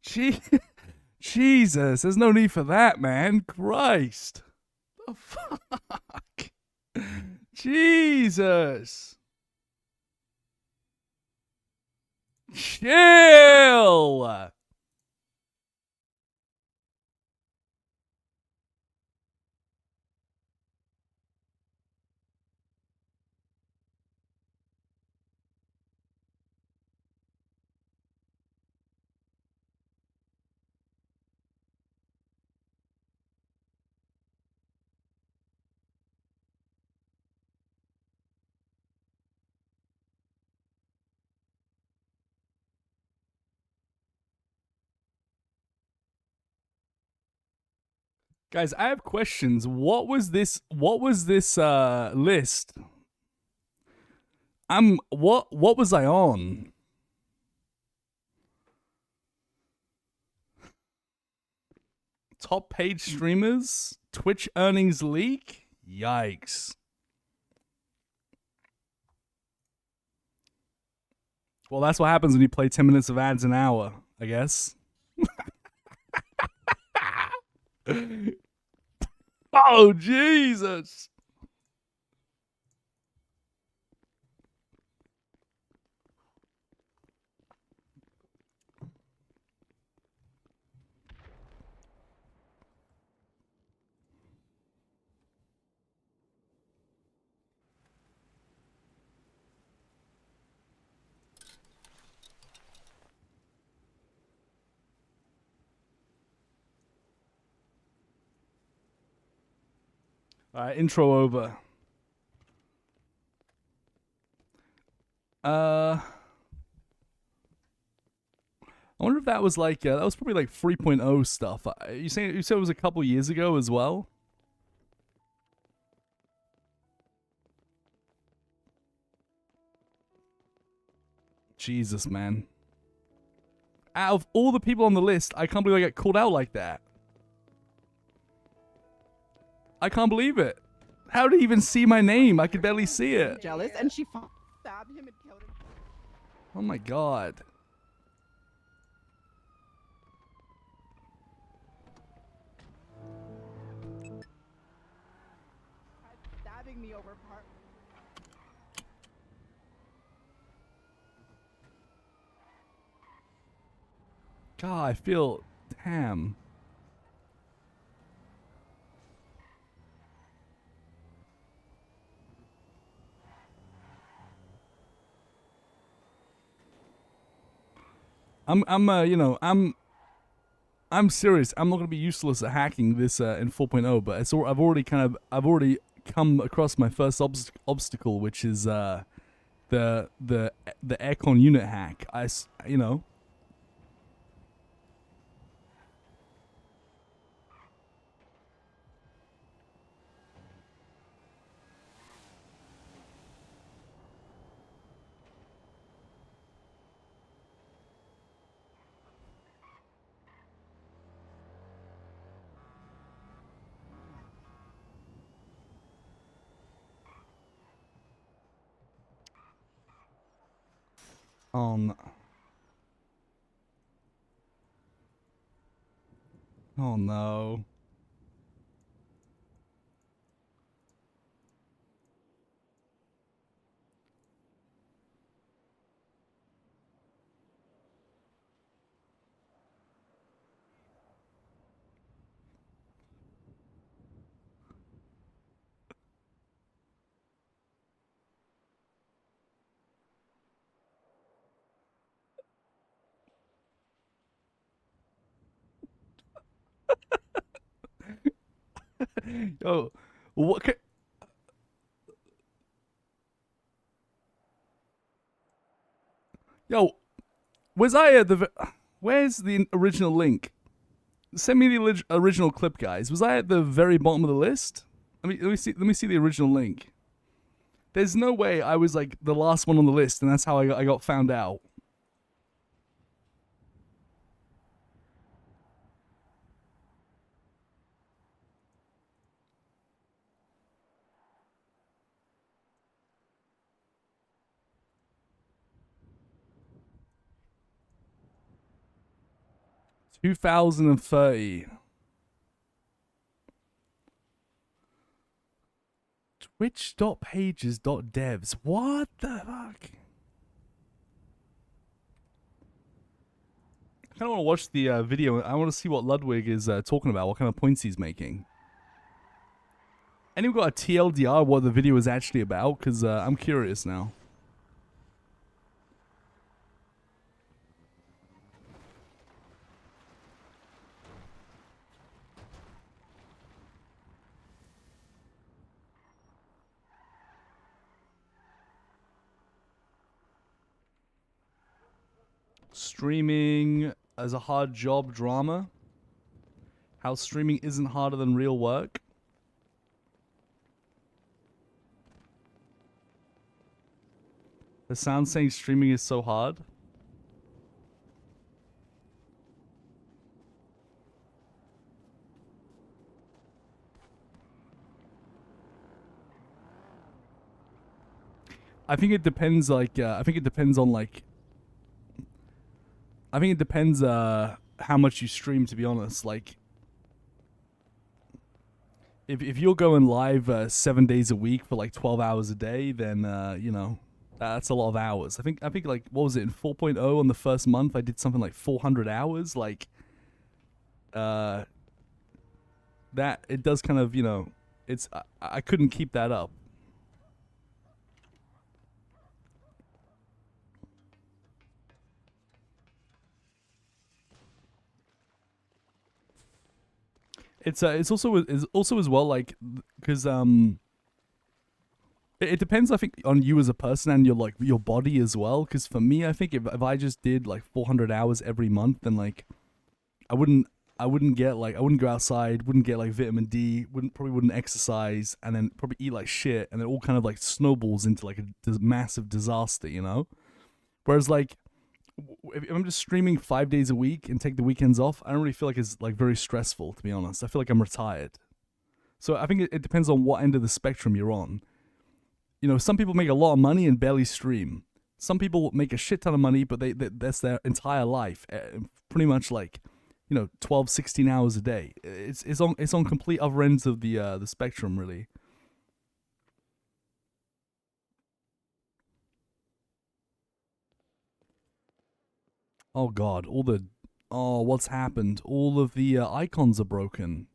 Gee, Jesus, there's no need for that, man. Christ. The fuck? Jesus. Chill. Guys, I have questions. What was this list? What was I on? Top page streamers? Twitch earnings leak? Yikes. Well, that's what happens when you play 10 minutes of ads an hour, I guess. Oh, Jesus. All right, intro over. I wonder if that was like that was probably like 3.0 stuff. You said it was a couple years ago as well? Jesus, man. Out of all the people on the list, I can't believe I got called out like that. I can't believe it. How did he even see my name? I could barely see it. Jealous, and she stabbed him and killed him. Oh my god. Stabbing me over part. God, I feel damn. I'm serious. I'm not gonna be useless at hacking this in 4.0, but I've already come across my first obstacle, which is the aircon unit hack. You know. Um. Oh no. Yo, what? Yo, was I at the? Where's the original link? Send me the original clip, guys. Was I at the very bottom of the list? Let me see. Let me see the original link. There's no way I was like the last one on the list, and that's how I got found out. 2030. Twitch.pages.devs. What the fuck? I kind of want to watch the video. I want to see what Ludwig is talking about, what kind of points he's making. Anyone got a TLDR what the video is actually about? Because I'm curious now. Streaming as a hard job drama. How streaming isn't harder than real work. The sound saying streaming is so hard. I think it depends. Like, I think it depends on like. I think it depends how much you stream. To be honest, like, if you're going live 7 days a week for like 12 hours a day, then you know. That's a lot of hours. I think like what was it in 4.0 on the first month? I did something like 400 hours. Like, that it does kind of, you know, it's I couldn't keep that up. It's also as well like because it depends, I think, on you as a person and your body as well. Because for me, I think if I just did like 400 hours every month, then like I wouldn't go outside, wouldn't get like vitamin D, probably wouldn't exercise, and then probably eat like shit, and it all kind of like snowballs into like a massive disaster, you know. Whereas like if I'm just streaming 5 days a week and take the weekends off, I don't really feel like it's like very stressful. To be honest, I feel like I'm retired. So I think it depends on what end of the spectrum you're on. You know, some people make a lot of money and barely stream. Some people make a shit ton of money, but that's their entire life. Pretty much like, you know, 12, 16 hours a day. It's on complete other ends of the spectrum, really. Oh god, what's happened? All of the icons are broken.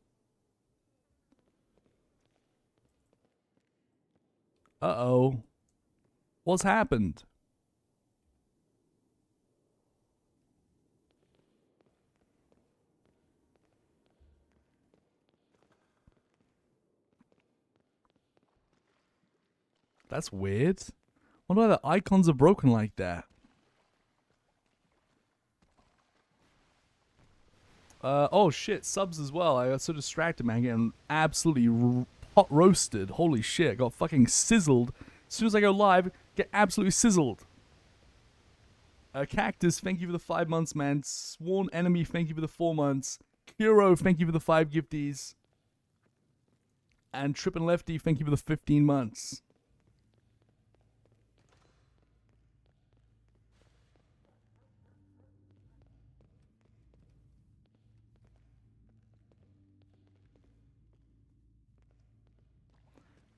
Uh-oh. What's happened? That's weird. Wonder why the icons are broken like that. Oh shit, subs as well. I got so distracted, man, getting absolutely hot roasted. Holy shit, got fucking sizzled. As soon as I go live, get absolutely sizzled. Cactus, thank you for the 5 months, man. Sworn Enemy, thank you for the 4 months. Kuro, thank you for the 5 gifties. And Trip and Lefty, thank you for the 15 months.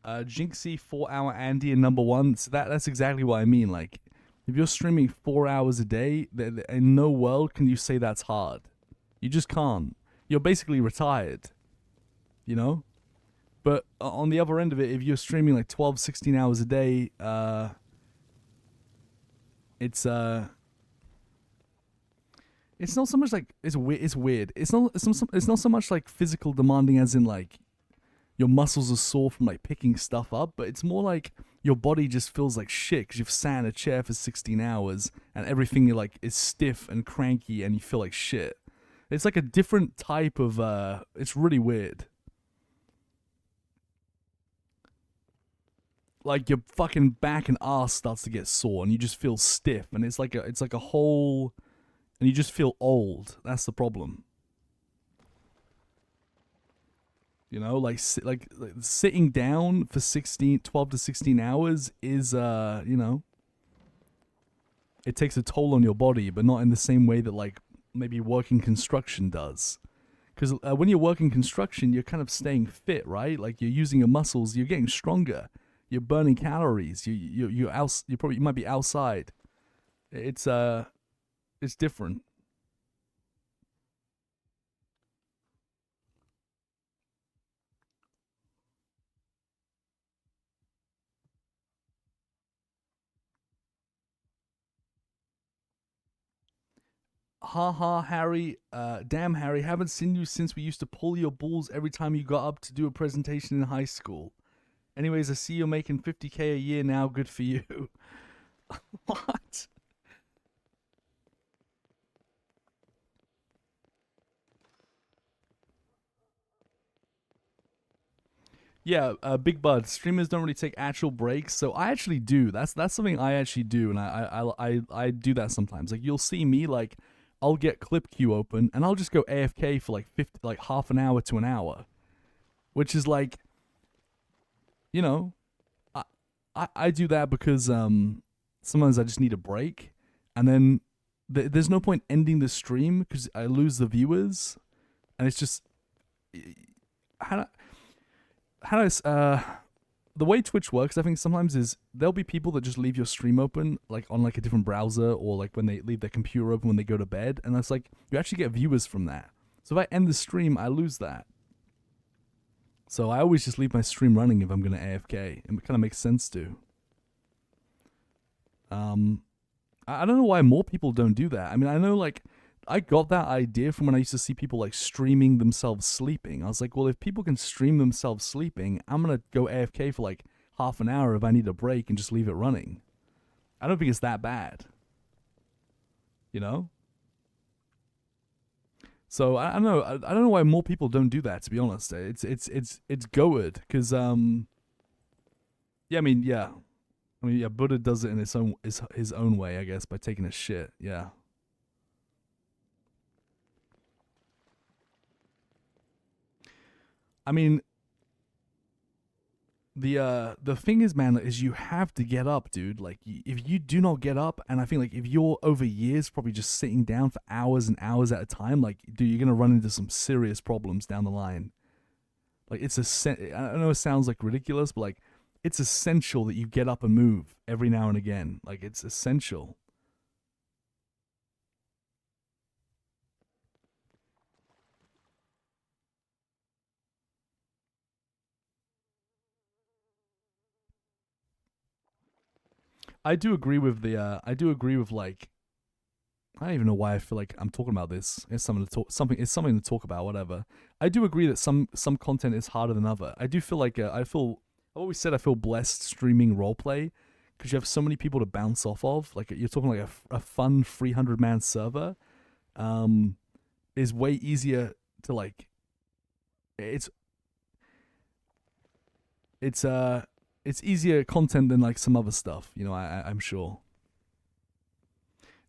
Jinxie, 4 hour Andy, and number 1. So that's exactly what I mean. Like, if you're streaming 4 hours a day, in no world can you say that's hard. You just can't. You're basically retired. You know? But on the other end of it, if you're streaming like 12, 16 hours a day, it's not so much like it's weird. It's not so much like physical demanding as in like your muscles are sore from like picking stuff up, but it's more like your body just feels like shit because you've sat in a chair for 16 hours and everything like is stiff and cranky and you feel like shit. It's like a different type of it's really weird. Like your fucking back and ass starts to get sore and you just feel stiff and it's like a whole, and you just feel old. That's the problem. You know, like sitting down for 12 to 16 hours is, you know, it takes a toll on your body, but not in the same way that like maybe working construction does. Because when you're working construction, you're kind of staying fit, right? Like you're using your muscles, you're getting stronger, you're burning calories. You might be outside. It's different. Ha ha, Harry. Damn, Harry, haven't seen you since we used to pull your balls every time you got up to do a presentation in high school. Anyways, I see you're making 50K a year now. Good for you. What? Yeah, Big Bud. Streamers don't really take actual breaks, so I actually do. That's something I actually do, and I do that sometimes. Like you'll see me like, I'll get Clip Queue open, and I'll just go AFK for like 50, like half an hour to an hour, which is like, you know, I I do that because sometimes I just need a break, and then there's no point ending the stream because I lose the viewers, and it's just how do, how do the way Twitch works, I think sometimes is there'll be people that just leave your stream open like on like a different browser or like when they leave their computer open when they go to bed, and that's like you actually get viewers from that. So if I end the stream, I lose that. So I always just leave my stream running if I'm gonna AFK. It kind of makes sense to. Um, I don't know why more people don't do that. I mean, I know like I got that idea from when I used to see people like streaming themselves sleeping. I was like, well, if people can stream themselves sleeping, I'm gonna go AFK for like half an hour if I need a break and just leave it running. I don't think it's that bad, you know. So I don't know. I don't know why more people don't do that. To be honest, it's goated because yeah. I mean yeah. I mean yeah. Buddha does it in his own way, I guess, by taking a shit. Yeah. I mean, the thing is, man, is you have to get up, dude. Like if you do not get up, and I think like if you're over years probably just sitting down for hours and hours at a time, like dude, you're gonna run into some serious problems down the line. Like I know it sounds like ridiculous, but like it's essential that you get up and move every now and again. Like it's essential. I do agree with the I do agree with like I don't even know why I feel like I'm talking about this. It's something to talk. It's something to talk about. Whatever. I do agree that some content is harder than other. I do feel like I've always said I feel blessed streaming roleplay because you have so many people to bounce off of. Like you're talking like a fun 300-man server, um, is way easier to like. It's it's uh it's easier content than like some other stuff. You know, I'm sure.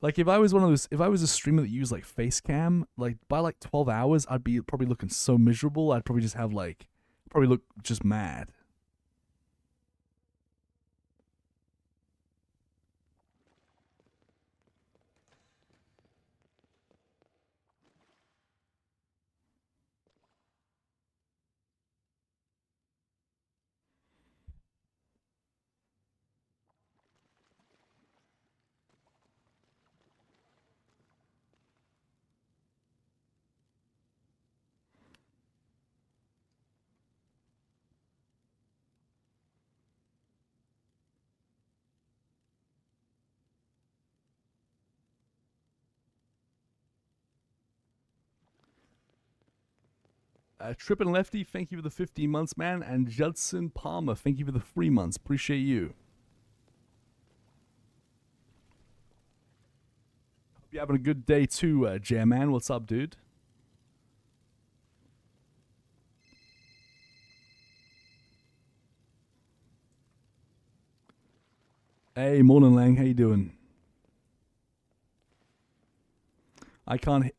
Like if I was a streamer that used like face cam, like by like 12 hours, I'd be probably looking so miserable. I'd probably just have like, probably look just mad. Trip and Lefty, thank you for the 15 months, man. And Judson Palmer, thank you for the 3 months. Appreciate you. Hope you're having a good day too, Jam Man. What's up, dude? Hey, morning, Lang. How you doing? I can't.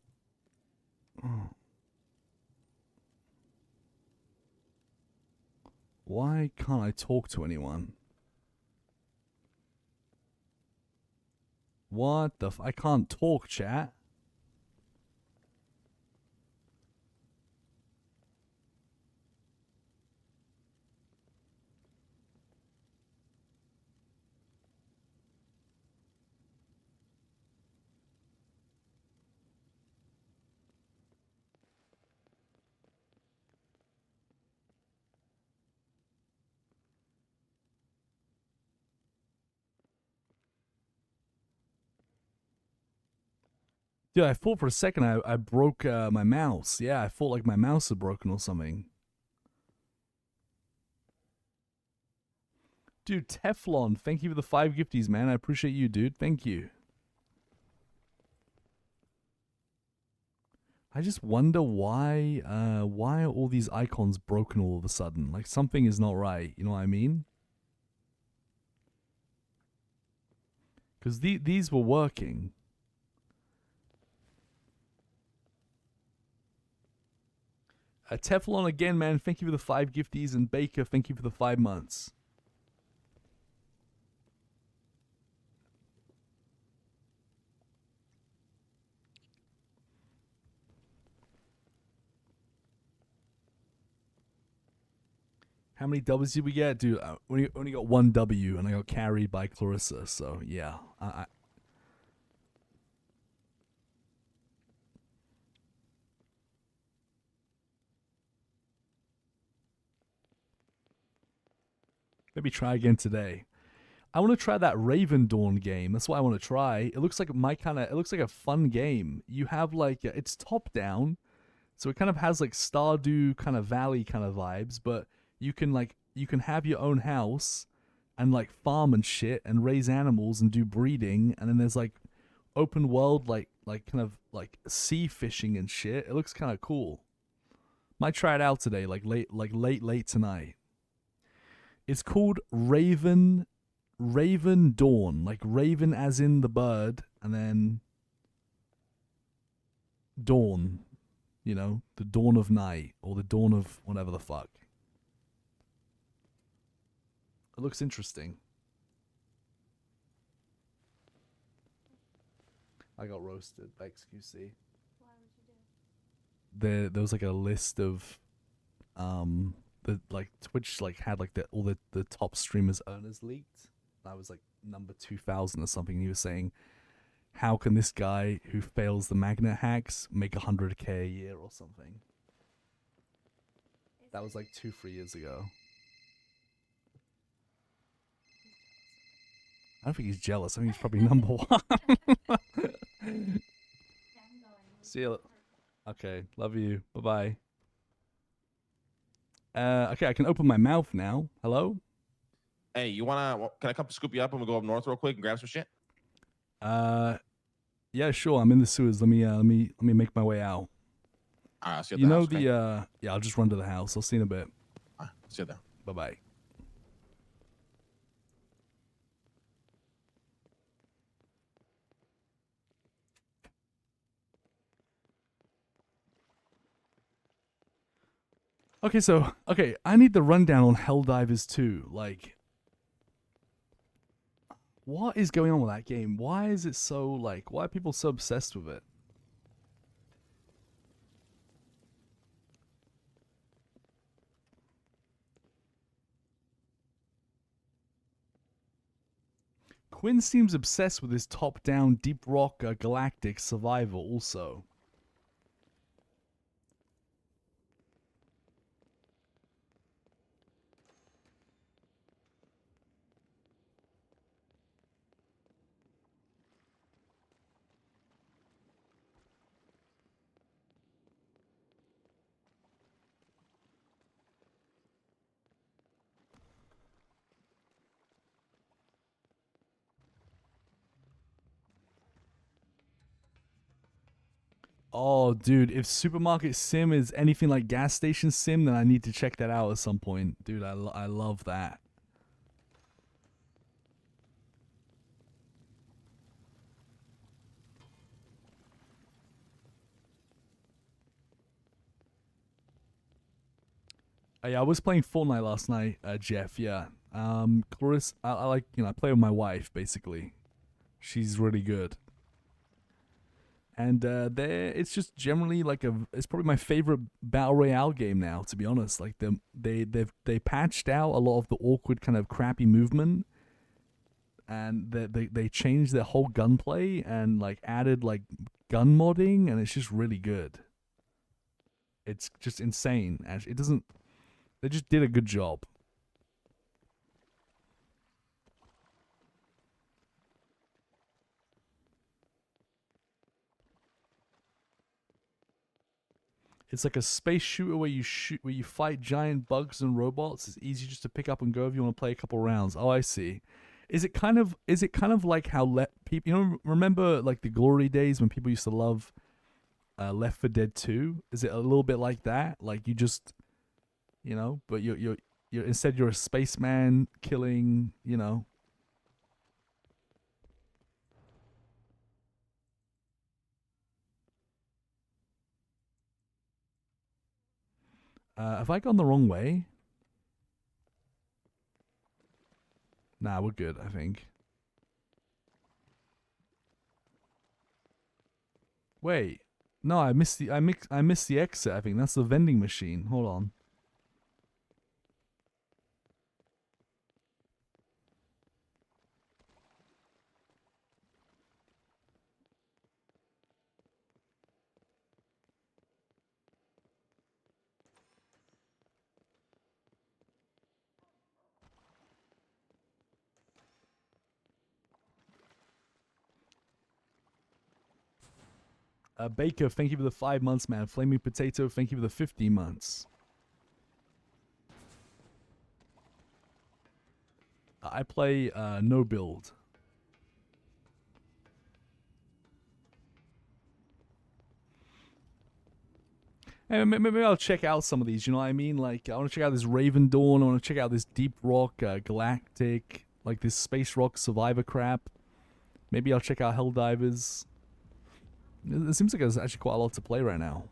Oh, why can't I talk to anyone? What the? I can't talk, chat. Dude, I thought for a second I broke my mouse. Yeah, I thought like my mouse had broken or something. Dude, Teflon, thank you for the 5 gifties, man. I appreciate you, dude. Thank you. I just wonder why are all these icons broken all of a sudden? Like something is not right, you know what I mean? Because these were working. Teflon again, man. Thank you for the 5 gifties, and Baker, thank you for the 5 months. How many W's did we get? Dude, I only got 1 W, and I got carried by Clarissa, so yeah. Maybe try again today. I want to try that Raven Dawn game. That's what I want to try. It looks like it looks like a fun game. You have like, it's top down, so it kind of has like Stardew kind of Valley kind of vibes, but you can have your own house and like farm and shit and raise animals and do breeding, and then there's like open world like kind of like sea fishing and shit. It looks kind of cool. Might try it out today, like late tonight. It's called Raven Dawn, like Raven as in the bird, and then dawn, you know, the dawn of night or the dawn of whatever the fuck. It looks interesting. I got roasted by XQC. Why would you do? There was like a list of the like Twitch like had like all the top streamers earners leaked. I was like number 2000 or something, and he was saying, how can this guy who fails the magnet hacks make 100K a year or something? That was like 2-3 years ago. I don't think he's jealous. I think he's probably number 1. See you. Okay, love you. Bye bye. Okay, I can open my mouth now. Hello. Hey, can I come scoop you up and we'll go up north real quick and grab some shit? Yeah, sure. I'm in the sewers. Let me make my way out. All right, I'll see you You at the know house, the okay? yeah, I'll just run to the house. I'll see you in a bit. All right, see you there. Bye bye. Okay, I need the rundown on Helldivers 2. Like, what is going on with that game? Why is it so like? Why are people so obsessed with it? Quinn seems obsessed with his top-down Deep Rock Galactic survival. Also. Oh, dude, if Supermarket Sim is anything like Gas Station Sim, then I need to check that out at some point. Dude, I love that. Yeah, I was playing Fortnite last night, Jeff, yeah. Clarissa, I like, I play with my wife, basically. She's really good. And it's just generally like it's probably my favorite battle royale game now, to be honest. Like they patched out a lot of the awkward kind of crappy movement, and they changed their whole gunplay and like added like gun modding, and it's just really good. It's just insane. Actually, they just did a good job. It's like a space shooter where you fight giant bugs and robots. It's easy just to pick up and go if you want to play a couple rounds. Oh, I see. Is it kind of like how people, remember like the glory days when people used to love Left 4 Dead 2? Is it a little bit like that? Like you just, but you're instead you're a spaceman killing, have I gone the wrong way? Nah, we're good, I think. Wait. No, I missed the exit, I think. That's the vending machine. Hold on. Baker, thank you for the 5 months, man. Flaming Potato, thank you for the 15 months. I play no build. Hey, maybe I'll check out some of these. You know what I mean? Like I want to check out this Raven Dawn. I want to check out this Deep Rock Galactic, like this Space Rock Survivor crap. Maybe I'll check out Helldivers. It seems like there's actually quite a lot to play right now.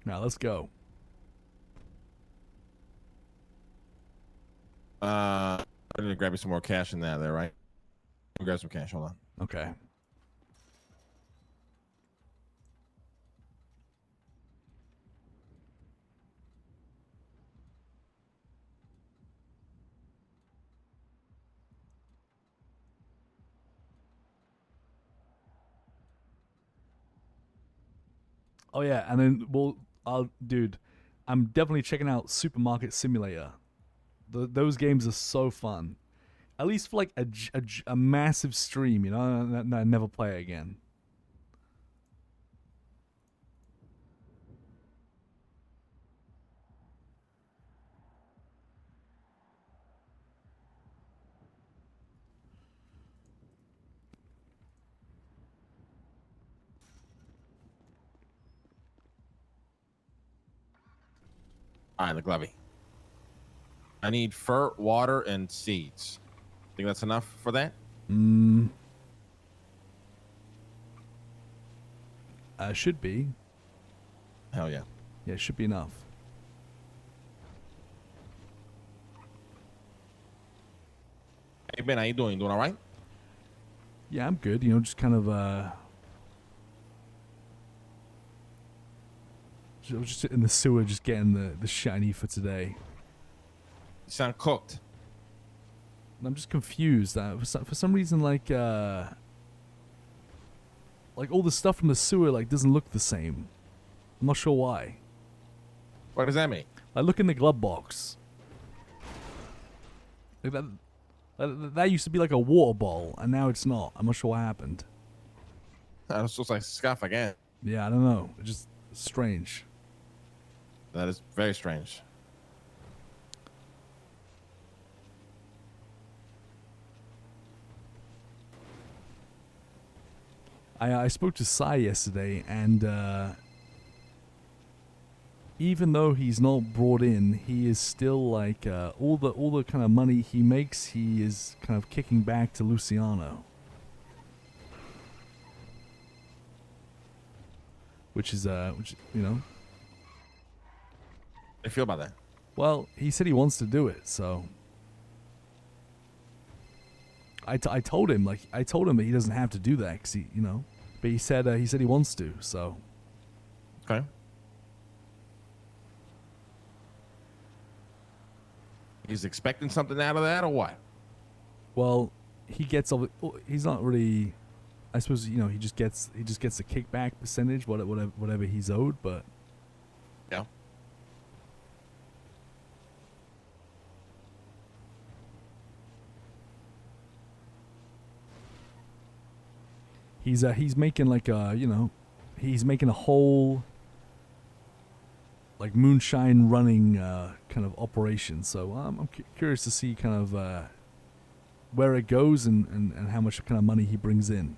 Now let's go. I need to grab you some more cash in there, right? I'll grab some cash. Hold on. Okay. Oh yeah, and then dude, I'm definitely checking out Supermarket Simulator. Those games are so fun. At least for like a massive stream, I never play it again. All right, the Glovey. I need fur, water, and seeds. Think that's enough for that? Should be. Hell yeah. Yeah, should be enough. Hey Ben, how you doing? Doing all right? Yeah, I'm good. Just kind of just in the sewer, just getting the shit I need for today. You sound cooked. And I'm just confused. For some reason, like all the stuff from the sewer doesn't look the same. I'm not sure why. What does that mean? I look in the glove box. Like that used to be like a water ball, and now it's not. I'm not sure what happened. That looks like scuff again. Yeah, I don't know. It's just strange. That is very strange. I spoke to Sai yesterday, and even though he's not brought in, he is still like all the kind of money he makes, he is kind of kicking back to Luciano, which How you feel about that? well, he said he wants to do it, so I told him that he doesn't have to do that, cause but he said he wants to, so. Okay. He's expecting something out of that, or what? Well, he's not really. I suppose he just gets the kickback percentage, whatever he's owed, but Yeah. He's making like a he's making a whole like moonshine running kind of operation. So I'm curious to see kind of where it goes and how much kind of money he brings in.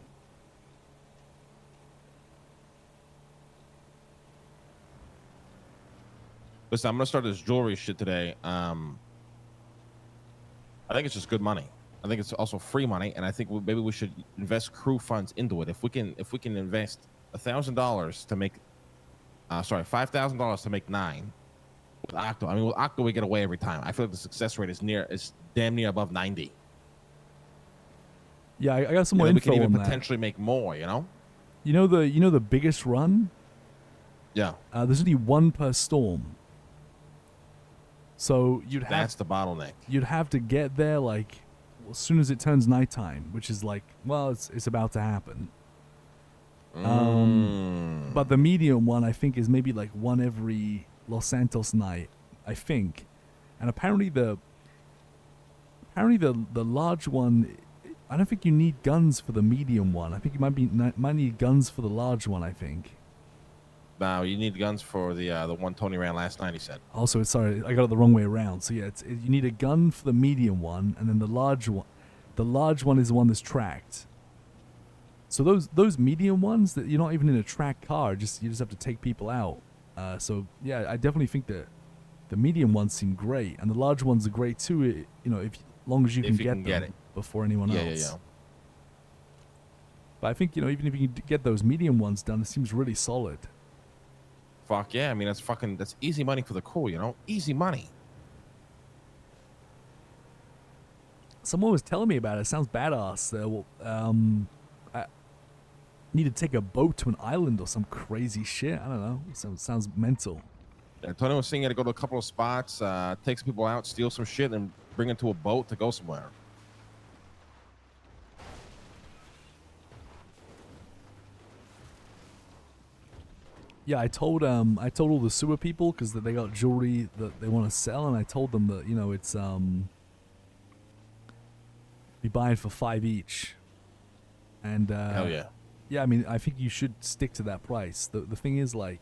Listen, I'm gonna start this jewelry shit today. I think it's just good money. I think it's also free money, and I think maybe we should invest crew funds into it. If we can invest $1,000 to make, $5,000 to make 9 with Octo. I mean, with Octo we get away every time. I feel like the success rate is damn near above 90. Yeah, I got some more We info can even on that. potentially make more. You know? You know the biggest run? Yeah. There's only one per storm. So That's the bottleneck. You'd have to get there like as soon as it turns nighttime, which is like, well, it's about to happen. But the medium one, I think, is maybe like one every Los Santos night, I think. And apparently the large one, I don't think you need guns for the medium one. I think you might need guns for the large one, I think. No, you need guns for the one Tony ran last night. He said. Also, sorry, I got it the wrong way around. So yeah, you need a gun for the medium one, and then the large one is the one that's tracked. So those medium ones that you're not even in a tracked car, you just have to take people out. So yeah, I definitely think that the medium ones seem great, and the large ones are great too. If long as you can get them before anyone else. Yeah. But I think even if you can get those medium ones done, it seems really solid. Fuck yeah! I mean, that's easy money for the crew, easy money. Someone was telling me about it. It sounds badass. I need to take a boat to an island or some crazy shit. I don't know. Sounds mental. Yeah, Tony was saying he had to go to a couple of spots, take some people out, steal some shit, and bring it to a boat to go somewhere. Yeah, I told all the sewer people because they got jewelry that they want to sell, and I told them that it's be buying for $5 each, and hell yeah. Yeah, I mean, I think you should stick to that price. The thing is, like,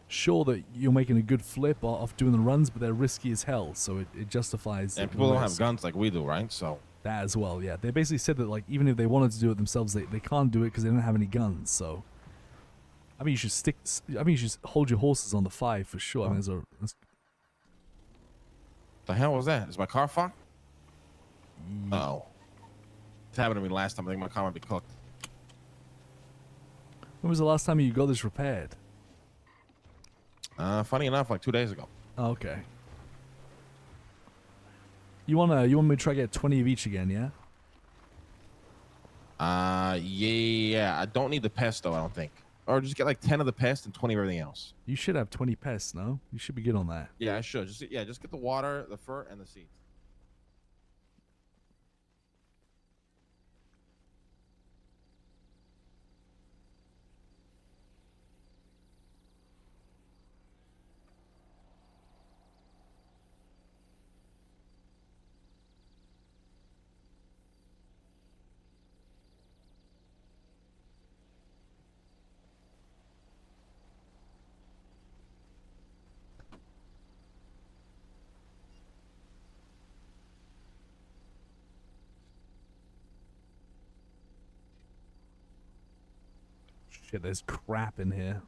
sure that you're making a good flip off doing the runs, but they're risky as hell, so it justifies. And people don't have guns like we do, right? So that as well, yeah. They basically said that, like, even if they wanted to do it themselves, they can't do it because they don't have any guns. So I mean, you should hold your horses on the 5 for sure. I mean, the hell was that? Is my car fucked? Uh-oh. It happened to me last time. I think my car might be cooked. When was the last time you got this repaired? Funny enough, like 2 days ago. Oh, okay. You want me to try to get 20 of each again, yeah? Yeah. I don't need the pesto, I don't think. Or just get like 10 of the pest and 20 of everything else. You should have 20 pests, no? You should be good on that. Yeah, I should. Just get the water, the fur, and the seeds. Shit, there's crap in here.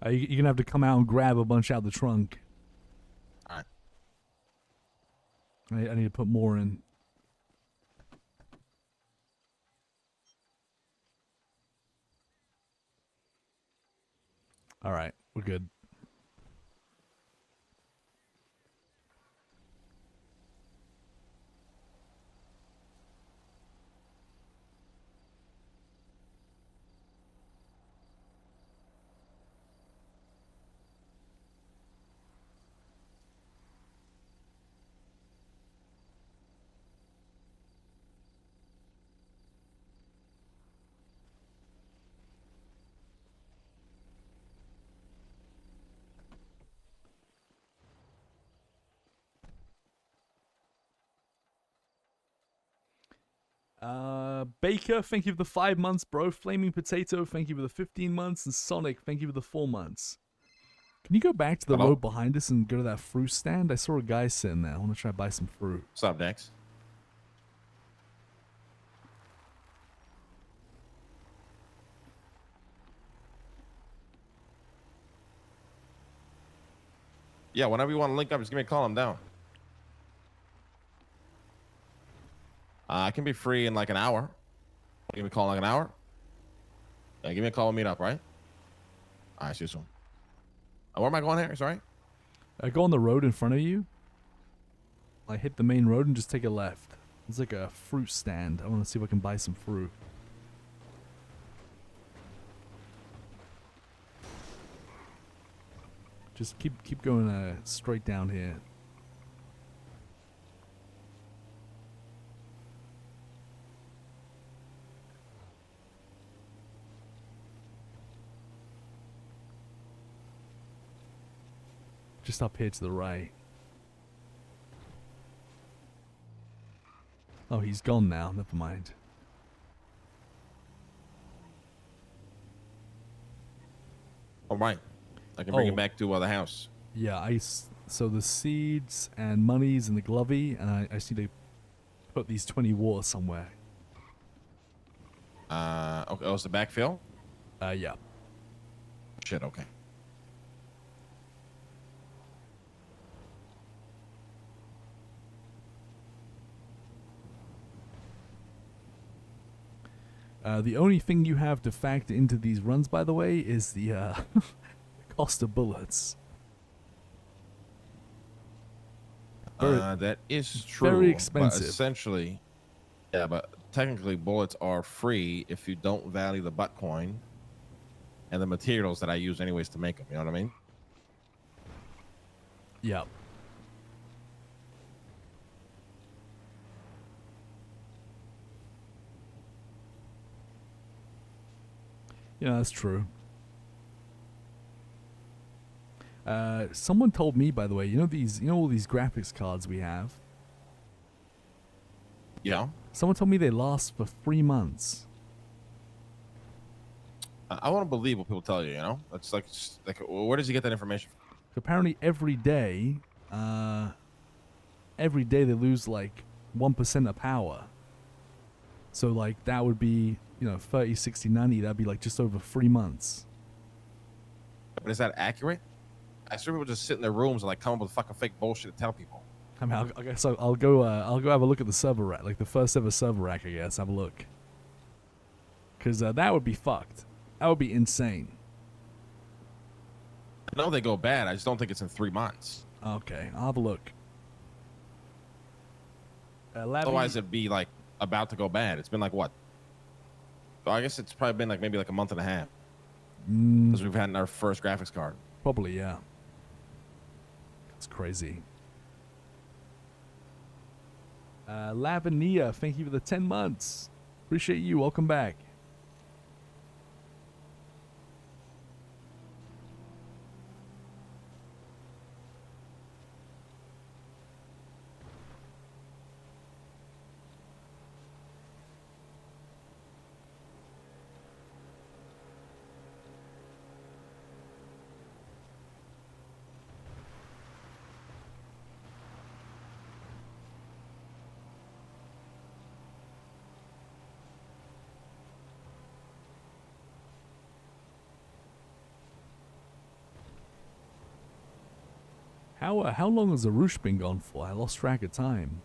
You're going to have to come out and grab a bunch out of the trunk. All I right. need to put more in. All right, we're good. Baker, thank you for the 5 months, bro. Flaming Potato, thank you for the 15 months. And Sonic, thank you for the 4 months. Can you go back to the Hello? road behind us and go to that fruit stand? I saw a guy sitting there. I want to try to buy some fruit. What's up, Dex? Yeah, whenever you want to link up, just give me a call. I'm down. I can be free in like an hour. Give me a call in like an hour. Yeah, give me a call and meet up, right? All right, see you soon. Where am I going here? Sorry? Go on the road in front of you. Like, hit the main road and just take a left. It's like a fruit stand. I want to see if I can buy some fruit. Just keep going straight down here. Just up here to the right. Oh, he's gone now. Never mind. All right. I can bring Oh. it back to the house. Yeah, so the seeds and monies and the glovey, and I just need to put these 20 water somewhere. Okay. Oh, it's the backfill? Yeah. Shit, okay. The only thing you have to factor into these runs, by the way, is the the cost of bullets. That is true. very But expensive. essentially, yeah, but technically bullets are free if you don't value the butt coin and the materials that I use anyways to make them. You know what I mean? Yeah. Yeah, that's true. Someone told me, by the way, you know all these graphics cards we have? Yeah. Someone told me they last for 3 months. I want to believe what people tell you. You know, it's like, where does he get that information from? Apparently every day they lose like 1% of power. So like that would be, 30, 60, 90, that'd be like just over 3 months. But is that accurate? I see people just sit in their rooms and like come up with fucking fake bullshit to tell people. I mean, I guess I'll go have a look at the server rack, like the first ever server rack, I guess, have a look. Cause that would be fucked. That would be insane. I know they go bad. I just don't think it's in 3 months. Okay, I'll have a look. Otherwise, it'd be like about to go bad. It's been like what? So I guess it's probably been like maybe like a month and a half because we've had our first graphics card. Probably, yeah. It's crazy. Lavinia, thank you for the 10 months. Appreciate you. Welcome back. How long has Arush been gone for? I lost track of time.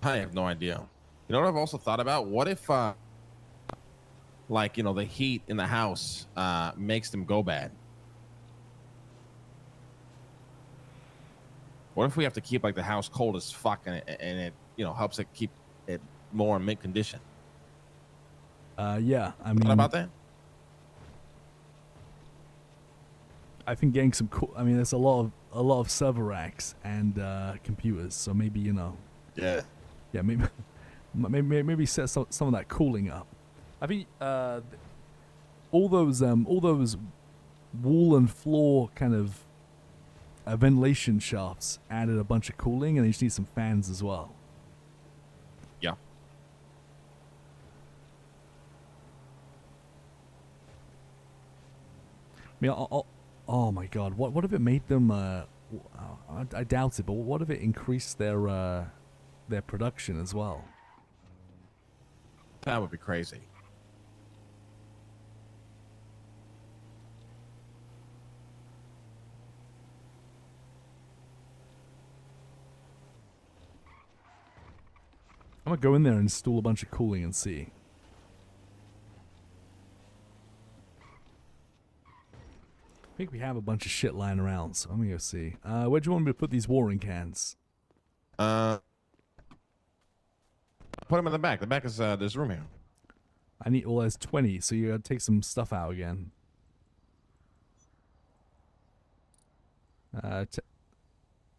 I have no idea. You know what I've also thought about? What if, like, the heat in the house makes them go bad? What if we have to keep like the house cold as fuck and it helps it keep it more in mint condition? Yeah, I mean, What about that? I think getting some cool. I mean, there's a lot of server racks and computers, so maybe Yeah. yeah, maybe set some of that cooling up. I think all those wall and floor kind of ventilation shafts added a bunch of cooling, and you just need some fans as well. Yeah. mean, oh my god, what if it made them? I doubt it, but what if it increased their production as well? That would be crazy. I'm gonna go in there and install a bunch of cooling and see. I think we have a bunch of shit lying around, so I'm gonna go see. Where do you want me to put these watering cans? Put them in the back. The back is there's room here. I need, well, there's 20, so you gotta take some stuff out again.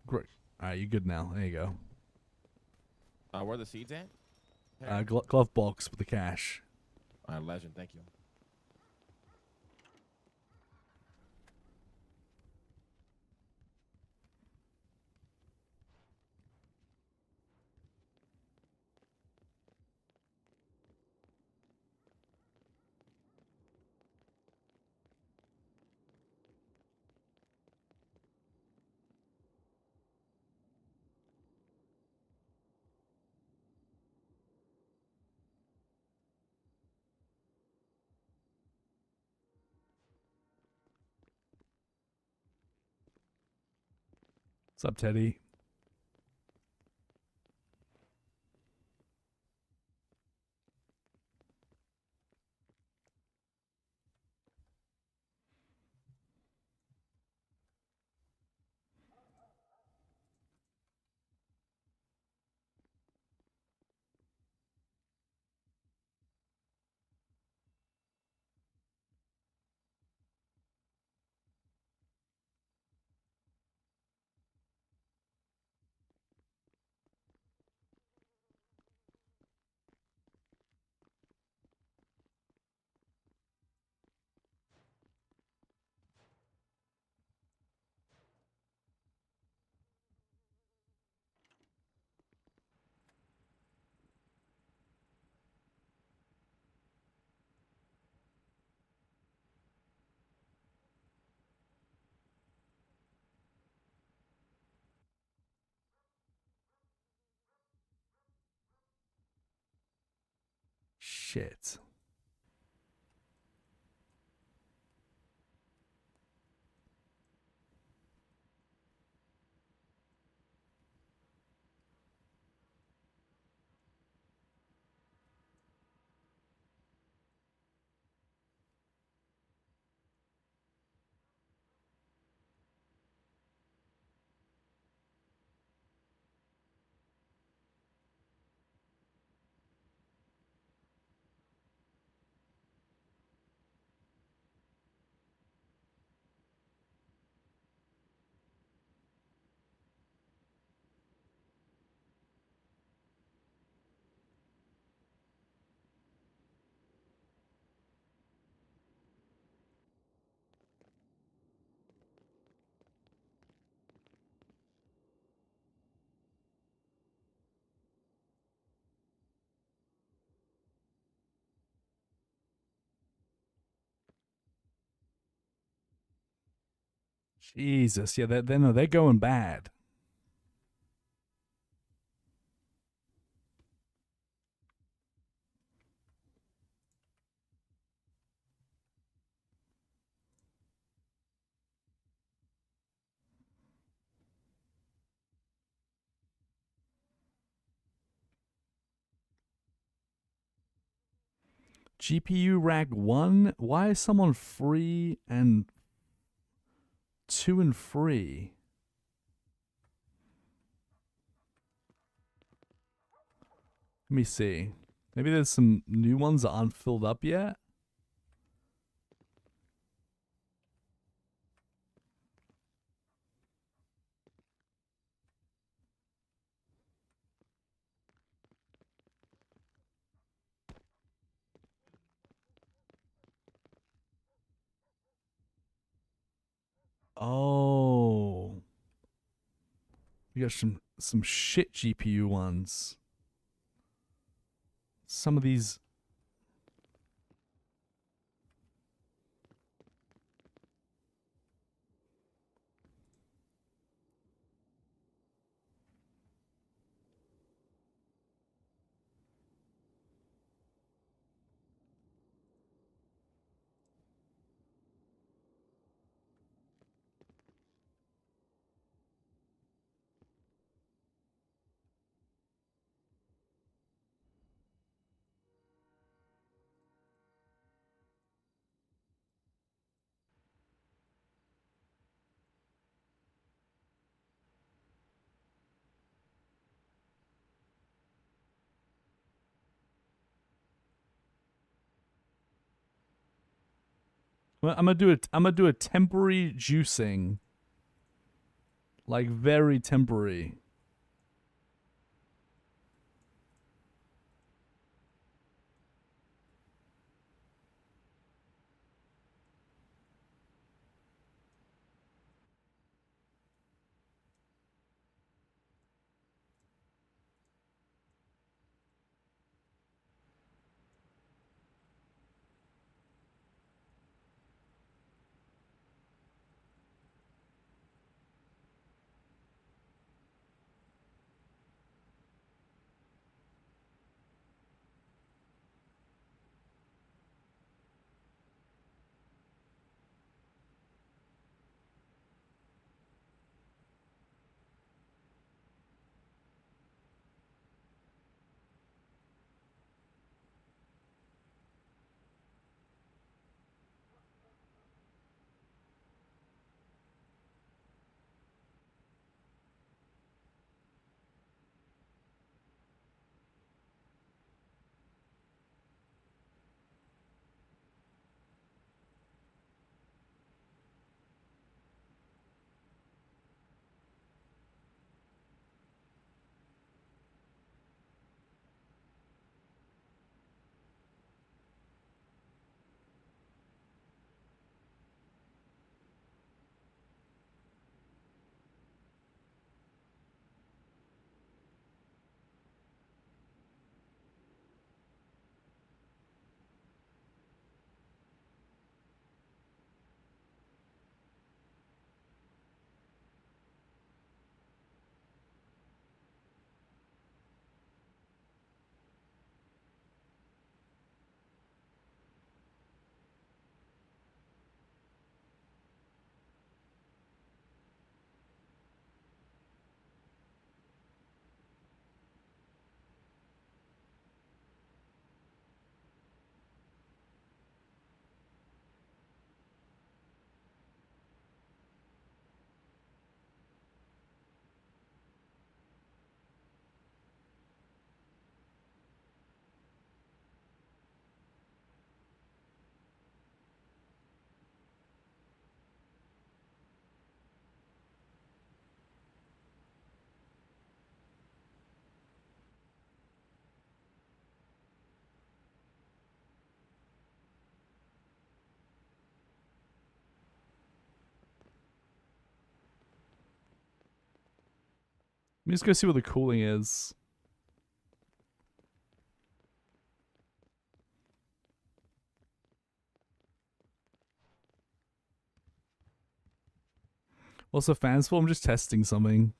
Great. Alright, you good now. There you go. Where are the seeds at? Glove box with the cash. Legend. Thank you. What's up, Teddy? Shit. Jesus, yeah, they're going bad. GPU rack 1? Why is someone free and 2 and free? Let me see. Maybe there's some new ones that aren't filled up yet? Oh. We got some shit GPU ones. Some of these. I'm gonna do a temporary juicing, like very temporary. Let me just go see what the cooling is. What's the fans for? I'm just testing something.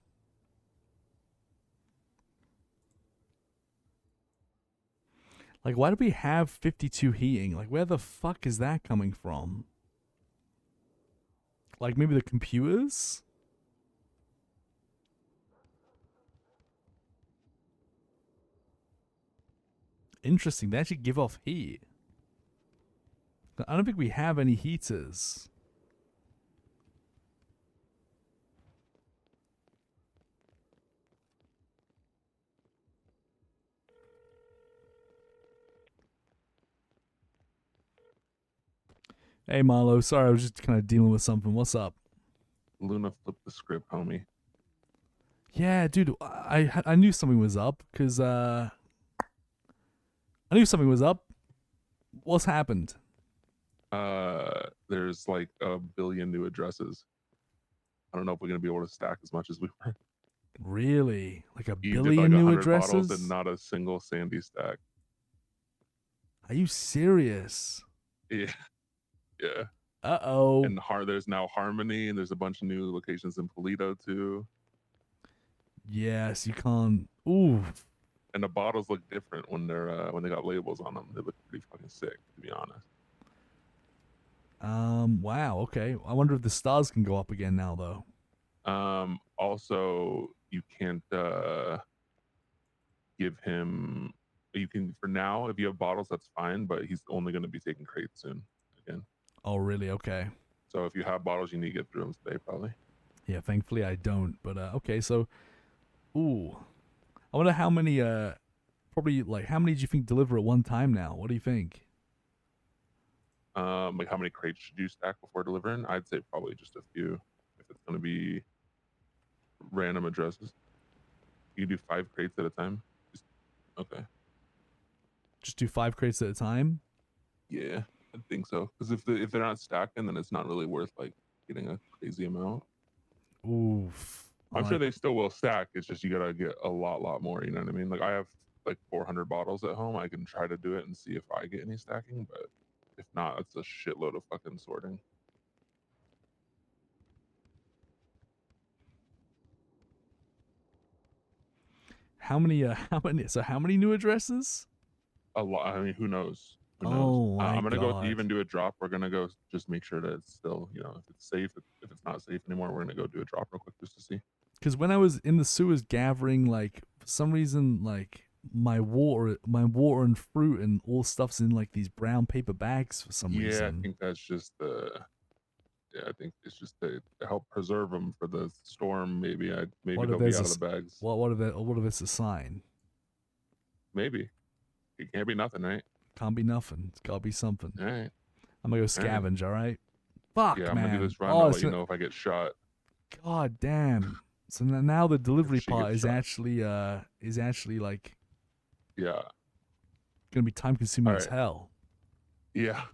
Like, why do we have 52 heating? Like, where the fuck is that coming from? Like, maybe the computers? Interesting. They actually give off heat. I don't think we have any heaters. Hey, Marlo. Sorry, I was just kind of dealing with something. What's up? Luna flipped the script, homie. Yeah, dude. I knew something was up because I knew something was up. What's happened? There's like a billion new addresses. I don't know if we're gonna be able to stack as much as we were. Really? Like a You did billion like new 100 addresses? bottles and not a single Sandy stack. Are you serious? Yeah, yeah. Uh-oh. And there's now Harmony, and there's a bunch of new locations in Polito too. Yes, you can't. Ooh. And the bottles look different when they got labels on them. They look pretty fucking sick, to be honest. Wow, okay. I wonder if the stars can go up again now, though. Also, you can't give him. You can for now if you have bottles, that's fine. But he's only going to be taking crates soon again. Oh, really? Okay. So if you have bottles, you need to get through them today, probably. Yeah, thankfully I don't. But okay, so, ooh, I wonder how many. Probably like how many do you think deliver at one time now? What do you think? Like how many crates should you stack before delivering? I'd say probably just a few if it's going to be random addresses. You can do 5 crates at a time. Just, okay. Just do 5 crates at a time. Yeah, I think so. Because if they're not stacking, then it's not really worth like getting a crazy amount. Oof. I'm sure they still will stack. It's just you gotta get a lot more. You know what I mean? Like I have like 400 bottles at home. I can try to do it and see if I get any stacking, but if not, it's a shitload of fucking sorting. How many? How many new addresses? A lot. I mean, who knows? Who knows? Oh my I'm gonna go God. even do a drop. We're gonna go just make sure that it's still, you know, if it's safe. If it's not safe anymore, we're gonna go do a drop real quick just to see. Because when I was in the sewers gathering, like for some reason, like my water and fruit and all stuff's in like these brown paper bags for some Yeah, reason. I think that's just the. Yeah, I think it's just to help preserve them for the storm. Maybe What if they'll be there's out of the bags. what if it's a sign? Maybe it can't be nothing, right? Can't be nothing. It's gotta be something. All right. I'm gonna go scavenge. All right. Fuck, Yeah, I'm man. gonna do this run. Oh, I'll it's let you gonna- know if I get shot. God damn. So now the delivery she part gets is shot. actually like Yeah. gonna be time consuming All as right. hell. Yeah.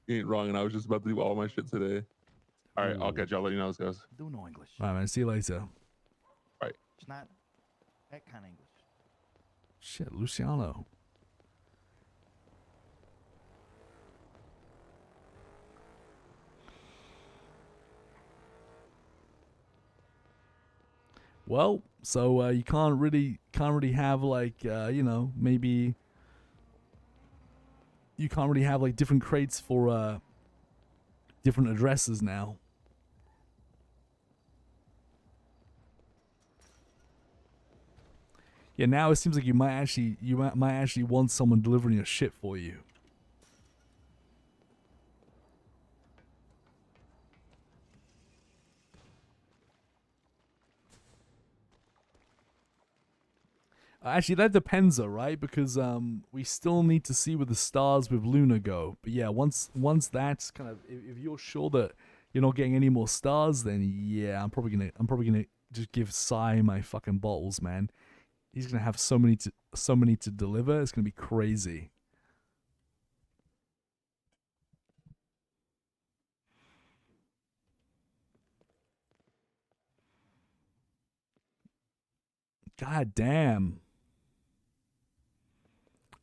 You ain't wrong, and I was just about to do all my shit today. All right, I'll Ooh. catch you. I'll let you know how this goes. Do no English. All right, man. See you later. It's not that kind of English. Shit, Luciano. Well, so you can't really have like maybe you can't really have like different crates for different addresses now. Yeah, now it seems like you might actually want someone delivering your shit for you. Actually, that depends, though, right? Because we still need to see where the stars with Luna go. But yeah, once that's kind of, if you're sure that you're not getting any more stars, then yeah, I'm probably gonna just give Sai my fucking bottles, man. He's gonna have so many to deliver. It's gonna be crazy. God damn.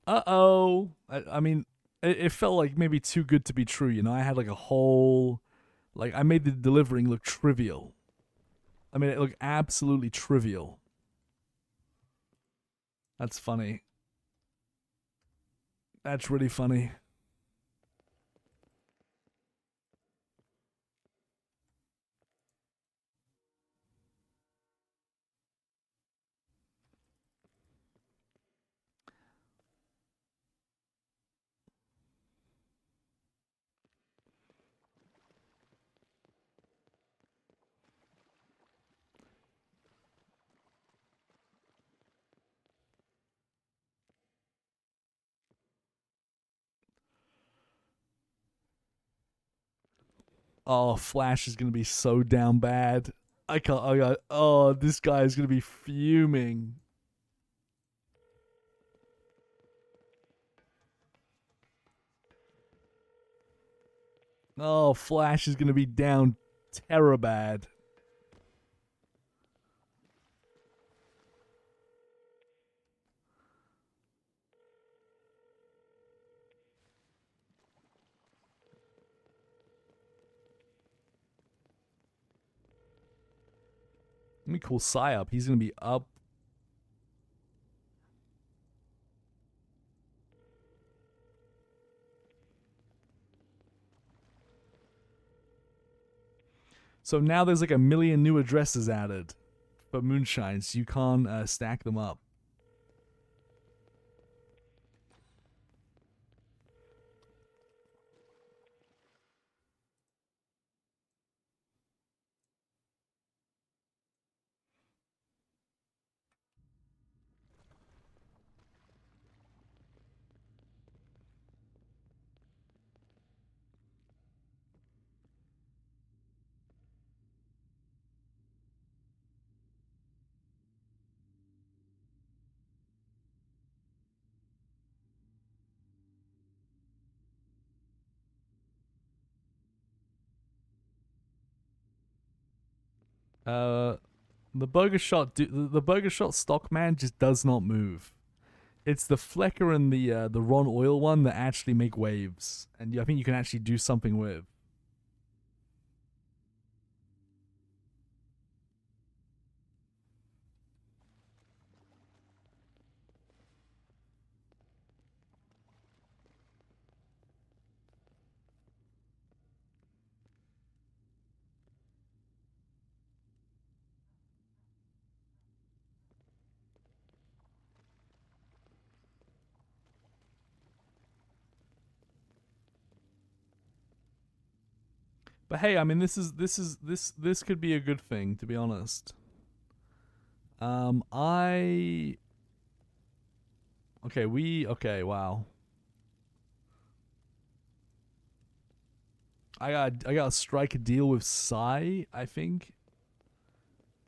Uh-oh. I mean, it felt like maybe too good to be true, you know? I had like a whole... Like, I made the delivering look trivial. I mean, it looked absolutely trivial. That's funny. That's really funny. Oh, Flash is gonna be so down bad. Oh, this guy is gonna be fuming. Oh, Flash is gonna be down terror bad. Let me call Psy up. He's gonna be up. So now there's like a million new addresses added for Moonshine, so you can't stack them up. The burger shot, the burger shot stock man just does not move. It's the Flecker and the Ron Oil one that actually make waves, and I think you can actually do something with. But hey, I mean, this could be a good thing, to be honest. Okay, wow. I gotta strike a deal with Sai, I think.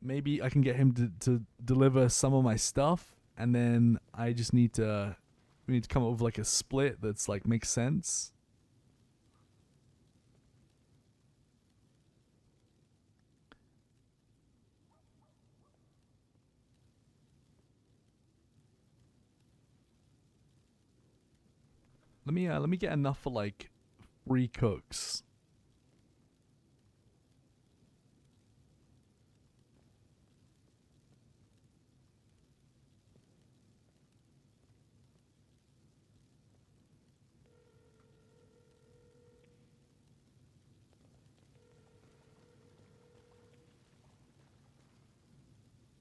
Maybe I can get him to deliver some of my stuff, and then I just need to we need to come up with like a split that's like makes sense. Let me get enough for like 3 cooks.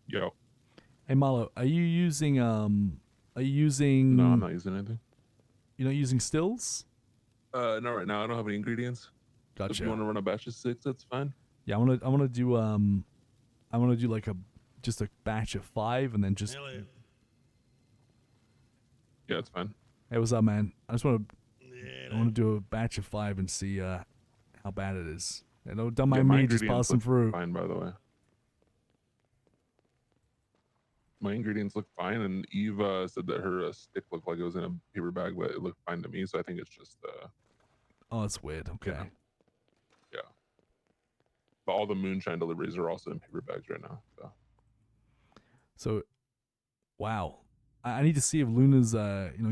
Yo. Hey Marlo, are you using are you using No, I'm not using anything. You're not using stills? Not right now. I don't have any ingredients. If you want Gotcha. to run a batch of 6, that's fine. Yeah, I wanna do like just a batch of 5 and then just Yeah, it's fine. Hey, what's up, man? I wanna do a batch of 5 and see how bad it is. You know, don't Yeah, mind my me just ingredients passing look through. fine, by the way. My ingredients look fine, and Eva said that her stick looked like it was in a paper bag, but it looked fine to me. So I think it's just Oh, that's weird. Okay. yeah. But all the moonshine deliveries are also in paper bags right now. So, wow. I need to see if Luna's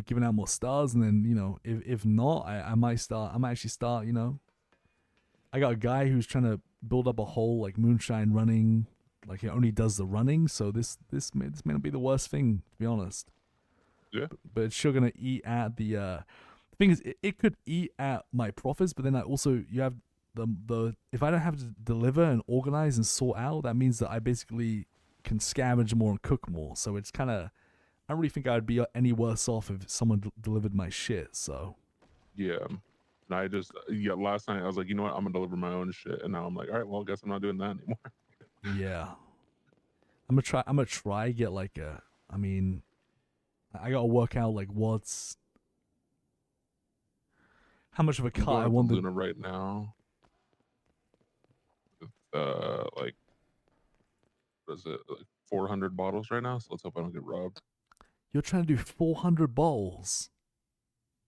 giving out more stars, and then if not, I might actually start. I got a guy who's trying to build up a whole like moonshine running, like he only does the running. So this may not be the worst thing, to be honest. Yeah. But it's sure gonna eat at the thing is it could eat at my profits, but then I also you have the if I don't have to deliver and organize and sort out, that means that I basically can scavenge more and cook more. So it's kind of I don't really think I'd be any worse off if someone delivered my shit. So Yeah. And I just last night I was like, you know what, I'm gonna deliver my own shit, and now I'm like, all right, well, I guess I'm not doing that anymore. yeah, I'm gonna try get like a. I mean, I gotta work out like how much of a I'm cut going I up to want the. Luna right now. With like what is it, like 400 bottles right now? So let's hope I don't get robbed. You're trying to do 400 bowls.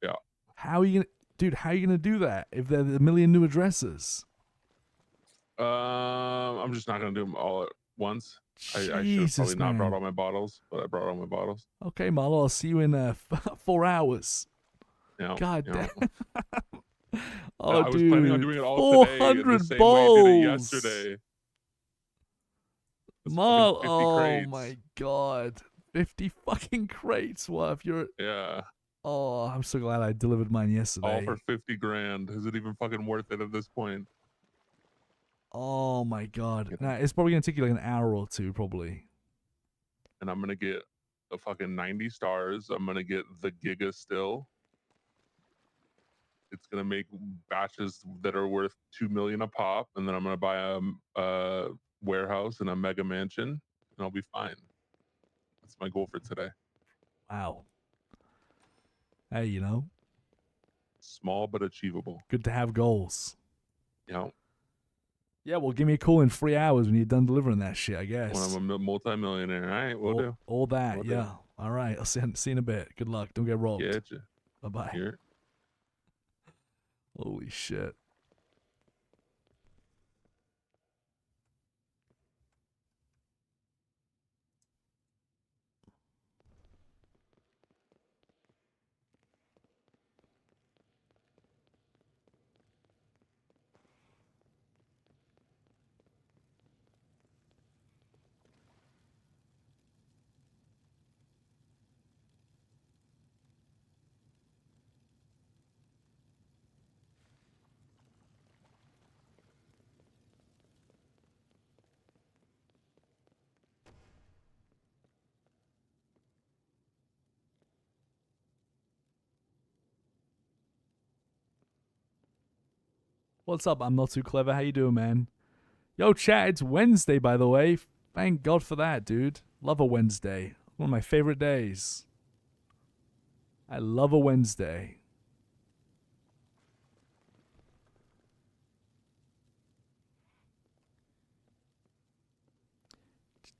Yeah. How are you gonna, dude? How are you gonna do that if there are a million new addresses? I'm just not gonna do them all at once. I should have Jesus, probably not brought man. all my bottles, but I brought all my bottles. Okay, Marlo, I'll see you in 4 hours. Yeah. God You know. damn. Oh, I was planning on dude, doing it all today the 400 same way you did it bowls. yesterday. It's fucking Marlo, 50 oh crates. my god, 50 fucking crates worth. Yeah. Oh, I'm so glad I delivered mine yesterday. All for 50 grand. Is it even fucking worth it at this point? Oh my god. You know? Nah, it's probably gonna take you like an hour or two, probably. And I'm gonna get a fucking 90 stars. I'm gonna get the Giga still. It's gonna make batches that are worth 2 million a pop, and then I'm gonna buy a warehouse and a mega mansion, and I'll be fine. That's my goal for today. Wow. Hey, Small but achievable. good to have goals. You know, Yeah, well, give me a call in 3 hours when you're done delivering that shit, I guess. when I'm a multi-millionaire. All right, we'll do. All that, We'll yeah. do. All right, I'll see you in a bit. Good luck. Don't get robbed. Get you. Bye-bye. Here. Holy shit. What's up? I'm not too clever. How you doing, man? Yo, chat. It's Wednesday, by the way. Thank God for that, dude. Love a Wednesday. One of my favorite days. I love a Wednesday.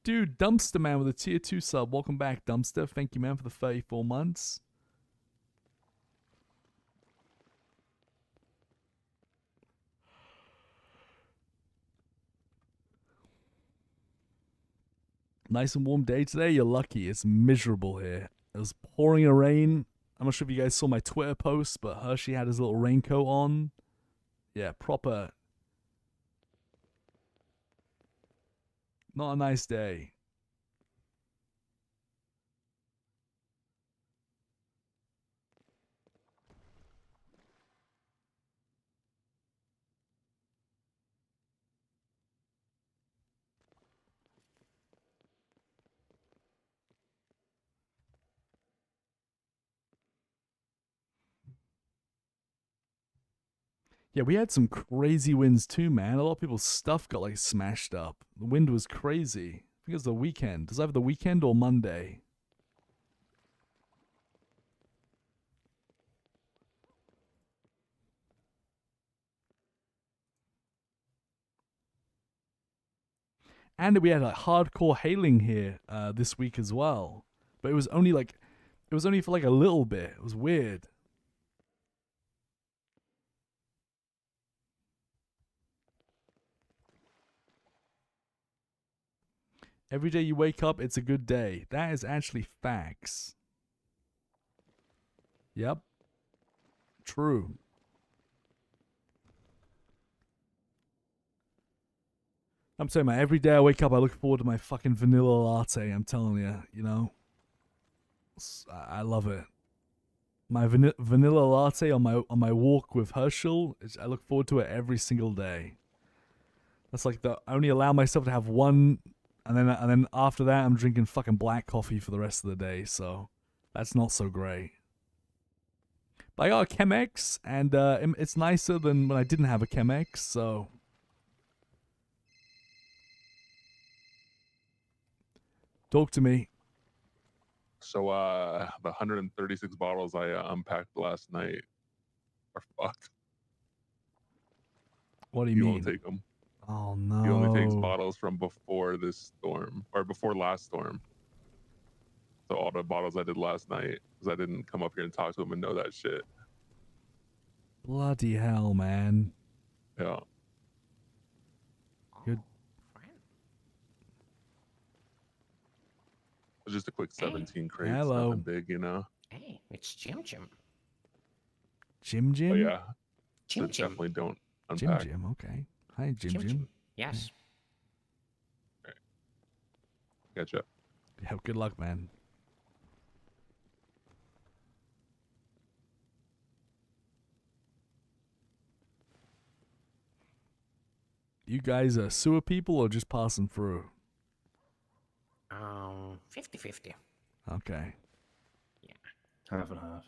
Dude, Dumpster Man with a tier 2 sub. Welcome back, Dumpster. Thank you, man, for the 34 months. Nice and warm day today. You're lucky. It's miserable here. It was pouring a rain. I'm not sure if you guys saw my Twitter post, but Hershey had his little raincoat on. Yeah, proper. Not a nice day. Yeah, we had some crazy winds too, man. A lot of people's stuff got like smashed up. The wind was crazy. I think it was the weekend. Does it have the weekend or Monday? And we had like hardcore hailing here this week as well. But it was only for like a little bit. It was weird. Every day you wake up, it's a good day. That is actually facts. Yep. True. I'm saying, man, every day I wake up, I look forward to my fucking vanilla latte. I'm telling you, you know? I love it. My vanilla latte on my walk with Herschel, I look forward to it every single day. That's like I only allow myself to have one, and then after that, I'm drinking fucking black coffee for the rest of the day. So that's not so great. But I got a Chemex, and it's nicer than when I didn't have a Chemex. So talk to me. So the 136 bottles I unpacked last night are fucked. What do you You mean? won't take them. Oh no. He only takes bottles from before this storm or before last storm. So all the bottles I did last night, because I didn't come up here and talk to him and know that shit. Bloody hell, man. Yeah. Good. It was just a quick 17 crates, Hello. nothing big, you know. Hey, it's Jim Jim. Jim But Jim? yeah, Jim so Jim. definitely don't Jim unpack. Jim, okay. Hi, Jim Jim. Jim. Yes. Catch up. Yeah, good luck, man. You guys are sewer people or just passing through? 50-50. Okay. Half and half.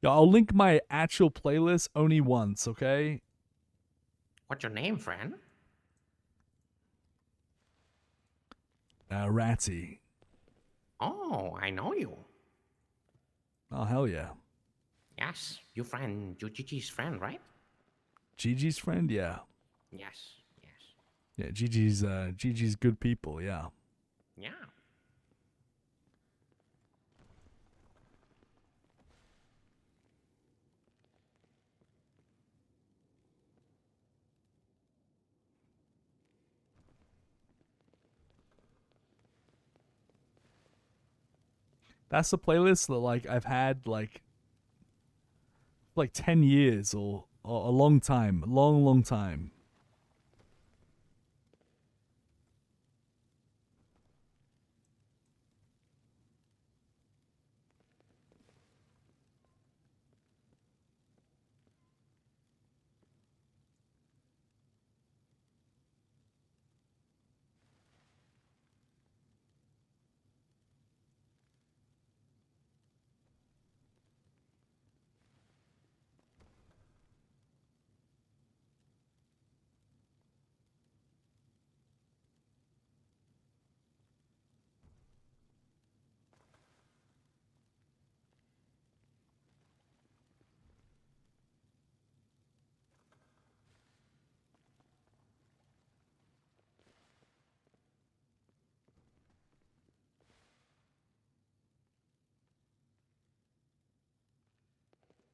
Yeah, I'll link my actual playlist only once, okay? What's your name, friend? Ratty. Oh, I know you. Oh, hell yeah. Yes, you friend, you Gigi's friend, right? Gigi's friend? Yeah. Yes, yes. Yeah, Gigi's good people, yeah. Yeah. That's the playlist that like I've had like 10 years or a long time. Long time.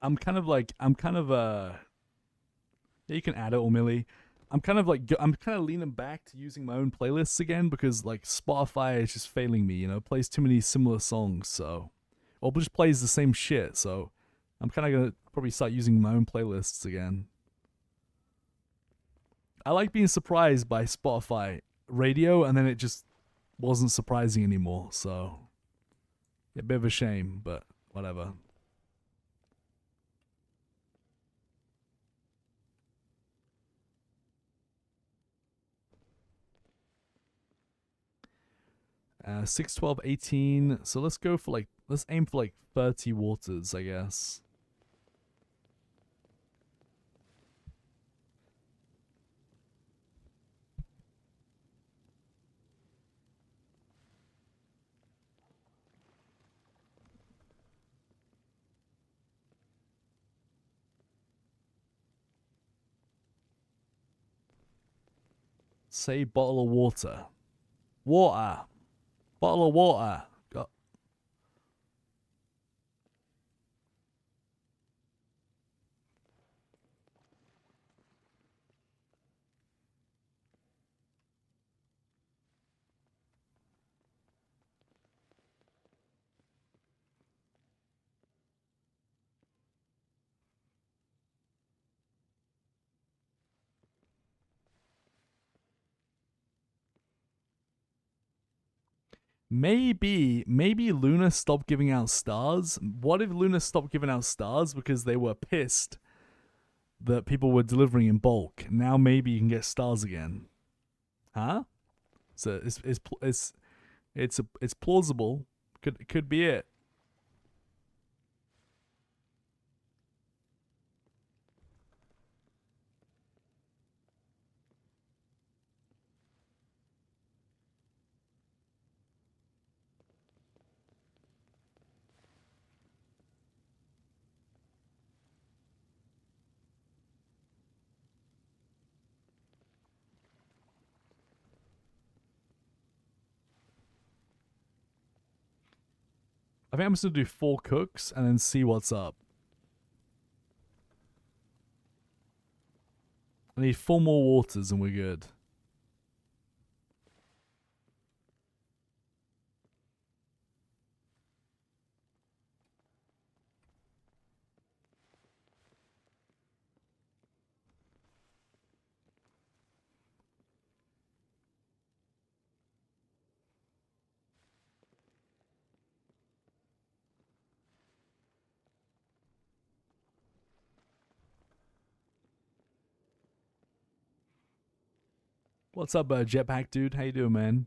I'm kind of yeah, you can add it, or Millie. I'm kind of leaning back to using my own playlists again because like Spotify is just failing me. You know, it plays too many similar songs, so or just plays the same shit. So I'm kind of gonna probably start using my own playlists again. I like being surprised by Spotify radio, and then it just wasn't surprising anymore. So yeah, a bit of a shame, but whatever. Six, 12, 18. So let's go for like, let's aim for like 30 waters, I guess. Say bottle of water. Water. Bottle of water. Go. Maybe Luna stopped giving out stars. What if Luna stopped giving out stars because they were pissed that people were delivering in bulk? Now maybe you can get stars again. Huh? So it's plausible. Could be it. I think I'm just gonna do 4 cooks and then see what's up. I need 4 more waters and we're good. What's up, Jetpack dude? How you doing, man?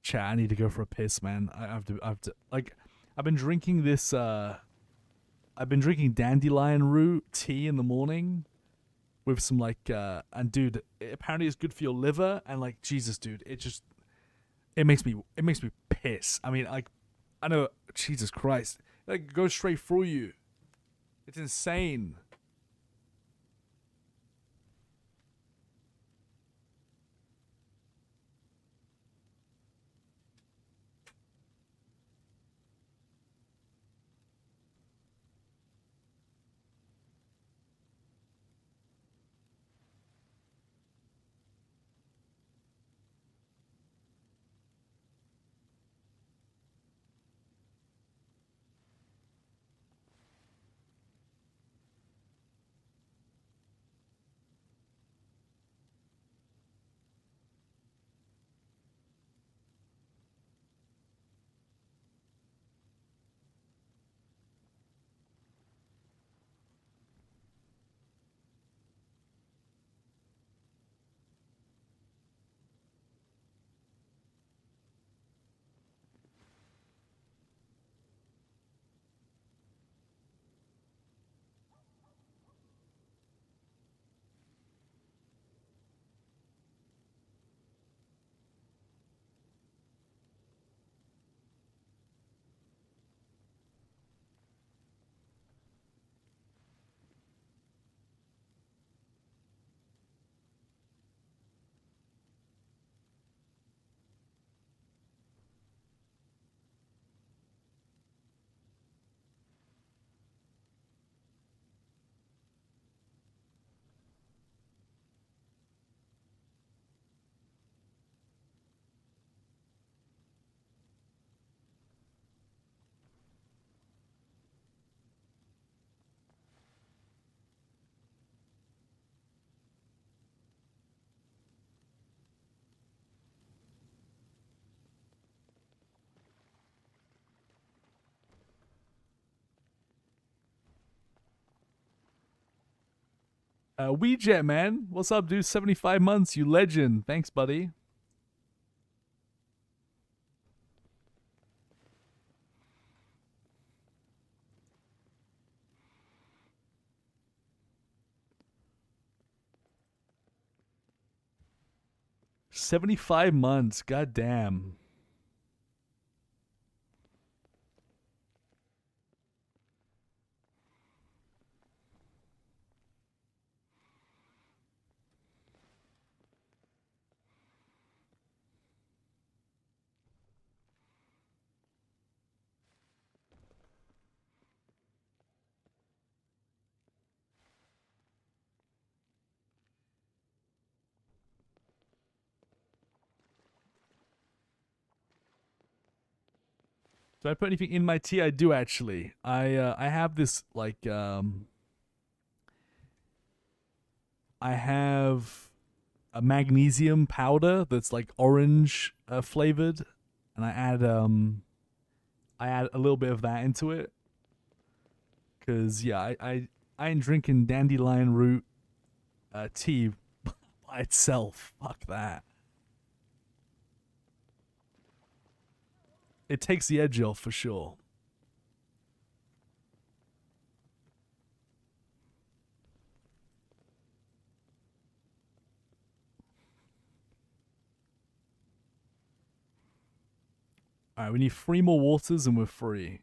Chat, I need to go for a piss, man. I have to like I've been drinking this I've been drinking dandelion root tea in the morning with some like and dude, apparently it's good for your liver and like Jesus dude, it makes me piss. I mean, like I know Jesus Christ. Like it goes straight through you. It's insane. WeJet, man. What's up, dude? 75 months, you legend. Thanks, buddy. $75 months. God damn. Do I put anything in my tea? I do actually. I have this like I have a magnesium powder that's like orange flavored, and I add a little bit of that into it. Cause yeah, I ain't drinking dandelion root tea by itself. Fuck that. It takes the edge off for sure. Alright, we need 3 more waters and we're free.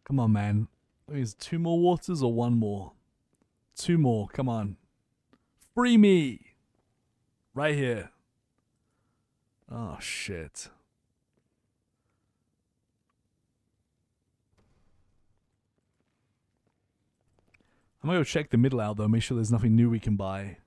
Come on, man. Is 2 more waters or 1 more? 2 more. Come on. Free me. Right here. Oh, shit. I'm gonna go check the middle out, though. Make sure there's nothing new we can buy.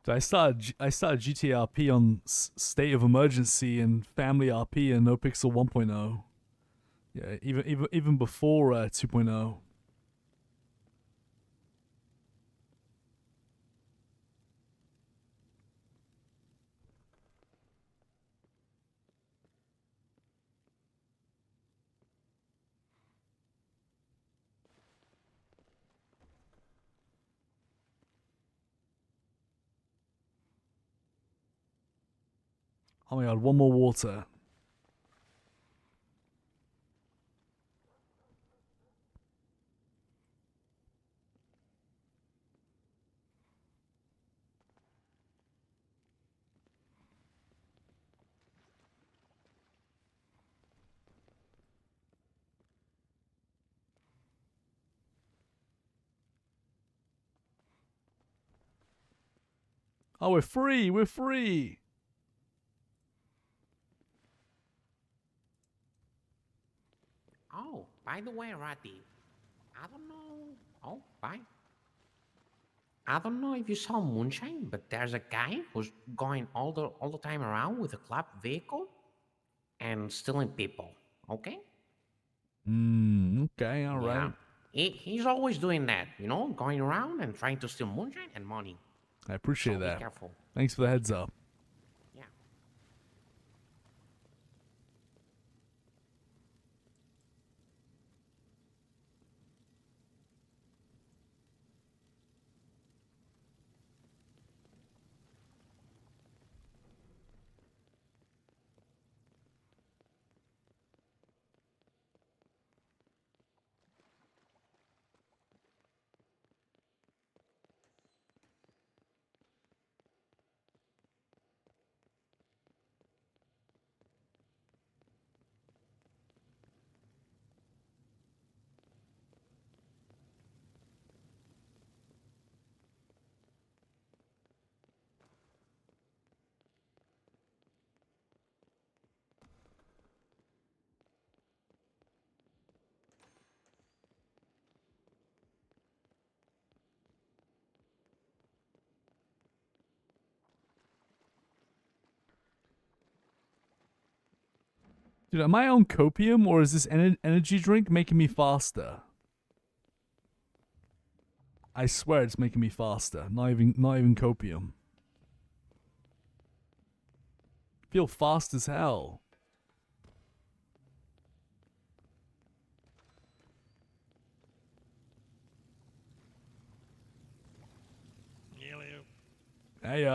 I started GTRP on State of Emergency and Family RP and nopixel 1.0. Yeah, even before 2.0. Oh my god, 1 more water. Oh, we're free. We're free. Oh, by the way, Ratty, I don't know. Oh, bye. I don't know if you saw Moonshine, but there's a guy who's going all the time around with a club vehicle and stealing people. Okay? Okay, all Yeah. right. He's always doing that, going around and trying to steal moonshine and money. I appreciate So be that. careful. Thanks for the heads up. Yeah. Dude, am I on copium or is this energy drink making me faster? I swear it's making me faster. Not even copium. Feel fast as hell. Hey,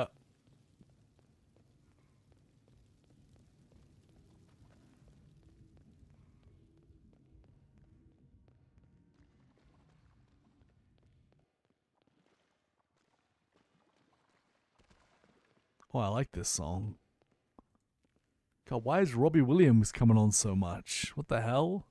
Oh, I like this song. God, why is Robbie Williams coming on so much? What the hell?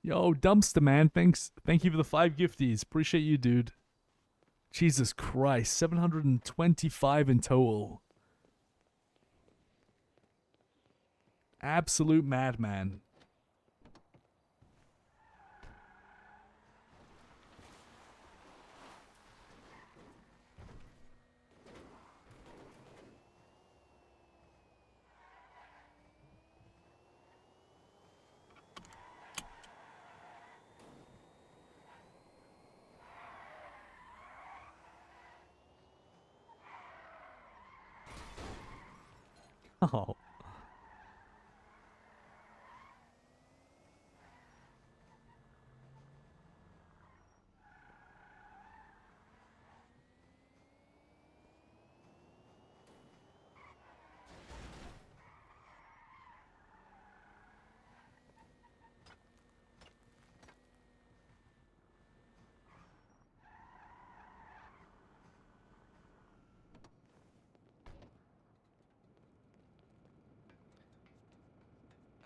Yo, Dumpster Man, thank you for the 5 gifties. Appreciate you, dude. Jesus Christ, 725 in total. Absolute madman. Oh.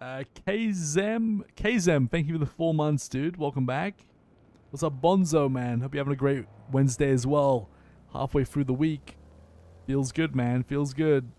Kzem, thank you for the 4 months, dude. Welcome back. What's up, Bonzo, man? Hope you're having a great Wednesday as well. Halfway through the week. Feels good, man. Feels good.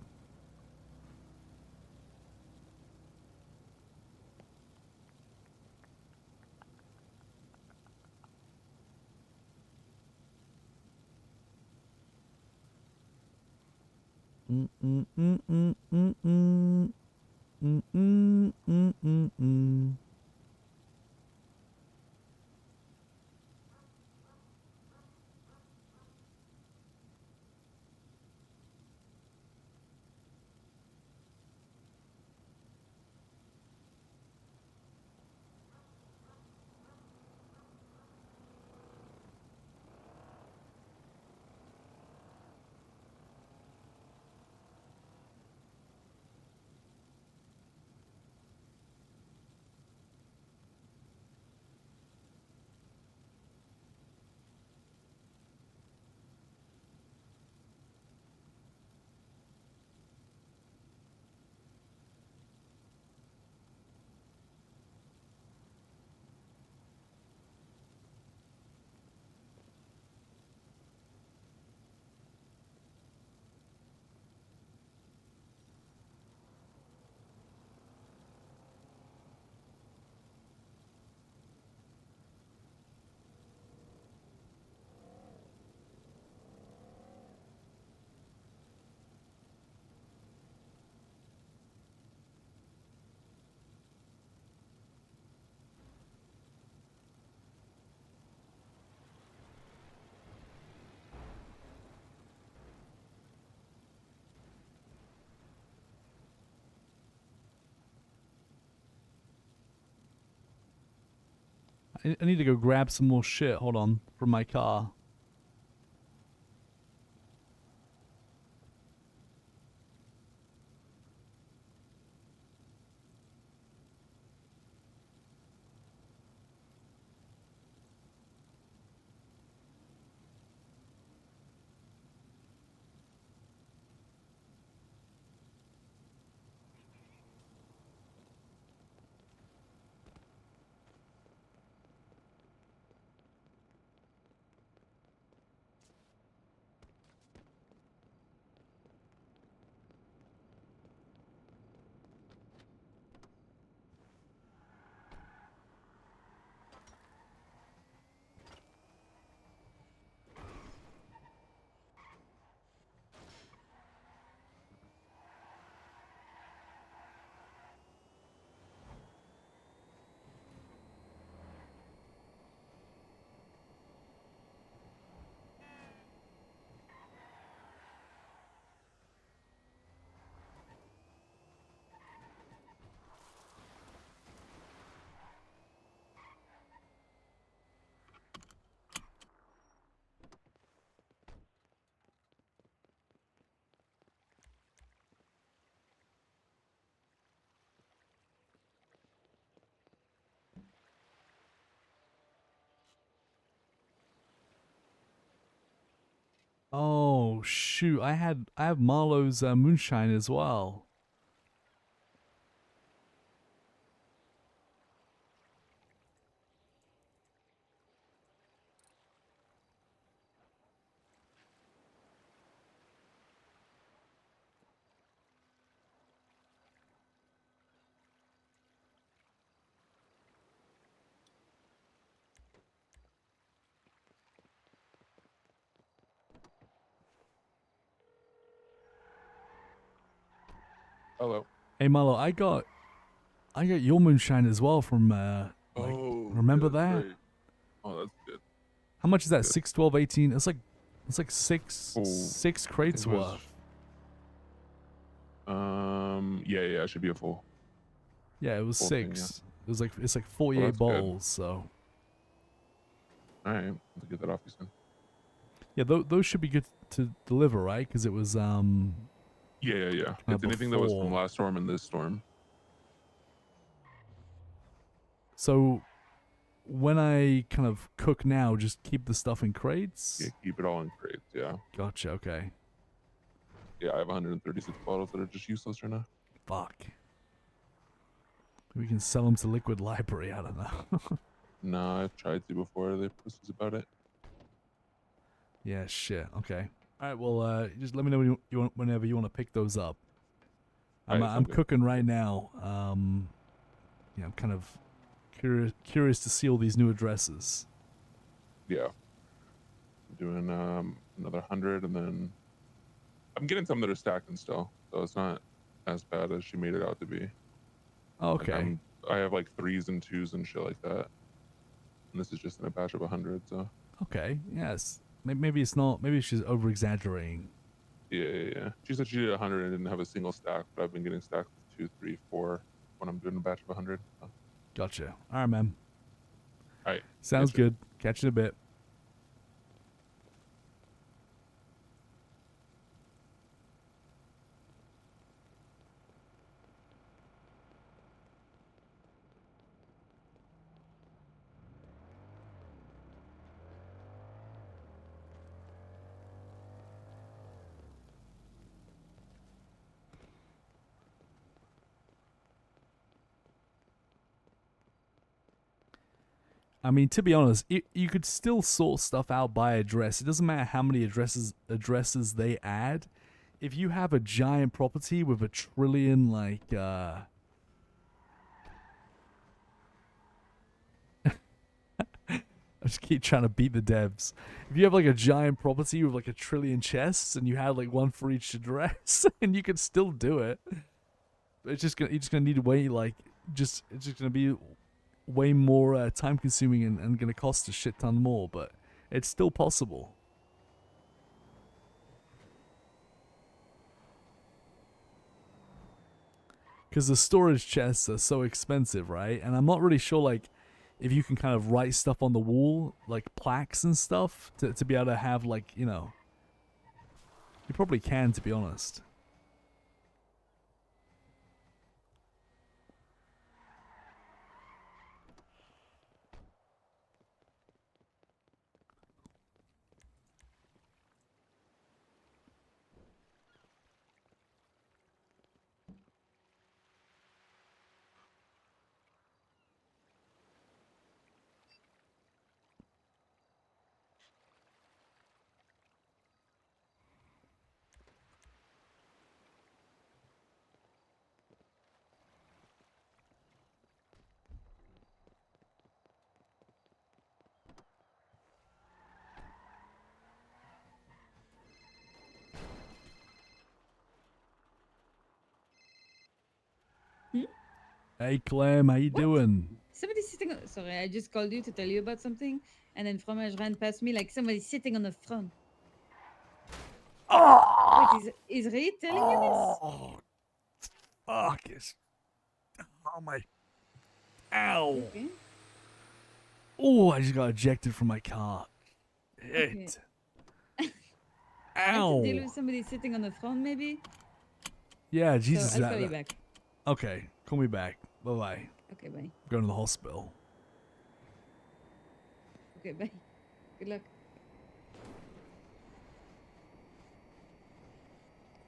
I need to go grab some more shit. Hold on, from my car. Oh shoot! I have Marlowe's moonshine as well. Hello. Hey Marlo, I got your moonshine as well from Oh, remember that's that? great. Oh, that's good. How much is that? Good. 6, 12, 18? It's like Oh, six crates it was- worth. Yeah, it should be a full. Yeah, it was full thing, 6. It's like Well, 48 that's good. bottles. So All right, I'll get that off you soon. yeah, those should be good to deliver, right? Because it was Yeah. It's anything that was from before. last storm and this storm. So when I kind of cook now, just keep the stuff in crates. Yeah, keep it all in crates. Yeah. Gotcha. Okay. Yeah, I have 136 bottles that are just useless right now. Fuck. We can sell them to Liquid Library. I don't know. No, I've tried to before. They're pussies about it. Yeah. Shit. Okay. All right. Well, just let me know when you want, whenever you want to pick those up. I'm Alright, I'm sounds good. cooking right now. Yeah, I'm kind of curious to see all these new addresses. Yeah. I'm doing another 100, and then I'm getting some that are stacking still, so it's not as bad as she made it out to be. Like, Okay. I have like 3s and 2s and shit like that, and this is just in a batch of 100. So Okay. Yes. Maybe it's not. Maybe she's over exaggerating. yeah. She said she did 100 and didn't have a single stack, but I've been getting stacks of 2, 3, 4 when I'm doing a batch of 100. So. Gotcha. All right, man. All right. Sounds Yes, sir. good. Catch you in a bit. I mean, to be honest, you could still sort stuff out by address. It doesn't matter how many addresses they add. If you have a giant property with a trillion, like, I just keep trying to beat the devs. If you have like a giant property with like a trillion chests, and you had like one for each address, and you could still do it. You're just gonna need to wait it's just gonna be way more time consuming and gonna cost a shit ton more, but it's still possible. Because the storage chests are so expensive, right? And I'm not really sure, like, if you can kind of write stuff on the wall, like plaques and stuff, to be able to have, like, you know. You probably can, to be honest. Hey Clem, how you What? doing? Somebody's sitting on. Sorry, I just called you to tell you about something, and then Fromage ran past me like somebody's sitting on the front. Oh! Wait, is Ray telling you this? Oh, fuck it. Oh my. Ow. Okay. Oh, I just got ejected from my car. Okay. Hit. I could deal Ow. with somebody sitting on the front, maybe. Yeah, Jesus. So I'll call you back. Okay, call me back. Bye bye. Okay, bye. Going to the hospital. Okay, bye. Good luck.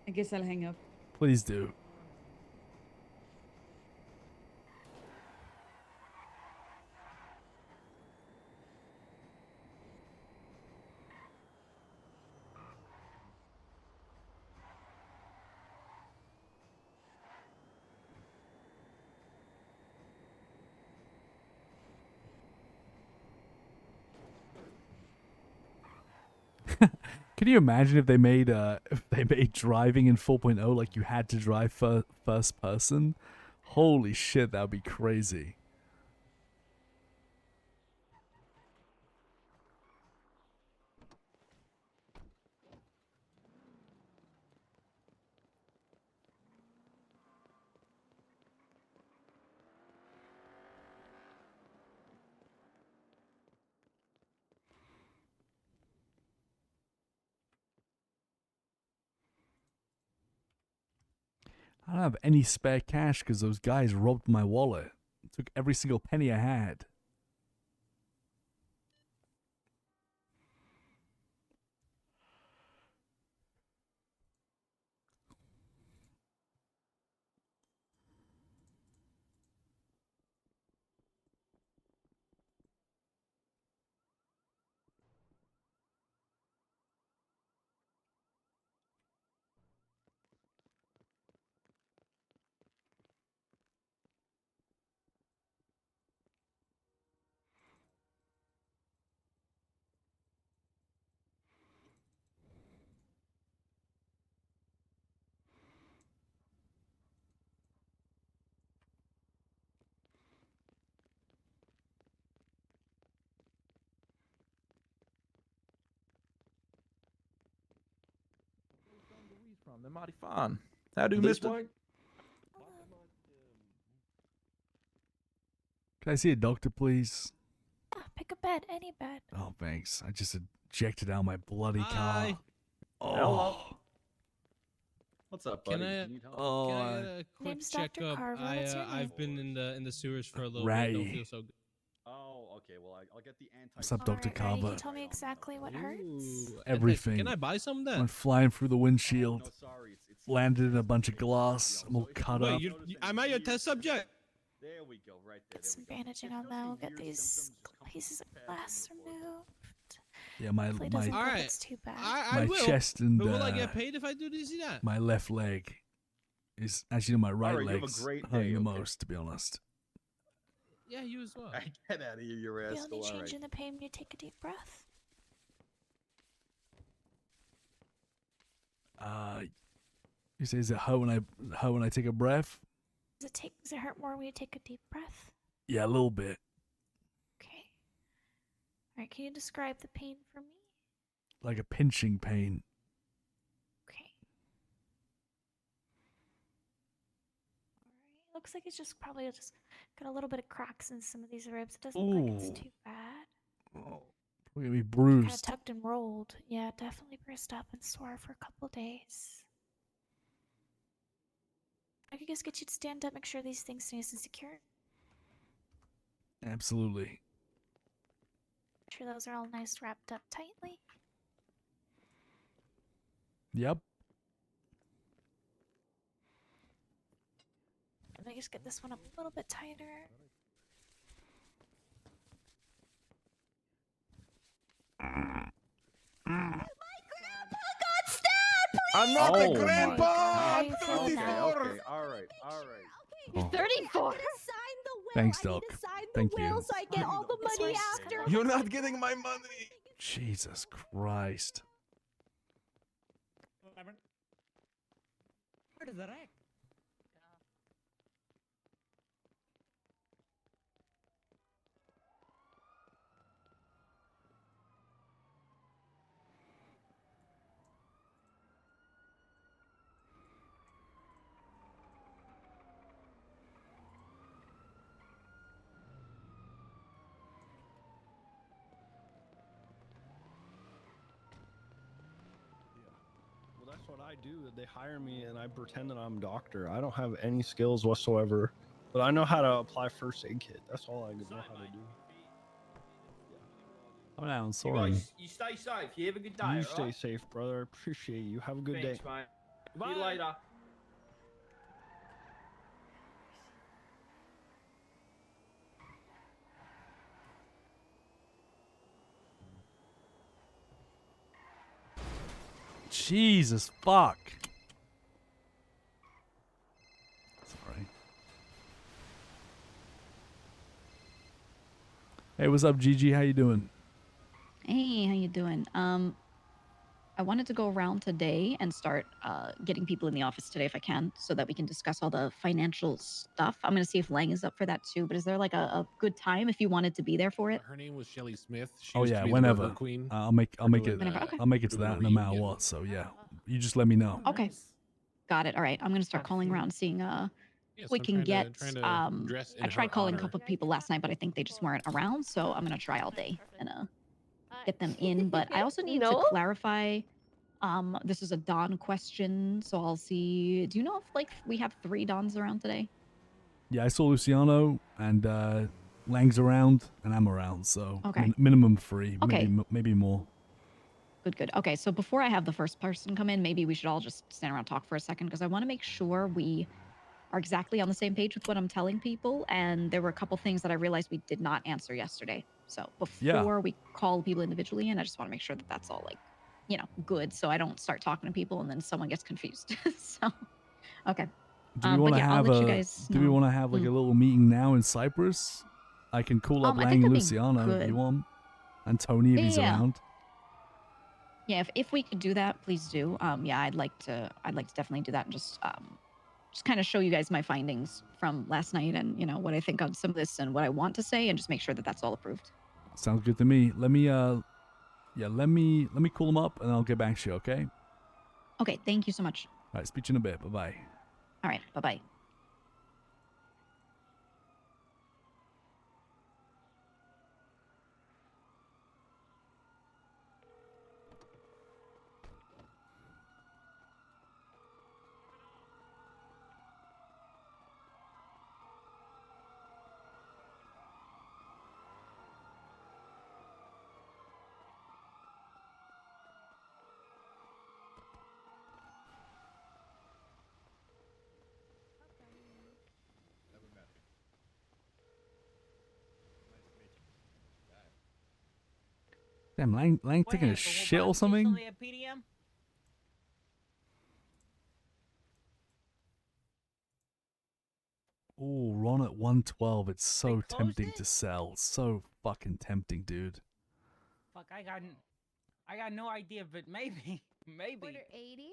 I guess I'll hang up. Please do. Can you imagine if they made driving in 4.0 like you had to drive first person? Holy shit, that would be crazy. I don't have any spare cash because those guys robbed my wallet. Took every single penny I had. From the mighty fine. How do, This mister? one? Can I see a doctor, please? Pick a bed, any bed. Oh, thanks. I just ejected out my bloody car. Hi. Oh. Hello. What's up, buddy? Can I, You need help? Oh, can I get a quick Name's Dr. checkup? Carver. What's your name? I've been in the sewers for a little bit. Don't Ray. feel so good. Oh, okay. Well, I'll get the anti. What's up, Dr. Alright, Ray, Carver? can you tell me exactly what hurts? Ooh, Everything. Can I buy some then? Went flying through the windshield. No, sorry. It's Landed in a bunch of glass. I'm all cut Wait, up. am I your test subject? There we go. Right there. Get some bandaging on that. We'll get these pieces of glass removed. Yeah, my Hopefully it doesn't my look Alright. it's too bad. I my will. chest and But will I get paid if I do this? That? my left leg is actually my right Alright, you have a leg's great hurting day, the okay. most, to be honest. Yeah, you as well. Get out of here, your The asshole. only All change right. in the pain when you take a deep breath. You say, is it hurt when I take a breath? Does it hurt more when you take a deep breath? Yeah, a little bit. Okay. Alright, can you describe the pain for me? Like a pinching pain. Okay. Alright, looks like it's just probably just got a little bit of cracks in some of these ribs. It doesn't look like it's Ooh. too bad. Oh, probably gonna be Kind of bruised. tucked and rolled. Yeah, definitely bruised up and sore for a couple days. I could just get you to stand up, make sure these things stay nice and secure. Absolutely. Make sure those are all nice wrapped up tightly. Yep. Let me just get this one up a little bit tighter. I'm not Oh the my grandpa. I'm God. 34. Okay, All right. All right. Oh. 34. Thanks, Doc. Thank you. So I get all the This money one's just after. kinda- You're not getting my money. Jesus Christ. Where is the rack? Well, that's what I do. They hire me and I pretend that I'm a doctor. I don't have any skills whatsoever, but I know how to apply first aid kit. That's all I know how to do. Oh, no, I'm You sorry. guys, you stay safe. You have a good day. You all stay right? safe, brother. Appreciate you. Have a good Thanks, day. mate. See Bye. you later. Jesus fuck. Sorry. Hey, what's up, Gigi? How you doing? Hey, how you doing? I wanted to go around today and start getting people in the office today if I can, so that we can discuss all the financial stuff. I'm gonna see if Lang is up for that too. But is there like a good time if you wanted to be there for it? Her name was Shelly Smith. She Oh used yeah, to be whenever. the Burger Queen. I'll make We're it. doing, Whenever, okay. I'll make it to doing a that no matter reunion. what. So yeah, you just let me know. Okay, got it. All right, I'm gonna start calling around, seeing Yes, if we I'm can trying get. to dress in I tried her calling a honor. couple of people last night, but I think they just weren't around. So I'm gonna try all day and get them in. But I also need to clarify. This is a Don question, so I'll see. Do you know if like we have 3 Dons around today? Yeah, I saw Luciano and Lang's around and I'm around. So Okay. minimum 3, Okay. maybe more. Good. Okay, so before I have the first person come in, maybe we should all just stand around and talk for a second because I want to make sure we are exactly on the same page with what I'm telling people. And there were a couple things that I realized we did not answer yesterday. So before we call people individually in, I just want to make sure that that's all like, good. So I don't start talking to people and then someone gets confused. So, okay. Do we want to have I'll let you a? guys Do we know. want to have like a little meeting now in Cyprus? I can call up I think Lang and that'd be Luciano if good. you want, and Tony if he's Yeah. around. Yeah, if we could do that, please do. Yeah, I'd like to definitely do that and just kind of show you guys my findings from last night and what I think on some of this and what I want to say and just make sure that that's all approved. Sounds good to me. Let me let me call him up and I'll get back to you. Okay. Okay, thank you so much. All right. Speak to you in a bit. Bye bye. All right, bye-bye. Damn, Lang taking a shit or something? Oh, Ron at 112. It's so tempting to sell. So fucking tempting, dude. Fuck, I got no idea, but maybe, maybe. Order 80.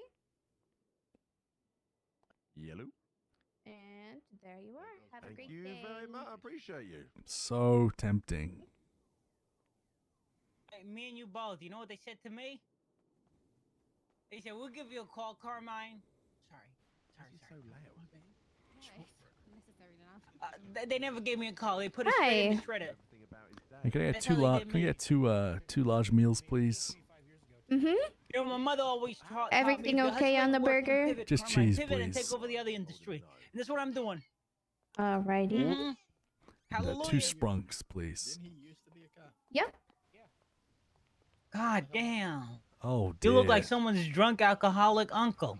Yellow. And there you are. Have a great Thank you day. very much. I appreciate you. So tempting. Hey, me and you both. You know what they said to me? They said we'll give you a call, Carmine. Sorry. So loud. Unnecessary They never gave me a call. They put it straight in the Hi. shredder. Hey, can I get That's two how they large? did Can I me. get two large meals, please? Mm-hmm. You know, my mother always taught me Everything the okay best on way the to work and burger? pivot, Just Carmine. cheese, Pivot and take please. over the other industry. And that's what I'm doing. Alrighty. Mm-hmm. And, Hallelujah. 2 sprunks, please. Yep. God damn. Oh You look like dear. someone's drunk alcoholic uncle.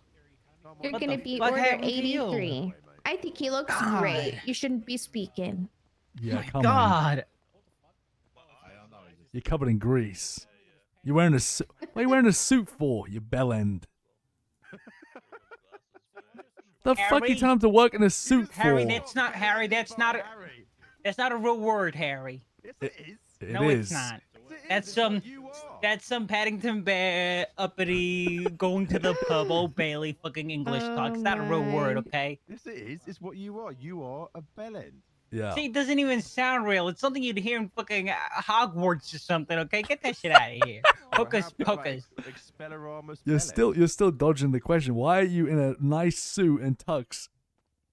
You're What gonna the be fuck order happened to you? 83. I think he looks God. great. You shouldn't be speaking. Yeah, My come on. God. You're covered in grease. You're wearing a suit. What are you wearing a suit for? You bell end. The fuck you Harry? telling him to work in a suit Harry, for? that's not Harry. That's not a. That's not a real word, Harry. It No, is. it's not. That's some Paddington Bear uppity going to the pub Old Bailey fucking English talk. It's not a real word, okay? Yes, it is. It's what you are. You are a bellend. Yeah. See, it doesn't even sound real. It's something you'd hear in fucking Hogwarts or something, okay? Get that shit out of here. Hocus pocus. Expelliarmus You're still dodging the question. Why are you in a nice suit and tux,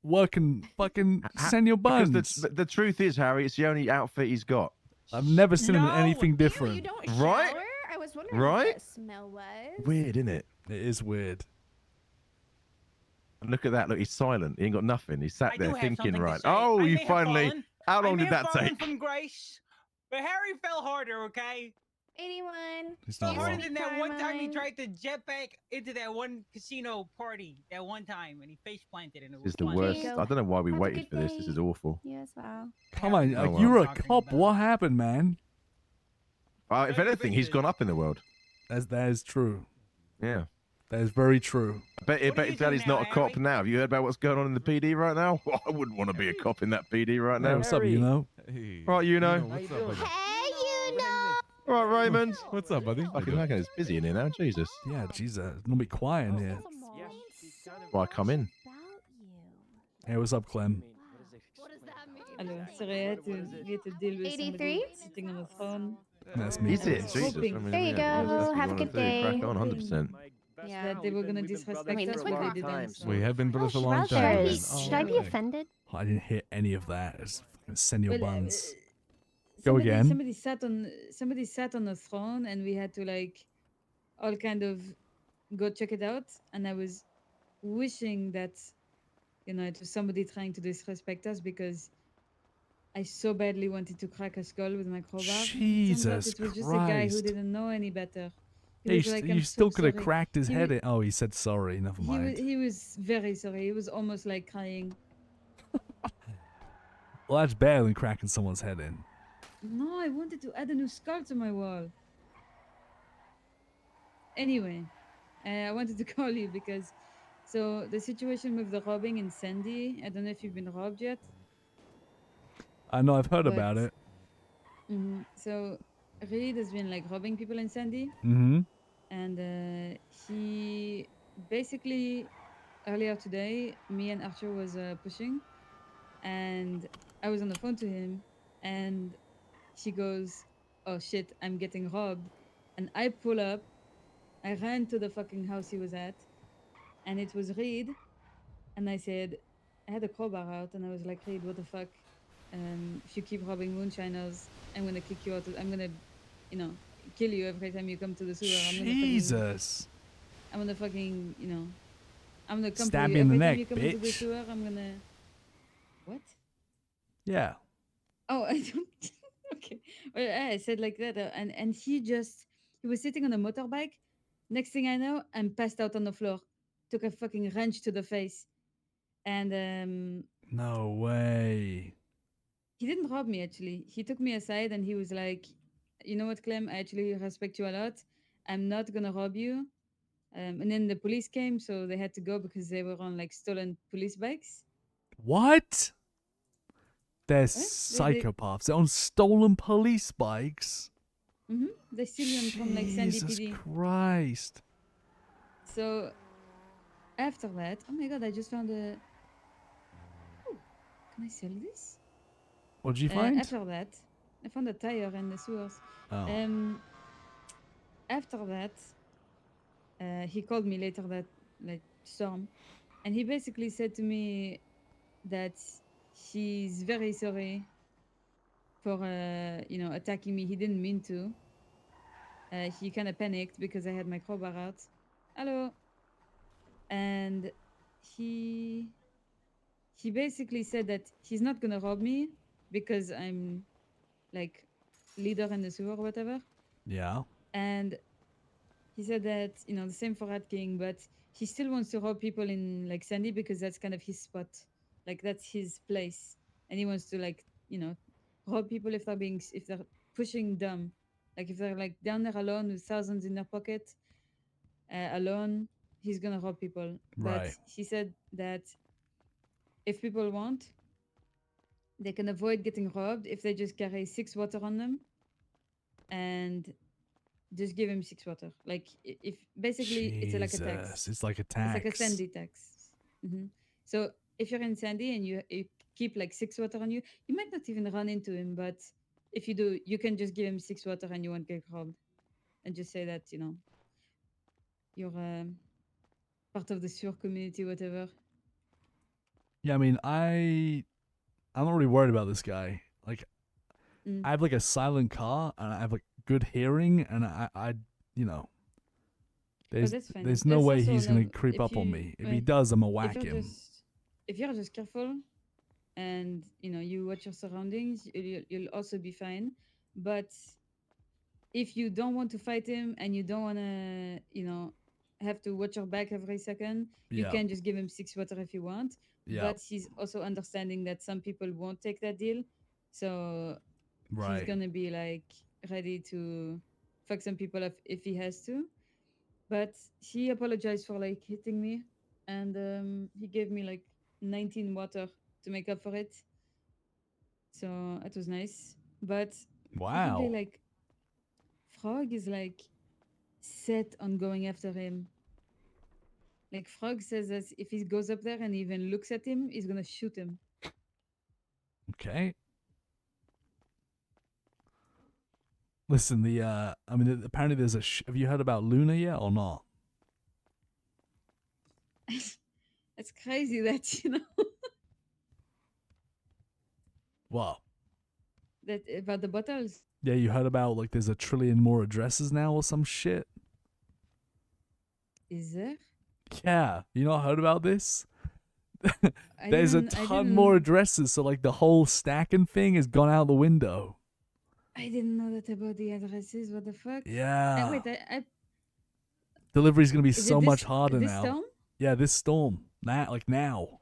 working fucking senior buns? Because the truth is, Harry, it's the only outfit he's got. I've never seen him in No. anything You different. don't Right? shower? I was wondering Right? what that smell was. Weird, isn't it? It is weird. And look at that. Look, he's silent. He ain't got nothing. He's sat I there do have thinking, something to right. say. Oh, I you may have finally. fallen. How I long may did have that fallen take? from grace, but Harry fell harder, okay? 81. He's Fell not harder wrong. than that one time he Carmine. tried to jet back into that one casino party that one time, and he face planted and it This was is the fun. worst. go. I don't know why we Have a waited good for this. This day. is awful. You as well. Come on, Oh, well. you're a Talking cop. about- What happened, man? If anything, he's gone up in the world. That is true. Yeah. That is very true. I bet What do you his do daddy's now, not a cop Harry? now. Have you heard about what's going on in the PD right now? Well, I wouldn't want to be a cop in that PD right Hey, now. what's up, you know? Hey. Right, you know. What's up, buddy? Hey, you know. Right, Raymond. What's up, buddy? Fucking heck, it's busy in here now. Jesus. Yeah, Jesus. Don't be quiet in here. Why come in? Hey, what's up, Clem? What does that mean? Hello. Sorry, I had to deal with 83? somebody sitting on the phone. That's me. Is it? was Jesus. hoping- I mean, There you yeah, go. that's what Have a you good wanna do. Crack day. on 100%. That they were gonna disrespect mean, us, that's my but they car. didn't. So. We have been brothers a long Should I time. be, man. should I be okay. offended? I didn't hear any of that. It's fucking senior Well, buns. Go again. Somebody sat on a throne, and we had to like all kind of go check it out. And I was wishing that it was somebody trying to disrespect us because I so badly wanted to crack a skull with my crowbar. Turns out Jesus it was just a guy who Christ. didn't know any better. He Yeah, was you, like, you "I'm still so could have sorry." cracked his He head wa- in. Oh, he said sorry. Never mind. He was very sorry. He was almost like crying. Well, that's better than cracking someone's head in. No, I wanted to add a new skull to my wall. Anyway, I wanted to call you because, so the situation with the robbing in Sandy, I don't know if you've been robbed yet. I know I've heard But- about it. So, Reed has been like robbing people in Sandy, Mm-hmm. and he basically earlier today, me and Archer was pushing, and I was on the phone to him, and he goes, "Oh shit, I'm getting robbed," and I pull up. I ran to the fucking house he was at, and it was Reed. And I said, I had a crowbar out, and I was like, Reed, what the fuck? If you keep robbing moonshiners, I'm gonna kick you out. I'm gonna, kill you every time you come to the sewer. Jesus. I'm gonna fucking, I'm gonna come Stab for you you in the every time neck, you come into the bitch. sewer. I'm gonna. What? Yeah. Oh, I don't. Okay. Well, I said like that, and he was sitting on a motorbike. Next thing I know, I'm passed out on the floor. Took a fucking wrench to the face, and No way. he didn't rob me actually. He took me aside and he was like, "You know what, Clem? I actually respect you a lot. I'm not gonna rob you." And then the police came, so they had to go because they were on like stolen police bikes. What? They're They- psychopaths. They're on stolen police bikes. They steal them from like Sandy Jesus PD. Christ. So after that, oh my god, I just found a. Oh, can I sell this? What did you find? After that, I found a tire in the sewers. Oh. After that, he called me later that like storm, and he basically said to me that she's very sorry for attacking me. He didn't mean to. He kind of panicked because I had my crowbar out. Hello. And he basically said that he's not gonna rob me because I'm like leader in the sewer or whatever. Yeah. And he said that the same for Rat King, but he still wants to rob people in like Sandy because that's kind of his spot, like that's his place, and he wants to like rob people if they're pushing dumb, like if they're like down there alone with thousands in their pocket, alone, he's gonna rob people. But Right. he said that if people want, they can avoid getting robbed if they just carry 6 water on them and just give him 6 water. Like if basically it's like a tax. Jesus, it's like a It's like a tax. Sandy tax. So if you're in Sandy and you keep like 6 water on you, you might not even run into him. But if you do, you can just give him 6 water and you won't get robbed, and just say that you're part of the sewer community, whatever. Yeah, I mean, I'm not really worried about this guy. Like, Mm. I have like a silent car, and I have like good hearing, and I there's that's fine. there's no That's way also he's gonna another- creep if up on you- me. If well, he does, I'm gonna if whack you're him. if you're just careful and you watch your surroundings, you'll also be fine. But if you don't want to fight him and you don't want to have to watch your back every second, you Yeah. can just give him 6 water if you want. Yeah. But he's also understanding that some people won't take that deal, so he's Right. gonna be like ready to fuck some people up if he has to. But he apologized for like hitting me, and he gave me like 19 water to make up for it. So it was nice. But apparently, Wow. like, Frog is like set on going after him. Like, Frog says that if he goes up there and even looks at him, he's gonna shoot him. Okay. Listen, I mean, apparently there's a. Have you heard about Luna yet or not? It's crazy that What? that about the bottles. Yeah, you heard about like there's 1 trillion more addresses now or some shit. Is there? Yeah, you not heard about this? I There's a didn't- I ton more didn't- addresses, so like the whole stacking thing has gone out the window. I didn't know that about the addresses. What the fuck? Yeah. Wait, I Delivery's gonna be Is it so much this- harder this now. storm? Yeah, this storm. Now.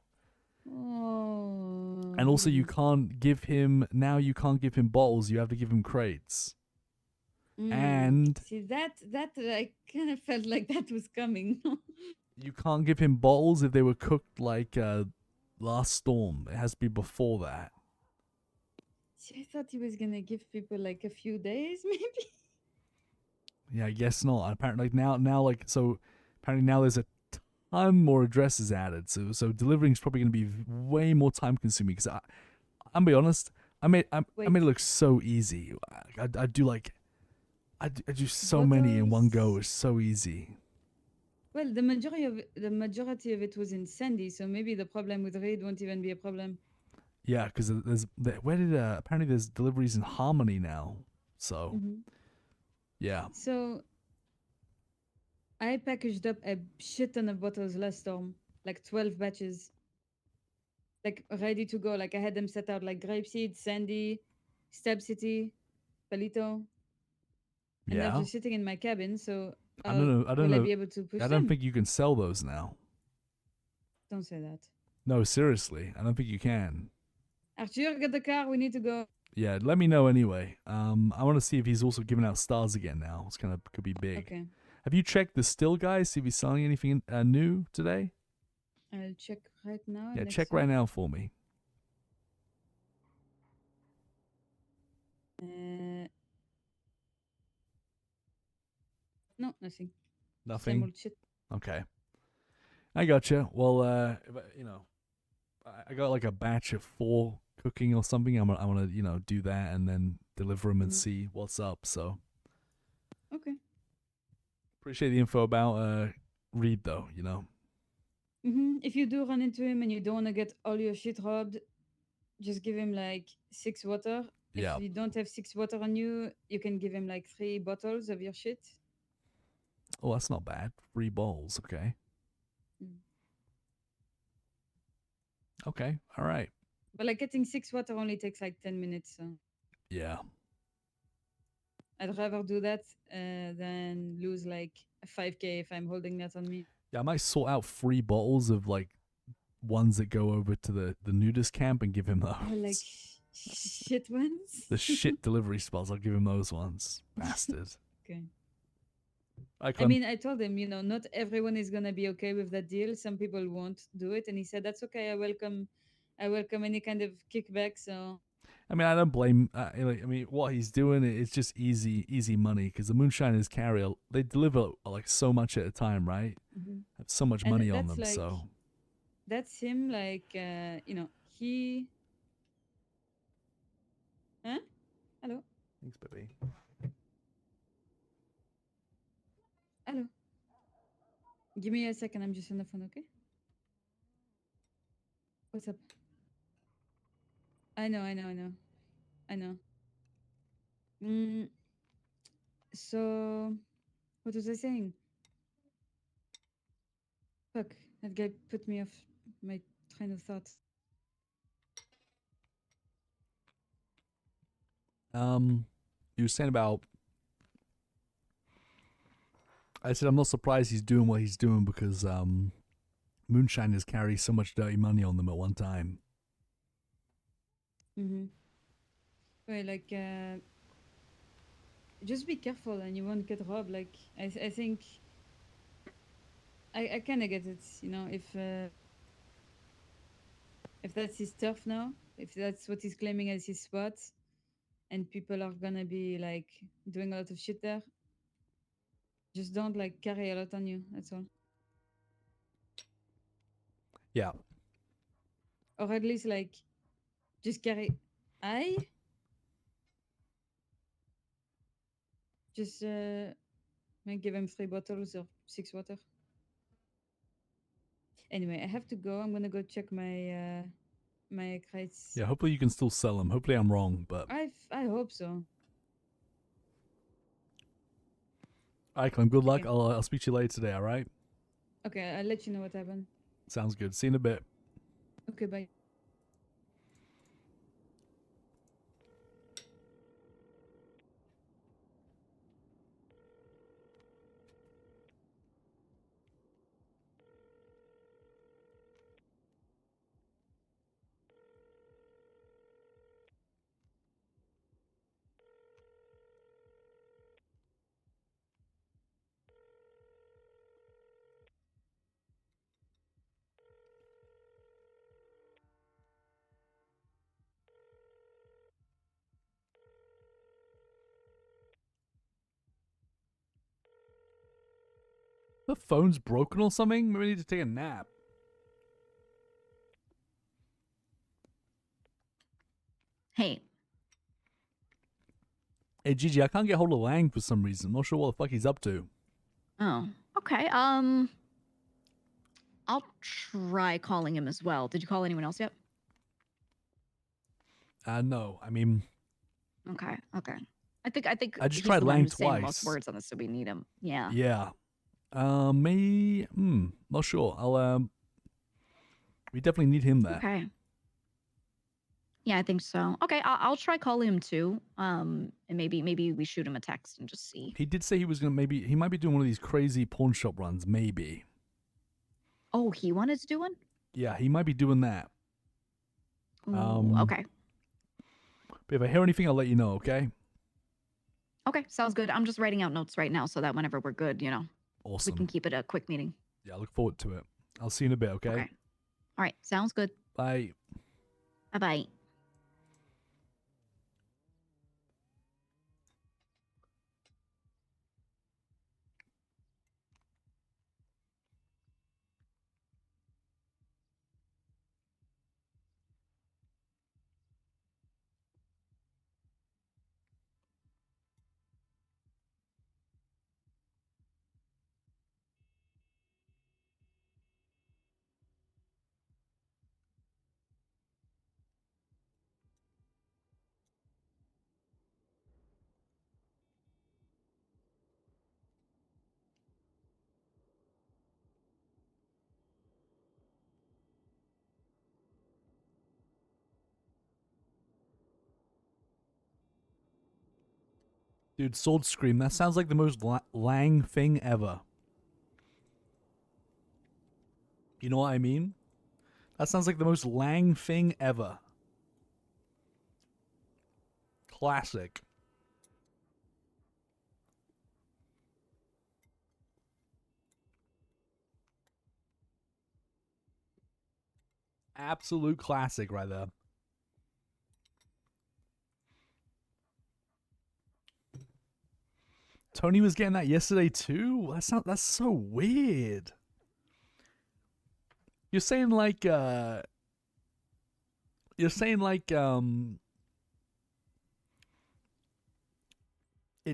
Oh. And also you can't give him bottles, you have to give him crates. And see that I kind of felt like that was coming. you can't give him bottles if they were cooked like last storm. It has to be before that. See, I thought he was gonna give people like a few days, maybe. Yeah, I guess not. Apparently, like apparently now there's a ton more addresses added. So delivering is probably going to be way more time consuming. Because I'm gonna be honest, I made it look so easy. I do so many in one go. It's so easy. Well, the majority of it was in Sandy, so maybe the problem with Reed won't even be a problem. Yeah, because apparently there's deliveries in Harmony now. So yeah. So I packaged up a shit ton of bottles last storm, like 12 batches, like ready to go. Like I had them set out like Grapeseed, Sandy, Stab City, Palito, and they're Yeah. just sitting in my cabin. So I don't know. will I be able to push I don't them? think you can sell those now. Don't say that. No, seriously, I don't think you can. Arthur, get the car. We need to go. Yeah, let me know anyway. I want to see if he's also giving out stars again now. It's could be big. Okay. Have you checked the still guys? See if he's selling anything new today? I'll check right now. Yeah, next check to- right now for me. No, nothing. Nothing. Same old shit. Okay. I gotcha. Well, I got like a batch of 4 cooking or something. I want to do that and then deliver them and see what's up. So Okay. appreciate the info about Reed though. If you do run into him and you don't want to get all your shit robbed, just give him like 6 water. Yeah. If you don't have 6 water on you, you can give him like 3 bottles of your shit. Oh, that's not bad. 3 bowls. Okay. Mm. Okay. All right. But like getting 6 water only takes like 10 minutes. So Yeah. I'd rather do that than lose like 5k if I'm holding that on me. Yeah, I might sort out 3 bottles of like ones that go over to the nudist camp and give him those. Oh, like shit ones? The shit delivery spots. I'll give him those ones. Bastard. Okay. Hi, I Clem. mean, I told him, you know, not everyone is gonna be okay with that deal. Some people won't do it, and he said that's okay. I welcome any kind of kickback. So I mean, I don't blame. I mean, what he's doing, it's just easy money because the moonshiners carry. They deliver like so much at a time, right? Mhm. Have so much And money on that's them. like, So that's him. Like, you know, he. Huh? Hello. thanks, baby. Hello. Give me a second. I'm just on the phone. Okay. What's up? I know. I know. So, what was I saying? Fuck, that guy put me off my train of thought. you were saying about. I said I'm not surprised he's doing what he's doing because moonshiners carry so much dirty money on them at one time. Mm-hmm. Right, like, just be careful and you won't get robbed. Like, I think I kind of get it, you know, if that's his turf now, if that's what he's claiming as his spot, and people are gonna be like doing a lot of shit there, just don't like carry a lot on you. That's all. Yeah. Or at least like just carry. I just might give him 3 bottles or 6 water. Anyway, I have to go. I'm gonna go check my my crates. Yeah. Hopefully you can still sell them. Hopefully I'm wrong, but I hope so. all right, Clem. Good luck. Okay. I'll speak to you later today. All right. Okay, I'll let you know what happened. Sounds good. See you in a bit. Okay, bye. The phone's broken or something. Maybe we need to take a nap. Hey. Hey, Gigi, I can't get hold of Lang for some reason. I'm not sure what the fuck he's up to. Oh. Okay. I'll try calling him as well. Did you call anyone else yet? No. I mean, Okay. Okay. I think I just he's tried the one Lang who's saying the most twice. words on this, so we need him. Yeah. yeah. Not sure. We definitely need him there. Okay. Yeah, I think so. Okay, I'll try calling him too. And maybe we shoot him a text and just see. He did say he was gonna he might be doing one of these crazy pawn shop runs. Maybe. Oh, he wanted to do one? Yeah, he might be doing that. Ooh, okay. But if I hear anything, I'll let you know. Okay. Okay, sounds good. I'm just writing out notes right now so that whenever we're good, you know, Awesome. we can keep it a quick meeting. Yeah, I look forward to it. I'll see you in a bit. Okay. Okay. All right, sounds good. Bye. Bye bye. Dude, Sword Scream, that sounds like the most Lang thing ever. You know what I mean? That sounds like the most Lang thing ever. Classic. Absolute classic right there. Tony was getting that yesterday too? That's so weird. You're saying like it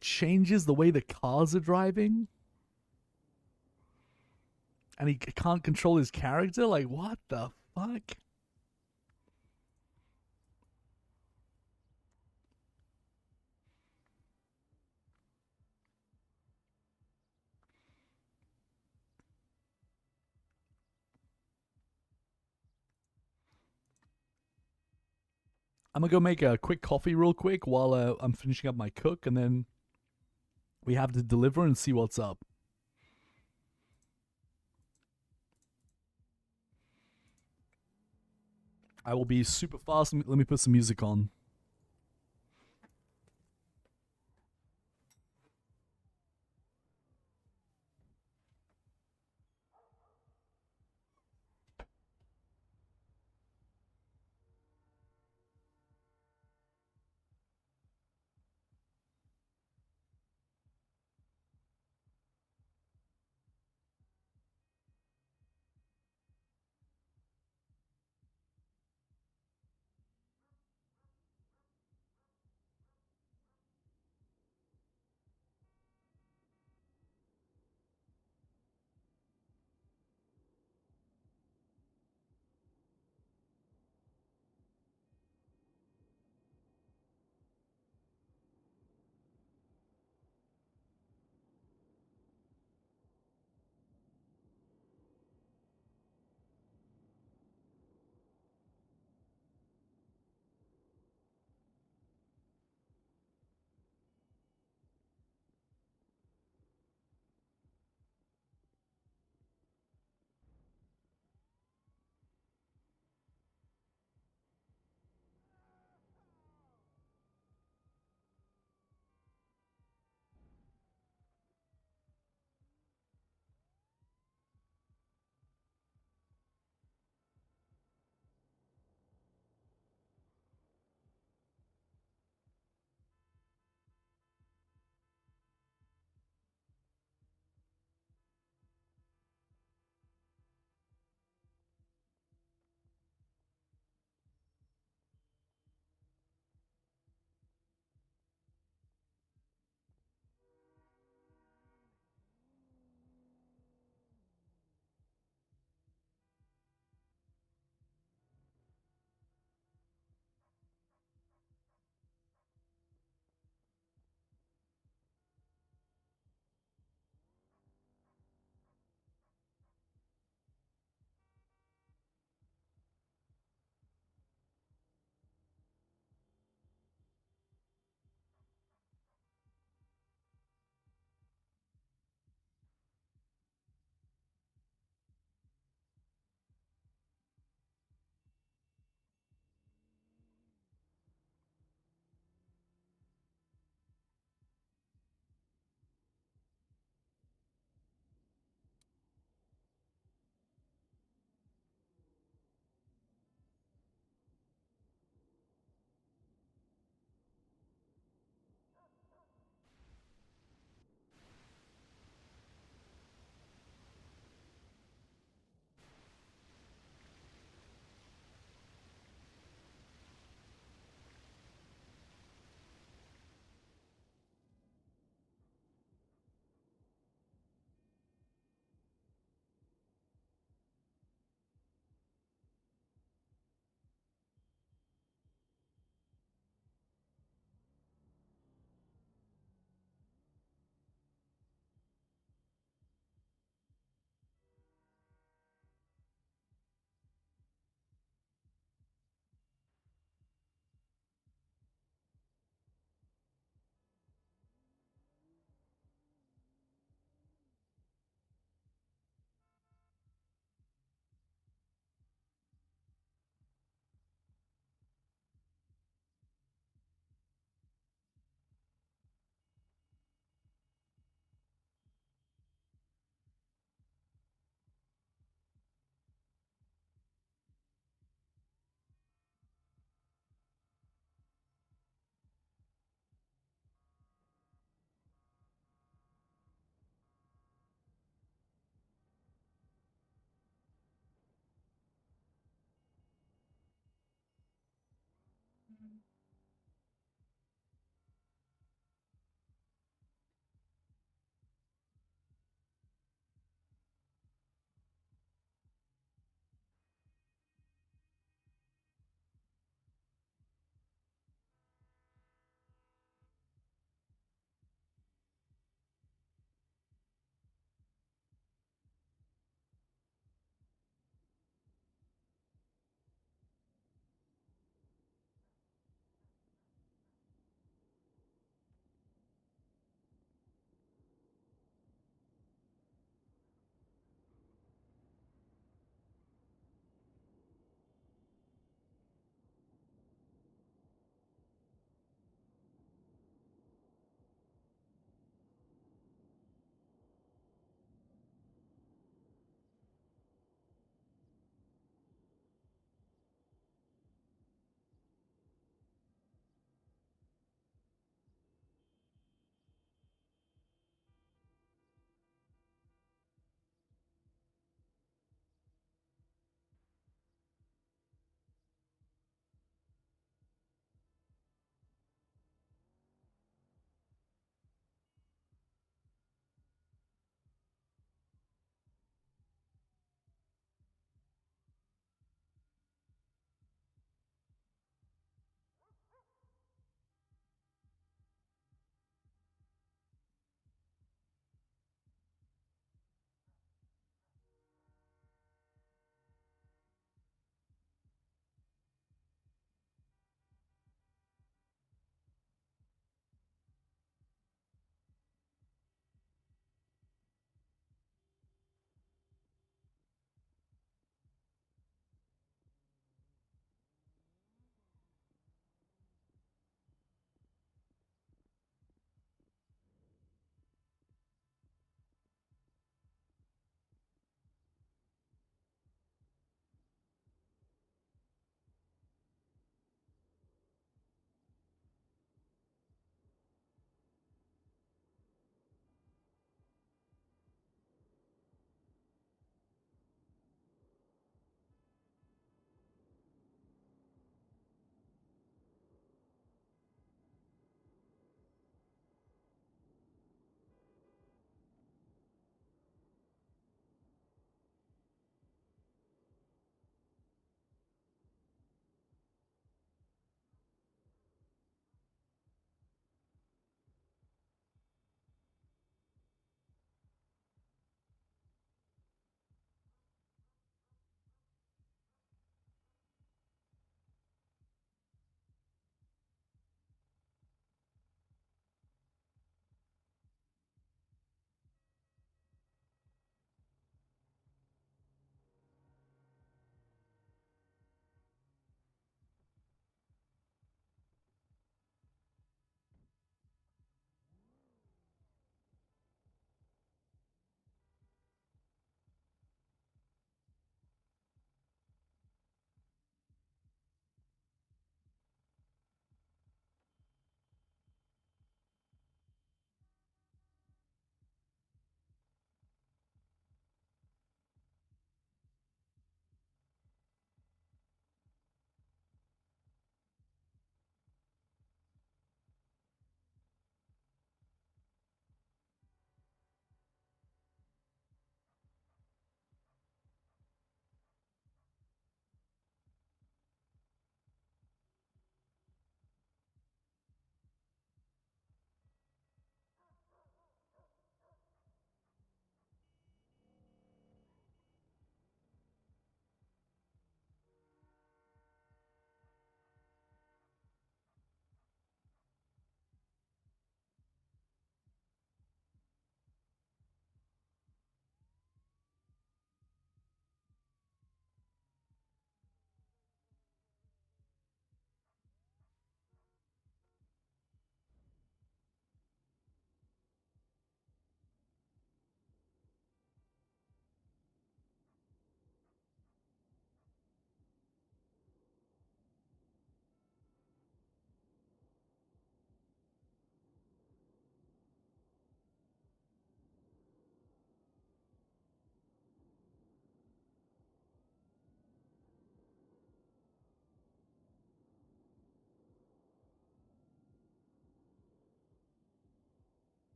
changes the way the cars are driving? And he can't control his character? Like, what the fuck? I'm gonna go make a quick coffee real quick while I'm finishing up my cook, and then we have to deliver and see what's up. I will be super fast. Let me put some music on.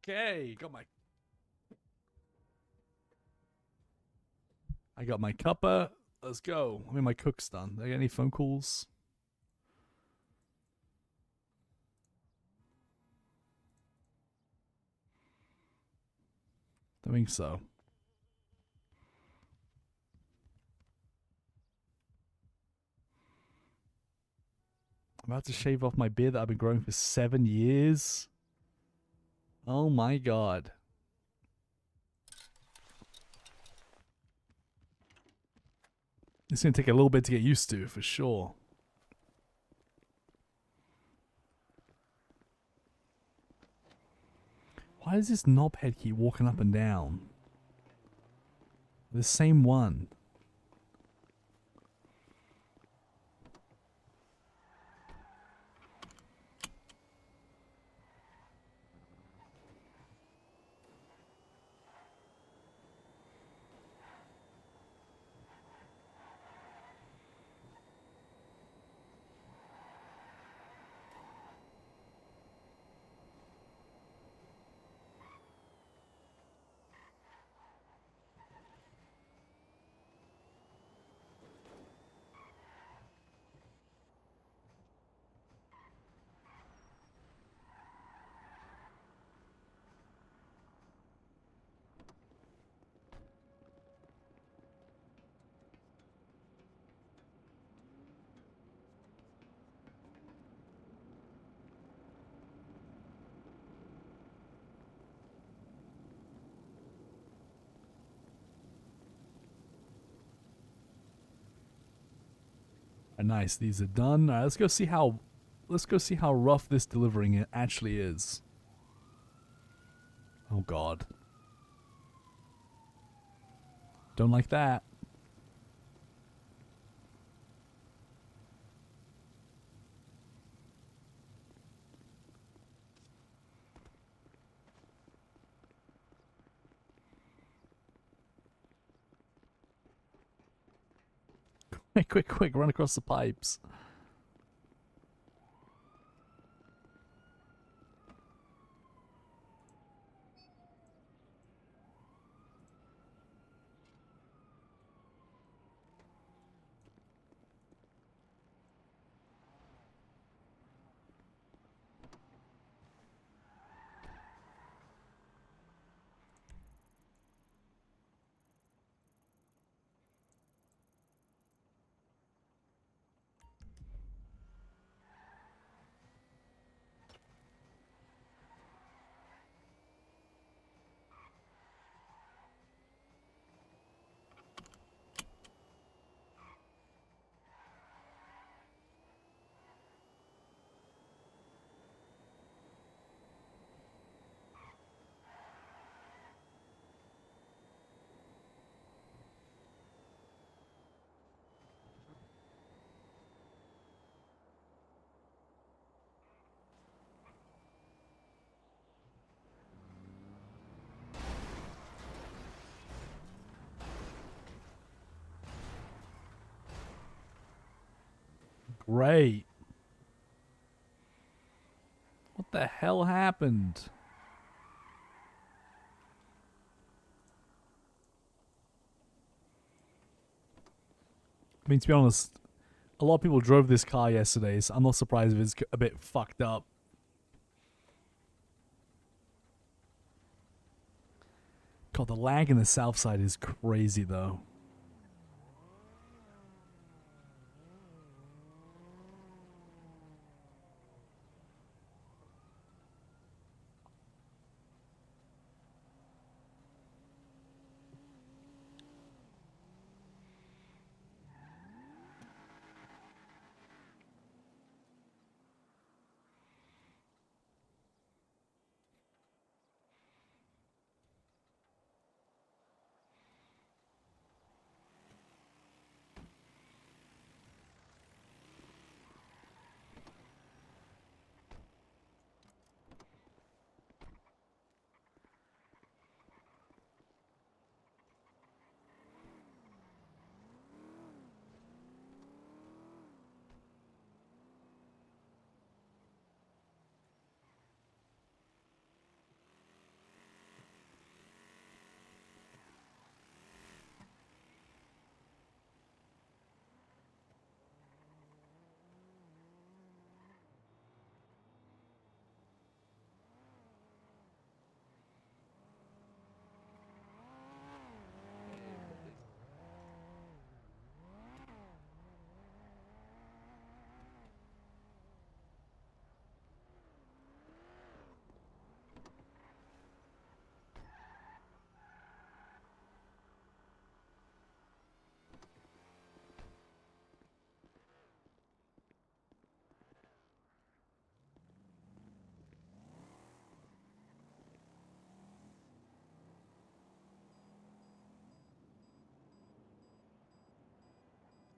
Okay, I got my cuppa. Let's go. I mean, my cook's done. Did I get any phone calls? I think so. I'm about to shave off my beard that I've been growing for 7 years. Oh my god. It's going to take a little bit to get used to, for sure. Why does this knobhead keep walking up and down? The same one. Nice, these are done. All right, let's go see how rough this delivering it actually is. Oh god. Don't like that. Quick, run across the pipes. Great. What the hell happened? I mean, to be honest, a lot of people drove this car yesterday, so I'm not surprised if it's a bit fucked up. God, the lag in the south side is crazy, though.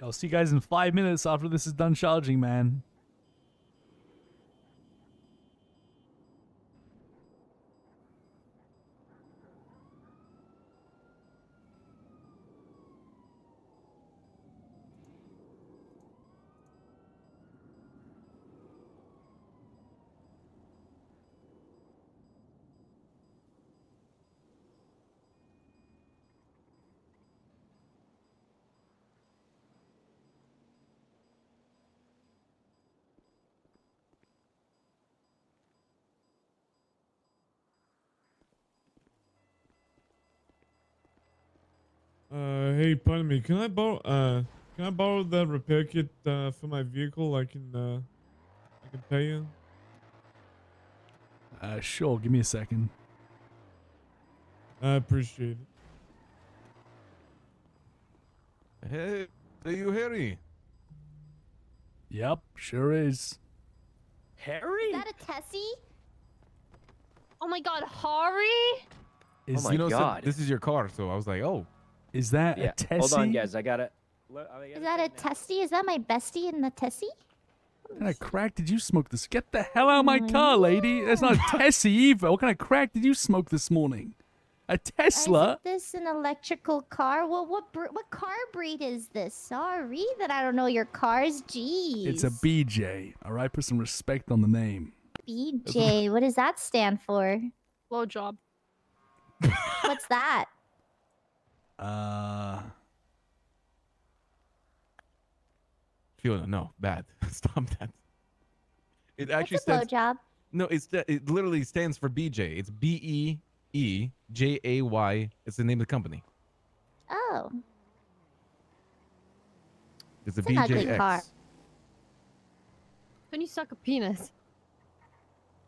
I'll see you guys in 5 minutes after this is done charging, man. Hey, pardon me. Can I borrow that repair kit for my vehicle? I can pay you. Sure. Give me a second. I appreciate it. Hey, are you Harry? Yep, sure is. Harry? Is that a Tessie? Oh my god, Hari? Is you know, this is your car, so I was like, oh. Is that a Tessie? Hold on, guys. I got it. Is that a Tessie? Is that my bestie in the Tessie? What kind of crack did you smoke this? Get the hell out of my car, lady. That's not a Tessie either. What kind of crack did you smoke this morning? A Tesla? Is this an electrical car? Well, what car breed is this? Sorry that I don't know your cars. Jeez. It's a BJ. All right, put some respect on the name. BJ. What does that stand for? Blow job. What's that? Fiona, no, bad. Stop that. It actually What's a blow stands. job? No, it literally stands for BJ. It's BEEJAY. It's the name of the company. Oh. It's a It's an ugly BJX. car. Then you suck a penis.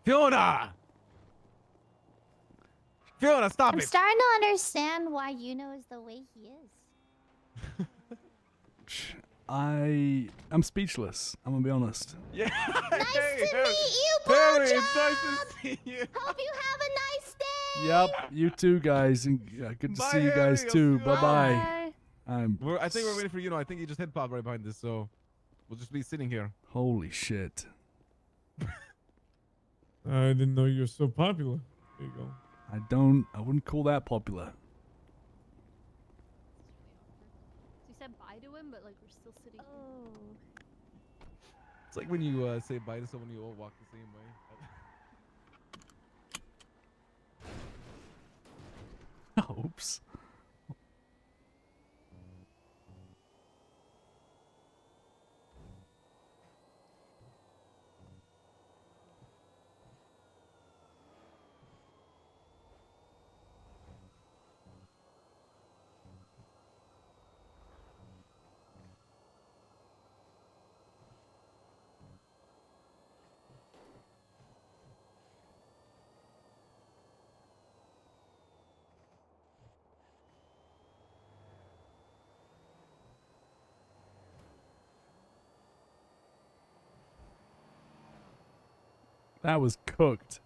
Fiona! Fiona, stop I'm it! starting to understand why Yuno is the way he is. I'm speechless. I'm gonna be honest. Yeah. Nice to meet you, Harry, Blowjob! it's nice to see you. Hope you have a nice day! Yep, you too, guys. And good to see you guys too. Bye bye. I think we're waiting for I think he just head popped right behind this, so we'll just be sitting here. Holy shit. I didn't know you were so popular. There you go. I wouldn't call that popular. So you said bye to him, but like we're still sitting. Oh. It's like when you say bye to someone, you all walk the same way. Oops. That was cooked.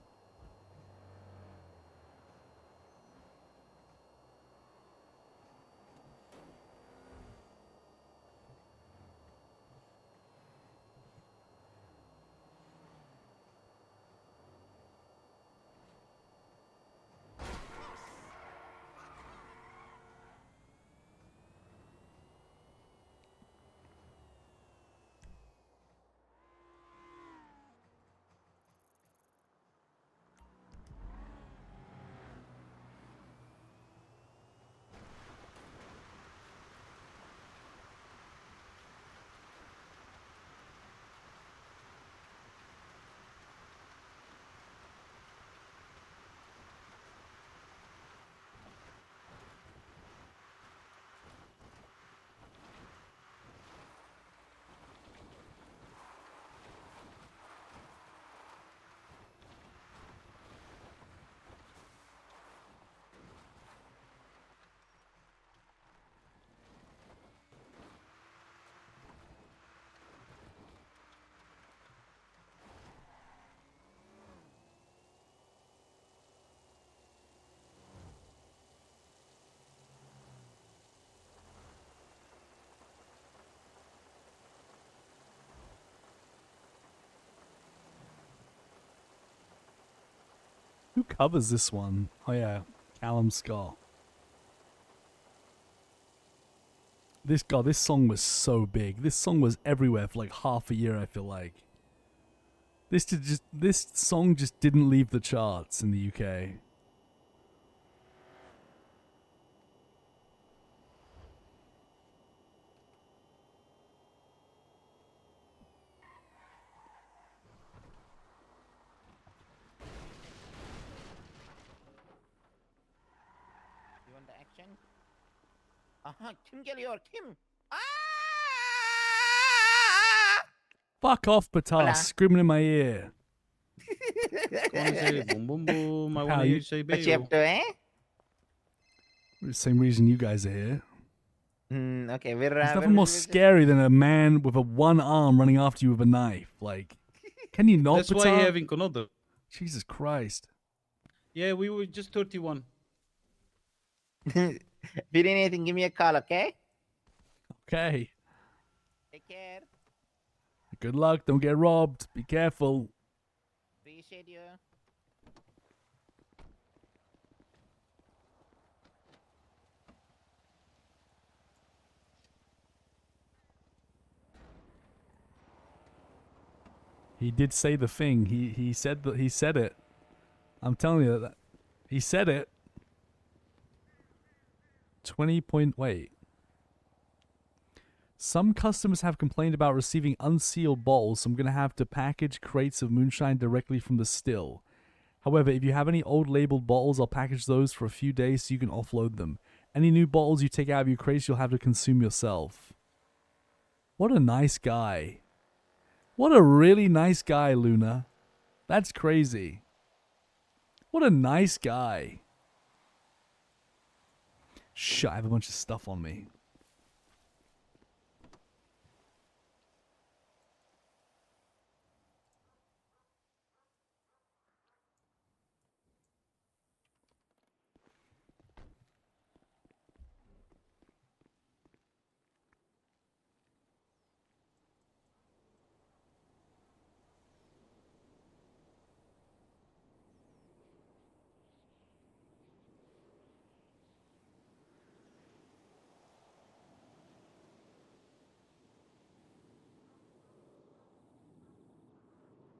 covers this one? Oh yeah, Callum Scott. This song was so big. This song was everywhere for like half a year. I feel like this song just didn't leave the charts in the UK. You want the action? Kim Gallagher, Kim. Fuck off, Batas, Hola. screaming in my ear. Wanna say boom boom boom? I Pal, want you- to say What you bayo. up to, eh? The same reason you guys are here. Okay, There's nothing more scary than a man with a one arm running after you with a knife. Like, can you not? That's why you Batas? have Incognito. Jesus Christ. Yeah, we were just 31. If you need anything, give me a call, okay? Okay. Take care. Good luck. Don't get robbed. Be careful. Appreciate you. He did say the thing. He said that he said it. I'm telling you that he said it. 20 point wait. Some customers have complained about receiving unsealed bottles, so I'm gonna have to package crates of moonshine directly from the still. However, if you have any old labeled bottles, I'll package those for a few days so you can offload them. Any new bottles you take out of your crates, you'll have to consume yourself. What a nice guy. What a really nice guy, Luna. That's crazy. What a nice guy. Shit, I have a bunch of stuff on me.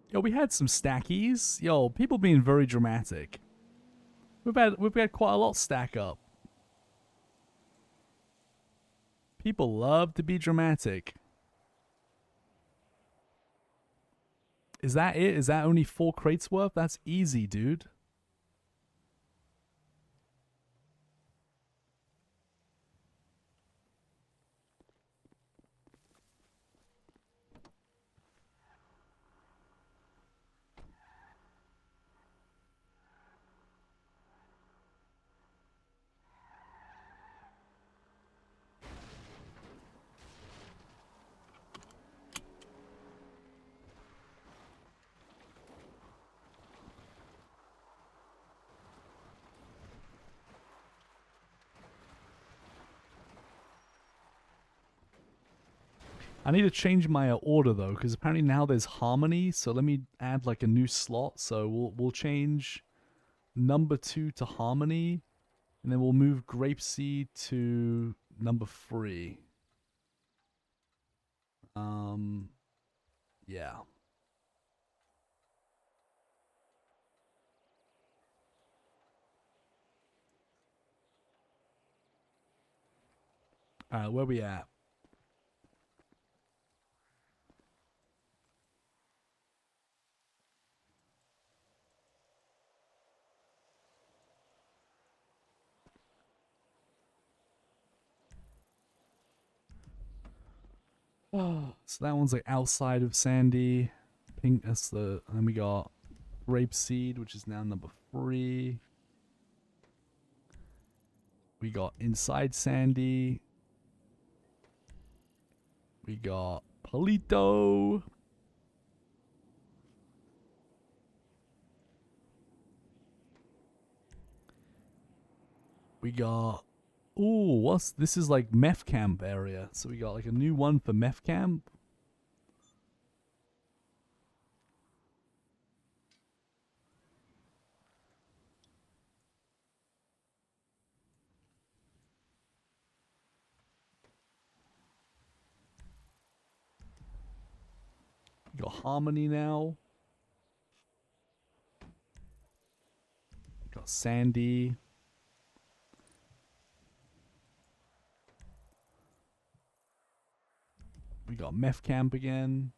Yo, we had some stackies. Yo, people being very dramatic. We've had quite a lot stack up. People love to be dramatic. Is that it? Is that only 4 crates worth? That's easy, dude. I need to change my order though, because apparently now there's harmony. So let me add like a new slot. So we'll change number 2 to harmony, and then we'll move grapeseed to number 3. Yeah. All right, where we at? So that one's like outside of Sandy. Pink, that's the, and then we got Grapeseed, which is now number 3. We got inside Sandy. We got Polito. We got, ooh, what's, this is like Meth Camp area. So we got like a new one for Meth Camp. We got Harmony now. We got Sandy. We got Meth Camp again.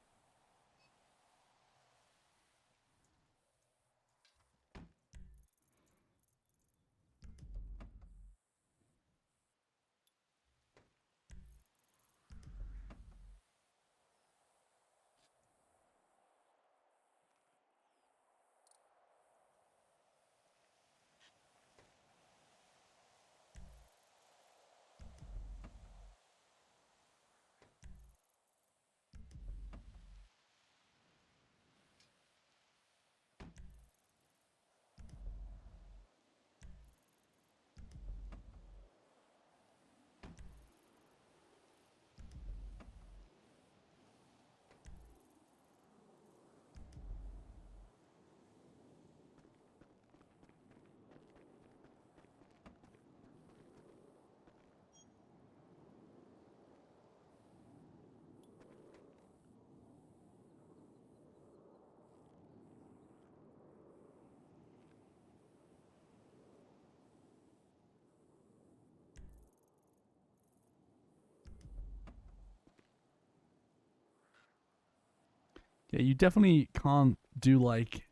Yeah, you definitely can't do like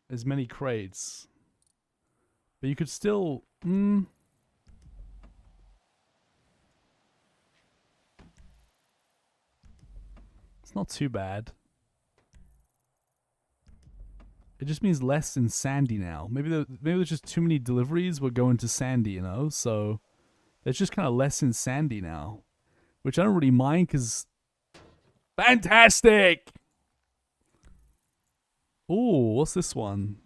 as many crates. But you could still it's not too bad. It just means less in Sandy now. Maybe there's just too many deliveries were going to Sandy, you know? So there's just kind of less in Sandy now. Which I don't really mind because fantastic! Ooh, what's this one?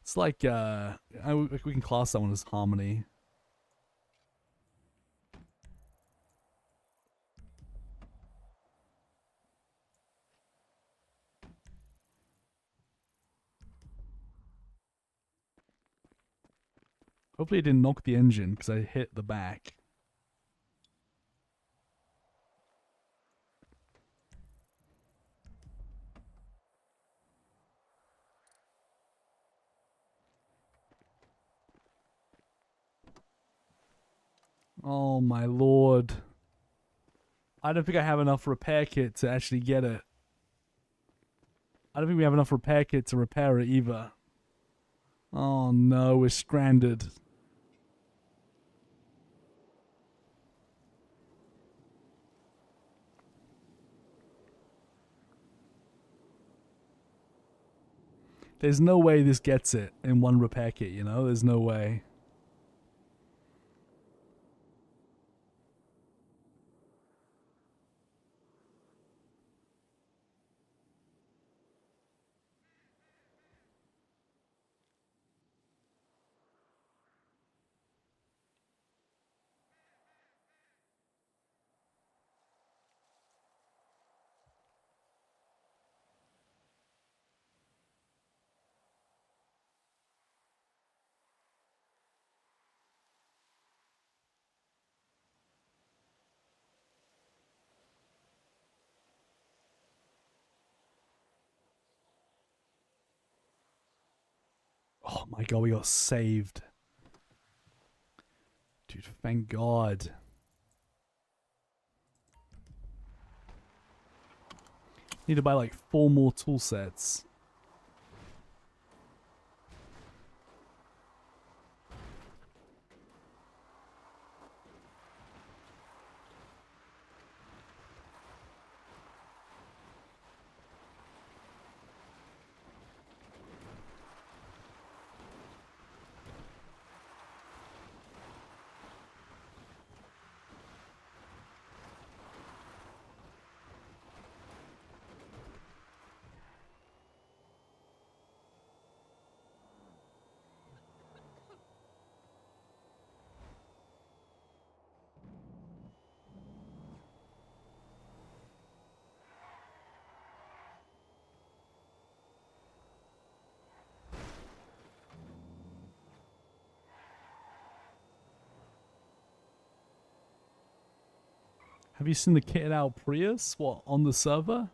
It's like we can class that one as Harmony. Hopefully it didn't knock the engine because I hit the back. Oh my lord. I don't think I have enough repair kit to actually get it. I don't think we have enough repair kit to repair it either. Oh no, we're stranded. There's no way this gets it in one repair kit, you know? There's no way. Oh my god, we got saved. Dude, thank god. Need to buy like 4 more tool sets. Have you seen the kitted out Prius? What, on the server?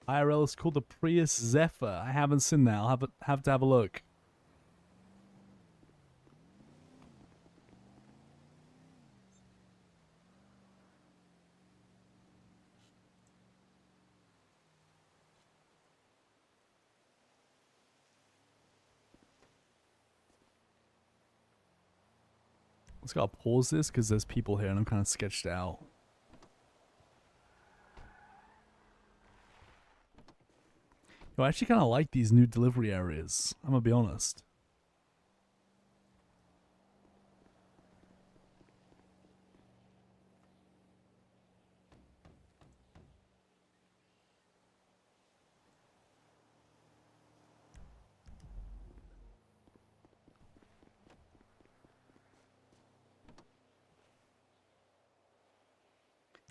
IRL is called the Prius Zephyr. I haven't seen that. I'll have to have a look. Let's gotta pause this because there's people here and I'm kind of sketched out. Yo, I actually kind of like these new delivery areas. I'm gonna be honest.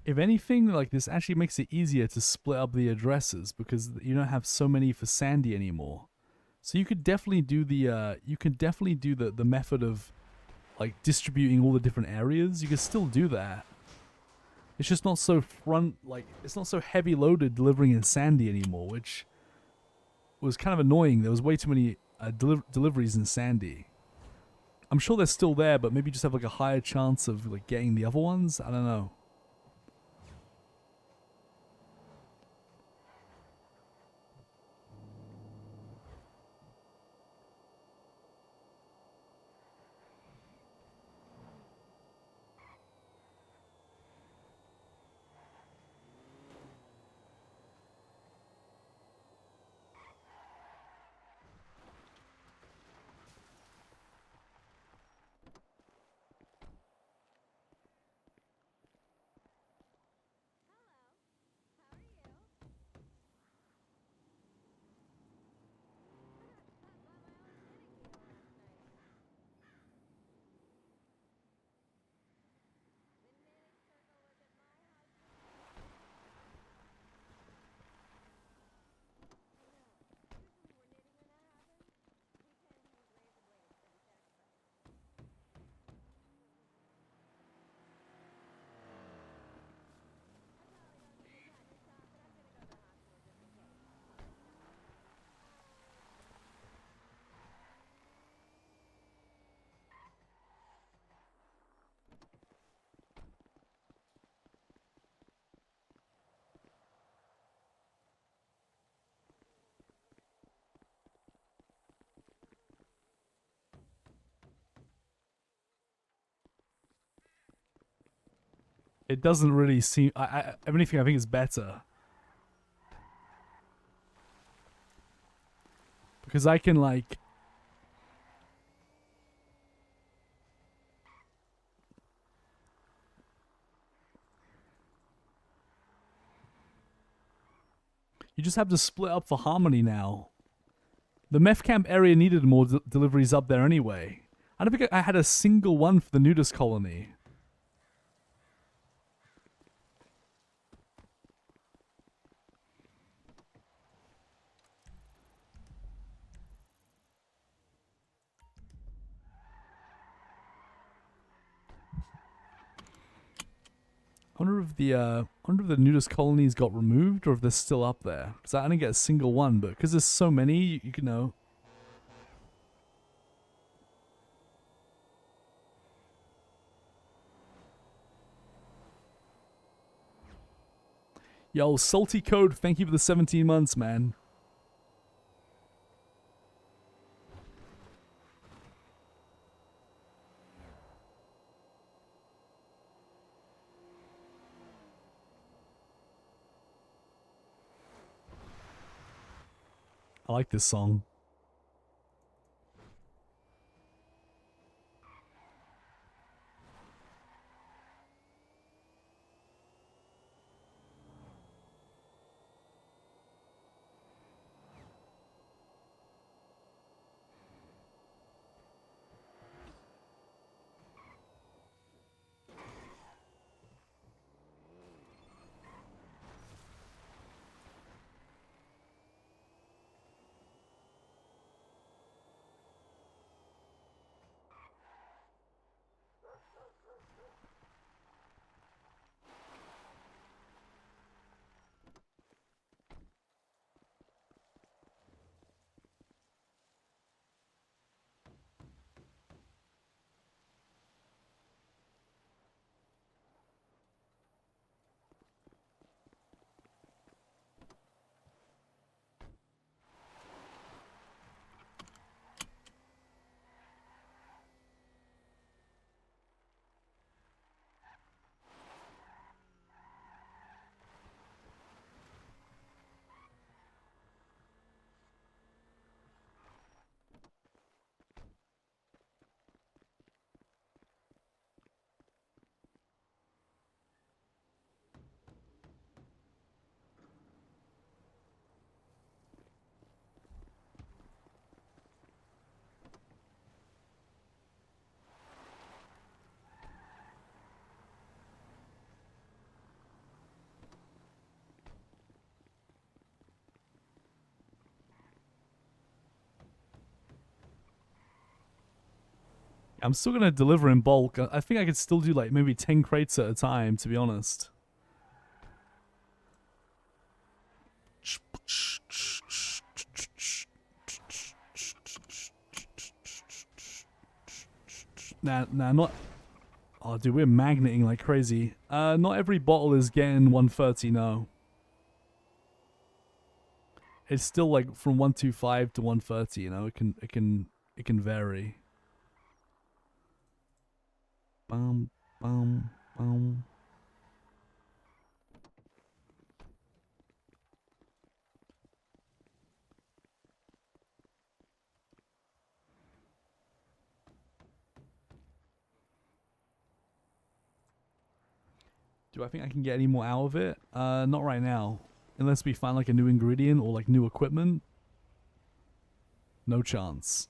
If anything, like this actually makes it easier to split up the addresses because you don't have so many for Sandy anymore. So you could definitely do the method of like distributing all the different areas. You could still do that. It's just not so it's not so heavy loaded delivering in Sandy anymore, which was kind of annoying. There was way too many deliveries in Sandy. I'm sure they're still there, but maybe just have like a higher chance of like getting the other ones. I don't know. It doesn't really seem. If anything, I think it's better because I can like. You just have to split up for Harmony now. The meth camp area needed more deliveries up there anyway. I don't think I had a single one for the nudist colony. I wonder if the nudist colonies got removed or if they're still up there. Because I didn't get a single one, but because there's so many, you can know. Yo, Salty Code, thank you for the 17 months, man. I like this song. I'm still gonna deliver in bulk. I think I could still do like maybe 10 crates at a time, to be honest. Nah, not. Oh, dude, we're magneting like crazy. Not every bottle is getting 130. No, it's still like from 125 to 130. You know, it can vary. Bum, bum, bum. Do I think I can get any more out of it? Not right now. Unless we find like a new ingredient or like new equipment. No chance.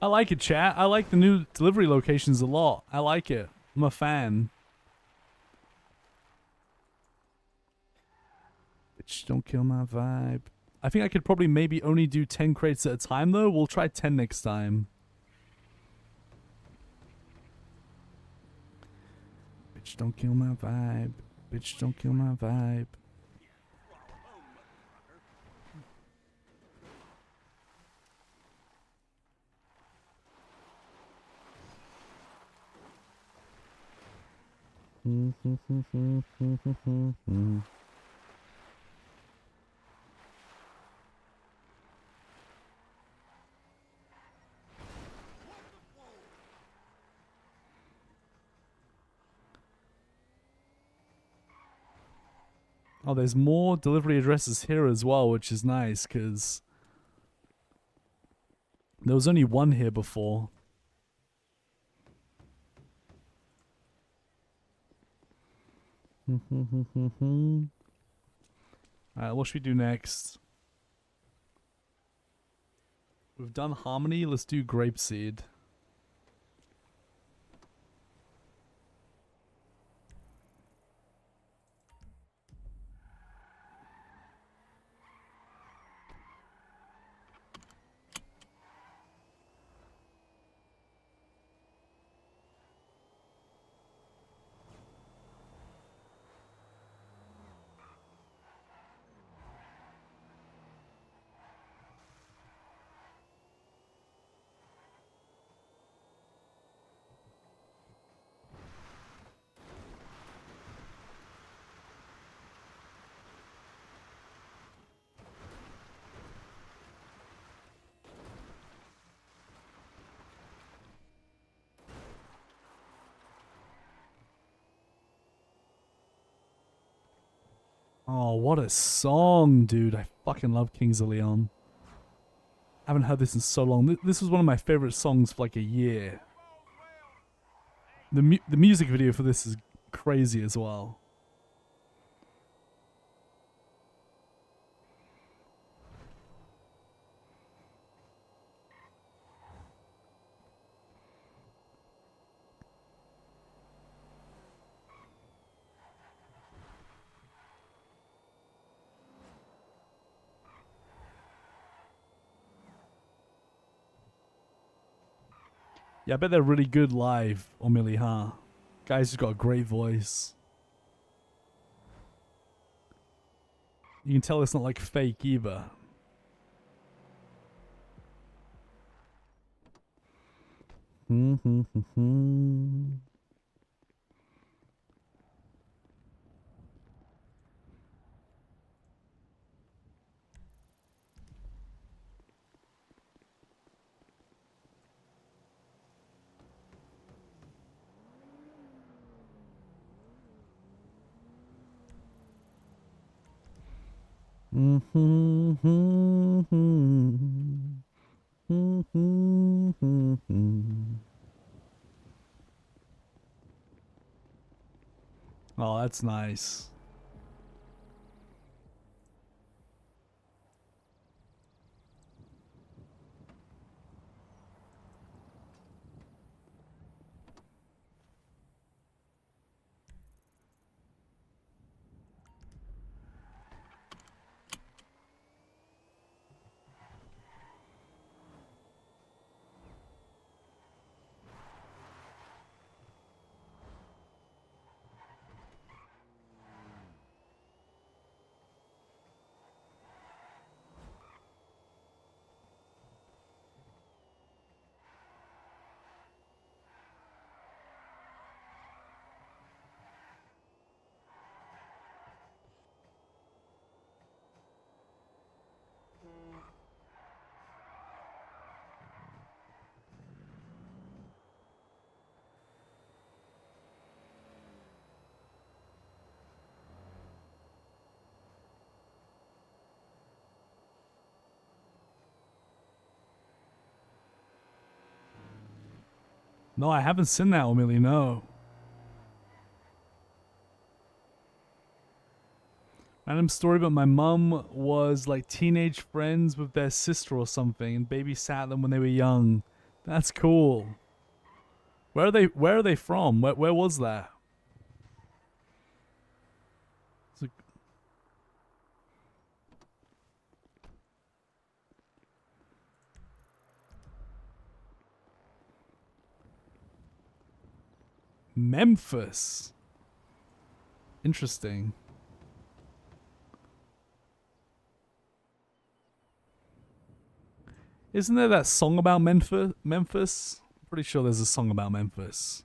I like it, chat. I like the new delivery locations a lot. I like it. I'm a fan. Bitch, don't kill my vibe. I think I could probably maybe only do 10 crates at a time, though. We'll try 10 next time. Bitch, don't kill my vibe. Bitch, don't kill my vibe. Oh, there's more delivery addresses here as well, which is nice because there was only one here before. Alright, what should we do next? We've done Harmony, let's do Grapeseed. Oh, what a song, dude. I fucking love Kings of Leon. I haven't heard this in so long. This was one of my favorite songs for like a year. The music video for this is crazy as well. Yeah, I bet they're really good live, Omili, huh? Guy's just got a great voice. You can tell it's not like fake either. Oh, that's nice. No, I haven't seen that, Omili, no. Random story, but my mum was like teenage friends with their sister or something and babysat them when they were young. That's cool. Where are they from? Where was that? It's like Memphis. Interesting. Isn't there that song about Memphis? I'm pretty sure there's a song about Memphis.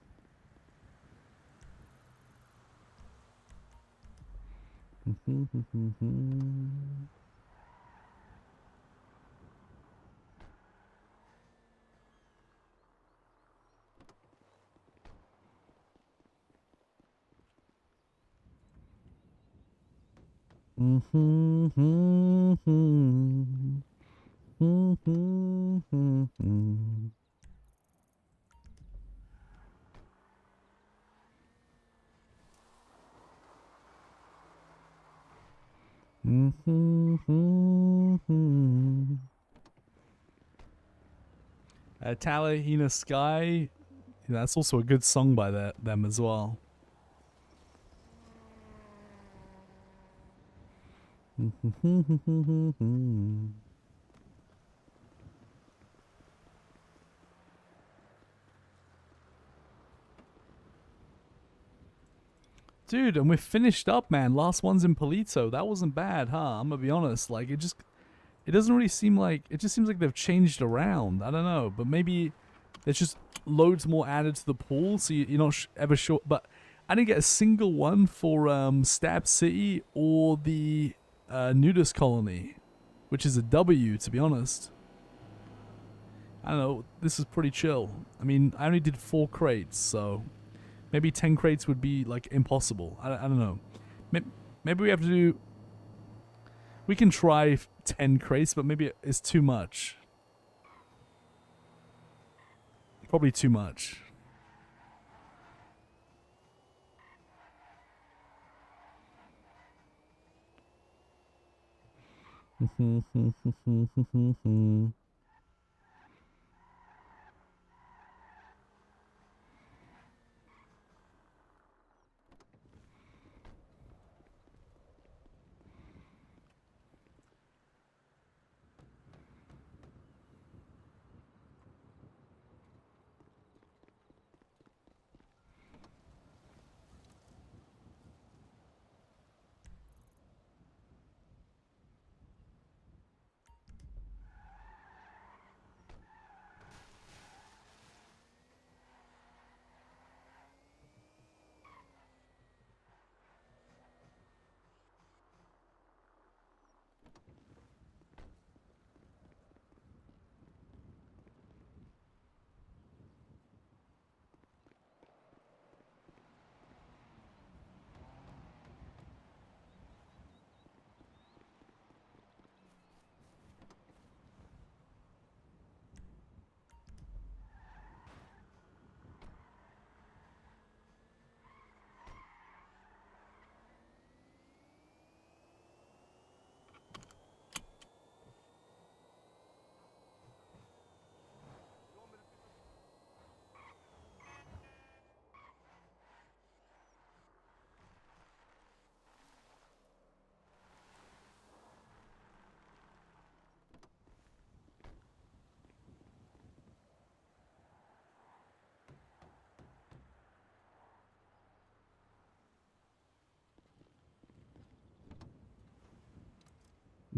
Talahina Sky. Yeah, that's also a good song by them as well. Dude, and we're finished up, man. Last one's in Polito. That wasn't bad, huh? I'm gonna be honest. Like, it doesn't really seem like, it just seems like they've changed around. I don't know, but maybe there's just loads more added to the pool, so you're not ever sure. But I didn't get a single one for Stab City or the Nudist Colony, which is a W, to be honest. I don't know. This is pretty chill. I mean, I only did 4 crates, so maybe 10 crates would be like impossible. I don't know. Maybe we have to do. We can try 10 crates, but maybe it's too much. Probably too much.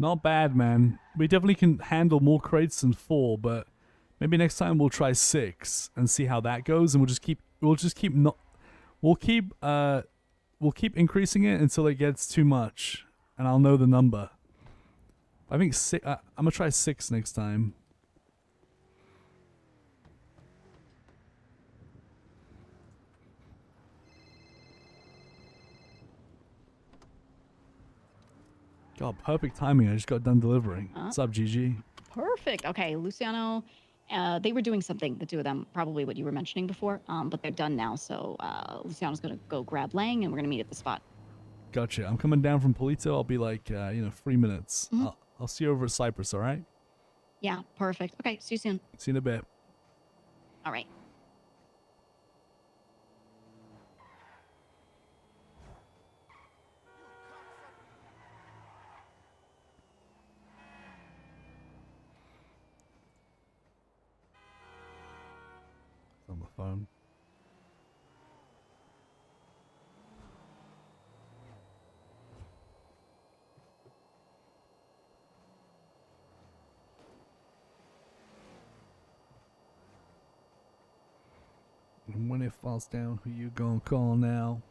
Not bad, man. We definitely can handle more crates than 4, but maybe next time we'll try 6 and see how that goes, and we'll keep increasing it until it gets too much, and I'll know the number. I think 6. I'm gonna try 6 next time. God, perfect timing. I just got done delivering. What's up, GG? Perfect. Okay, Luciano. They were doing something, the two of them, probably what you were mentioning before, but they're done now. So Luciano's going to go grab Lang, and we're going to meet at the spot. Gotcha. I'm coming down from Polito. I'll be like, 3 minutes. I'll see you over at Cypress, all right? Yeah, perfect. Okay, see you soon. See you in a bit. All right. On the phone. And when it falls down, who you gonna call now?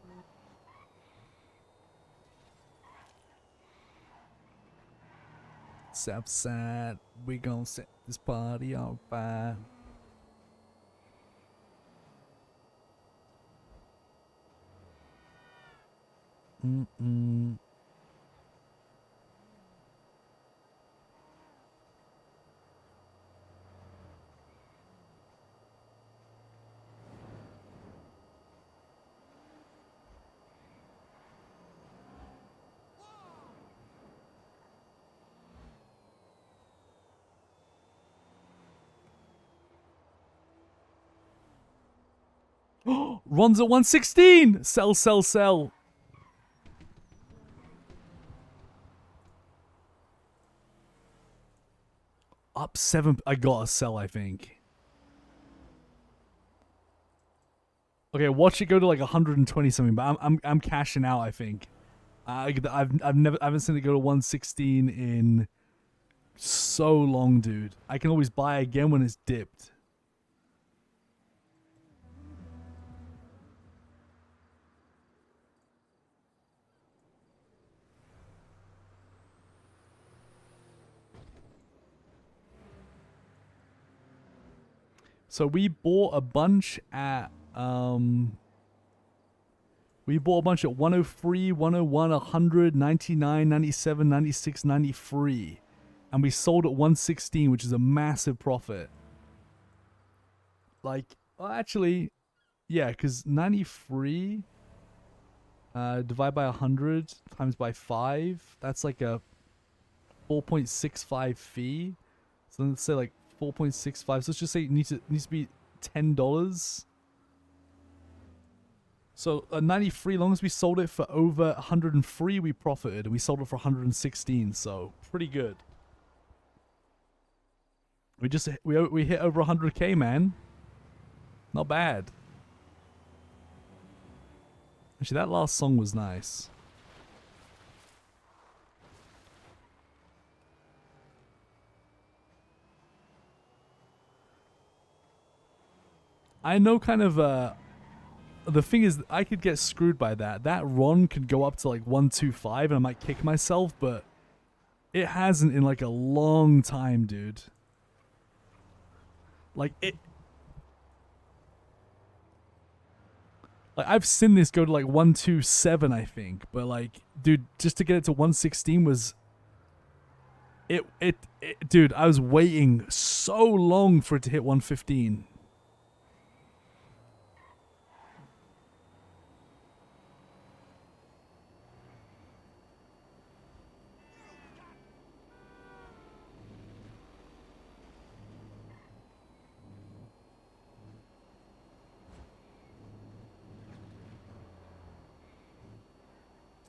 Southside, we gonna set this party on fire. Ron's at 116. Sell, sell, sell. Up 7. I gotta sell, I think. Okay, watch it go to like 120 something, but I'm cashing I think. I haven't seen it go to 116 in so long, dude. I can always buy again when it's dipped. So we bought a bunch at we bought a bunch at 103, 101, 100, 99, 97, 96, 93. And we sold at 116, which is a massive profit. Like, well, actually, yeah, because 93 divide by 100 times by 5, that's like a 4.65 fee. So let's say like 4.65. So let's just say it needs to be $10. So 93, long as we sold it for over 103, we profited, and we sold it for 116. So pretty good. We hit over 100K, man. Not bad. Actually, that last song was nice. I know kind of the thing is I could get screwed by that. That Ron could go up to like 125 and I might kick myself, but it hasn't in like a long time, dude. Like I've seen this go to like 127, I think, but like, dude, just to get it to 116 was dude, I was waiting so long for it to hit 115.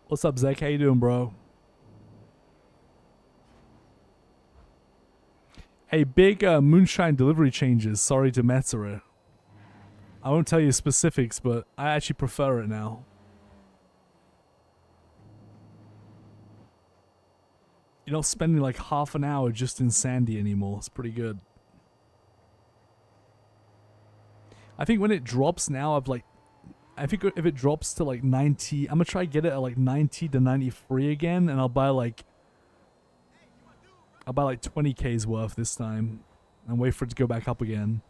What's up, Zach? How you doing, bro? Hey, big moonshine delivery changes. Sorry to Metzera. I won't tell you specifics, but I actually prefer it now. You're not spending like half an hour just in Sandy anymore. It's pretty good. I think when it drops now, I think if it drops to like 90, I'm gonna try to get it at like 90 to 93 again, and I'll buy like 20K's worth this time, and wait for it to go back up again.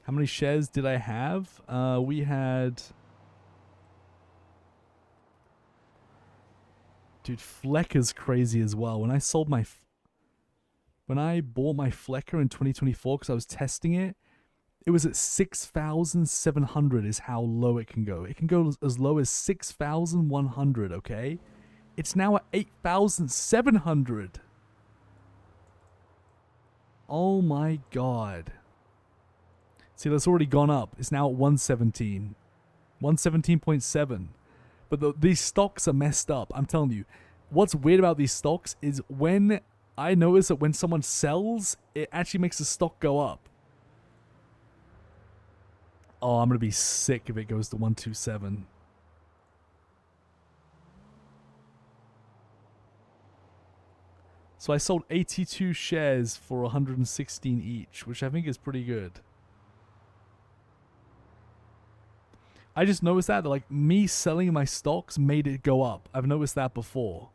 How many shares did I have? We had... Dude, Flecker's crazy as well. When I sold my... When I bought my Flecker in 2024, because I was testing it, it was at 6,700 is how low it can go. It can go as low as 6,100, okay? It's now at 8,700. Oh my god. See, that's already gone up. It's now at 117. 117.7. But these stocks are messed up. I'm telling you. What's weird about these stocks is when I notice that when someone sells, it actually makes the stock go up. Oh, I'm going to be sick if it goes to 127. So I sold 82 shares for 116 each, which I think is pretty good. I just noticed that like me selling my stocks made it go up. I've noticed that before.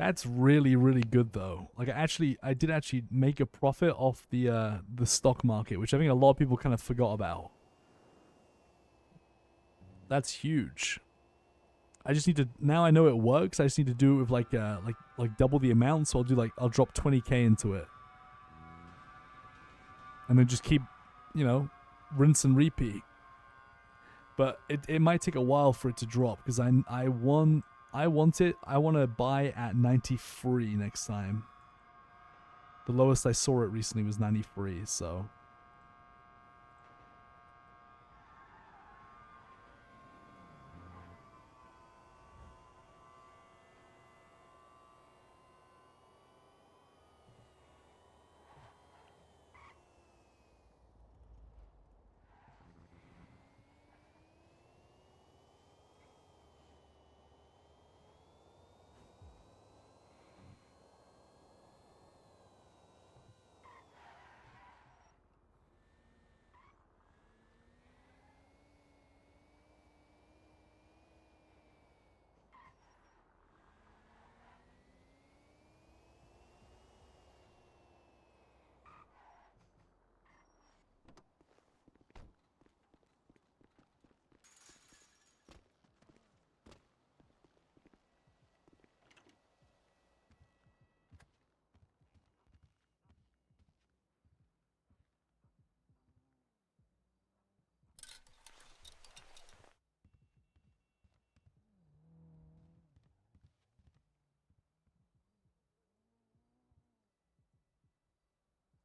That's really, really good though. Like I did actually make a profit off the stock market, which I think a lot of people kind of forgot about. That's huge. I just need to, now I know it works. I just need to do it with like double the amount. So I'll drop 20k into it, and then just keep, rinse and repeat. But it might take a while for it to drop because I want to buy at 93 next time. The lowest I saw it recently was 93, so.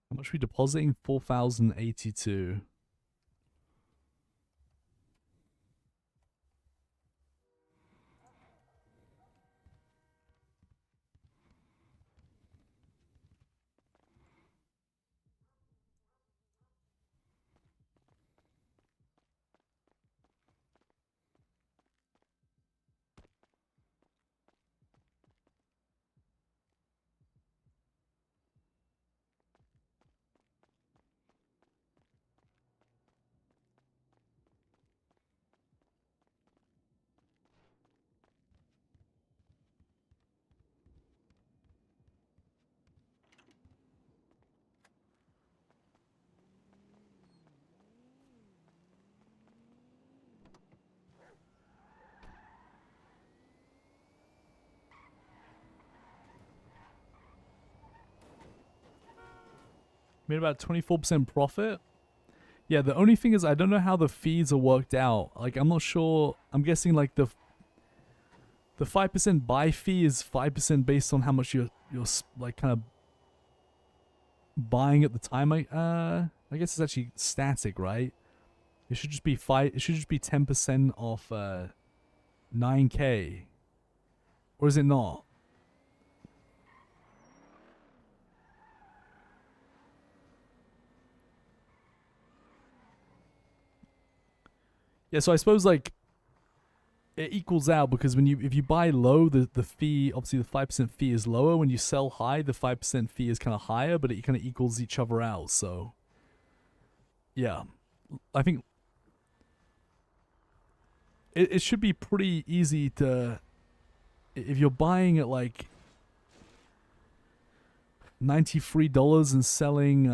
How much are we depositing? 4,082. Made about 24% profit. Yeah, the only thing is I don't know how the fees are worked out. Like, I'm not sure. I'm guessing like the 5% buy fee is 5% based on how much you're like kind of buying at the time. I guess it's actually static, right? It should just be 10% off 9k, or is it not? Yeah, so I suppose like it equals out because if you buy low, the fee, obviously the 5% fee is lower. When you sell high, the 5% fee is kind of higher, but it kind of equals each other out. So yeah, I think it should be pretty easy to, if you're buying at like $93 and selling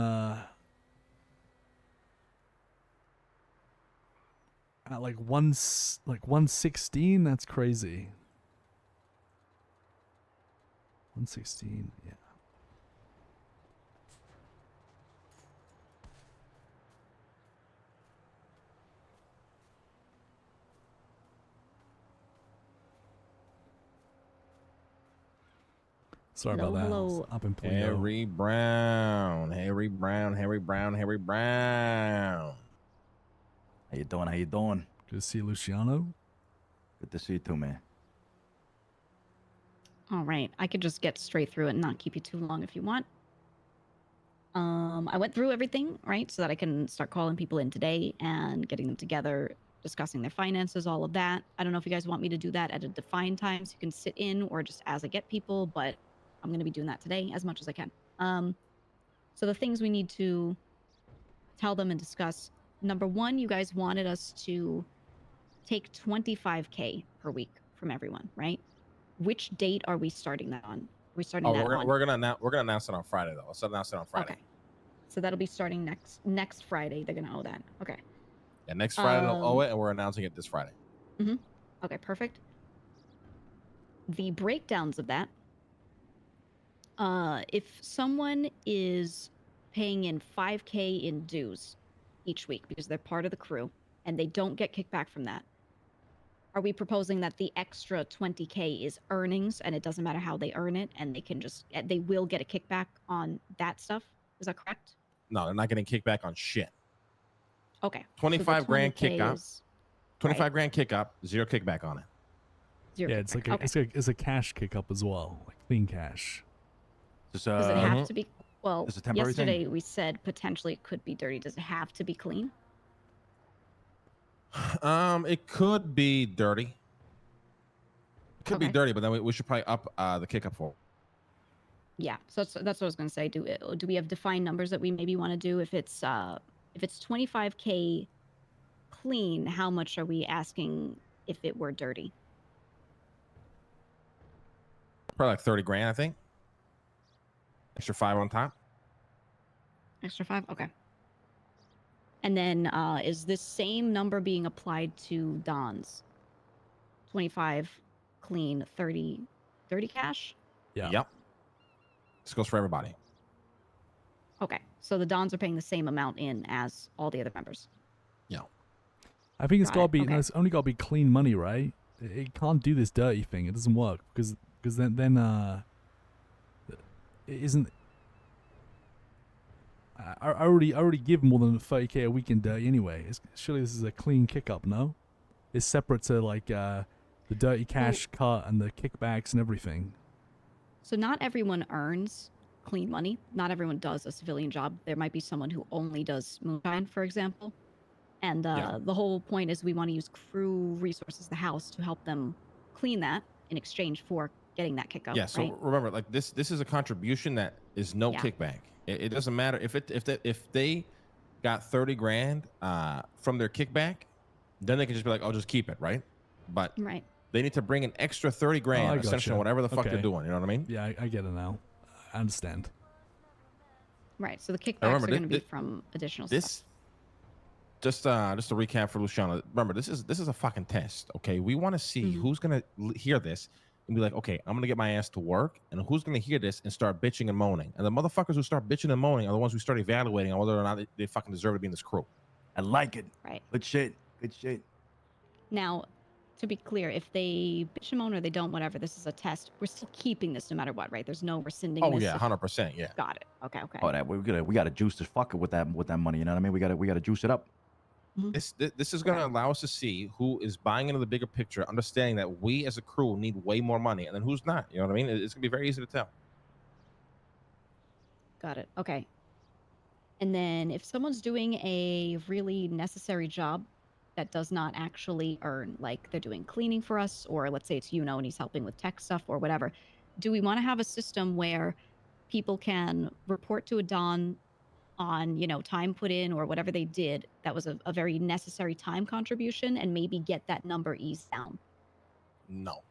at like 116, that's crazy. 116, yeah. Sorry about that. Hello. Up in Harry Brown. Harry Brown. Harry Brown. Harry Brown. How you doing? How you doing? Good to see you, Luciano. Good to see you too, man. All right, I could just get straight through it and not keep you too long if you want. I went through everything, right, so that I can start calling people in today and getting them together, discussing their finances, all of that. I don't know if you guys want me to do that at a defined time so you can sit in or just as I get people, but I'm going to be doing that today as much as I can. So the things we need to tell them and discuss. Number one, you guys wanted us to take 25K per week from everyone, right? which date are we starting that on? We're starting Oh, that we're on. gonna announce it on Friday though. Let's announce it on Friday. Okay. So that'll be starting next Friday. They're gonna owe that. Okay. Yeah, next Friday they'll owe it, and we're announcing it this Friday. Okay, perfect. The breakdowns of that. If someone is paying in 5K in dues each week because they're part of the crew and they don't get kickback from that, are we proposing that the extra 20K is earnings and it doesn't matter how they earn it and they will get a kickback on that stuff? Is that correct? No, they're not getting kickback on shit. Okay. so the 25 grand 20K kick up. is 25 grand kick up, 0 kickback on it. zero Yeah, it's kickback. like it's a cash kick up as well, like clean cash. Just, Does it have to be? Well, It's a temporary thing. yesterday we said potentially it could be dirty. Does it have to be clean? It could be dirty. It could be Okay. dirty, but then we should probably up the kick up for. Yeah, so that's what I was gonna say. Do we have defined numbers that we maybe want to do? If it's 25K clean, how much are we asking if it were dirty? Probably like 30 grand, I think. Extra 5 on top. Extra 5? Okay. And then is this same number being applied to Don's? 25 clean, 30 cash? Yeah. Yep. This goes for everybody. Okay. So the Dons are paying the same amount in as all the other members. Yeah. I think it's Got got to it, be. okay. No, it's only got to be clean money, right? It can't do this dirty thing. It doesn't work because then it isn't. I already give more than 30K a week in dirty anyway. Surely this is a clean kick up, no? It's separate to like the dirty cash cut and the kickbacks and everything. So not everyone earns clean money. Not everyone does a civilian job. There might be someone who only does moonshine, for example. And the whole point is we want to use crew resources, the house, to help them clean that in exchange for getting that kick up. Yeah. So right? remember, like this is a contribution that is no Yeah. kickback. It doesn't matter if they got 30 grand from their kickback, then they can just be like, "I'll just keep it," right? But Right. they need to bring an extra 30 grand, I essentially, gotcha. whatever the fuck they're Okay. doing. You know what I mean? Yeah, I get it now. I understand. Right. So the kickbacks remember, are going to be thi- from additional stuff. This just to recap for Luciana. Remember, this is a fucking test. Okay, we want to see who's gonna hear this and be like, okay, I'm gonna get my ass to work, and who's gonna hear this and start bitching and moaning. And the motherfuckers who start bitching and moaning are the ones who start evaluating on whether or not they fucking deserve to be in this crew. I like it. Right. Good shit. Good shit. Now, to be clear, if they bitch and moan or they don't, whatever, this is a test. We're still keeping this no matter what, right? There's no rescinding Oh this. yeah, if- 100%. Yeah. Got it. Okay. Okay. Oh, that we gotta juice the fucker with that money. You know what I mean? We gotta juice it up. This is going to allow us to see who is buying into the bigger picture, understanding that we as a crew need way more money, and then who's not. You know what I mean? It's going to be very easy to tell. Got it. Okay. And then if someone's doing a really necessary job that does not actually earn, like they're doing cleaning for us, or let's say it's and he's helping with tech stuff or whatever, do we want to have a system where people can report to a Don on, time put in or whatever they did that was a very necessary time contribution and maybe get that number eased down? No.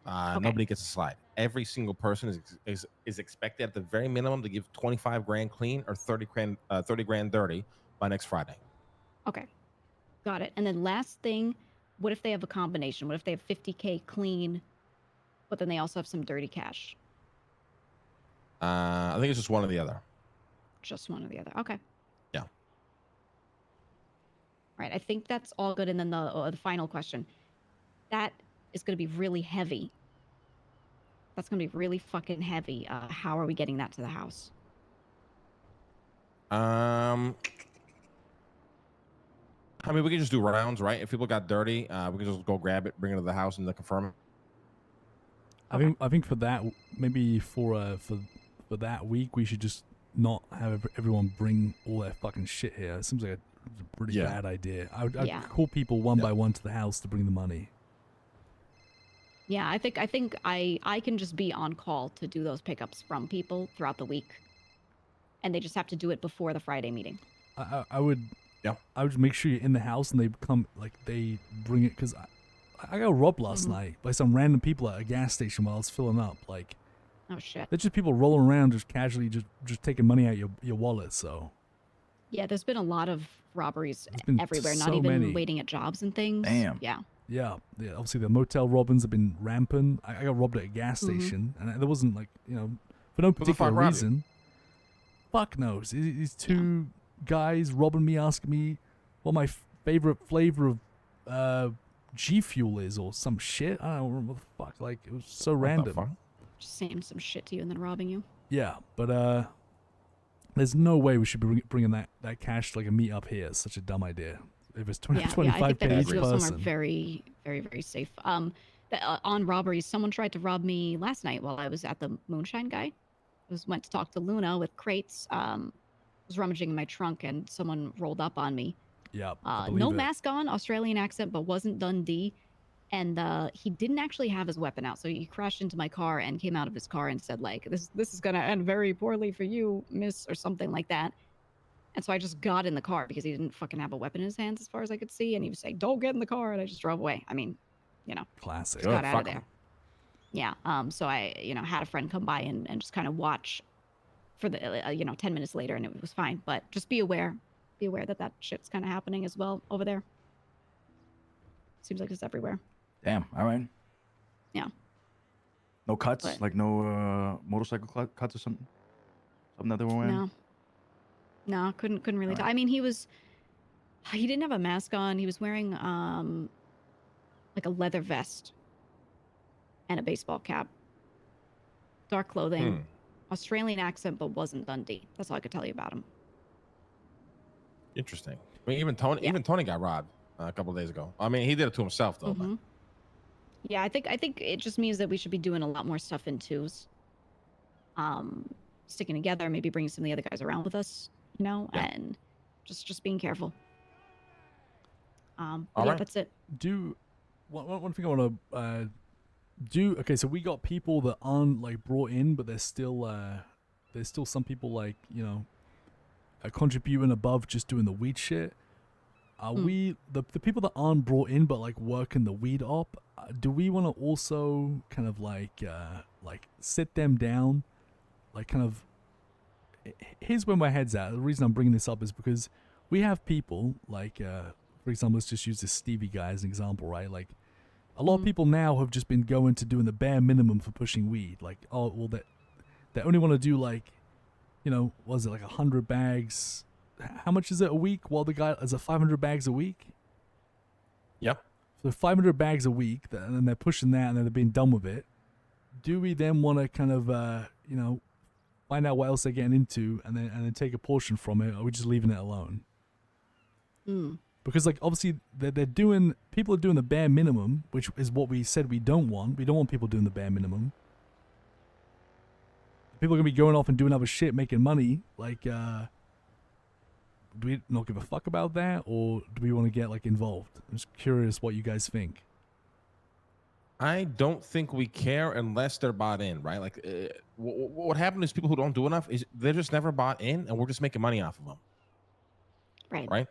Nobody gets a slide. Every single person is expected at the very minimum to give 25 grand clean or 30 grand dirty by next Friday. Okay. Got it. And then last thing, what if they have a combination? What if they have 50K clean, but then they also have some dirty cash? I think it's just one or the other. Just one or the other. Okay. Yeah. All right. I think that's all good. And then the final question. That is going to be really heavy. That's going to be really fucking heavy. How are we getting that to the house? I mean, we can just do rounds, right? If people got dirty, we can just go grab it, bring it to the house, and then confirm it. I think for that, maybe for that week, we should just not have everyone bring all their fucking shit here. It seems like a pretty bad idea. I'd call people one by one to the house to bring the money. Yeah, I think I can just be on call to do those pickups from people throughout the week, and they just have to do it before the Friday meeting. I would make sure you're in the house and they come, like, they bring it, because I got robbed last Mhm. night by some random people at a gas station while I was filling up. Like, Oh shit. they're just people rolling around, just casually, just taking money out your wallet. So Yeah, there's been a lot of robberies been everywhere. Not so even many. waiting at jobs and things. Damn. Yeah. yeah, obviously the motel robbings have been rampant. I got robbed at a gas Mhm. station, and there wasn't like for no Who the particular fuck robbed you? reason. Fuck knows. These two guys robbing me, asking me what my favorite flavor of G Fuel is or some shit. I don't remember what the fuck. Like, it was so random. Just saying some shit to you and then robbing you. Yeah, but there's no way we should be bringing that cash to like a meet up here. It's such a dumb idea. If it's 20, Yeah, I 25 think that k needs each to go somewhere person. very, very, very safe. On robberies, someone tried to rob me last night while I was at the Moonshine guy. Went to talk to Luna with crates. Was rummaging in my trunk and someone rolled up on me. Yeah, No mask on, Australian accent, but wasn't Dundee. And he didn't actually have his weapon out, so he crashed into my car and came out of his car and said like, "This is gonna end very poorly for you, miss," or something like that. And so I just got in the car because he didn't fucking have a weapon in his hands as far as I could see, and he was saying, "Don't get in the car," and I just drove away. I mean, classic. just got out of there. Yeah. So I, had a friend come by and just kind of watch for the 10 minutes later, and it was fine. But just be aware that shit's kind of happening as well over there. Seems like it's everywhere. Damn. All right. Yeah. No cuts, But- like no motorcycle cuts or something. Something that they were wearing. No, couldn't really tell. I mean, he didn't have a mask on. He was wearing like a leather vest and a baseball cap. Dark clothing, Australian accent, but wasn't Dundee. That's all I could tell you about him. Interesting. I mean, even Tony got robbed a couple of days ago. I mean, he did it to himself though. But Yeah, I think it just means that we should be doing a lot more stuff in twos. Sticking together, maybe bringing some of the other guys around with us, and just being careful. But yeah, that's it. One thing I want to do. Okay, so we got people that aren't like brought in, but there's still some people like contributing above just doing the weed shit. Are we the people that aren't brought in but like working the weed op? Do we want to also kind of like sit them down, like kind of? Here's where my head's at. The reason I'm bringing this up is because we have people like, for example, let's just use this Stevie guy as an example, right? Like, a lot of people now have just been going to doing the bare minimum for pushing weed. Like, oh, well, they only want to do like, was it like 100 bags? How much is it a week? Well, the guy is it 500 bags a week? Yep. So 500 bags a week, and then they're pushing that, and then they're being done with it. Do we then want to kind of, find out what else they're getting into, and then take a portion from it, or are we just leaving it alone? Because like obviously people are doing the bare minimum, which is what we said we don't want. We don't want people doing the bare minimum. People are gonna be going off and doing other shit, making money. Like, do we not give a fuck about that, or do we want to get like involved? I'm just curious what you guys think. I don't think we care unless they're bought in, right? Like, what happened is people who don't do enough is they're just never bought in, and we're just making money off of them. Right.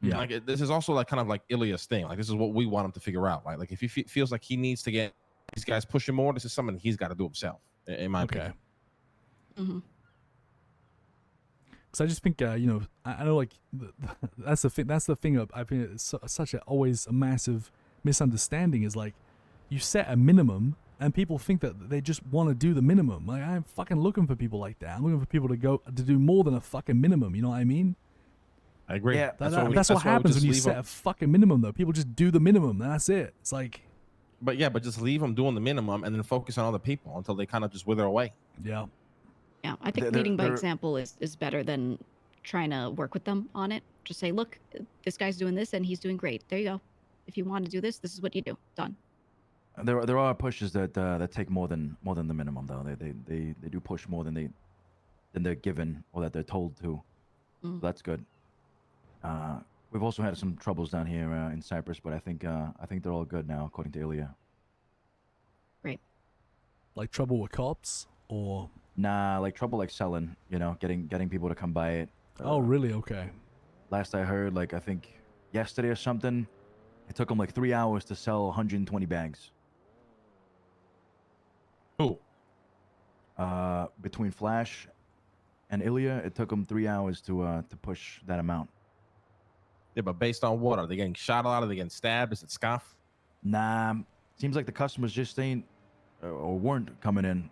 Yeah. Like this is also like kind of like Ilya's thing. Like this is what we want him to figure out. Right. Like if he feels like he needs to get these guys pushing more, this is something he's got to do himself. In my opinion. Because I just think, I know like that's the thing. That's the thing. I think it's such always a massive misunderstanding is like you set a minimum and people think that they just want to do the minimum. Like I'm fucking looking for people like that. I'm looking for people to do more than a fucking minimum. You know what I mean? I agree. Yeah, that's what happens when you set a fucking minimum though. People just do the minimum. And that's it. It's like. But just leave them doing the minimum and then focus on other people until they kind of just wither away. Yeah. Yeah, I think leading by example is better than trying to work with them on it. Just say, look, this guy's doing this and he's doing great. There you go. If you want to do this, this is what you do. Done. There are pushes that take more than the minimum though. They do push more than they're given or that they're told to. So that's good. We've also had some troubles down here in Cyprus, but I think they're all good now, according to Ilya. Great. Like trouble with cops or. Nah, like trouble like selling, getting people to come buy it. Oh, really? Okay. Last I heard, like I think yesterday or something, It took him like 3 hours to sell 120 bags. Who? Between Flash and Ilya, it took him 3 hours to push that amount. Yeah, but based on what? Are they getting shot a lot? Are they getting stabbed? Is it scuff? Nah, seems like the customers just ain't or weren't coming in.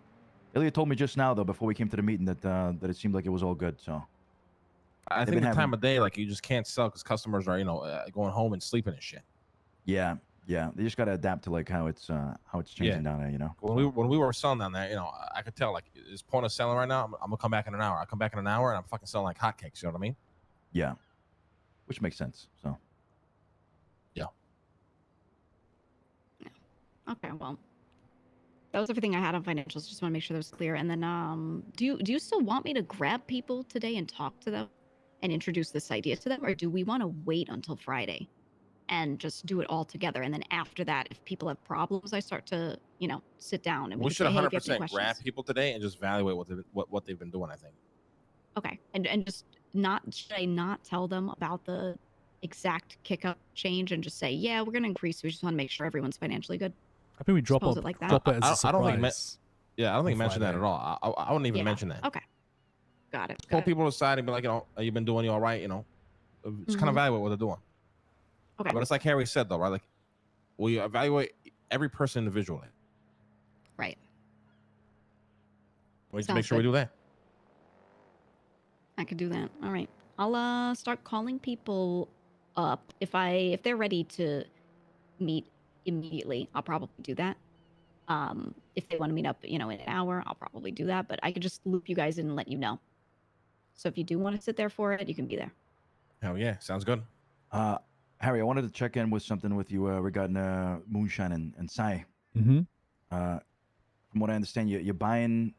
Ilya told me just now though, before we came to the meeting, that that it seemed like it was all good. So I think the time of day, like you just can't sell because customers are, going home and sleeping and shit. Yeah, they just gotta adapt to like how it's changing down there, you know. When we were selling down there, I could tell like it's point of selling right now. I'm gonna come back in an hour. I come back in an hour and I'm fucking selling like hotcakes. You know what I mean? Yeah, which makes sense. So yeah. Okay, well, that was everything I had on financials. Just want to make sure that was clear. And then, do you still want me to grab people today and talk to them and introduce this idea to them, or do we want to wait until Friday and just do it all together? And then after that, if people have problems, I start to sit down and We can should say, hey, if you have any 100% grab questions. people today and just evaluate what they've been doing. I think. Okay, and just should I not tell them about the exact kick up change and just say, yeah, we're gonna increase. We just want to make sure everyone's financially good. I think we drop Pose it it like that. drop it as a I don't think. surprise. I don't think on mention that Friday. at all. I wouldn't even Yeah, mention that. Okay, got it. Pull people aside and be like, you've been doing you all right. Just kind of evaluate what they're doing. Okay. But it's like Harry said though, right? Like we evaluate every person individually. Right. We need to Sounds make sure we good. do that. I could do that. All right. I'll start calling people up. If they're ready to meet immediately, I'll probably do that. If they want to meet up, in an hour, I'll probably do that. But I could just loop you guys in and let you know. So if you do want to sit there for it, you can be there. Hell yeah, sounds good. Harry, I wanted to check in with something with you regarding Moonshine and Sai. Mm-hmm. From what I understand, you're buying,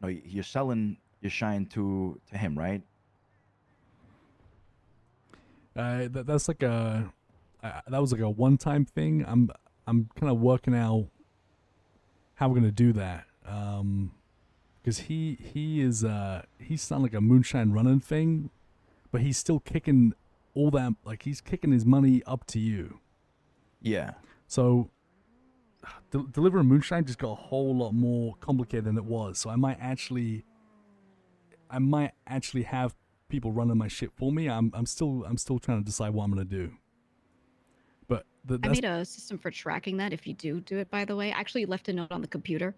no, you're selling your shine to him, right? That's like that was like a one-time thing. I'm kind of working out how we're gonna do that. Because he's not like a moonshine running thing, but he's still kicking all that, like he's kicking his money up to you. Yeah. So delivering moonshine just got a whole lot more complicated than it was. So I might actually have people running my shit for me. I'm still trying to decide what I'm gonna do. But I made a system for tracking that. If you do it, by the way, I actually left a note on the computer,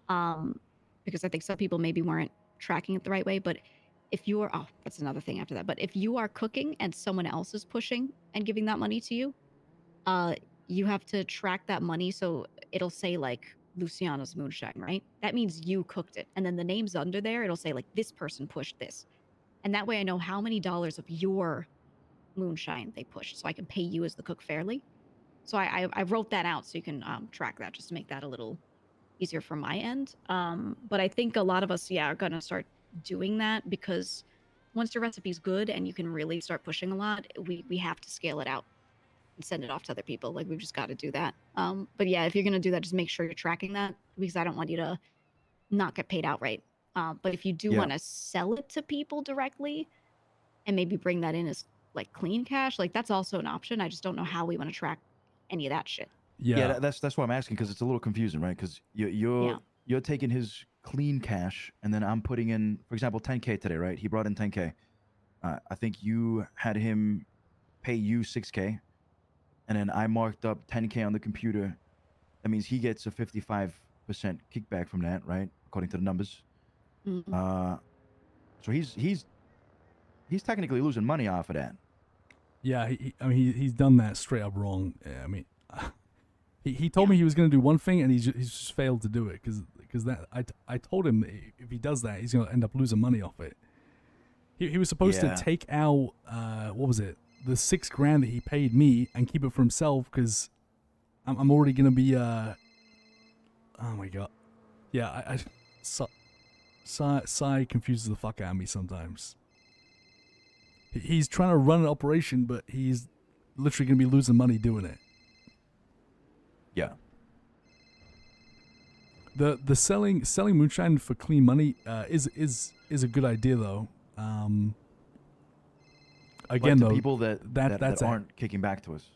because I think some people maybe weren't tracking it the right way. But if you are, that's another thing after that. But if you are cooking and someone else is pushing and giving that money to you, you have to track that money. So it'll say like Luciana's moonshine, right? That means you cooked it, and then the names under there, it'll say like this person pushed this, and that way I know how many dollars of your moonshine they pushed, so I can pay you as the cook fairly. So I wrote that out so you can track that, just to make that a little easier from my end. But I think a lot of us, are gonna start doing that, because once your recipe's good and you can really start pushing a lot, we have to scale it out and send it off to other people. Like, we've just got to do that. But yeah, if you're gonna do that, just make sure you're tracking that, because I don't want you to not get paid outright. But if you do want to sell it to people directly and maybe bring that in as like clean cash, like that's also an option. I just don't know how we want to track any of that shit. Yeah, that's why I'm asking, because it's a little confusing, right? Because you're taking his clean cash, and then I'm putting in, for example, 10K today, right? He brought in 10K. I think you had him pay you 6K, and then I marked up 10K on the computer. That means he gets a 55% kickback from that, right? According to the numbers. Mhm. So he's technically losing money off of that. Yeah, he's done that straight up wrong. I mean, he told me he was going to do one thing, and he's just failed to do it, because that I told him if he does that, he's going to end up losing money off it. He was supposed to take out what was it, the $6,000 that he paid me, and keep it for himself, because I'm already going to be oh my god, yeah, Sai confuses the fuck out of me sometimes. He's trying to run an operation, but he's literally going to be losing money doing it. Yeah. The selling moonshine for clean money is a good idea though. Again, Like the though, people that that's aren't kicking back to us.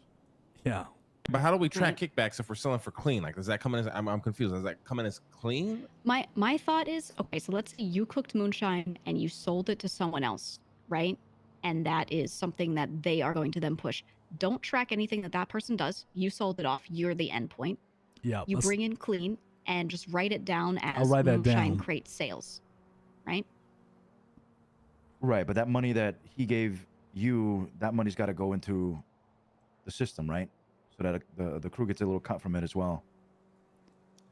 Yeah. But how do we track kickbacks if we're selling for clean? Like, does that come in as I'm confused. Does that come in as clean? My thought is, okay, so let's say you cooked moonshine and you sold it to someone else, right? And that is something that they are going to then push. Don't track anything that that person does. You sold it off. You're the end point. Yeah. You bring in clean and just write it down I'll as write that moonshine down. crate sales, right? Right, but that money that he gave you, that money's got to go into the system, right? So that the crew gets a little cut from it as well.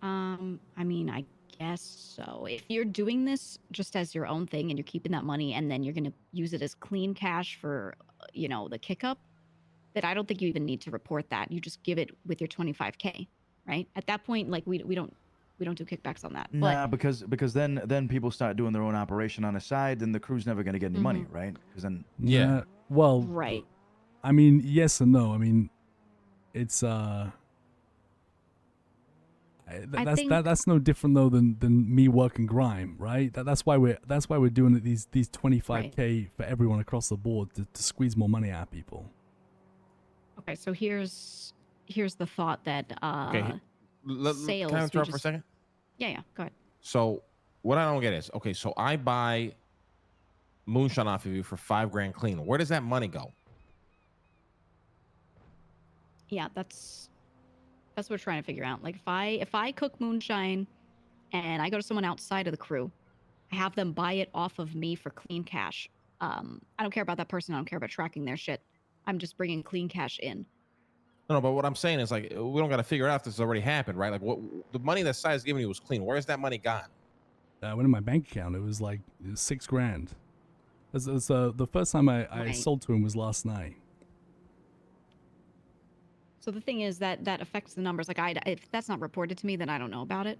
I mean, I guess so. If you're doing this just as your own thing and you're keeping that money and then you're going to use it as clean cash for, the kick up, then I don't think you even need to report that. You just give it with your 25K, right? At that point, like we don't do kickbacks on that. Nah, because then people start doing their own operation on the side, and the crew's never going to get any money, right? Because then Well, right. I mean, yes and no. I mean, it's that's no different though than me working grime, right? That's why we're doing it, these 25K for everyone across the board to squeeze more money out of people. Okay, so here's the thought that Okay. sales. Can I we interrupt for a just- second? Yeah, go ahead. So what I don't get is, okay, so I buy moonshine off of you for $5,000 clean. Where does that money go? Yeah, that's what we're trying to figure out. Like if I cook moonshine and I go to someone outside of the crew, I have them buy it off of me for clean cash. I don't care about that person. I don't care about tracking their shit. I'm just bringing clean cash in. No, but what I'm saying is, like, we don't got to figure out if this has already happened, right? Like, what the money that Si's giving you was clean. Where's that money gone? Went in my bank account. It was like $6,000. That's the first time I Right. sold to him was last night. So the thing is that affects the numbers. Like if that's not reported to me, then I don't know about it.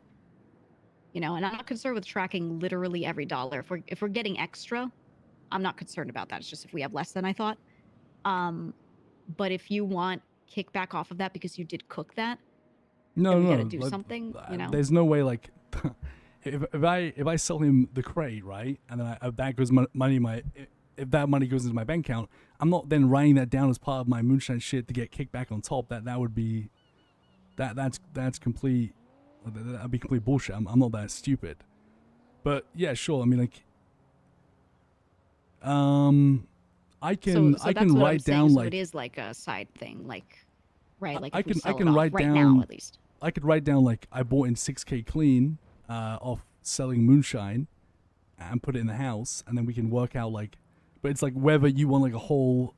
And I'm not concerned with tracking literally every dollar. If we're getting extra, I'm not concerned about that. It's just if we have less than I thought. But if you want kickback off of that because you did cook that, then we got to do like, something. There's no way, like, if I sell him the crate, right, and then that goes money if that money goes into my bank account, I'm not then writing that down as part of my moonshine shit to get kickback on top. That would be that's complete. That'd be complete bullshit. I'm not that stupid. But yeah, sure. I mean, like, I can So I that's can what I'm write saying. down So like it is like a side thing, like right? Like I if we can sell I can it off write right down now at least. I could write down like I bought in 6K clean off selling moonshine and put it in the house, and then we can work out like, but it's like whether you want like a whole.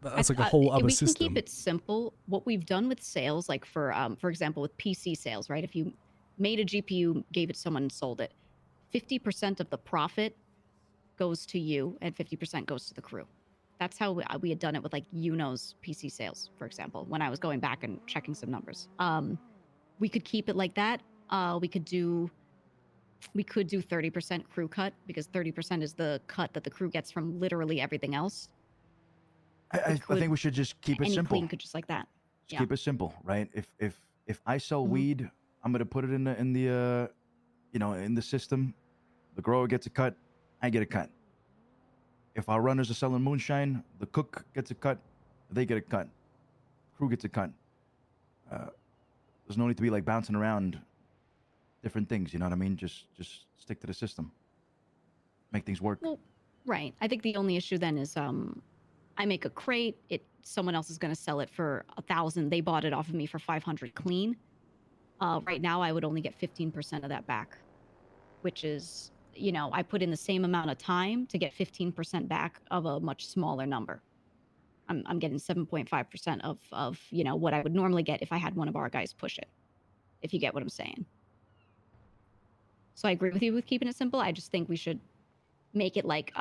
That's like a whole other we system. can keep it simple. What we've done with sales, like for example, with PC sales, right? If you made a GPU, gave it to someone and sold it, 50% of the profit goes to you and 50% goes to the crew. That's how we had done it with like Uno's PC sales, for example, when I was going back and checking some numbers. We could keep it like that. We could do 30% crew cut because 30% is the cut that the crew gets from literally everything else. I think we should just keep it Any simple. clean could just like that. Just keep it simple, right? If I sell Mm-hmm. weed, I'm gonna put it in the in the system. The grower gets a cut, I get a cut. If our runners are selling moonshine, the cook gets a cut, they get a cut. Crew gets a cut. There's no need to be like bouncing around different things. You know what I mean? Just stick to the system. Make things work. Well, right. I think the only issue then is I make a crate. Someone else is going to sell it for 1,000. They bought it off of me for 500 clean. Right now, I would only get 15% of that back, which is, I put in the same amount of time to get 15% back of a much smaller number. I'm getting 7.5% of what I would normally get if I had one of our guys push it. If you get what I'm saying. So I agree with you with keeping it simple. I just think we should make it like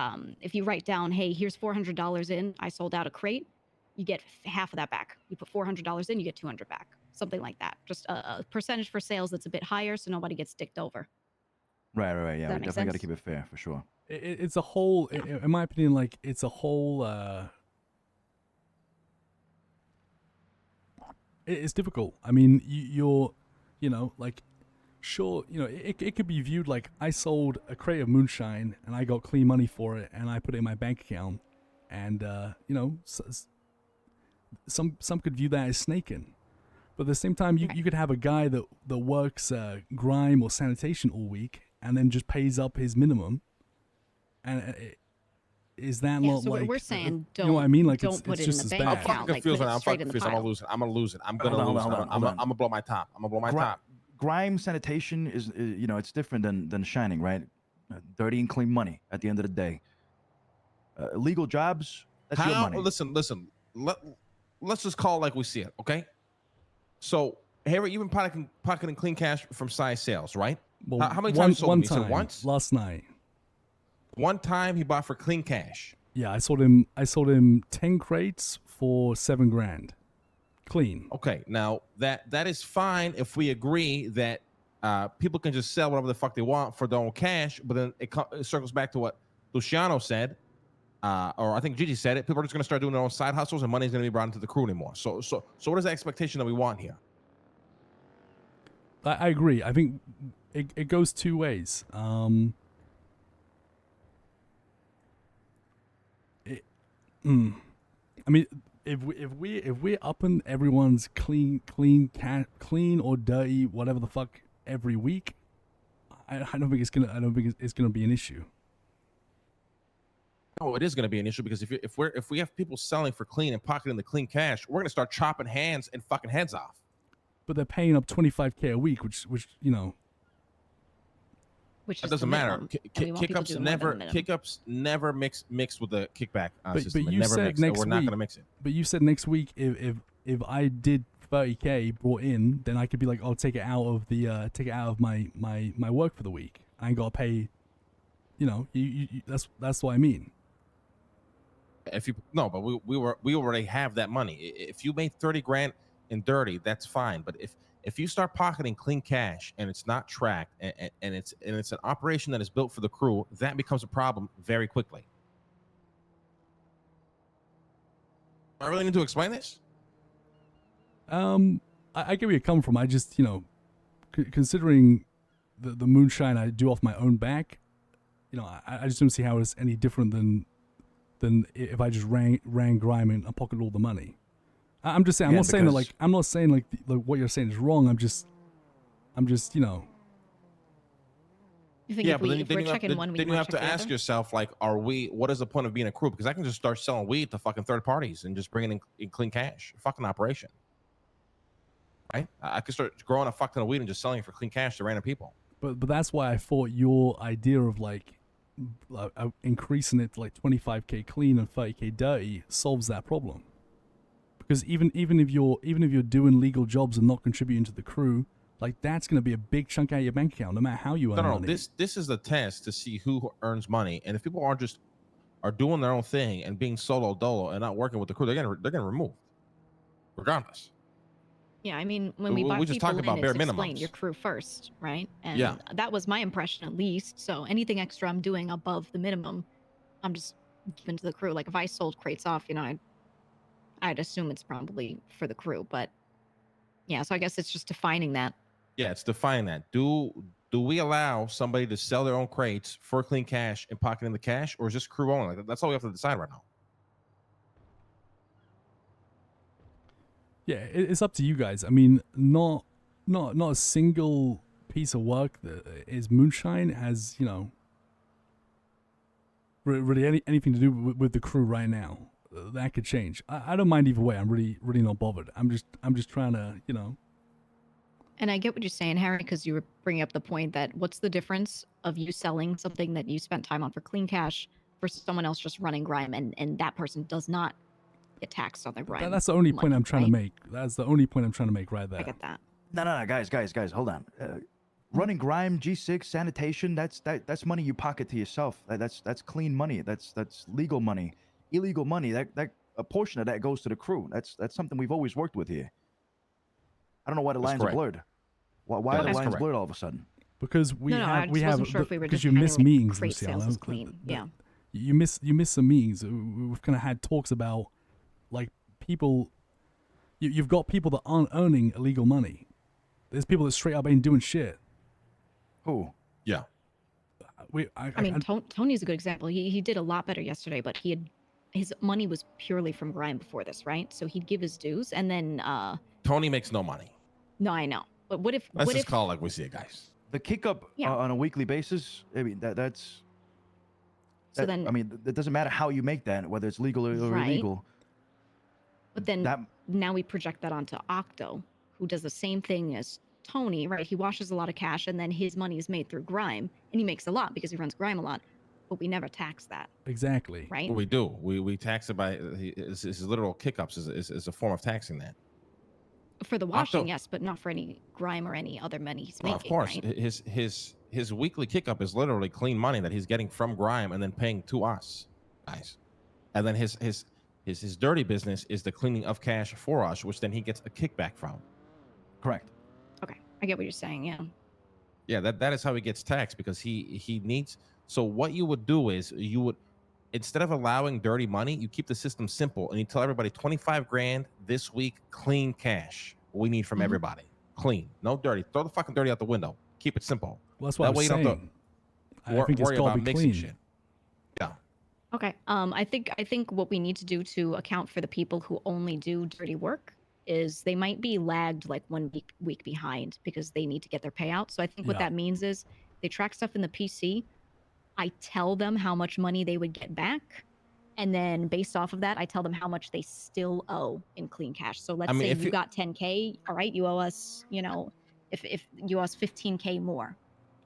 if you write down, hey, here's $400 in, I sold out a crate, you get half of that back. You put $400 in, you get 200 back. Something like that. Just a percentage for sales that's a bit higher so nobody gets dicked over. Right. Yeah, we that make definitely got to sense? keep it fair for sure. It's a whole, in my opinion, like it's a whole. It's difficult. I mean, you're, like, sure, it could be viewed like I sold a crate of moonshine and I got clean money for it and I put it in my bank account, and some could view that as snaking. But at the same time, you could have a guy that works grime or sanitation all week and then just pays up his minimum. And is that Yeah, not so like we're saying you know what I mean? Like don't it's, put it's it just in as the bank bad. I'm fucking account, like, confused. put it Right now. I'm straight fucking in the confused. I'm pile. gonna lose it. I'm gonna lose it. I'm gonna Hold on, lose it. hold on, I'm hold on. gonna blow my top. I'm gonna blow my top. Grime sanitation is, you know, it's different than shining, right? Dirty and clean money at the end of the day. Illegal jobs, that's your money. Listen. Let's just call it like we see it, okay? So, Harry, you've been pocketing clean cash from size sales, right? Well, how many times you sold him? You said time, once? last night. One time he bought for clean cash. Yeah, I sold him 10 crates for $7,000, clean. Okay, now that is fine if we agree that people can just sell whatever the fuck they want for their own cash, but then it circles back to what Luciano said, or I think Gigi said it. People are just going to start doing their own side hustles, and money's going to be brought into the crew anymore. So what is the expectation that we want here? I agree. I think it goes two ways. I mean, if we're upping everyone's clean or dirty, whatever the fuck, every week, I don't think it's gonna be an issue. No, it is going to be an issue because if we have people selling for clean and pocketing the clean cash, we're going to start chopping hands and fucking heads off. But they're paying up $25K a week, which you know. Which That is doesn't the matter. minimum, and we want people doing more than the minimum. Kickups never mix with the kickback system. But It you never said mix. next We're week. not going to mix it. But you said next week if I did 30K brought in, then I could be like, I'll take it out of my work for the week. I ain't gotta pay. You know, you that's what I mean. But we already have that money. If you made $30,000 in dirty, that's fine. But if you start pocketing clean cash and it's not tracked and it's an operation that is built for the crew, that becomes a problem very quickly. I really need to explain this? I get where you're coming from. I just, you know, considering the moonshine I do off my own back, you know, I just don't see how it's any different than if I just ran grime and pocketed all the money. I'm just saying. I'm not saying like what you're saying is wrong. I'm just, you know. You think if we're checking one week, then you have to ask yourself, like, what is the point of being a crew? Because I can just start selling weed to fucking third parties and just bringing in clean cash. Fucking operation. Right? I could start growing a fuck ton of weed and just selling it for clean cash to random people. But that's why I thought your idea of like increasing it to like 25K clean and 30K dirty solves that problem. Because even if you're doing legal jobs and not contributing to the crew, like that's gonna be a big chunk out of your bank account, no matter how you earn money. This is the test to see who earns money, and if people are doing their own thing and being solo dolo and not working with the crew, they're gonna remove, regardless. Yeah, I mean, when we brought just people talking in, about it's bare explained minimums. your crew first, right? And Yeah. that was my impression at least. So anything extra I'm doing above the minimum, I'm just giving to the crew. Like if I sold crates off, you know, I'd assume it's probably for the crew. But yeah, so I guess it's just defining that. Yeah, it's defining that. Do we allow somebody to sell their own crates for clean cash and pocketing the cash, or is this crew only? Like, that's all we have to decide right now. Yeah, it's up to you guys. I mean, not a single piece of work that is moonshine has, you know, really anything to do with the crew right now. That could change. I don't mind either way. I'm really not bothered. I'm just trying to, you know. And I get what you're saying, Harry, because you were bringing up the point that what's the difference of you selling something that you spent time on for clean cash versus someone else just running grime and that person does not get taxed on their grime. That's the only point money, I'm trying right? to make. That's the only point I'm trying to make right there. I get that. No, guys, hold on. Running grime, G6, sanitation, that's money you pocket to yourself. That's clean money. That's legal money. Illegal money, that a portion of that goes to the crew. That's something we've always worked with here. I don't know why the lines are blurred. Why are the lines blurred all of a sudden? Because I just wasn't sure if we were because just you miss having, like, meetings, crate sales Luciano. is clean. Yeah. You miss some meetings. We've kind of had talks about like people. You've got people that aren't earning illegal money. There's people that straight up ain't doing shit. Who? Yeah. I mean, Tony's a good example. He did a lot better yesterday, but he had his money was purely from Grime before this, right? So he'd give his dues, and then Tony makes no money. no, I know. But what if Let's what just if call it like we see it, guys. The kick up Yeah. on a weekly basis. I mean, that's. So then- I mean, it doesn't matter how you make that, whether it's legal or Right. illegal. But then That now we project that onto Octo, who does the same thing as Tony, right? He washes a lot of cash, and then his money is made through Grime, and he makes a lot because he runs Grime a lot. But we never tax that, Exactly. right? What we do, we tax it by his literal kick-ups is a form of taxing that. For the washing, Octo- yes, but not for any Grime or any other money he's Well, making, of course, right? his weekly kick-up is literally clean money that he's getting from Grime and then paying to us, guys. And then his dirty business is the cleaning of cash for us, which then he gets a kickback from. Correct. Okay, I get what you're saying. Yeah. Yeah, that is how he gets taxed because he needs. So what you would do is you would, instead of allowing dirty money, you keep the system simple and you tell everybody 25 grand this week, clean cash. We need from everybody, clean, no dirty. Throw the fucking dirty out the window. Keep it simple. Well, that's what I was you don't have saying. to I think it's worry gotta about be mixing clean. shit. Yeah. Okay. I think what we need to do to account for the people who only do dirty work is they might be lagged like 1 week behind because they need to get their payout. So I think what Yeah. that means is they track stuff in the PC. I tell them how much money they would get back. And then based off of that, I tell them how much they still owe in clean cash. So let's I mean, say if you you- got 10K, all right, you owe us, if you owe us 15K more.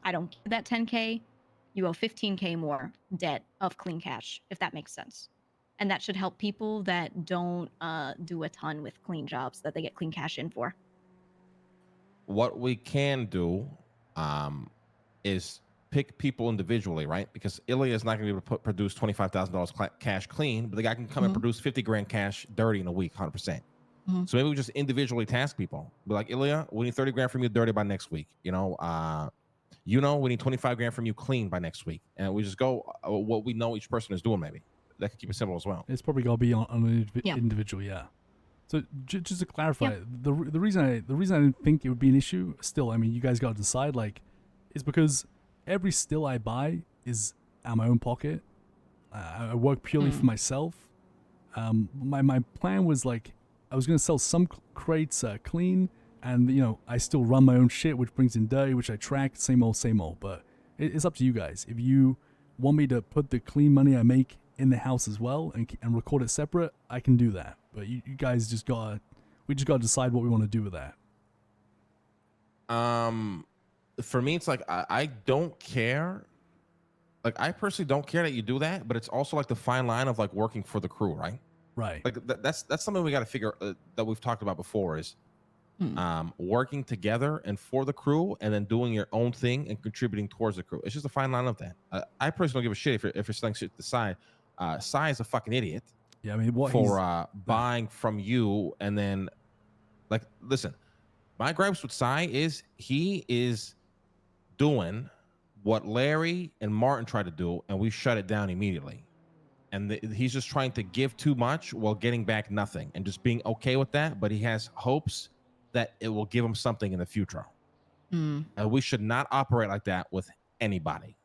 I don't give that 10K, you owe 15K more debt of clean cash, if that makes sense. And that should help people that don't do a ton with clean jobs that they get clean cash in for. What we can do is pick people individually, right? Because Ilya is not going to be able to produce $25,000 cash clean, but the guy can come and produce 50 grand cash dirty in a week, 100%. So maybe we just individually task people. Be like, Ilya, we need 30 grand from you dirty by next week. We need 25 grand from you clean by next week. And we just go what we know each person is doing, maybe. That could keep it simple as well. It's probably got to be on an individual, yeah. So just to clarify, the reason I didn't think it would be an issue, still, I mean, you guys got to decide, is because every still I buy is out of my own pocket. I work purely for myself. My plan was I was gonna sell some crates clean, and I still run my own shit, which brings in dirty, which I track, same old. But it's up to you guys. If you want me to put the clean money I make in the house as well and record it separate, I can do that. But you guys we just gotta decide what we want to do with that. For me, it's I don't care. I personally don't care that you do that, but it's also the fine line of working for the crew, right? Right. That's something we got to figure that we've talked about before is working together and for the crew, and then doing your own thing and contributing towards the crew. It's just a fine line of that. I personally don't give a shit if you're selling shit to Sai. Sai is a fucking idiot. Yeah, I mean, what for buying from you and then listen, my gripes with Sai is he is doing what Larry and Martin tried to do, and we shut it down immediately. And he's just trying to give too much while getting back nothing, and just being okay with that. But he has hopes that it will give him something in the future. And we should not operate like that with anybody.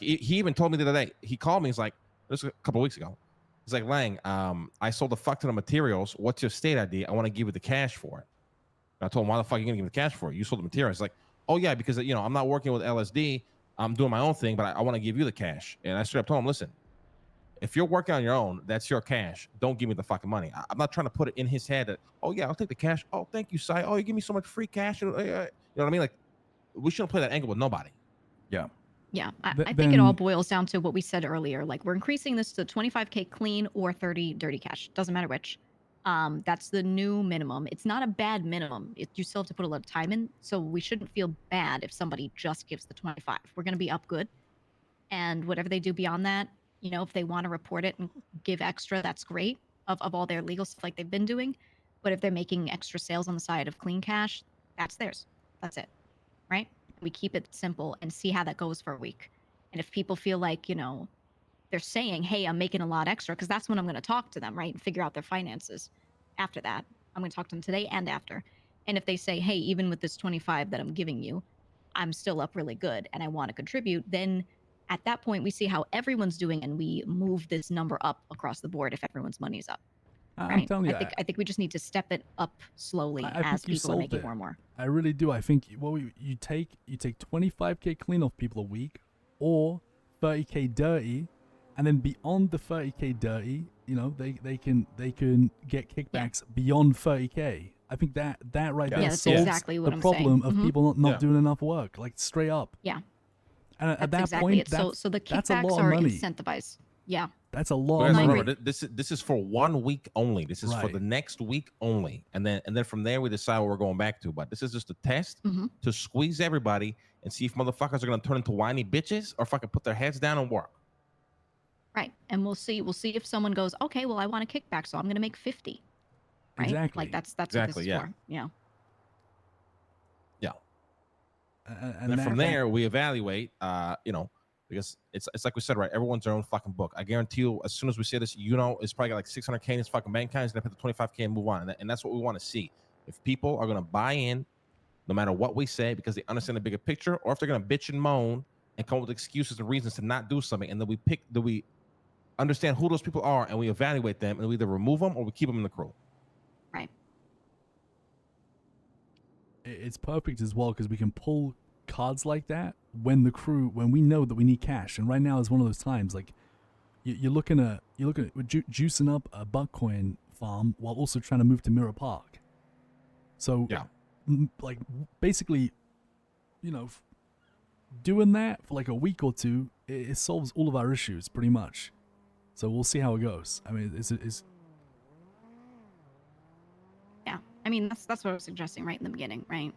He even told me the other day. He called me. He's like, this was a couple of weeks ago. He's like, Lang, I sold a fuck ton of materials. What's your state ID? I want to give you the cash for it. And I told him, why the fuck are you going to give me the cash for it? You sold the materials. He's like, oh, yeah, because, I'm not working with LSD. I'm doing my own thing, but I want to give you the cash. And I straight up told him, listen, if you're working on your own, that's your cash. Don't give me the fucking money. I'm not trying to put it in his head that, oh, yeah, I'll take the cash. Oh, thank you, Sai. Oh, you give me so much free cash. You know what I mean? We shouldn't play that angle with nobody. Yeah. Yeah, I think it all boils down to what we said earlier. We're increasing this to 25K clean or 30 dirty cash. Doesn't matter which. That's the new minimum. It's not a bad minimum. You still have to put a lot of time in, so we shouldn't feel bad if somebody just gives the 25. We're going to be up good. And whatever they do beyond that, if they want to report it and give extra, that's great of all their legal stuff like they've been doing. But if they're making extra sales on the side of clean cash, that's theirs. That's it. Right? We keep it simple and see how that goes for a week. And if people feel like, they're saying, hey, I'm making a lot extra, because that's when I'm going to talk to them, right? And figure out their finances. After that, I'm going to talk to them today and after. And if they say, hey, even with this 25 that I'm giving you, I'm still up really good and I want to contribute, then At that point, we see how everyone's doing, and we move this number up across the board if everyone's money's up. I'm Right? telling you, I think we just need to step it up slowly I as think you people are solved making it. more and more. I really do. I think you take 25k clean off people a week, or 30k dirty, and then beyond the 30k dirty, you know, they can get kickbacks beyond 30k. I think that right there that's solves exactly what the I'm problem saying. of Mhm. people not Yeah. doing enough work, like straight up. Yeah. And at That's that exactly point, it. So the that's a kickbacks lot are of money. incentivized. Yeah. That's a lot Guys, of money. remember, this is for 1 week only. This is for Right. the next week only, and then from there we decide what we're going back to. But this is just a test to squeeze everybody and see if motherfuckers are gonna turn into whiny bitches or fucking put their heads down and work. Right. And we'll see if someone goes, okay, well, I want a kickback, so I'm going to make 50. Right? Exactly. Like that's Exactly, what this is yeah. for. Yeah. Yeah. And then from there we evaluate. You know, because it's like we said, right? Everyone's their own fucking book. I guarantee you, as soon as we say this, you know, it's probably got like 600k in his fucking bank account. He's gonna put the 25k and move on, and that's what we want to see. If people are gonna buy in, no matter what we say, because they understand the bigger picture, or if they're gonna bitch and moan and come up with excuses and reasons to not do something, and then we understand who those people are and we evaluate them, and we either remove them or we keep them in the crew. Right. It's perfect as well because we can pull cards like that when we know that we need cash. And right now is one of those times. Like you're looking at juicing up a Buckcoin farm while also trying to move to Mirror Park. So yeah, like basically, you know, doing that for like a week or two, it solves all of our issues pretty much. So we'll see how it goes. I mean, it's Yeah. I mean, that's what I was suggesting right in the beginning, right?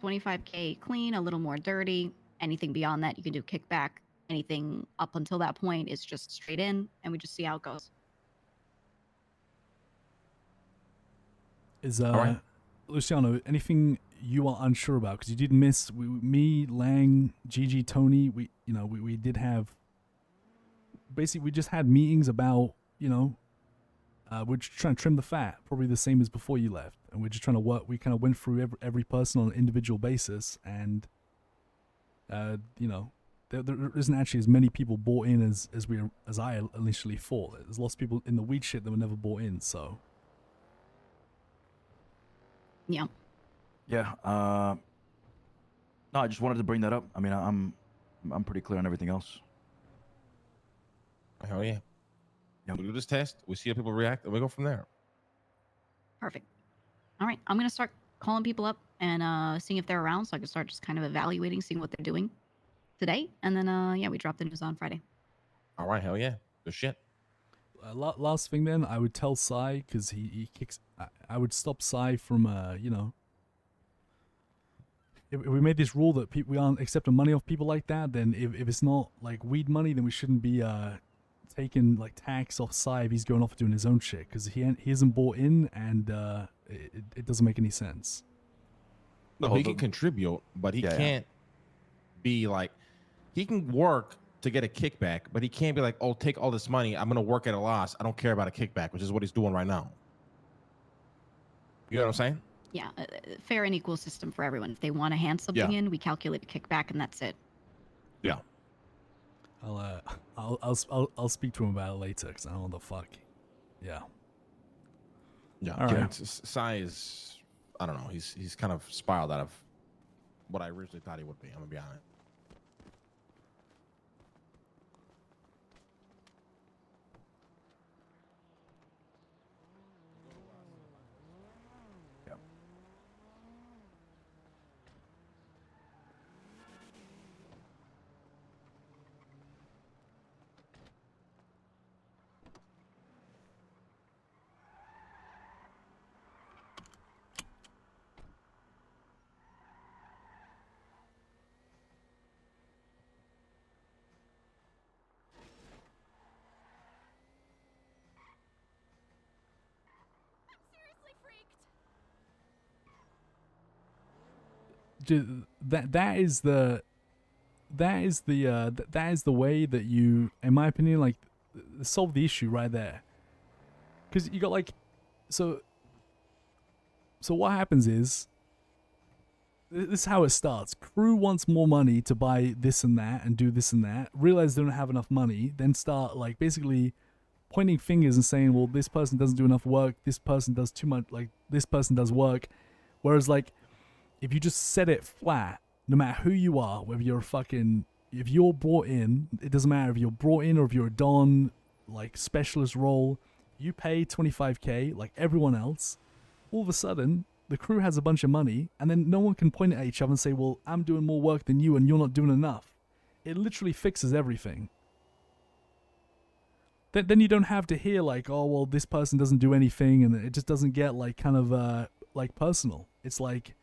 25k clean, a little more dirty. Anything beyond that, you can do kickback. Anything up until that point is just straight in, and we just see how it goes. Is right. Luciano, anything you are unsure about? Because you did miss me, Lang, Gigi, Tony. We did have. Basically, we just had meetings about, you know, we're just trying to trim the fat, probably the same as before you left, and we're just trying to work. We kind of went through every person on an individual basis, and you know, there isn't actually as many people bought in as I initially thought. There's lots of people in the weed shit that were never bought in. So yeah. Yeah. No, I just wanted to bring that up. I mean, I'm pretty clear on everything else. Hell yeah. We do this test, we see how people react, and we go from there. Perfect. All right. I'm going to start calling people up and seeing if they're around so I can start just kind of evaluating, seeing what they're doing today. And then, yeah, we drop the news on Friday. All right, hell yeah. Good shit. last thing, then I would tell Sai because he kicks. I would stop Sai from you know. If we made this rule that we aren't accepting money off people like that, then if it's not like weed money, then we shouldn't be taking like tax off Sai if he's going off doing his own shit because he isn't bought in and it doesn't make any sense. No, he can contribute, but he can't be like he can work to get a kickback, but he can't be like, oh, take all this money, I'm gonna work at a loss, I don't care about a kickback, which is what he's doing right now. You know what I'm saying? Yeah, fair and equal system for everyone. If they want to hand something in, we calculate a kickback, and that's it. Yeah. I'll speak to him about it later because I don't know what the fuck. Yeah. Yeah. All right. Sai is, I don't know. He's kind of spiraled out of what I originally thought he would be. I'm gonna be honest. That is the way that you, in my opinion, like solve the issue right there. Because you got like, so what happens is this is how it starts. Crew wants more money to buy this and that and do this and that. Realize they don't have enough money, then start like basically pointing fingers and saying, well, this person doesn't do enough work. This person does too much. Like this person does work. Whereas like if you just set it flat, no matter who you are, whether you're if you're brought in, it doesn't matter if you're brought in or if you're a Don, like specialist role, you pay 25k like everyone else. All of a sudden, the crew has a bunch of money, and then no one can point at each other and say, well, I'm doing more work than you and you're not doing enough. It literally fixes everything. Then you don't have to hear like, oh, well, this person doesn't do anything, and it just doesn't get like kind of like personal. It's like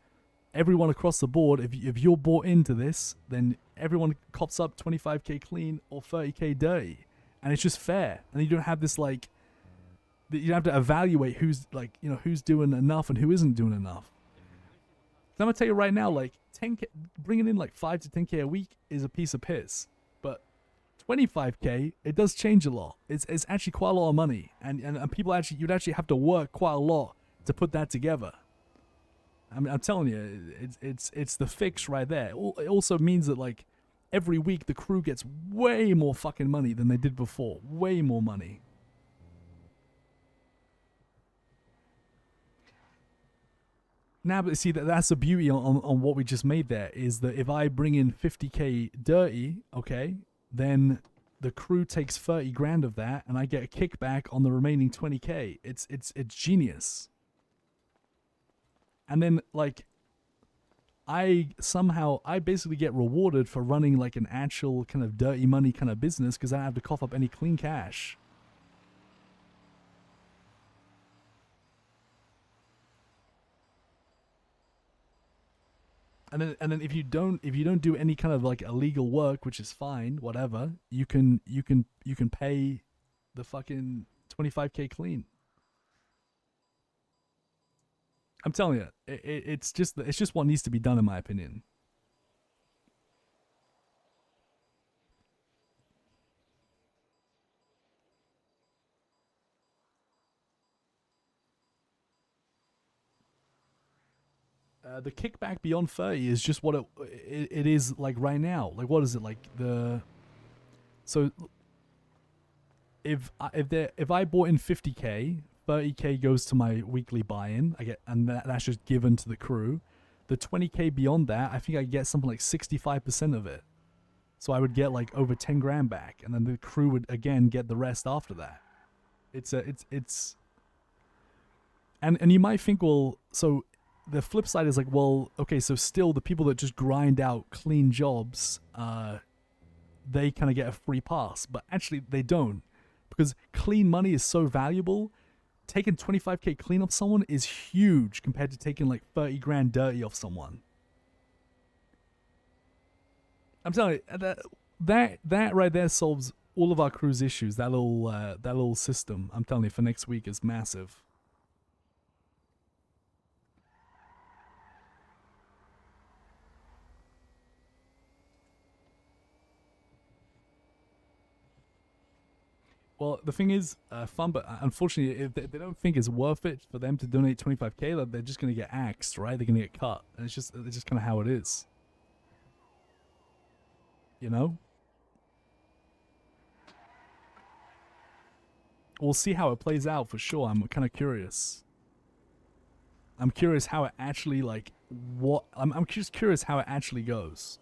everyone across the board, if you're bought into this, then everyone cops up 25k clean or 30k dirty. And it's just fair. And you don't have this like, you have to evaluate who's like, who's doing enough and who isn't doing enough. So I'm gonna tell you right now, like 10k, bringing in like 5 to 10k a week is a piece of piss, but 25k, it does change a lot. It's actually quite a lot of money, and people you'd actually have to work quite a lot to put that together. I'm telling you, it's the fix right there. It also means that like every week the crew gets way more fucking money than they did before, way more money. Now, but see, that's the beauty on what we just made there, is that if I bring in 50k dirty, okay, then the crew takes 30 grand of that, and I get a kickback on the remaining 20k. It's genius. And then, like, I basically get rewarded for running, like, an actual kind of dirty money kind of business, because I don't have to cough up any clean cash. And then if you don't do any kind of like illegal work, which is fine, whatever, you can pay the fucking 25k clean. I'm telling you, it's just what needs to be done in my opinion. The kickback beyond 30 is just what it is like right now. Like, what is it like so if I bought in 50k, 30k goes to my weekly buy-in. And that's just given to the crew. The 20k beyond that, I think I get something like 65% of it. So I would get like over 10 grand back, and then the crew would again get the rest after that. And you might think, well, so the flip side is like, well, okay, so still the people that just grind out clean jobs, they kind of get a free pass, but actually they don't, because clean money is so valuable. Taking 25k clean off someone is huge compared to taking like 30 grand dirty off someone. I'm telling you, that right there solves all of our crew's issues. That little system, I'm telling you, for next week is massive. Well, the thing is, fun, but unfortunately, if they don't think it's worth it for them to donate 25k, they're just gonna get axed, right? They're gonna get cut, and it's just kind of how it is. You know? We'll see how it plays out for sure. I'm kind of curious. I'm curious how it actually I'm just curious how it actually goes.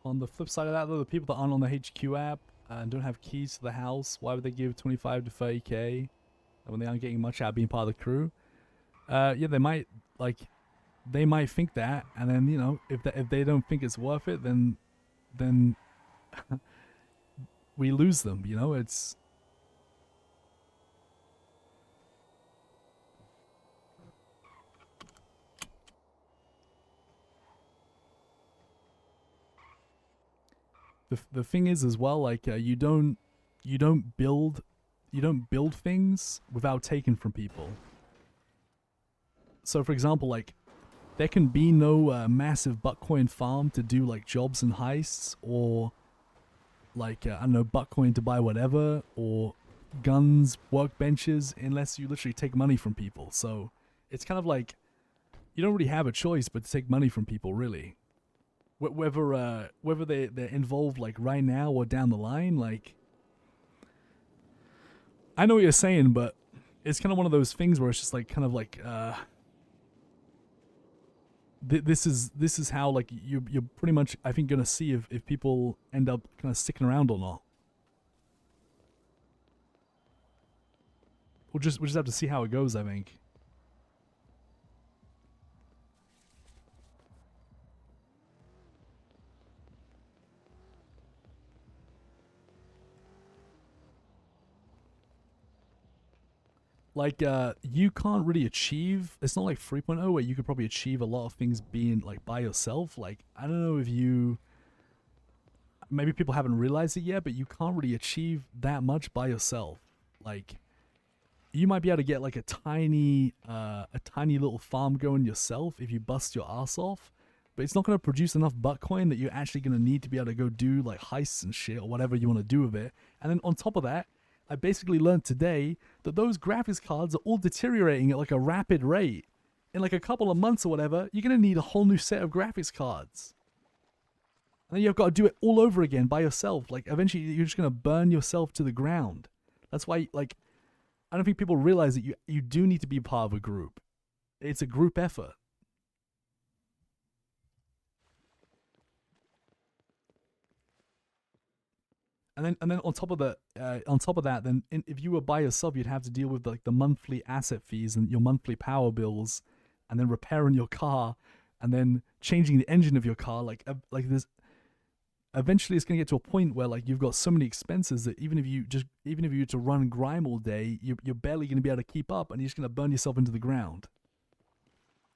On the flip side of that, though, the people that aren't on the HQ app and don't have keys to the house, why would they give 25 to 30k when they aren't getting much out of being part of the crew? Yeah, they might think that, and then if they don't think it's worth it, then we lose them. It's the thing is as well. Like you don't build things without taking from people. So for example, like there can be no massive Buttcoin farm to do like jobs and heists, or like I don't know, Buttcoin to buy whatever, or guns, workbenches, unless you literally take money from people. So it's kind of like you don't really have a choice but to take money from people, really. Whether they're involved like right now or down the line. Like I know what you're saying, but it's kind of one of those things where it's just like kind of like this is how like you're pretty much, I think, gonna see if people end up kind of sticking around or not. We'll just have to see how it goes, I think. Like you can't really achieve, it's not like 3.0 where you could probably achieve a lot of things being like by yourself. Like I don't know if maybe people haven't realized it yet, but you can't really achieve that much by yourself. Like you might be able to get like a tiny little farm going yourself if you bust your ass off, but it's not going to produce enough Buttcoin that you're actually going to need to be able to go do like heists and shit or whatever you want to do with it. And then on top of that, I basically learned today that those graphics cards are all deteriorating at like a rapid rate. In like a couple of months or whatever, you're going to need a whole new set of graphics cards. And then you've got to do it all over again by yourself. Like eventually you're just going to burn yourself to the ground. That's why, like, I don't think people realize that you do need to be part of a group. It's a group effort. And then on top of that, then if you were by yourself, you'd have to deal with like the monthly asset fees and your monthly power bills, and then repairing your car, and then changing the engine of your car. Like this, eventually it's gonna get to a point where like you've got so many expenses that even if you were to run grime all day, you're barely gonna be able to keep up, and you're just gonna burn yourself into the ground.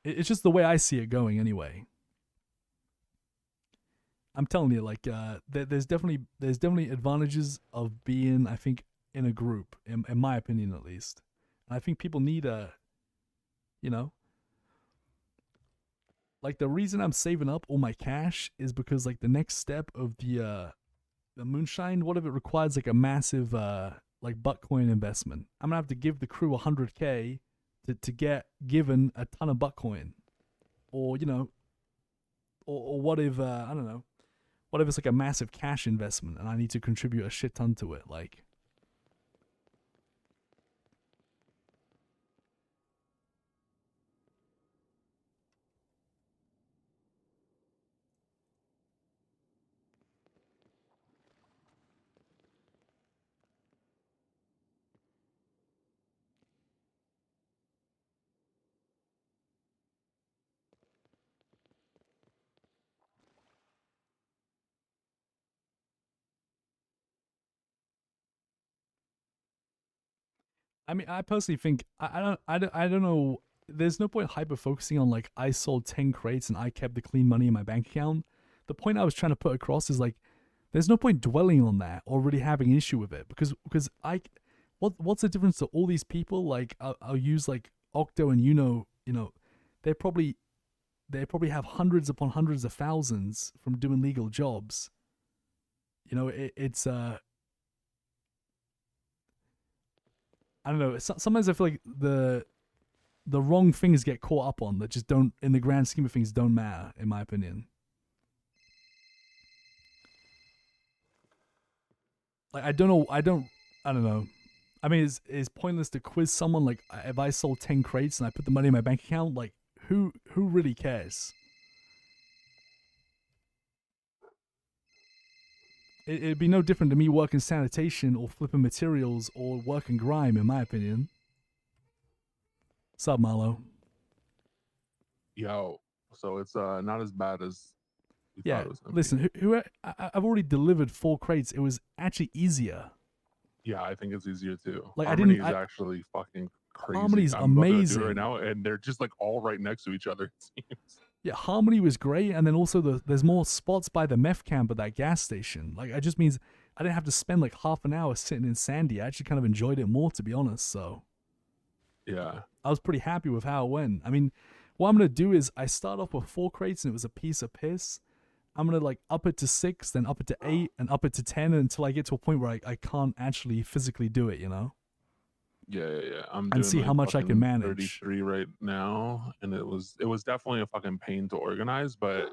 It's just the way I see it going, anyway. I'm telling you, like, there's definitely advantages of being, I think, in a group, in my opinion, at least. And I think people need like the reason I'm saving up all my cash is because like the next step of the moonshine, what if it requires like a massive like Buttcoin investment? I'm gonna have to give the crew 100k to get given a ton of Buttcoin, or or what if I don't know. What if it's like a massive cash investment and I need to contribute a shit ton to it? Like, I mean, I personally think I don't know. There's no point hyper focusing on like I sold 10 crates and I kept the clean money in my bank account. The point I was trying to put across is like, there's no point dwelling on that or really having an issue with it because what's the difference to all these people? Like I'll use like Octo and they probably have hundreds upon hundreds of thousands from doing legal jobs. It's I don't know. Sometimes I feel like the wrong things get caught up on that just don't, in the grand scheme of things, don't matter, in my opinion. Like I don't know. I don't know. I mean, it's pointless to quiz someone like if I sold 10 crates and I put the money in my bank account. Like who really cares? it'd be no different to me working sanitation or flipping materials or working grime, in my opinion. Sup, Marlo? Yo, so it's not as bad as we thought Yeah, it was gonna listen, be. I've already delivered 4 crates. It was actually easier. Yeah, I think it's easier too. Like, Harmony is actually fucking crazy. Harmony's I'm about to do it right amazing. now, and they're just like all right next to each other. It seems. Yeah, Harmony was great, and then also there's more spots by the meth camp at that gas station. Like, it just means I didn't have to spend like half an hour sitting in Sandy. I actually kind of enjoyed it more, to be honest. So Yeah. I was pretty happy with how it went. I mean, what I'm gonna do is I start off with 4 crates, and it was a piece of piss. I'm gonna like up it to 6, then up it to 8, and up it to 10 until I get to a point where I can't actually physically do it. You know? Yeah. I'm And doing see how like much I can fucking manage. 33 right now, and it was definitely a fucking pain to organize, but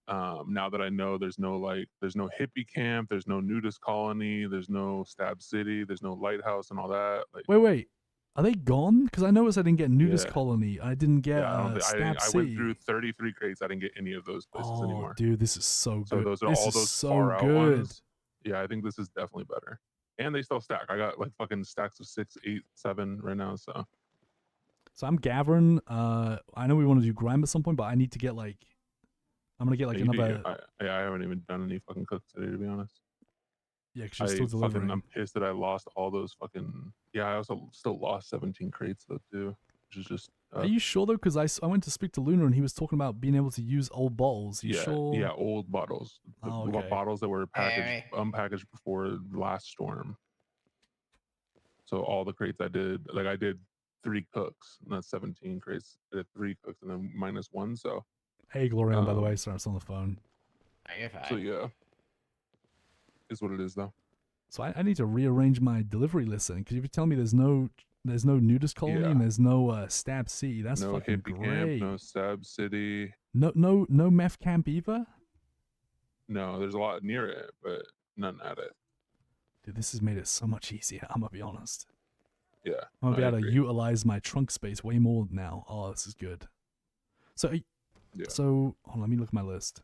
now that I know there's no hippie camp, there's no nudist colony, there's no stab city, there's no lighthouse and all that. Like, Wait. Are they gone? Because I noticed I didn't get Nudist yeah. Colony. I didn't get Yeah, I don't think Stab I went City. through 33 crates. I didn't get any of those places Oh, anymore. dude, this is so So good. those are This all is those so far out good. ones. Yeah, I think this is definitely better. And they still stack. I got like fucking stacks of 6, 8, 7 right now. So So I'm gathering. I know we want to do grime at some point, but I need to get like, I'm gonna get like yeah, you another. I haven't even done any fucking cooks today, to be honest. Yeah, because you're still delivering. I'm pissed that I lost all those fucking. Yeah, I also still lost 17 crates though too, which is just. Are you sure though? Because I went to speak to Luna and he was talking about being able to use old bottles. You sure? Yeah, old bottles. The Oh, okay. bottles that were unpackaged before the last storm. So all the crates I did 3 cooks, and that's 17 crates. I did 3 cooks and then -1. So. Hey, Glorian, by the way, sorry, I was on the phone. So yeah, is what it is though. So I need to rearrange my delivery list because if you tell me there's no Nudist Colony and there's no Stab City, that's No fucking hippie great. camp, no Stab City. No meth camp either. No, there's a lot near it, but none at it. Dude, this has made it so much easier. I'm gonna be honest. Yeah, I'm gonna be I able to agree. utilize my trunk space way more now. Oh, this is good. So, hold on, let me look at my list.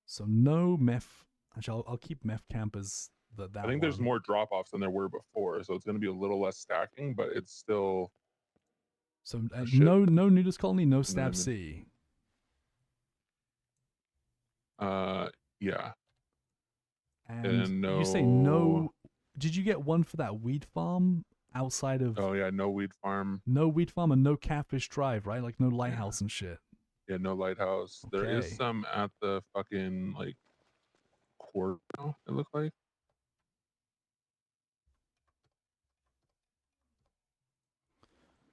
So no meth. Actually, I'll keep meth camp as that. I think there's more drop offs than there were before, so it's going to be a little less stacking, but it's still. So no Nudist Colony, no Stab then- C. Yeah. And no. you say no. Did you get one for that weed farm outside of? Oh yeah, no weed farm. No weed farm and no Catfish Drive, right? Like no lighthouse and shit. Yeah, no lighthouse. There is Okay. some at the fucking like quarry. It looked like.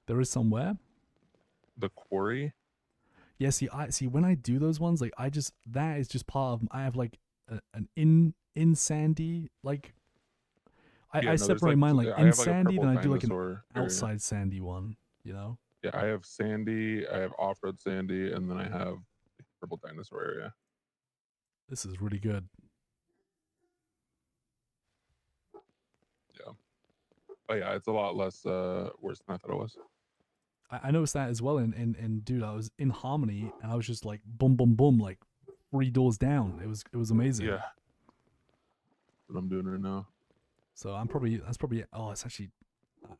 There is somewhere. The quarry. Yeah, see, when I do those ones, like that is just part of. I have like an in Sandy, like I Yeah, no, there's, separate like, mine like I in have, like, a Sandy, then I purple do like an dinosaur area. outside Sandy one. You know. Yeah, I have sandy, I have off-road sandy, and then I have the purple dinosaur area. This is really good. Yeah. Oh yeah, it's a lot less worse than I thought it was. I noticed that as well. And dude, I was in Harmony and I was just like boom, boom, boom, like 3 doors down. It was amazing. Yeah. That's what I'm doing right now. So I'm probably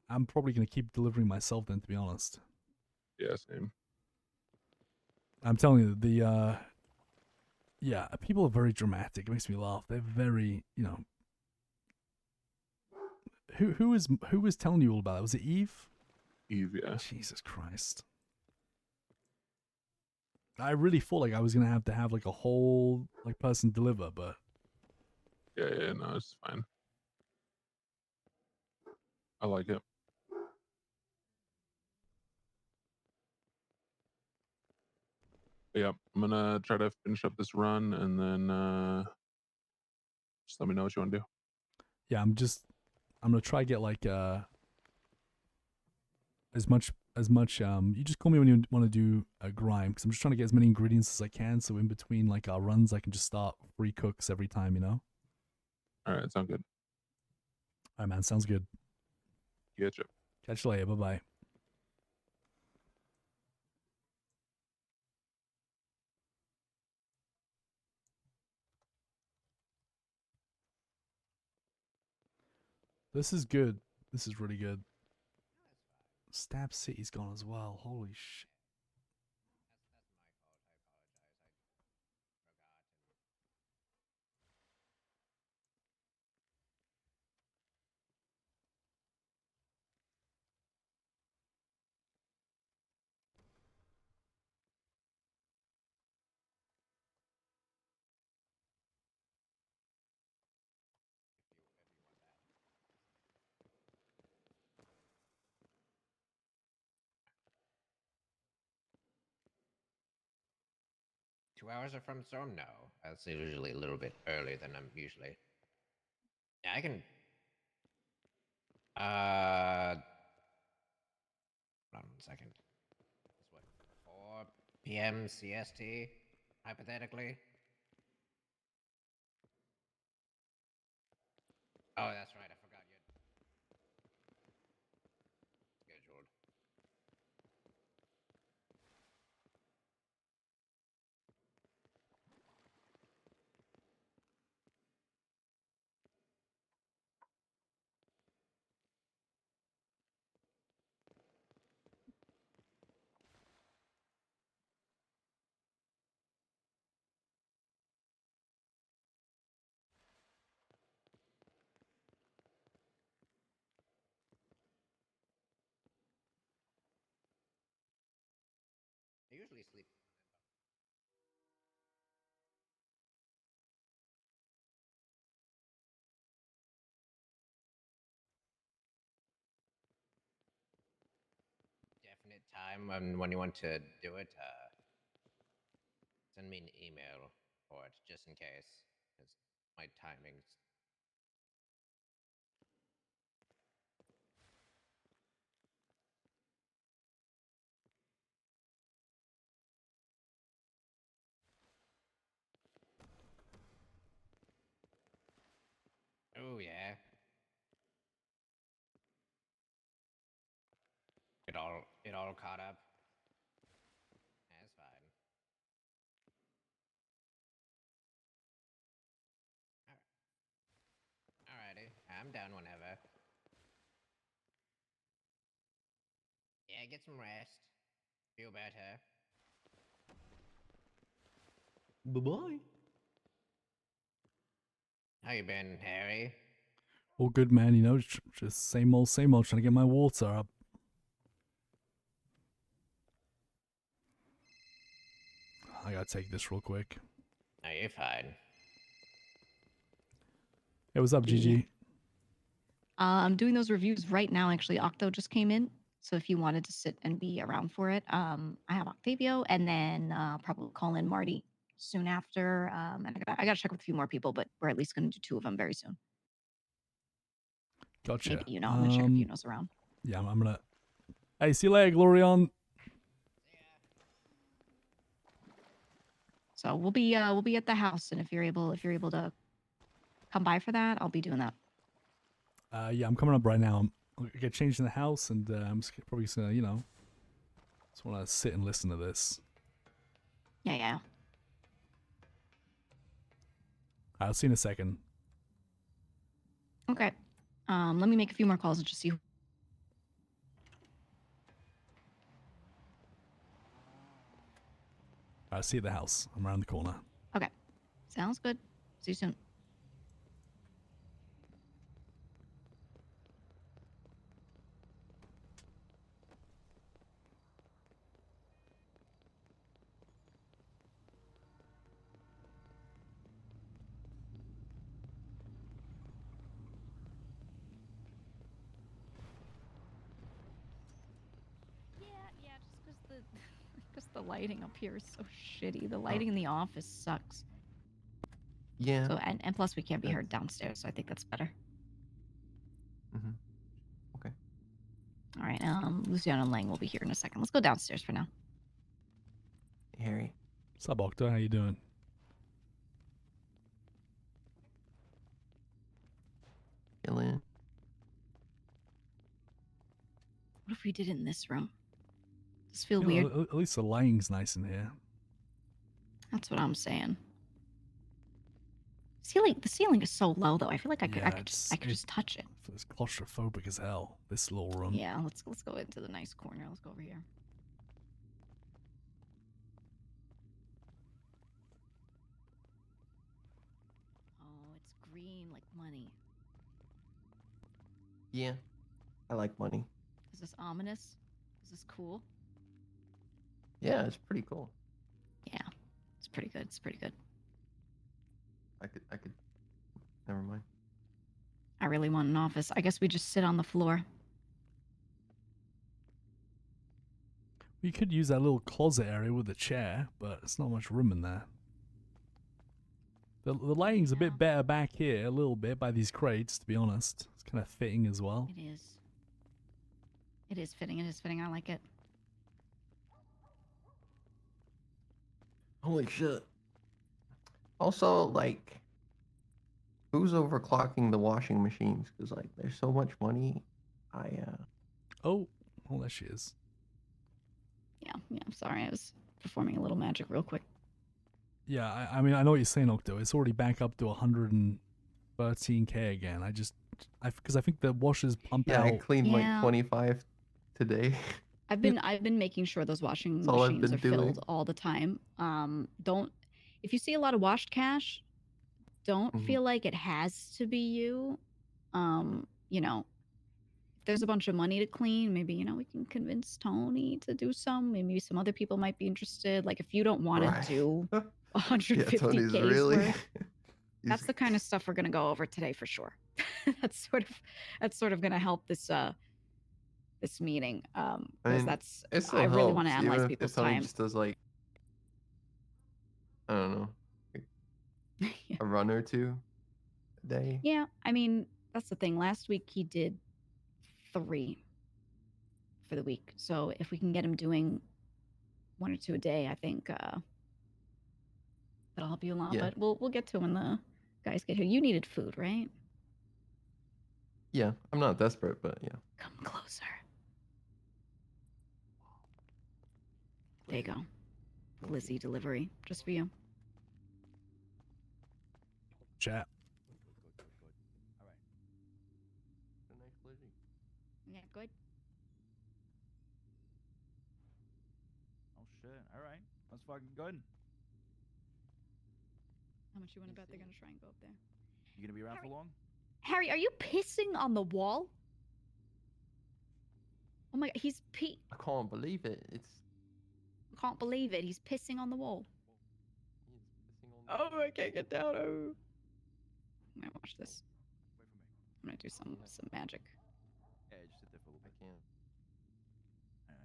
I'm probably gonna keep delivering myself then, to be honest. Yeah, same. I'm telling you, yeah, people are very dramatic. It makes me laugh. They're very, who was telling you all about it? Was it Eve? Eve, yeah. Jesus Christ. I really thought like I was gonna have to have like a whole like person deliver, but Yeah, no, it's fine. I like it. But yeah, I'm gonna try to finish up this run and then just let me know what you want to do. yeah, I'm gonna try get like as much you just call me when you want to do a grime because I'm just trying to get as many ingredients as I can so in between like our runs I can just start free cooks every time, All right, sound good. All right, man, sounds good. Getcha. Catch you later. Bye bye. This is good. This is really good. Stab City's gone as well. Holy shit. 2 hours from the storm? No, that's usually a little bit earlier than I'm usually. Yeah, I can. Hold on 1 second. It's what, 4 p.m. CST, hypothetically. Oh, that's right. I forgot you scheduled. I usually sleep. Definite time when you want to do it, send me an email for it just in case, because my timings. Oh yeah. It all caught up. That's fine. Alrighty, I'm down whenever. Yeah, get some rest. Feel better. Bye-bye. How you been, Harry? All good, man. You know, just same old, trying to get my water up. I gotta take this real quick. No, you're fine. Hey, what's up, GG? I'm doing those reviews right now. Actually, Octo just came in, so if you wanted to sit and be around for it, I have Octavio, and then probably call in Marty soon after. And I gotta check with a few more people, but we're at least gonna do 2 of them very soon. Gotcha. Maybe I'm gonna check if Yuno's around. Yeah, I'm gonna. Hey, see you later, Glorion. So we'll be at the house, and if you're able to come by for that, I'll be doing that. Yeah, I'm coming up right now. I get changed in the house, and I'm probably just gonna, just want to sit and listen to this. Yeah. I'll see you in a second. Okay. Let me make a few more calls and just see. I'll see you at the house. I'm around the corner. Okay. Sounds good. See you soon. Yeah, just because the lighting up here is so shitty. The lighting in the office sucks. Yeah. So and plus we can't be heard downstairs, so I think that's better. Okay. All right. Luciano and Lang will be here in a second. Let's go downstairs for now. Harry. What's up, Octo? How you doing? Chillin'. What if we did it in this room? Does this feel You know, weird? at least the lighting's nice in here. That's what I'm saying. The ceiling is so low though. I feel like I could Yeah, just touch it. It's claustrophobic as hell. This little room. Yeah, let's go into the nice corner. Let's go over here. Oh, it's green like money. Yeah, I like money. Is this ominous? Is this cool? Yeah, it's pretty cool. Yeah, it's pretty good. It's pretty good. I could. Never mind. I really want an office. I guess we just sit on the floor. We could use that little closet area with a chair, but there's not much room in there. The lighting's a bit better back here, a little bit, by these crates, to be honest. It's kind of fitting as well. It is. It is fitting. It is fitting. I like it. Holy shit. Also, like, who's overclocking the washing machines? Because, like, there's so much money. Oh, there she is. Yeah, I'm sorry. I was performing a little magic real quick. Yeah, I mean, I know what you're saying, Octo. It's already back up to 113k again. Because I think the washers pump out. I cleaned like 25 today. I've been making sure those washing That's all I've machines been are doing. filled all the time. If you see a lot of washed cash, don't feel like it has to be you. You know, if there's a bunch of money to clean, maybe, you know, we can convince Tony to do some. Maybe some other people might be interested. Like, if you don't want Right. to do 150K's Tony's really- worth, that's the kind of stuff we're gonna go over today for sure. that's sort of gonna help this this meeting. Because it still I really want to helps, analyze even people's if Tony time. just does like, I don't know, like a run or two a day. Yeah, I mean, that's the thing. Last week he did 3 for the week. So if we can get him doing 1 or 2 a day, I think that'll help you a lot. Yeah. But we'll get to when the guys get here. You needed food, right? Yeah, I'm not desperate, but yeah. Come closer. There you go. Lizzie delivery, just for you. Chat. Yeah, good. Oh shit! All right, that's fucking good. How much you want to bet they're gonna try and go up there? You gonna be around for long? Harry, are you pissing on the wall? Oh my god, he's I can't believe it. Can't believe it. He's pissing on the wall. Oh, I can't get down. Oh. I'm gonna watch this. I'm gonna do some magic. Yeah, just sit there for a little bit. I can't. All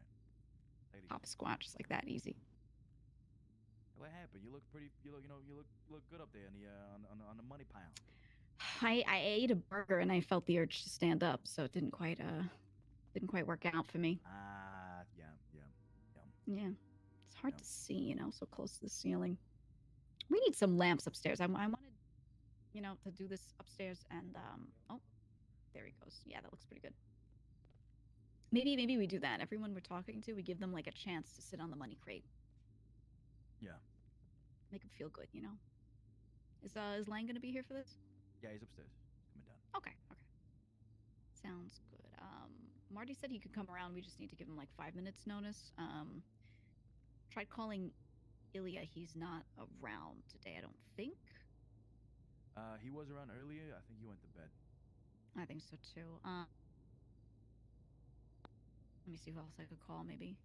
right. Hop squat just like that, easy. What happened? You look pretty. You look good up there on the money pile. I ate a burger and I felt the urge to stand up, so it didn't quite work out for me. Yeah. It's hard to see, you know, so close to the ceiling. We need some lamps upstairs. I wanted, you know, to do this upstairs and oh, there he goes. Yeah, that looks pretty good. Maybe we do that. Everyone we're talking to, we give them like a chance to sit on the money crate. Yeah. Make them feel good, you know. Is Lang gonna be here for this? Yeah, he's upstairs. Coming down. Okay. Sounds good. Marty said he could come around. We just need to give him like 5 minutes notice. Tried calling Ilya. He's not around today, I don't think. He was around earlier. I think he went to bed. I think so too. Let me see who else I could call, maybe.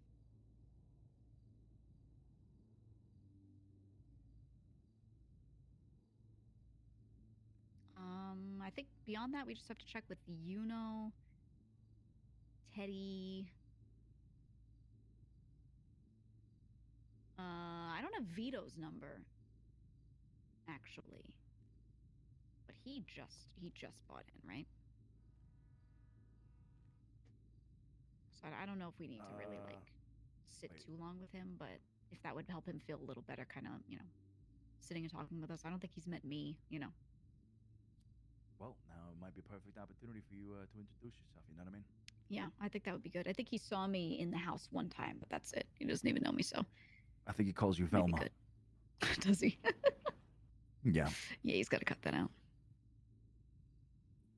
I think beyond that, we just have to check with Yuno, Teddy. I don't have Vito's number, actually. But he just bought in, right? So I don't know if we need to really like sit too long with him, but if that would help him feel a little better, kind of, you know, sitting and talking with us. I don't think he's met me, you know. Well, now it might be a perfect opportunity for you to introduce yourself. You know what I mean? Yeah, I think that would be good. I think he saw me in the house one time, but that's it. He doesn't even know me, so I think he calls you Velma. does he? Yeah. Yeah, he's got to cut that out.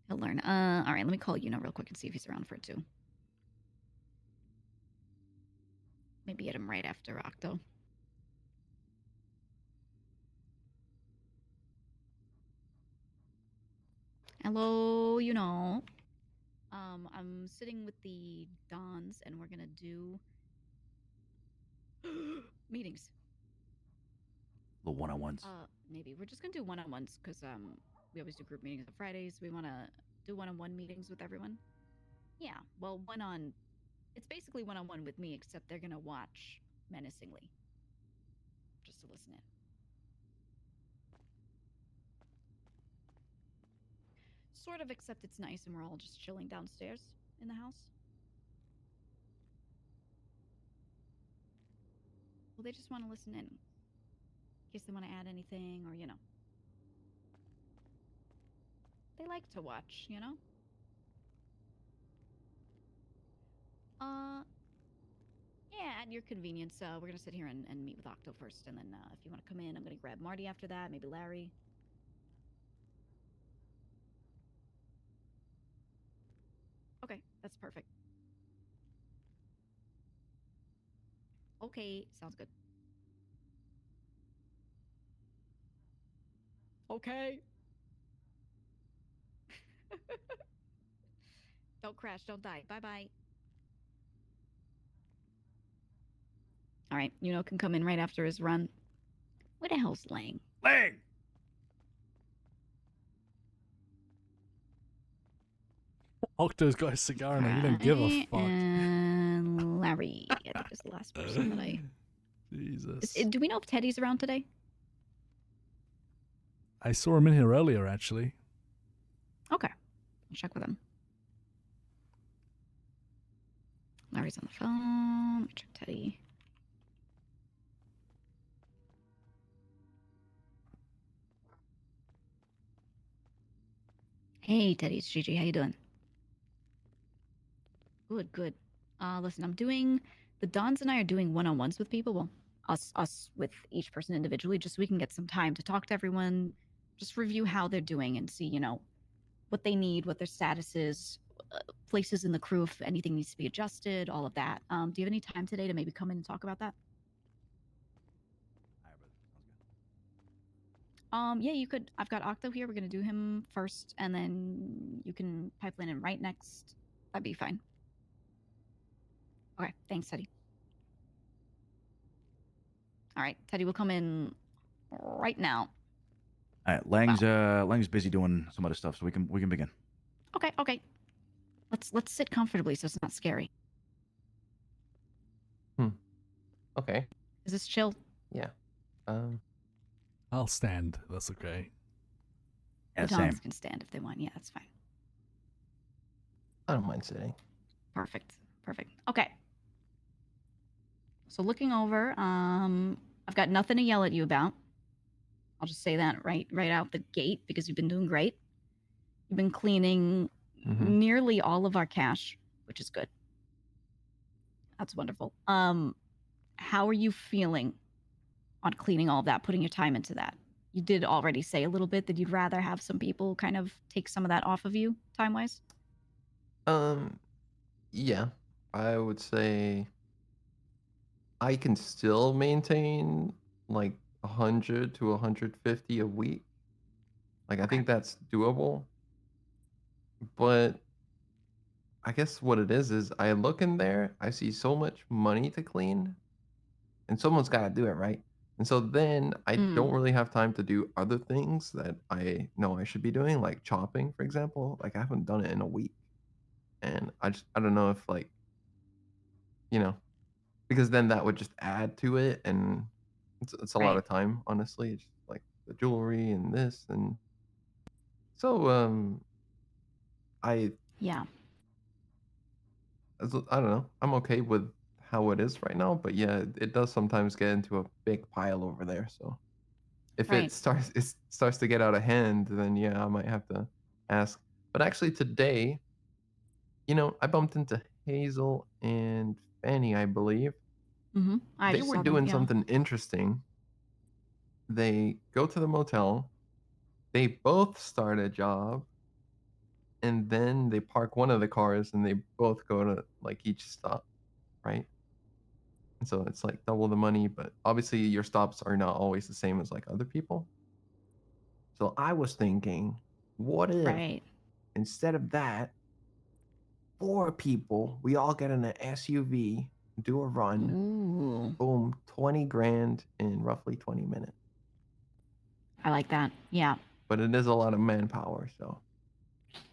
He'll learn. All right, let me call Yuno real quick and see if he's around for it too. Maybe get him right after Octo. Hello, Yuno. I'm sitting with the Dons, and we're gonna do meetings. The one-on-ones. Maybe we're just gonna do one-on-ones because we always do group meetings on Fridays. We want to do one-on-one meetings with everyone. Yeah, well, it's basically one-on-one with me, except they're gonna watch menacingly, just to listen in. Sort of, except it's nice and we're all just chilling downstairs in the house. Well, they just want to listen in case they want to add anything or, they like to watch, Yeah, at your convenience. We're going to sit here and meet with Octo first, and then if you want to come in, I'm going to grab Marty after that, maybe Larry. Okay, that's perfect. Okay, sounds good. Okay. Don't crash, don't die. Bye-bye. All right, Yuno can come in right after his run. Where the hell's Lang? Lang! Octo's got his cigar now. You don't give a fuck. And Larry, I think is the last person that I... Jesus. Do we know if Teddy's around today? I saw him in here earlier, actually. Okay. I'll check with him. Larry's on the phone. Let me check Teddy. Hey, Teddy, it's Gigi. How you doing? Good, good. Listen, the Dons and I are doing one-on-ones with people. Well, us with each person individually, just so we can get some time to talk to everyone, just review how they're doing and see, what they need, what their status is, places in the crew if anything needs to be adjusted, all of that. Do you have any time today to maybe come in and talk about that? Yeah, you could. I've got Octo here. We're gonna do him first, and then you can pipeline in right next. That'd be fine. Okay, thanks, Teddy. All right, Teddy will come in right now. All right, Lang's busy doing some other stuff, so we can begin. Okay, okay. Let's sit comfortably so it's not scary. Okay. Is this chill? Yeah. I'll stand. That's okay. The Dons can stand if they want. Yeah, that's fine. I don't mind sitting. Perfect. Perfect. Okay. So looking over, I've got nothing to yell at you about. I'll just say that right out the gate because you've been doing great. You've been cleaning nearly all of our cash, which is good. That's wonderful. How are you feeling on cleaning all of that, putting your time into that? You did already say a little bit that you'd rather have some people kind of take some of that off of you, time-wise. Yeah, I would say I can still maintain like 100 to 150 a week. Like, I think that's doable. But I guess what it is I look in there, I see so much money to clean, and someone's got to do it, right? And so then I don't really have time to do other things that I know I should be doing, like chopping, for example. Like, I haven't done it in a week. And I don't know if, like, because then that would just add to it, and it's a lot of time, honestly. It's just like the jewelry and this, and so I Yeah. I don't know. I'm okay with how it is right now, but yeah, it does sometimes get into a big pile over there. So if it starts to get out of hand, then yeah, I might have to ask. But actually today, I bumped into Hazel and Fanny, I believe. I They just were saw them, doing yeah. something interesting. They go to the motel, they both start a job, and then they park one of the cars, and they both go to like each stop, right? And so it's like double the money, but obviously your stops are not always the same as like other people. So I was thinking, what if Right. instead of that, 4 people, we all get in an SUV, do a run, Ooh. boom, 20 grand in roughly 20 minutes. I like that. Yeah. But it is a lot of manpower, so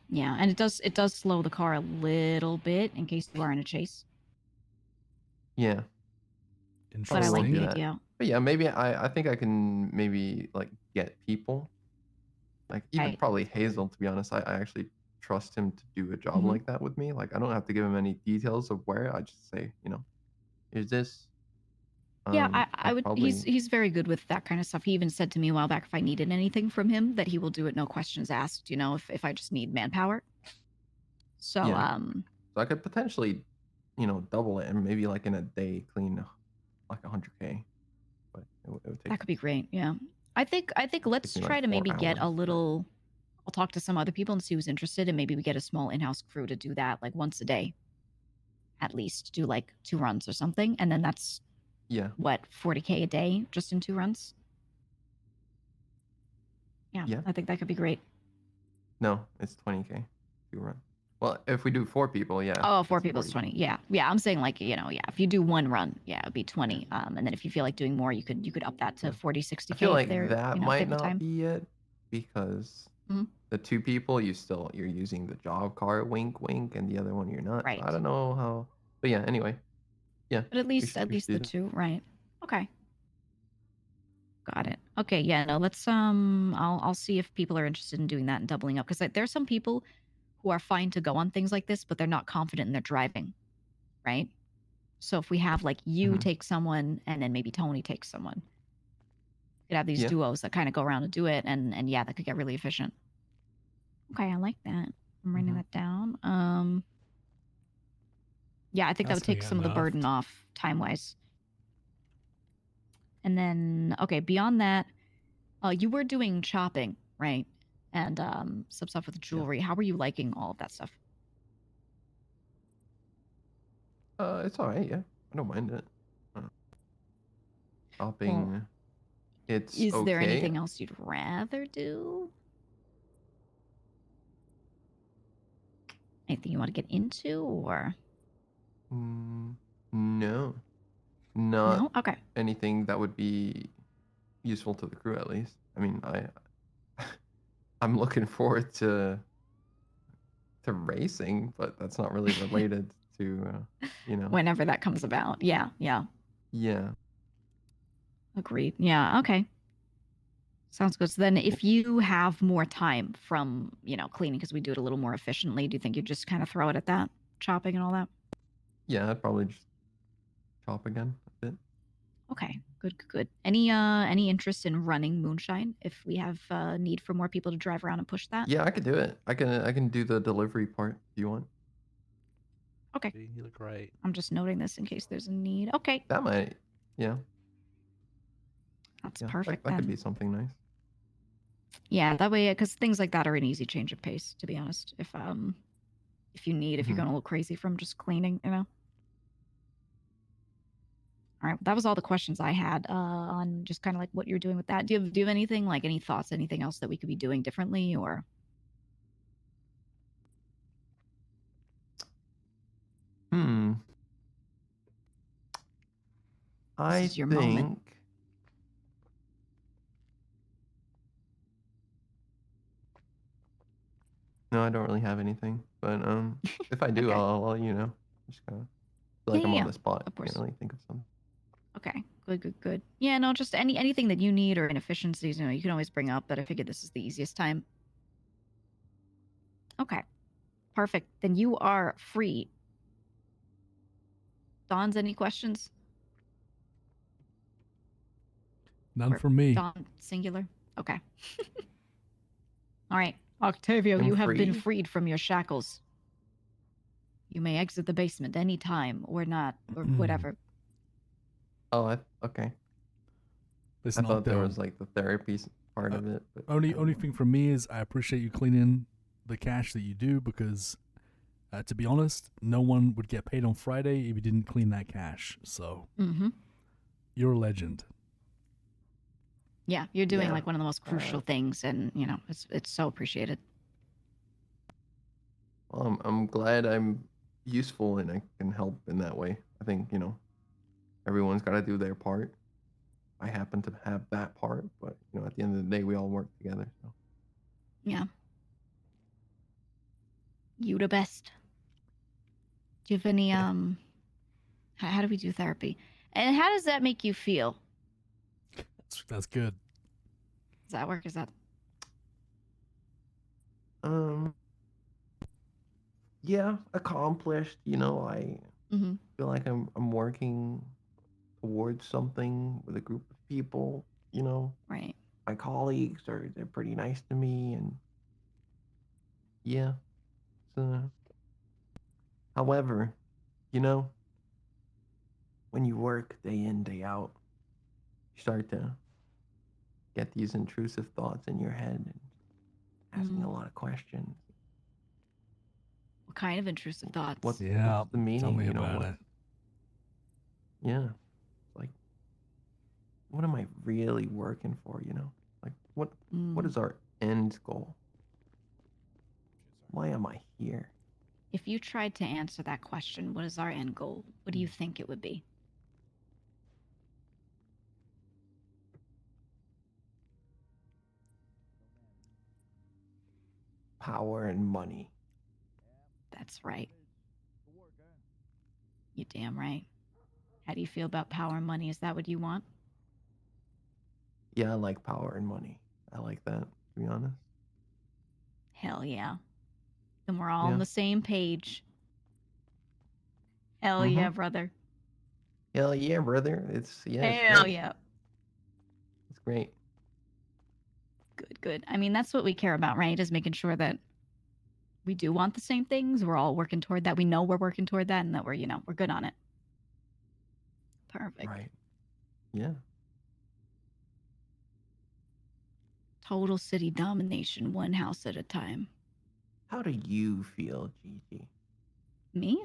Yeah, and it does slow the car a little bit in case you are in a chase. yeah. But I Probably like won't do the that. idea. But yeah, maybe I think I can maybe like get people. Like even Right. probably Hazel, to be honest. I actually trust him to do a job Mhm. like that with me. Like I don't have to give him any details of where. I just say, here's this. Yeah, I I'll would. probably He's very good with that kind of stuff. He even said to me a while back if I needed anything from him that he will do it, no questions asked. You know, if I just need manpower. So yeah. So I could potentially, double it and maybe like in a day clean like 100K. But it would take that could be great. Yeah, I think let's me try like to 4 maybe get a hours. little. I'll talk to some other people and see who's interested, and maybe we get a small in-house crew to do that like once a day, at least do like 2 runs or something, and then that's Yeah. what 40K a day just in 2 runs. Yeah, Yeah. I think that could be great. No, it's 20K to run. Well, if we do 4 people, yeah. Oh, 4 it's people is 40K. 20. Yeah, yeah. I'm saying like yeah. If you do 1 run, yeah, it'd be 20. And then if you feel like doing more, you could up that to 40, 60K I feel if like they're that if they might have the not time. be it because Mhm. the 2 people you're using the job car, wink, wink, and the other one you're not. So Right. I don't know how. But yeah. Anyway, yeah. But at we least should the do that. 2, right? Okay. Got it. Okay, yeah, no, let's I'll see if people are interested in doing that and doubling up because there's some people who are fine to go on things like this, but they're not confident in their driving, right? So if we have like you take someone and then maybe Tony takes someone, you could have these Yeah. duos that kind of go around and do it, and yeah, that could get really efficient. Okay, I like that. I'm writing that down. Yeah, I think that That's would gonna take get some of the enough. burden off time wise. And then okay, beyond that, you were doing chopping, right? And some stuff with jewelry. How were you liking all of that stuff? It's all right. Yeah, I don't mind it. Well, Shopping, it's is there okay. anything else you'd rather do? Anything you want to get into, or No, not no? Okay. anything that would be useful to the crew at least. I mean, I'm looking forward to racing, but that's not really related to Whenever that comes about. Yeah, yeah. Yeah. Agreed. Yeah. Okay. Sounds good. So then, if you have more time from cleaning, because we do it a little more efficiently, do you think you'd just kind of throw it at that chopping and all that? Yeah, I'd probably just chop again a bit. Okay. Good. Good. Any interest in running moonshine if we have need for more people to drive around and push that? Yeah, I could do it. I can do the delivery part if you want. Okay. You look great. I'm just noting this in case there's a need. Okay. That might, yeah. That's Yeah, perfect that could then. be something nice. Yeah, that way, because things like that are an easy change of pace. To be honest, if you need, if you're going a little crazy from just cleaning, All right, that was all the questions I had on just kind of like what you're doing with that. Do you have anything like any thoughts, anything else that we could be doing differently, or? I is your think. moment. No, I don't really have anything. But if I do, Okay. I'll let you know. Just kind of feel like Yeah, I'm yeah, on the spot. of course. Can't really think of something. Okay, good. Yeah, no, just anything that you need or inefficiencies, you can always bring up. But I figured this is the easiest time. Okay, perfect. Then you are free. Don's any questions? None Or from me. Don singular. Okay. All right, Octavio, I'm you have been free? freed from your shackles. You may exit the basement any time or not, or whatever. Oh, okay. Listen, I thought there Octo. was like the therapy part of it. But Only thing from me is I appreciate you cleaning the cash that you do because, to be honest, no one would get paid on Friday if you didn't clean that cash. So you're a legend. Yeah, you're doing Yeah. like one of the most crucial things, and you know it's so appreciated. Well, I'm glad I'm useful and I can help in that way. I think everyone's got to do their part. I happen to have that part, but at the end of the day, we all work together. So Yeah. You the best. Do you have any how do we do therapy? And how does that make you feel? That's good. Does that work? Is that yeah, accomplished. I Mhm. feel like I'm working towards something with a group of people. Right. My colleagues they're pretty nice to me, and yeah. So, however, when you work day in day out, you start to get these intrusive thoughts in your head and asking a lot of questions. What kind of intrusive thoughts? What's the Tell meaning? me about it. Yeah. Like, what am I really working for? Like, what is our end goal? Why am I here? If you tried to answer that question, what is our end goal? What do you think it would be? Power and money. That's right. You damn right. How do you feel about power and money? Is that what you want? Yeah, I like power and money. I like that, to be honest. Hell yeah. Then we're all on Yeah. the same page. Hell yeah, brother. Hell yeah, brother. It's Hell great. yeah. It's great. Good. I mean, that's what we care about, right? Is making sure that we do want the same things. We're all working toward that. We know we're working toward that, and that we're we're good on it. Perfect. Right. Yeah. Total city domination, one house at a time. How do you feel, Gigi? Me?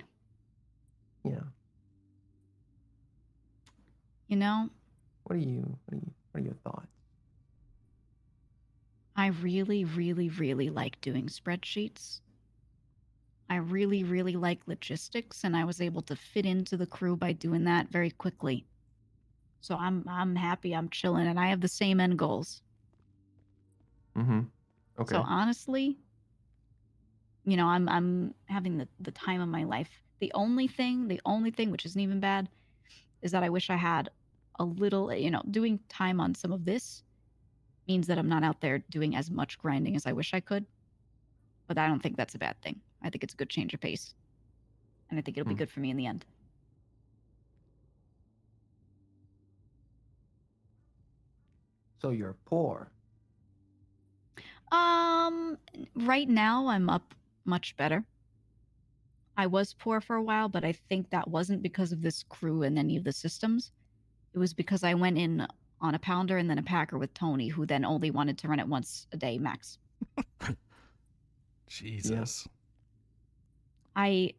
Yeah. What are your thoughts? I really, really, really like doing spreadsheets. I really, really like logistics, and I was able to fit into the crew by doing that very quickly. So I'm happy, I'm chilling, and I have the same end goals. Okay. So honestly, I'm having the time of my life. The only thing which isn't even bad, is that I wish I had a little, doing time on some of this means that I'm not out there doing as much grinding as I wish I could. But I don't think that's a bad thing. I think it's a good change of pace. And I think it'll be good for me in the end. So you're poor. Right now I'm up much better. I was poor for a while, but I think that wasn't because of this crew and any of the systems. It was because I went in on a pounder and then a packer with Tony, who then only wanted to run it once a day max. Jesus. I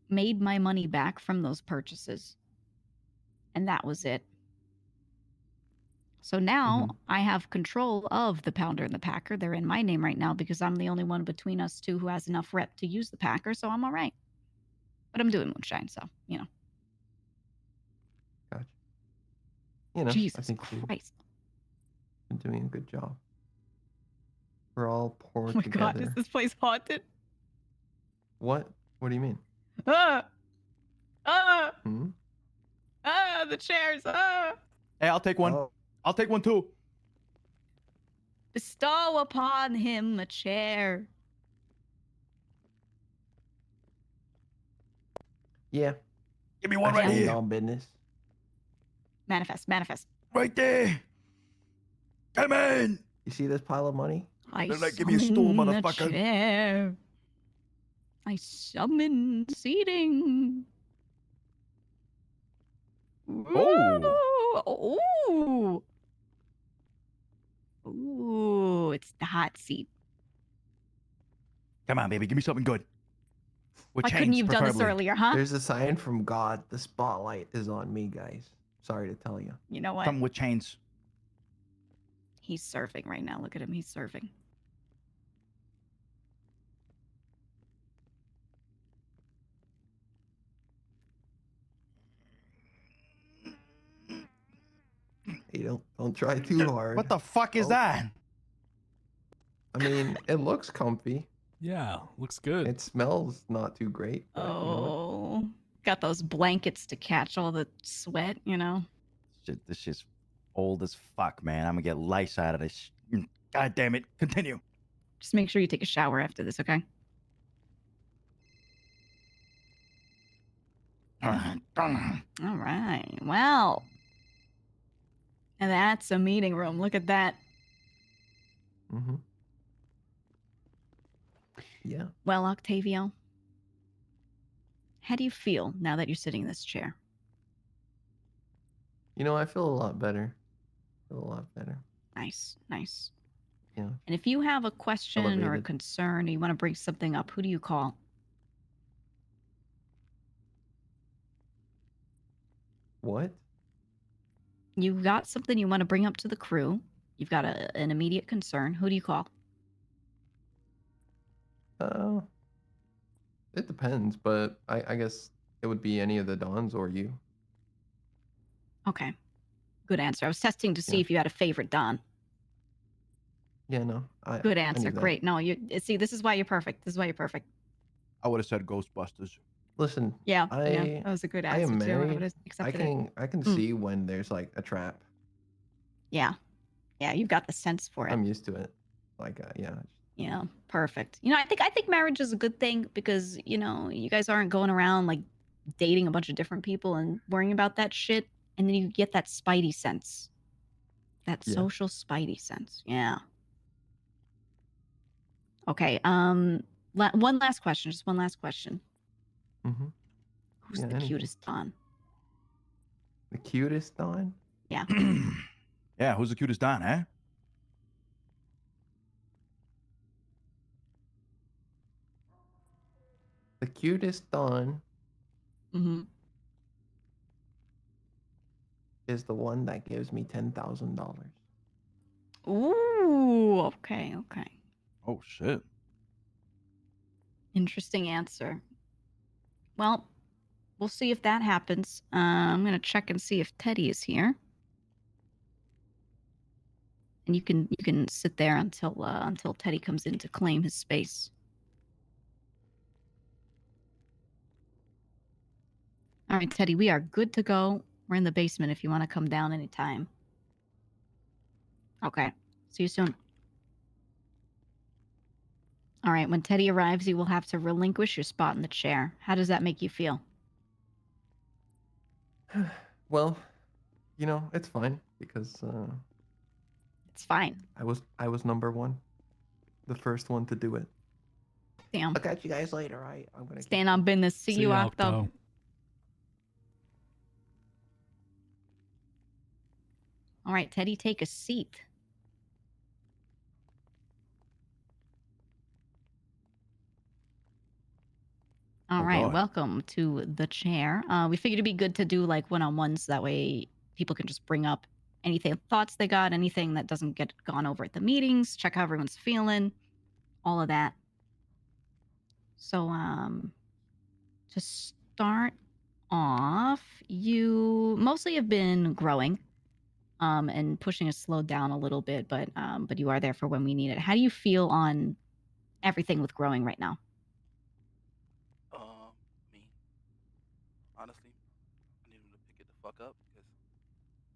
made my money back from those purchases, and that was it. So now I have control of the pounder and the packer. They're in my name right now because I'm the only one between us two who has enough rep to use the packer, so I'm all right. But I'm doing moonshine, so, Gotcha. I Jesus think Christ. you've been doing a good job. We're all poor Oh my together. God, is this place haunted? What? What do you mean? The chairs, Hey, I'll take one. I'll take one too. Bestow upon him a chair. Yeah. Give me one I right stand here. on business. Manifest. Right there. Come in. You see this pile of money? I They're like, give me a stool, summon a motherfucker. chair. I summon seating. Oh. Ooh. Ooh, it's the hot seat. Come on, baby, give me something good. With Why couldn't chains, you have done this preferably. earlier, huh? There's a sign from God. The spotlight is on me, guys. Sorry to tell you. You know what? Something with chains. He's surfing right now. Look at him. He's surfing. Hey, don't try too hard. What the fuck is that? I mean, it looks comfy. Yeah, looks good. It smells not too great. But, you know what? Oh, got those blankets to catch all the sweat, you know? This shit's old as fuck, man. I'm gonna get lice out of this. God damn it. Continue. Just make sure you take a shower after this, okay? All right. Well, and that's a meeting room. Look at that. Mm-hmm. Yeah. Well, Octavio, how do you feel now that you're sitting in this chair? You know, I feel a lot better. Nice, nice. Yeah. And if you have a question or a Elevated. concern or you want to bring something up, who do you call? What? You've got something you want to bring up to the crew. You've got an immediate concern. Who do you call? It depends, but I guess it would be any of the Dons or you. Okay. Good answer. I was testing to see Yeah. if you had a favorite Don. Yeah, no. Good I answer. knew that. Great. No, you see, this is why you're perfect. This is why you're perfect. I would have said Ghostbusters. Listen. Yeah, that was a good I answer am too. I married. would have I accepted it. can see when there's like a trap. Yeah. Yeah, you've got the sense for it. I'm used to it. Like yeah. Yeah, perfect. You know, I think marriage is a good thing because, you know, you guys aren't going around like dating a bunch of different people and worrying about that shit, and then you get that spidey sense. That Yeah. social spidey sense. Yeah. Okay, one last question, just one last question. Mm-hmm. Who's Yeah, the anything. cutest Don? The cutest Don? Yeah. Yeah, who's the cutest Don, eh? The cutest Don Mm-hmm. is the one that gives me $10,000. Ooh, okay, okay. Oh, shit. Interesting answer. Well, we'll see if that happens. I'm gonna check and see if Teddy is here, and you can sit there until Teddy comes in to claim his space. All right, Teddy, we are good to go. We're in the basement if you want to come down anytime. Okay. See you soon. All right, when Teddy arrives, you will have to relinquish your spot in the chair. How does that make you feel? Well, you know, it's fine because It's fine. I was number one. The first one to do it. Damn. I'll catch you guys later, right? I'm gonna Stand on business. See you, Octo. All right, Teddy, take a seat. All right, God. welcome to the chair. We figured it'd be good to do like one-on-ones. That way people can just bring up anything, thoughts they got, anything that doesn't get gone over at the meetings, check how everyone's feeling, all of that. So, to start off, you mostly have been growing, and pushing has slowed down a little bit, but you are there for when we need it. How do you feel on everything with growing right now? Me. Honestly, I need him to pick it the fuck up because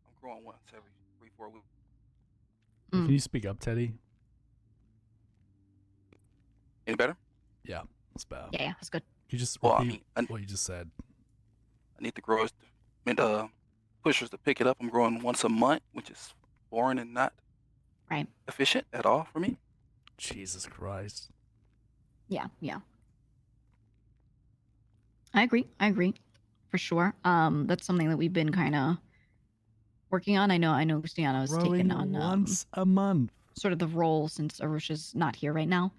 I'm growing once every 3-4 weeks. Can you speak up, Teddy? Any better? Yeah, that's better. Yeah, that's good. You just Well, I repeat mean, what you just said. I need the growers and pushers to pick it up. I'm growing once a month, which is boring and not efficient at all for me. Jesus Christ. Yeah, yeah. I agree, for sure. That's something that we've been kind of working on. I know Luciano's Growing taken on. once a month. sort of the role since Arusha's not here right now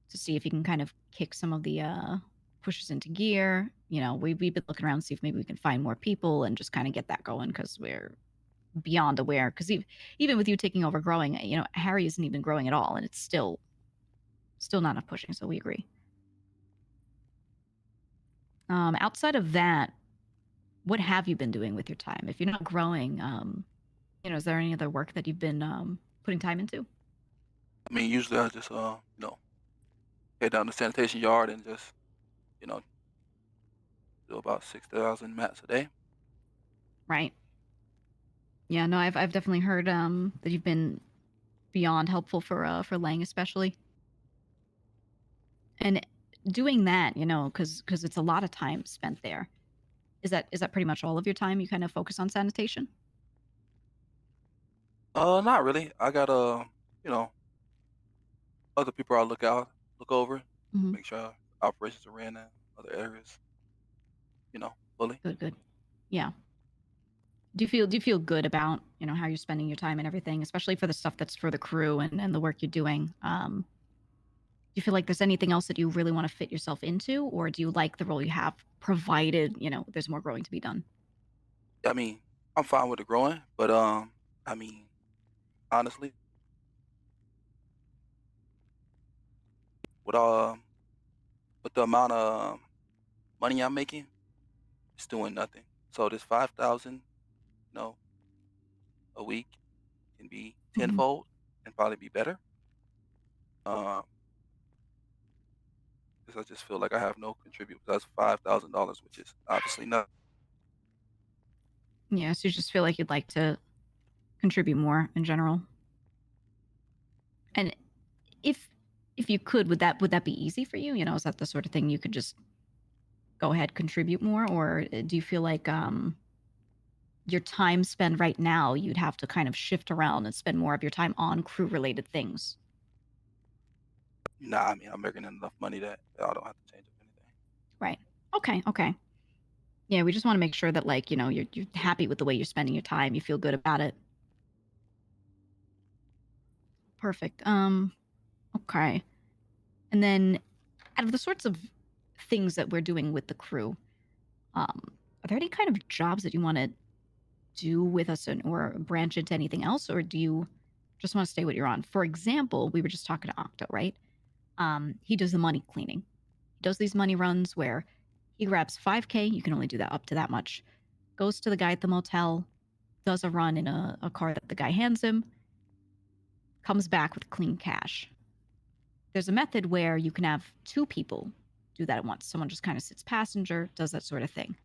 to see if he can kind of kick some of the pushes into gear. You know, we've been looking around to see if maybe we can find more people and just kind of get that going because we're beyond aware. Because even with you taking over growing, you know, Harry isn't even growing at all, and it's still not enough pushing. So we agree. Outside of that, what have you been doing with your time? If you're not growing, you know, is there any other work that you've been putting time into? I mean, usually I just you know, head down the sanitation yard and just, you know, do about 6,000 mats a day. Right. Yeah, no, I've definitely heard that you've been beyond helpful for Lang especially. And doing that, you know, because it's a lot of time spent there. Is that pretty much all of your time? You kind of focus on sanitation? Not really. I got you know, other people I look over, Mhm. make sure operations are ran in other areas, you know, fully. Good. Yeah. Do you feel good about, you know, how you're spending your time and everything, especially for the stuff that's for the crew and the work you're doing? Do you feel like there's anything else that you really want to fit yourself into, or do you like the role you have, provided, you know, there's more growing to be done? I mean, I'm fine with the growing, but I mean, honestly, with with the amount of money I'm making, it's doing nothing. So this 5,000, you know, a week can be Mhm. tenfold and probably be better. Um, because I just feel like I have no contribute. That's $5,000, which is obviously not. Yeah, so you just feel like you'd like to contribute more in general. And if you could, would that be easy for you? You know, is that the sort of thing you could just go ahead, contribute more, or do you feel like your time spent right now, you'd have to kind of shift around and spend more of your time on crew related things? Nah, I mean, I'm making enough money that I don't have to change up anything. Right. Okay. Yeah, we just want to make sure that, like, you know, you're happy with the way you're spending your time. You feel good about it. Perfect. Okay. And then out of the sorts of things that we're doing with the crew, are there any kind of jobs that you want to do with us or branch into anything else, or do you just want to stay what you're on? For example, we were just talking to Octo, right? He does the money cleaning. He does these money runs where he grabs 5K, you can only do that up to that much, goes to the guy at the motel, does a run in a car that the guy hands him, comes back with clean cash. There's a method where you can have two people do that at once. Someone just kind of sits passenger, does that sort of thing.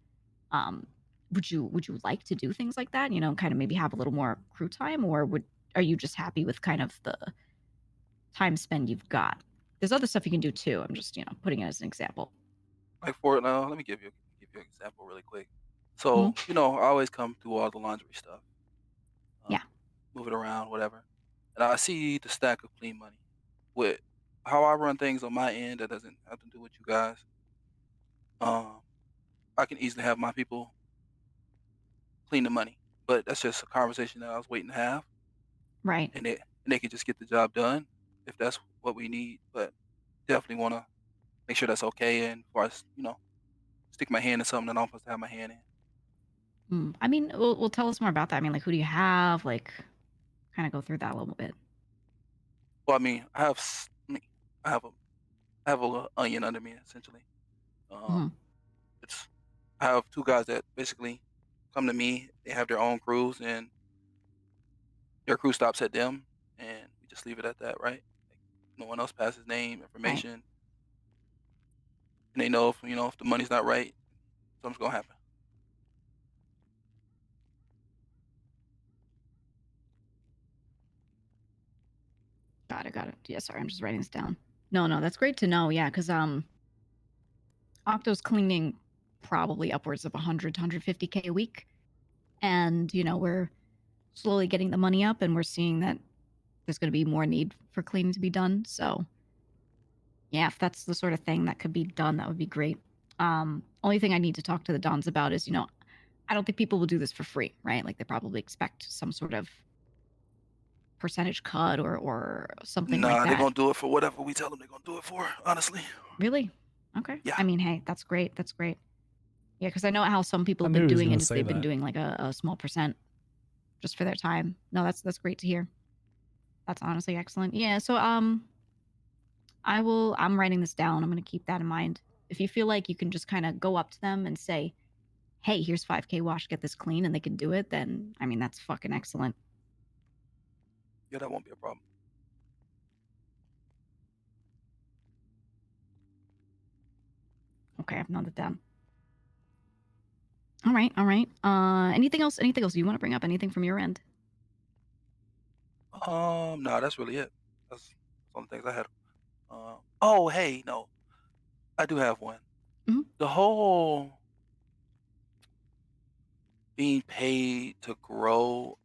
Um, would you like to do things like that? You know, kind of maybe have a little more crew time, or are you just happy with kind of the time spend you've got? There's other stuff you can do too. I'm just, you know, putting it as an example. Like for it now, let me give you an example really quick. Mhm. So, you know, I always come through all the laundry stuff. Yeah. Move it around, whatever. And I see the stack of clean money. With how I run things on my end, that doesn't have to do with you guys. Um, I can easily have my people clean the money, but that's just a conversation that I was waiting to have, Right. and they can just get the job done if that's what we need. But definitely want to make sure that's okay, and before you know, stick my hand in something that I'm supposed to have my hand in. I mean, well, tell us more about that. I mean, like, who do you have? Like, kind of go through that a little bit. Well, I mean, I mean, I have a I have a little onion under me essentially. Um, Mhm. it's I have two guys that basically come to me. They have their own crews, and their crew stops at them, and we just leave it at that, right? Like, no one else passes name, Right. information, and they know if you know if the money's not right, something's gonna happen. Got it. Yeah, sorry, I'm just writing this down. No, that's great to know. Yeah, because Octo's cleaning probably upwards of 100 to 150K a week, and you know we're slowly getting the money up, and we're seeing that there's going to be more need for cleaning to be done. So yeah, if that's the sort of thing that could be done, that would be great. Only thing I need to talk to the Dons about is, you know, I don't think people will do this for free, right? Like they probably expect some sort of percentage cut or something like Nah, they're that? gonna do it for whatever we tell them they're gonna do it for. Honestly. Really? Okay. Yeah. I mean, hey, that's great. That's great. Yeah, because I know how some people I have knew been he was doing gonna it is say they've been that. doing like a small percent just for their time. No, that's great to hear. That's honestly excellent. Yeah, so I'm writing this down. I'm gonna keep that in mind. If you feel like you can just kind of go up to them and say, "Hey, here's 5K wash, get this clean," and they can do it, then I mean that's fucking excellent. Yeah, that won't be a problem. Okay, I've noted down. All right, all right. Anything else? Anything else you want to bring up? Anything from your end? No, that's really it. That's some things I had. Oh, hey, no, I do have one. Mhm. The whole being paid to grow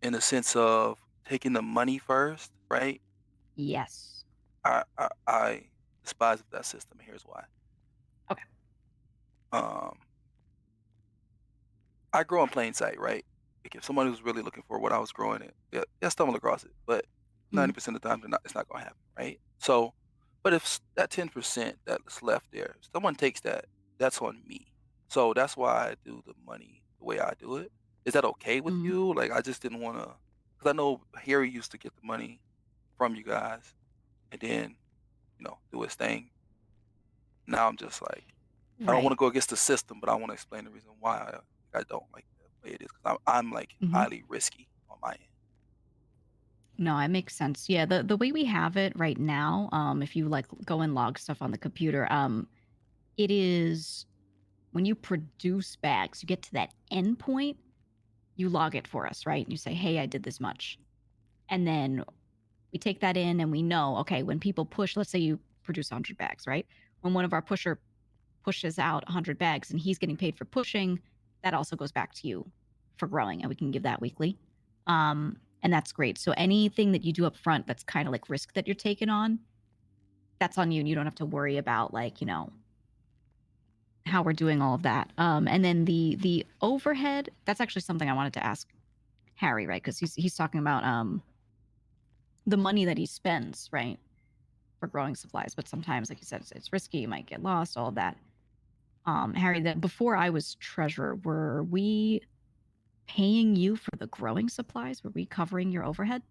in the sense of taking the money first, right? Yes. I despise that system. Here's why. Okay. Um, I grow in plain sight, right? Like if someone who's really looking for what I was growing in, yeah, stumble across it, but 90% of the time, it's not gonna happen, right? So, but if that 10% that's left there, if someone takes that, that's on me. So that's why I do the money the way I do it. Is that okay with you? Like I just didn't want to, because I know Harry used to get the money from you guys, and then do his thing. Now I'm just like, I don't want Right. to go against the system, but I want to explain the reason why I don't like the way it is because I'm like Mhm. highly risky on my end. No, it makes sense. Yeah, the way we have it right now, if you like go and log stuff on the computer, it is when you produce bags, you get to that end point, you log it for us, right? And you say, "Hey, I did this much," and then we take that in and we know, okay, when people push, let's say you produce 100 bags, right? When one of our pusher pushes out 100 bags and he's getting paid for pushing, that also goes back to you for growing, and we can give that weekly. And that's great. So anything that you do up front that's kind of like risk that you're taking on, that's on you, and you don't have to worry about like, how we're doing all of that. And then the overhead, that's actually something I wanted to ask Harry, right? Because he's talking about the money that he spends, right, for growing supplies. But sometimes, like you said, it's risky. You might get lost. All of that. Harry, that before I was treasurer, were we paying you for the growing supplies? Were we covering your overhead?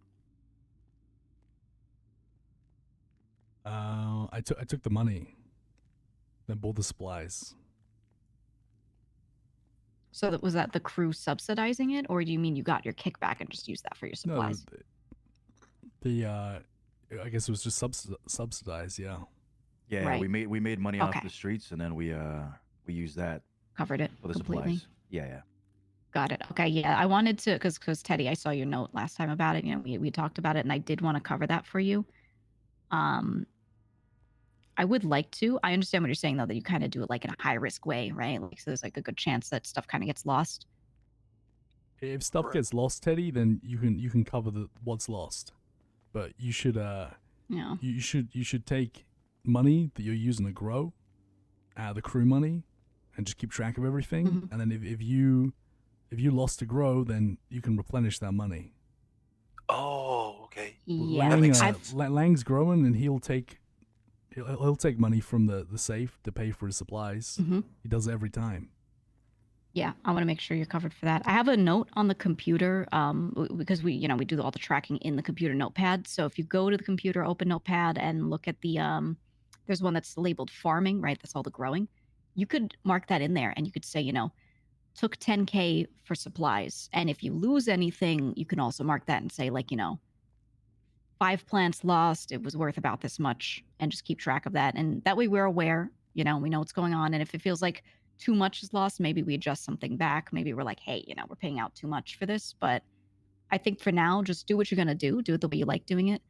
I took the money, then bought the supplies. So was that the crew subsidizing it, or do you mean you got your kickback and just used that for your No, supplies? I guess it was just subsidized. Yeah. Yeah, Right. we made money off Okay. the streets, and then we used that Covered it for the completely. supplies. Yeah. Got it. Okay. Yeah, I wanted to because Teddy, I saw your note last time about it. We talked about it, and I did want to cover that for you. I would like to. I understand what you're saying though, that you kind of do it like in a high risk way, right? Like so there's like a good chance that stuff kind of gets lost. If stuff gets lost, Teddy, then you can cover what's lost. But you should Yeah. you should take money that you're using to grow out of the crew money and just keep track of everything. And then if you lost to grow, then you can replenish that money. Oh, okay. Yeah, that makes sense. Lang's growing, and he'll take money from the safe to pay for his supplies. He does it every time. Yeah, I want to make sure you're covered for that. I have a note on the computer because we do all the tracking in the computer notepad. So if you go to the computer, open notepad and look at the there's one that's labeled farming, right? That's all the growing. You could mark that in there and you could say, took 10K for supplies. And if you lose anything, you can also mark that and say like, 5 plants lost, it was worth about this much, and just keep track of that. And that way we're aware, we know what's going on. And if it feels like too much is lost, maybe we adjust something back. Maybe we're like, hey, we're paying out too much for this. But I think for now, just do what you're going to do it the way you like doing it,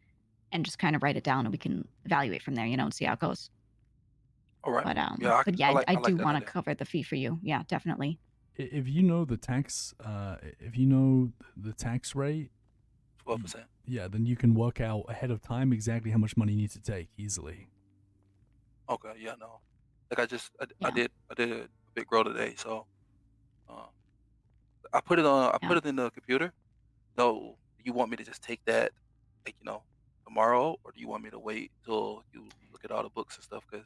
and just kind of write it down and we can evaluate from there, and see how it goes. All right. But Yeah, yeah, I I like do that want idea. to cover the fee for you. Yeah, definitely. If you know the tax, if you know the tax rate, 12%. yeah, then you can work out ahead of time exactly how much money you need to take easily. Okay. Yeah. No. Like I did a big grow today, so I put it in the computer. So Do you want me to just take that, like, tomorrow, or do you want me to wait till you look at all the books and stuff? Cause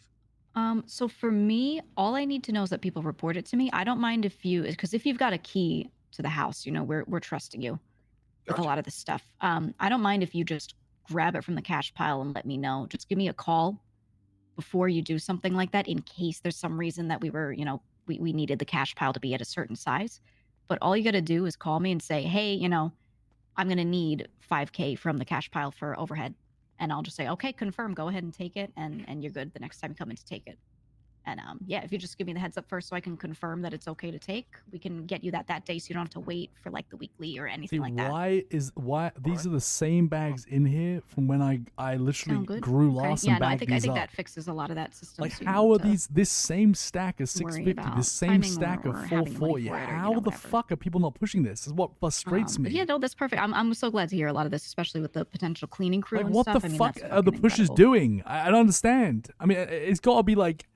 So for me, all I need to know is that people report it to me. I don't mind if you, because if you've got a key to the house, we're trusting you with a lot of this stuff. I don't mind if you just grab it from the cash pile and let me know. Just give me a call before you do something like that in case there's some reason that we were, we needed the cash pile to be at a certain size. But all you got to do is call me and say, hey, I'm going to need 5K from the cash pile for overhead. And I'll just say, okay, confirm, go ahead and take it. And you're good the next time you come in to take it. And yeah, if you just give me the heads up first so I can confirm that it's okay to take, we can get you that day so you don't have to wait for like the weekly or anything See, like that. why these are the same bags in here from when I literally Sound good? grew Okay. lost Yeah, and no, I bagged think these up. that fixes a lot of that system. Like, so you how don't are have to this same stack of worry 650, about this same timing stack of or having the money 440? for it or, How the whatever. fuck are people not pushing this? Is what frustrates But me. yeah, no, that's perfect. I'm so glad to hear a lot of this, especially with the potential cleaning crew Like, and what stuff. the I mean, fuck that's are the fucking pushers incredible. doing? I don't understand. I mean, it's got to be like,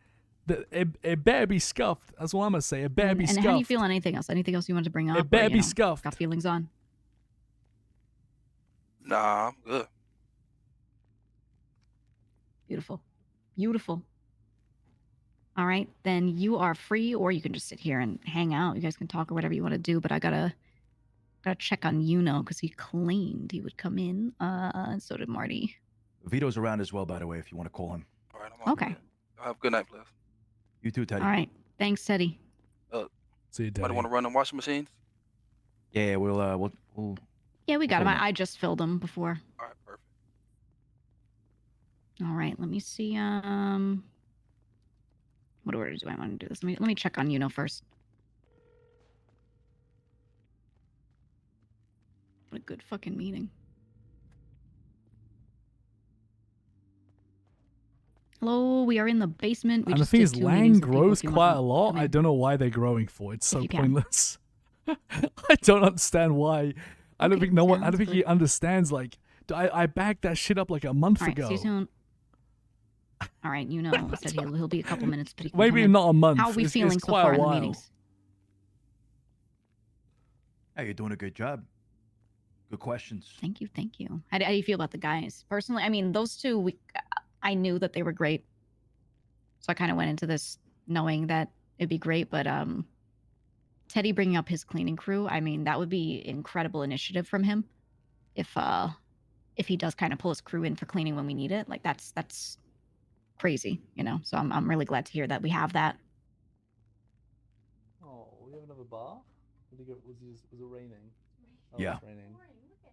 it better be scuffed. That's what I'm gonna say. It better be And scuffed. how do you feel on anything else? Anything else you want to bring up? It better or, be scuffed. Got feelings on? nah, I'm good. Beautiful. Beautiful. All right, then you are free, or you can just sit here and hang out. You guys can talk or whatever you want to do, but I gotta check on because he claimed he would come in. And so did Marty. Vito's around as well, by the way, if you want to call him. All right, I'm Okay. Have a good night, Bliss. You too, Teddy. All right. Thanks, Teddy. See you, Somebody want to run them washing machines? Yeah, we'll Yeah, we got him. Hold on. I just filled him before. All right, perfect. All right, let me see. What order do I want to do this? Let me check on first. What a good fucking meeting. Hello, we are in the basement. We And the just thing did is, 2 Lang meetings of people, grows if you quite wanna a lot. come I in. don't know why they're growing for. It's so you can. pointless. I don't understand why. I don't think no one. I don't sounds think he understands. Like, I bagged that shit up like a month All right, ago. see you soon. All right, said he'll be a couple minutes, but he can Maybe come in. not a month. How are we It's feeling so quite far a in the while. meetings? Hey, you're doing a good job. Good questions. Thank you. How do you feel about the guys? Personally, I mean, those two, I knew that they were great. So I kind of went into this knowing that it'd be great, but Teddy bringing up his cleaning crew, I mean, that would be incredible initiative from him if he does kind of pull his crew in for cleaning when we need it. Like that's crazy, So I'm really glad to hear that we have that. Oh, we have another bar. Was it raining? Oh, Yeah. it's raining.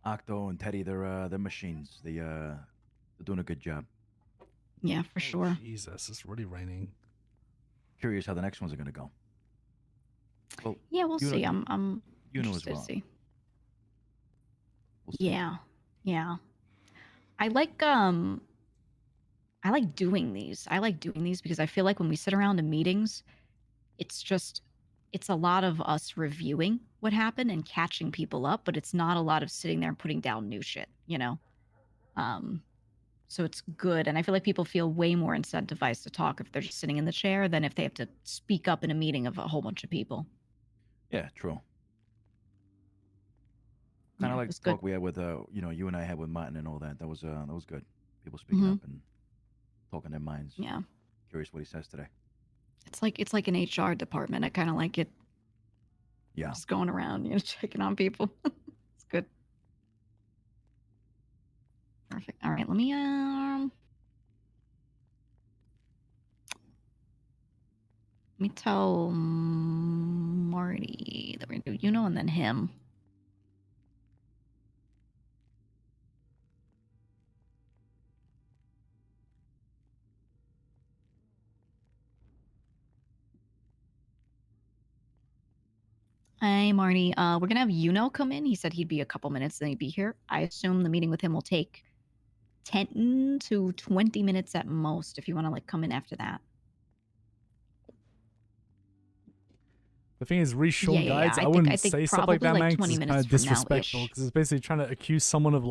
Octo and Teddy, they're machines. They're doing a good job. Yeah, for sure. Jesus, it's really raining. Curious how the next ones are gonna go. Well, Yeah, we'll you know- see. I'm you know as interested to well. see. We'll see. Yeah. I like doing these. I like doing these because I feel like when we sit around in meetings, it's a lot of us reviewing what happened and catching people up, but it's not a lot of sitting there and putting down new shit, So it's good. And I feel like people feel way more incentivized to talk if they're just sitting in the chair than if they have to speak up in a meeting of a whole bunch of people. Yeah, true. Kind Yeah, of it like was the good. talk we had with you and I had with Martin and all that. That was good. People speaking Mhm. up and talking their minds. Yeah. Curious what he says today. It's like an HR department. I kind of like it. Yeah. Just going around, checking on people. It's good. Perfect. All right, let me tell Marty that we're gonna do and then him. Hi, Marty. We're gonna have come in. He said he'd be a couple minutes, then he'd be here. I assume the meeting with him will take 10 to 20 minutes at most. If you want to come in after that. The thing is, read Sean Yeah. guides. I I think- wouldn't I think say stuff like probably, that, man. 20 'Cause it's kind minutes of from disrespectful. now-ish. Because it's basically trying to accuse someone of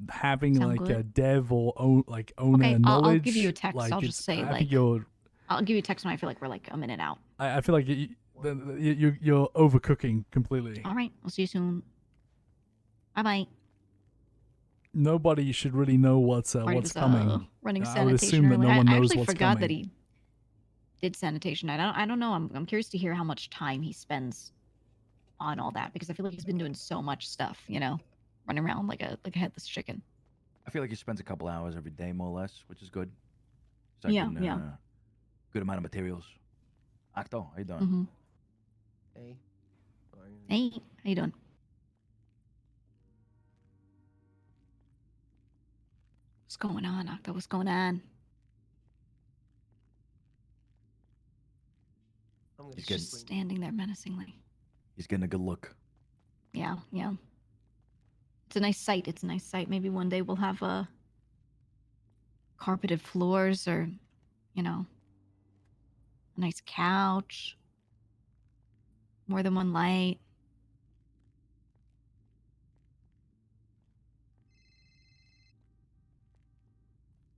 having Sound a good? dev or owner Okay, knowledge. I'll give you a text. Like, I'll just say I think you're. I'll give you a text when I feel like we're a minute out. I feel like you're overcooking completely. All right, I'll see you soon. I might. Nobody should really know what's Marty's coming. running I would assume sanitation that early. no one I knows actually what's forgot coming. that he did sanitation. I don't know. I'm curious to hear how much time he spends on all that because I feel like he's been doing so much stuff, you know, running around like a headless chicken. I feel like he spends a couple hours every day, more or less, which is good. Yeah, yeah. Good amount of materials. Acto, how you doing? Mm-hmm. Hey. Hey, how you doing? What's going on, Octo? What's going on? He's Just standing there menacingly. He's getting a good look. Yeah, yeah. It's a nice sight. It's a nice sight. Maybe one day we'll have carpeted floors or, you know, a nice couch, more than one light.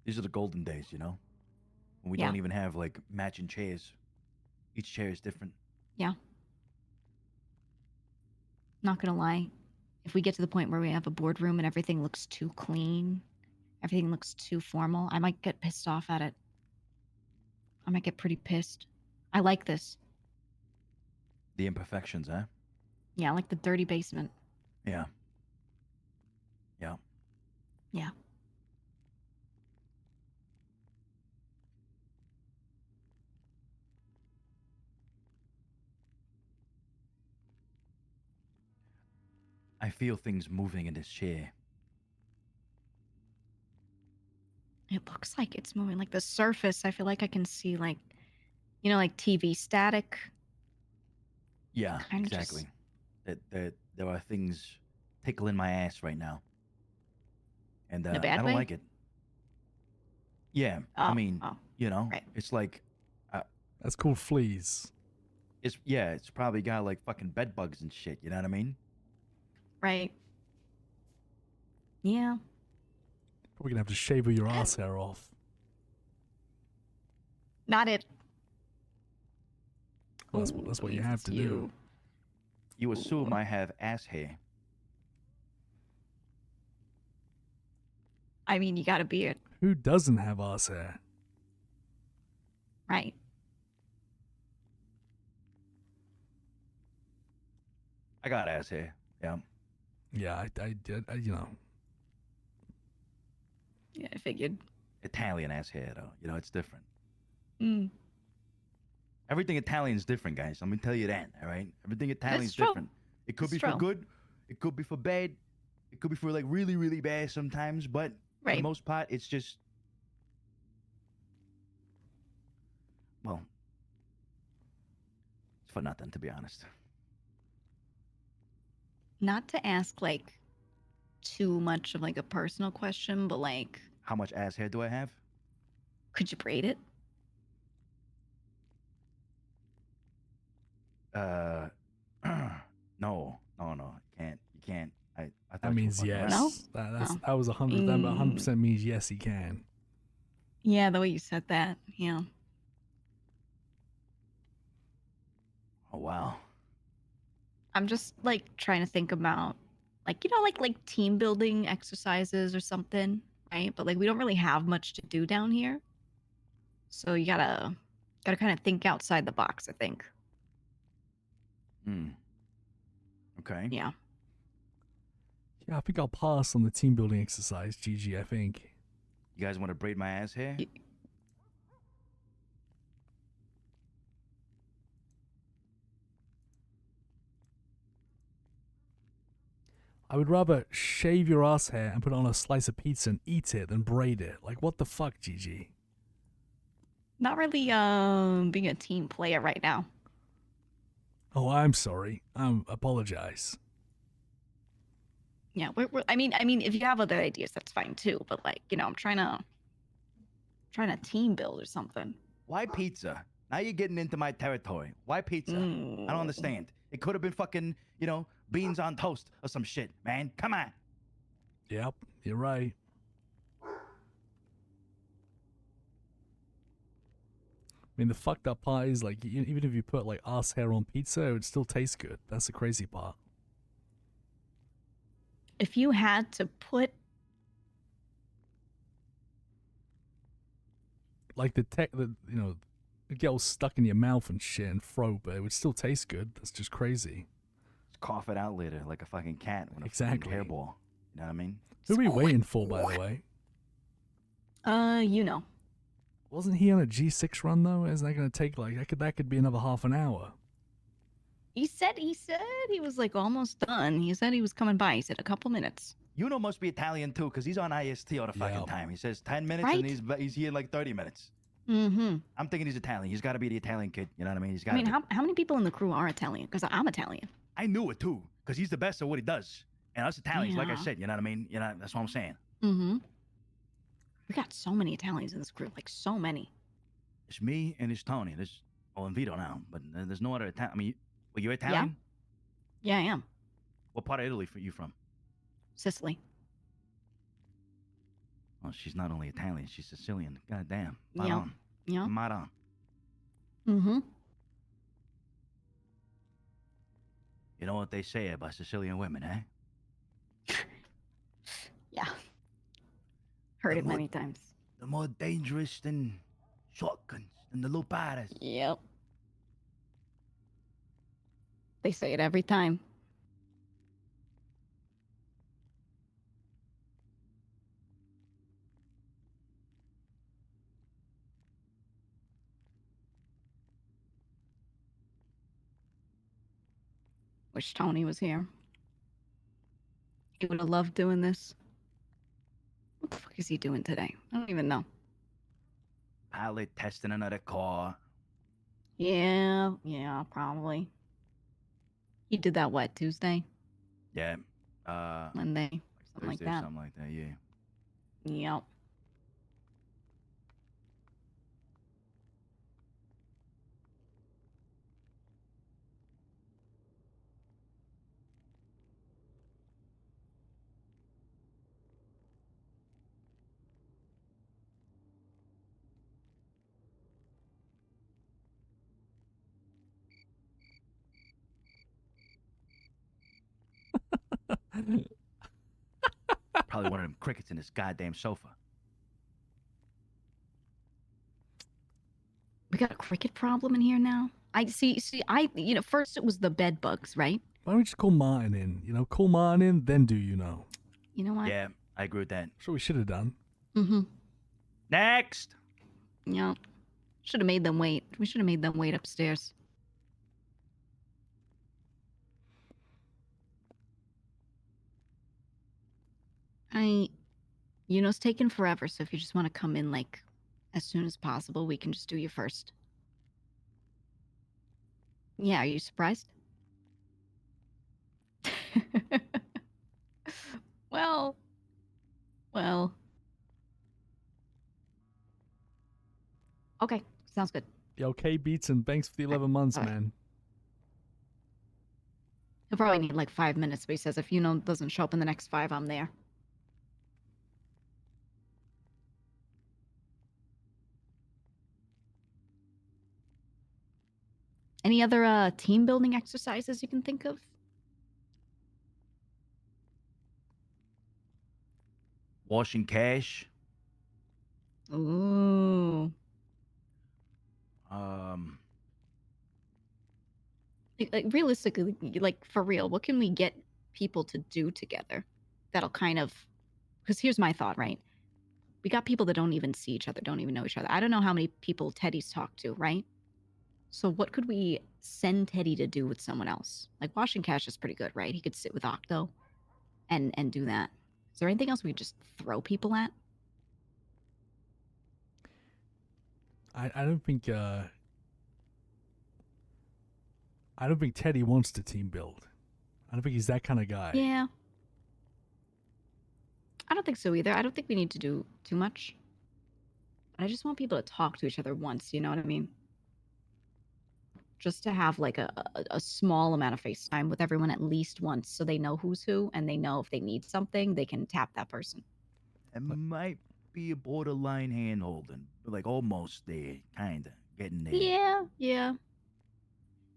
These are the golden days, you know? When we Yeah. don't even have like matching chairs. Each chair is different. Yeah. Not gonna lie. If we get to the point where we have a boardroom and everything looks too clean, everything looks too formal, I might get pissed off at it. I might get pretty pissed. I like this. The imperfections, huh? Yeah, I like the dirty basement. Yeah. Yeah. Yeah. I feel things moving in this chair. It looks like it's moving. Like the surface, I feel like I can see like, you know, like TV static. Yeah, Kinda just- exactly. That there are things tickling my ass right now. And In a I bad don't way? like it. Yeah, I Oh, mean, oh, you know, right. it's like That's called fleas. It's probably got like fucking bed bugs and shit, you know what I mean? Right. Yeah. We're gonna have to shave all your ass hair off. Not it. Well, that's what you have to do. You assume I have ass hair. I mean, you got a beard. Who doesn't have ass hair? Right. I got ass hair. Yeah. Yeah, I did. You know. Yeah, I figured. Italian ass hair though. You know, it's different. Mm. Everything Italian is different, guys. I'm gonna tell you that, all right? Everything Italian is true. different. It could It's be for true. good, it could be for bad, it could be for like really, really bad sometimes, but for the Right. most part, it's just well, it's for nothing, to be honest. Not to ask like too much of like a personal question, but like, How much ass hair do I have? could you braid it? No, you can't. You can't. I thought That you were means fucking yes. right. That was 100. That 100% means yes, he can. Yeah, the way you said that. Yeah. Oh wow. I'm just like trying to think about like, you know, like team building exercises or something, right? But like we don't really have much to do down here. So you gotta kind of think outside the box, I think. Hmm. Okay. Yeah. Yeah, I think I'll pass on the team building exercise, GG, I think. You guys want to braid my ass hair? I would rather shave your ass hair and put it on a slice of pizza and eat it than braid it. Like, what the fuck, GG? Not really being a team player right now. Oh, I'm sorry. Apologize. Yeah, I mean, if you have other ideas, that's fine too. But like, you know, I'm trying to team build or something. Why pizza? Now you're getting into my territory. Why pizza? I don't understand. It could have been fucking, you know, beans on toast or some shit, man. Come on. Yep, you're right. I mean, the fucked up part is, like, even if you put, like, ass hair on pizza, it would still taste good. That's the crazy part. if you had to put Like the get all stuck in your mouth and shit and throat, but it would still taste good. That's just crazy. Just cough it out later like a fucking cat with a Exactly. fucking hairball. You know what I mean? Who are we waiting for, by the way? you know. Wasn't he on a G6 run though? Isn't that going to take that could be another half an hour? He said he was like almost done. He said he was coming by. He said a couple minutes. Yuno must be Italian too, because he's on IST all the fucking time. He says 10 minutes Right? and he's here in like 30 minutes. Mm-hmm. I'm thinking he's Italian. He's got to be the Italian kid. You know what I mean? He's got. I mean, how many people in the crew are Italian? Because I'm Italian. I knew it too, because he's the best at what he does. And us Italians, like I Yeah. said, you know what I mean? You know, that's what I'm saying. Mm-hmm. We got so many Italians in this group, like so many. It's me and it's Tony. And Vito now, but there's no other Italian. I mean, well, you're Italian? Yeah, I am. What part of Italy are you from? Sicily. Well, she's not only Italian, she's Sicilian. God damn. Yeah. Right on. Yeah. Right on. Mm-hmm. You know what they say about Sicilian women, eh? Yeah. Heard it many times. They're more dangerous than shotguns and the luparas. Yep. They say it every time. Wish Tony was here. He would have loved doing this. What the fuck is he doing today? I don't even know. Pilot testing another car. Yeah, probably. He did that, what, Tuesday? Yeah. Monday? Something like Thursday or that. something like that, yeah. Yep. Probably one of them crickets in this goddamn sofa. We got a cricket problem in here now. I see. First it was the bed bugs, right? Why don't we just call Martin in? Call Martin in, then do You know what? Yeah, I agree with that. That's what we should have done. Mm-hmm. Next. Yeah. Should have made them wait. We should have made them wait upstairs. It's taking forever, so if you just want to come in like as soon as possible, we can just do you first. Yeah, are you surprised? Well. Okay, sounds good. Yo, K Beats and thanks for the 11 months, man. He'll probably need like 5 minutes, but he says if doesn't show up in the next 5, I'm there. Any other team building exercises you can think of? Washing cash. Ooh. Like realistically, like for real, what can we get people to do together that'll kind of, because here's my thought, right? We got people that don't even see each other, don't even know each other. I don't know how many people Teddy's talked to, right? So what could we send Teddy to do with someone else? Like washing cash is pretty good, right? He could sit with Octo and do that. Is there anything else we could just throw people at? I don't think Teddy wants to team build. I don't think he's that kind of guy. Yeah. I don't think so either. I don't think we need to do too much. But I just want people to talk to each other once, you know what I mean? Just to have like a small amount of FaceTime with everyone at least once so they know who's who and they know if they need something, they can tap that person. It might be a borderline hand holding, but like almost there, kind of getting there. Yeah.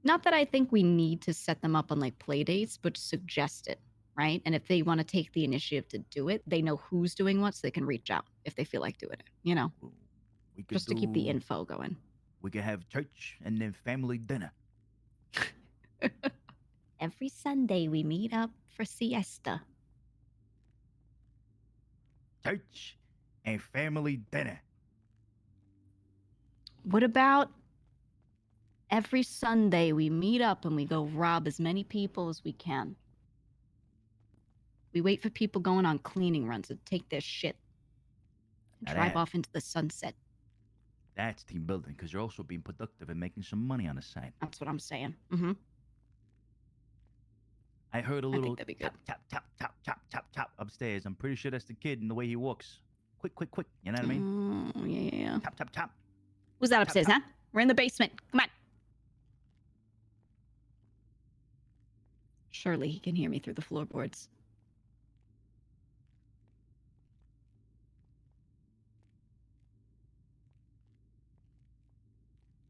Not that I think we need to set them up on like play dates, but suggest it, right? And if they want to take the initiative to do it, they know who's doing what, so they can reach out if they feel like doing it. You know, We could just to keep the do- info going. We could have church and then family dinner. Every Sunday we meet up for siesta. Church and family dinner. What about every Sunday we meet up and we go rob as many people as we can? We wait for people going on cleaning runs to take their shit and Now drive that- off into the sunset. That's team building because you're also being productive and making some money on the side. That's what I'm saying. Mm-hmm. I heard a I little think that'd be good. tap, tap, tap, tap, tap, tap upstairs. I'm pretty sure that's the kid and the way he walks. Quick, quick, quick. You know what I mean? Yeah. Tap, tap, tap. Who's that Tap, upstairs, tap. huh? We're in the basement. Come on. Surely he can hear me through the floorboards.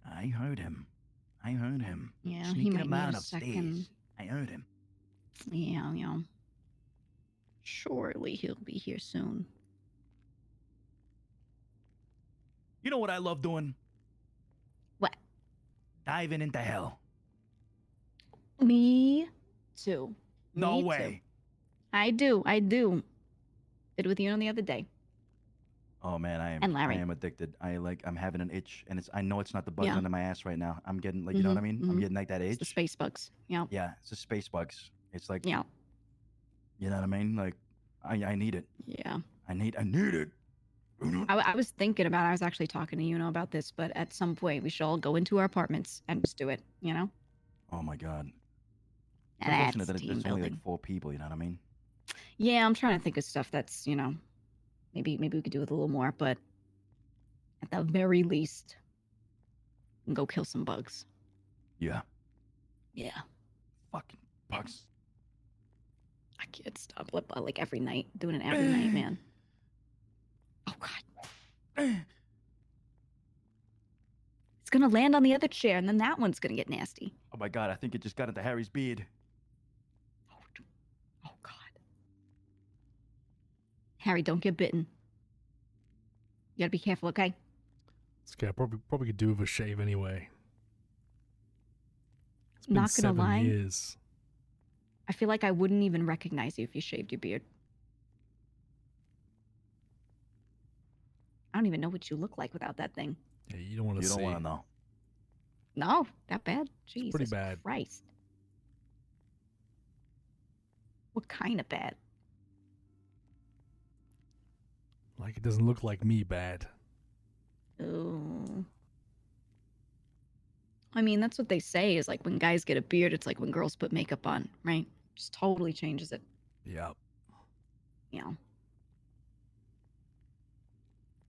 I heard him. I heard him. Yeah, he Sneaking might need around a upstairs. second. I heard him. Yeah. Surely he'll be here soon. You know what I love doing? What? Diving into hell. Me too. No Me way. Too. I do. Did it with you the other day. Oh man, I And Larry. am addicted. I'm having an itch, and I know it's not the bugs Yeah. under my ass right now. I'm getting you know what I mean? I'm getting like that itch. It's the space bugs. Yeah. Yeah, it's the space bugs. It's like Yeah. You know what I mean? Like I need it. Yeah. I need it. I was thinking about. I was actually talking to about this, but at some point we should all go into our apartments and just do it. You know. Oh my god. It's That's unfortunate that team there's only building. like 4 people. You know what I mean? Yeah, I'm trying to think of stuff that's maybe we could do with a little more, but at the very least, we can go kill some bugs. Yeah. Yeah. Fucking bugs. I can't stop. Like every night, doing it every night, man. Oh god. It's gonna land on the other chair, and then that one's gonna get nasty. Oh my god, I think it just got into Harry's beard. Oh god. Harry, don't get bitten. You gotta be careful, okay? It's okay. I probably could do with a shave anyway. It's been Not gonna 7 lie. years. I feel like I wouldn't even recognize you if you shaved your beard. I don't even know what you look like without that thing. Yeah, you don't want to You see. don't want to know. No, that bad? Jesus pretty bad. Christ. What kind of bad? Like it doesn't look like me bad. Oh. I mean, that's what they say is like when guys get a beard, it's like when girls put makeup on, right? Just totally changes it. Yeah. You know.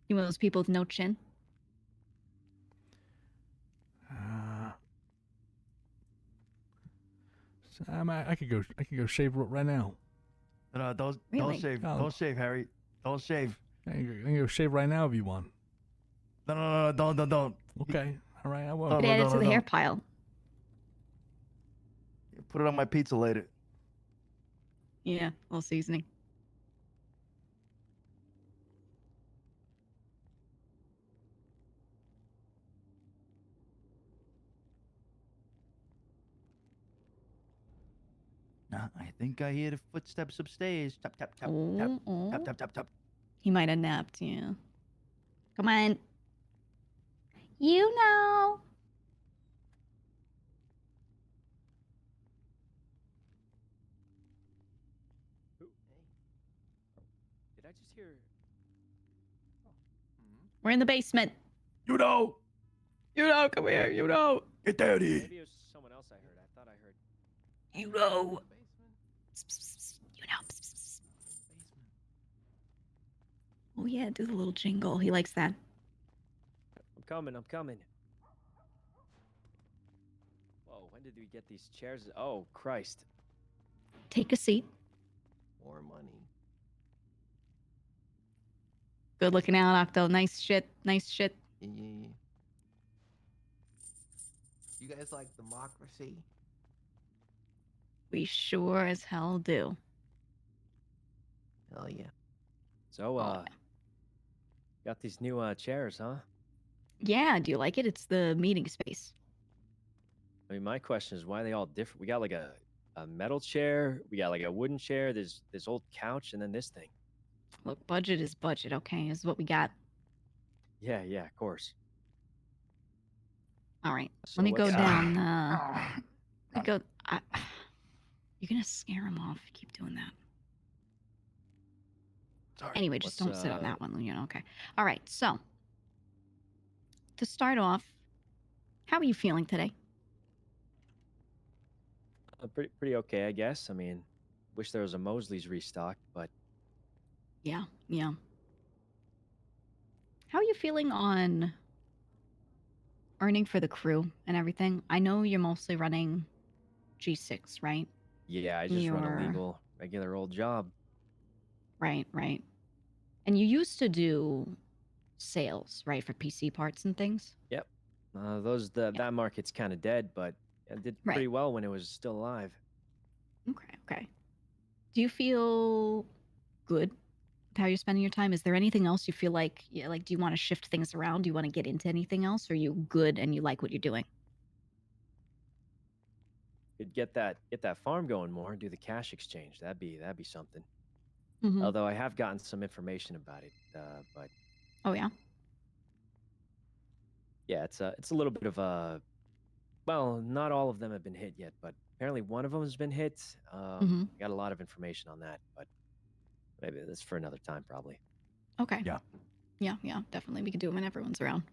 You one of those people with no chin? I could go shave right now. No, don't Really? shave. Oh. Don't shave, Harry. Don't shave. I can go shave right now if you want. No, don't. Okay. All right, I Oh, will. Put it added to the hair pile. Put it on my pizza later. Yeah, a little seasoning. I think I hear the footsteps upstairs. Tap, tap, tap, tap, tap, tap, tap, tap. He might have napped, yeah. Come on. You know. Did I just hear? We're in the basement. You know. You know, come here. You know. Get down here. Maybe it was someone else I heard. I thought I heard. You know. You know. Oh yeah, do the little jingle. He likes that. I'm coming. I'm coming. Whoa, when did we get these chairs? Oh, Christ. Take a seat. More money. Good looking out, Octo. Nice shit. Nice shit. Yeah. You guys like democracy? We sure as hell do. Hell yeah. So, got these new chairs, huh? Yeah, do you like it? It's the meeting space. I mean, my question is, why are they all different? We got like a metal chair, we got like a wooden chair, there's this old couch, and then this thing. Look, budget is budget, okay? Is what we got. Yeah, yeah, of course. All right, So let me go what's, down. Let me go. You're gonna scare him off if you keep doing that. Sorry. Anyway, just What's, don't sit on that one, you know. Okay. All right. So to start off, how are you feeling today? pretty okay, I guess. I mean, wish there was a Mosley's restock, but Yeah, yeah. How are you feeling on earning for the crew and everything? I know you're mostly running G6, right? yeah, I just run a You're legal, regular old job. right, right. And you used to do sales, right, for PC parts and things? Yep. That market's kind of dead, but it did Right. pretty well when it was still alive. Okay, okay. Do you feel good with how you're spending your time? Is there anything else you feel like, yeah, like, do you want to shift things around? Do you want to get into anything else? Or are you good and you like what you're doing? Could get that farm going more, do the cash exchange. That'd be something. Mhm. Although I have gotten some information about it, but Oh, yeah? yeah, it's a little bit of a, well, not all of them have been hit yet, but apparently one of them has been hit. Mhm. I got a lot of information on that, but maybe that's for another time, probably. Okay. Yeah. Yeah, yeah, definitely. We could do it when everyone's around.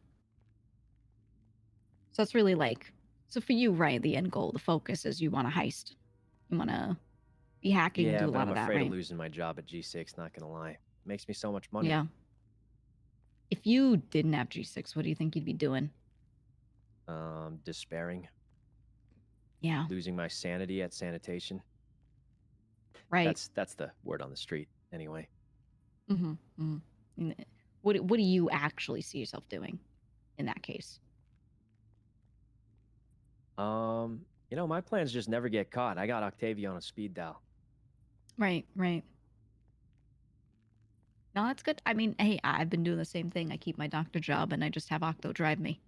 So it's really like, so for you, right, the end goal, the focus is you want to heist. You want to be hacking, Yeah, do a but lot I'm of that, afraid right? of losing my job at G6. Not gonna lie, makes me so much money. Yeah. If you didn't have G6, what do you think you'd be doing? Despairing. Yeah. Losing my sanity at sanitation. Right. That's the word on the street, anyway. Mm-hmm. Mm-hmm. What do you actually see yourself doing in that case? You know, my plans just never get caught. I got Octavia on a speed dial. Right, right. No, that's good. I mean, hey, I've been doing the same thing. I keep my doctor job and I just have Octo drive me.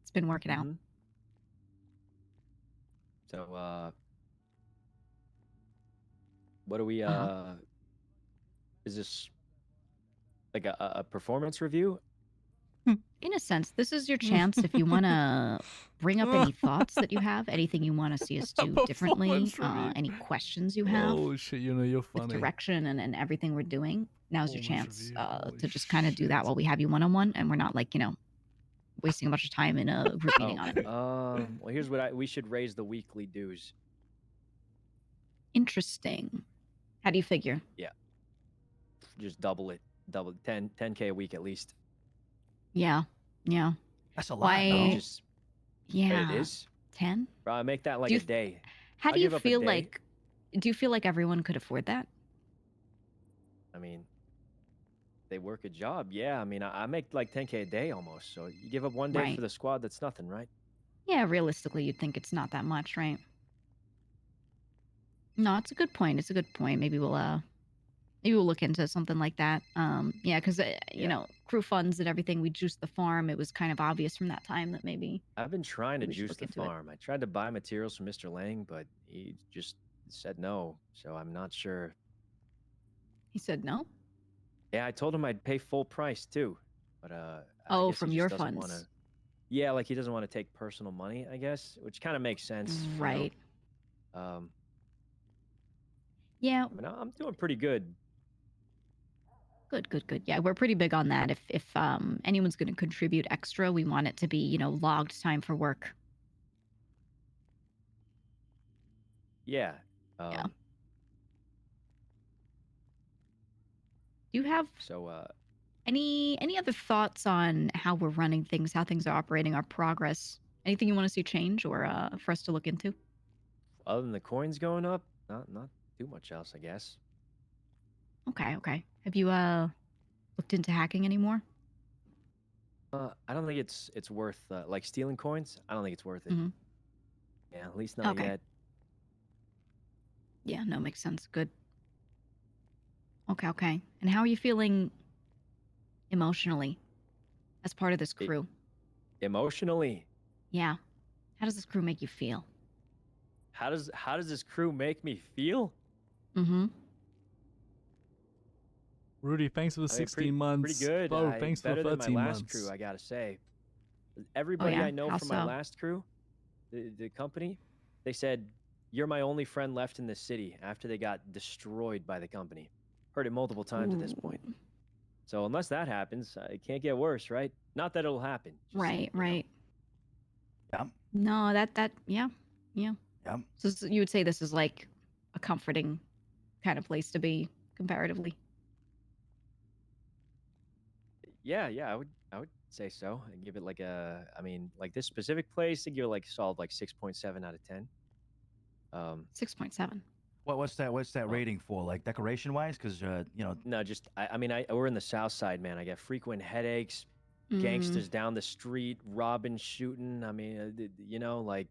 It's been working out. Mhm. So, what do we, is this like a performance review? In a sense, this is your chance if you want to bring up any thoughts that you have, anything you want to see us do differently, Performance review. any questions you have Oh shit! You know you're with funny. direction and everything we're doing. Now's your Performance chance review, holy to just kind of do that while we have you one-on-one and we're not like, wasting a bunch of time in a group meeting on it. Well, here's what we should raise the weekly dues. Interesting. How do you figure? Yeah. Just double it. Double 10K a week at least. Yeah. Yeah. That's a lot. Why? No? Just Yeah. it is. 10? Make that like Do a you day. How I'll do you give up a feel day. like? Do you feel like everyone could afford that? I mean, they work a job. Yeah, I mean, I make like 10K a day almost. So you give up one day Right. for the squad, that's nothing, right? Yeah, realistically, you'd think it's not that much, right? No, it's a good point. It's a good point. Maybe we'll look into something like that. Yeah, because you know, crew funds and everything. We juiced the farm. It was kind of obvious from that time that maybe I've been trying to we should juice look the into it. farm. I tried to buy materials from Mr. Lang, but he just said no. So I'm not sure. He said no. Yeah, I told him I'd pay full price too, but I Oh, guess from he your just doesn't want funds. to. Yeah, like he doesn't want to take personal money, I guess, which kind of makes sense. you know? Right. Um, Yeah. I mean, I'm doing pretty good. Good, good, good. Yeah, we're pretty big on that. If anyone's going to contribute extra, we want it to be, logged time for work. Yeah. Yeah. Do you have So, any other thoughts on how we're running things, how things are operating, our progress? Anything you want to see change or for us to look into? other than the coins going up, not too much else, I guess. Okay, okay. Have you looked into hacking anymore? I don't think it's worth like stealing coins. I don't think it's worth it. Mhm. Yeah, at least not Okay. yet. Yeah, no, makes sense. Good. Okay, okay. And how are you feeling emotionally as part of this crew? Emotionally, Yeah. How does this crew make you feel? how does this crew make me feel? Mm-hmm. Rudy, thanks for the I mean, 16 months. pretty good. Bo, thanks for the Better than my 13 last months. crew, I gotta say. Oh Everybody yeah? I know How from my so? last crew, the company, they said you're my only friend left in this city after they got destroyed by the company. Heard it multiple times at this point. Ooh. So unless that happens, it can't get worse, right? Not that it'll happen. Just, Right, you know. right. Yeah. No, that yeah. Yeah. Yeah. So you would say this is like a comforting kind of place to be comparatively. Yeah, I would say so. I give it like a, I mean, like this specific place, I give it like solid like 6.7 out of 10. 6.7. What's that rating for? Like decoration wise? Because No, just I mean, we're in the South Side, man. I get frequent headaches, Mm. gangsters down the street, robbing, shooting. I mean, you know, like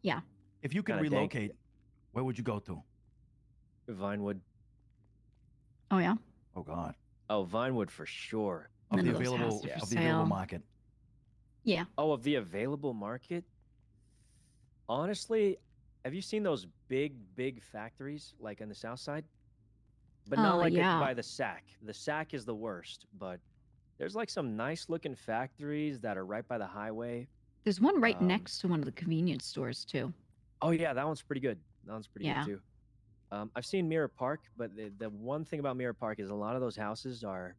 Yeah. if you could kinda dank. relocate, where would you go to? Vinewood. Oh yeah? Oh God. Oh, Vinewood for sure. Of None the of those available houses are for of the available sale. market. Yeah. Oh, of the available market? Honestly, have you seen those big factories like on the South Side? But not like Yeah. by the Sack. The Sack is the worst, but there's like some nice looking factories that are right by the highway. There's one right next to one of the convenience stores too. Oh yeah, that one's pretty good. That one's pretty Yeah. good too. I've seen Mirror Park, but the one thing about Mirror Park is a lot of those houses are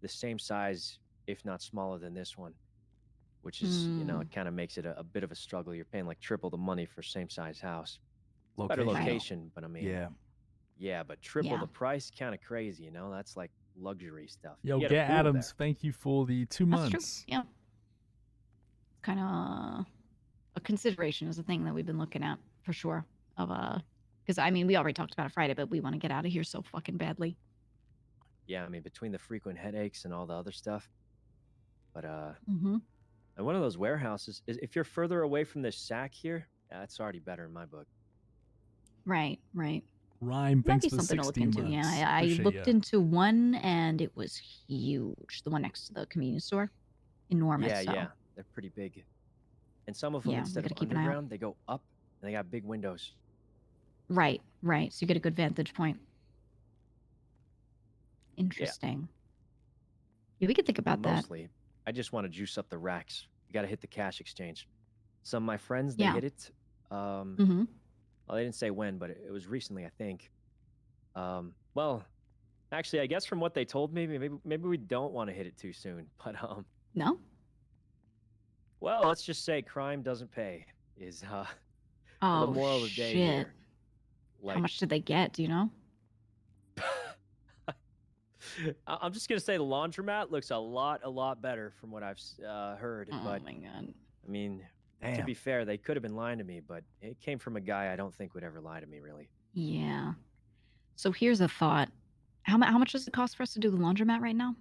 the same size, if not smaller than this one, which is, you know, Mm. it kind of makes it a bit of a struggle. You're paying like triple the money for same size house. Better Location. Right. location, but I mean, Yeah. yeah, but triple Yeah. the price, kind of crazy, you know? That's like luxury stuff. Yo, You get a Get pool Adams, there. thank you for the 2 That's true. months. Yeah. Kind of a consideration is a thing that we've been looking at for sure. Of because I mean we already talked about it Friday, but we want to get out of here so fucking badly. Yeah, I mean, between the frequent headaches and all the other stuff. But Mm-hmm. and one of those warehouses is if you're further away from this Sack here, that's already better in my book. Right, right. Rhyme, Might thanks be for something to look 16 into. months. Yeah, I Appreciate looked ya. into one and it was huge. The one next to the convenience store, enormous. Yeah, so yeah, they're pretty big. And some of them, yeah, we instead of gotta keep an eye out. underground, they go up and they got big windows. Right, right. So you get a good vantage point. Yeah. Interesting. Yeah, we could think But about that. mostly, I just want to juice up the racks. You got to hit the cash exchange. Some of my friends, they Yeah. hit it. Mm-hmm. Well, they didn't say when, but it was recently, I think. Well, actually, I guess from what they told me, maybe we don't want to hit it too soon. But No? well, let's just say crime doesn't pay is the Oh moral of the day shit. here. How Like, much did they get? Do you know? I'm just gonna say the laundromat looks a lot better from what I've heard. Oh But my god. I mean, to Damn. be fair, they could have been lying to me, but it came from a guy I don't think would ever lie to me, really. Yeah. So here's a thought. How much does it cost for us to do the laundromat right now?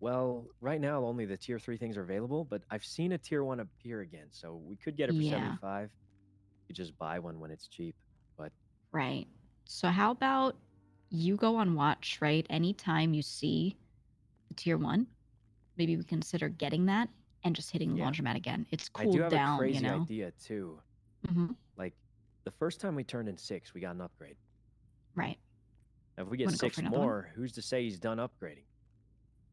Well, right now only the tier 3 things are available, but I've seen a tier 1 appear again, so we could get it for Yeah. 75. You just buy one when it's cheap. But Right. So how about you go on watch, right? Anytime you see the tier 1, maybe we consider getting that and just hitting the yeah, laundromat again. It's I do cooled have a down, you crazy know. idea too. Mm-hmm. Like the first time we turned in 6, we got an upgrade. Right. Now, if we get Wanna go 6 for another one? more, who's to say he's done upgrading?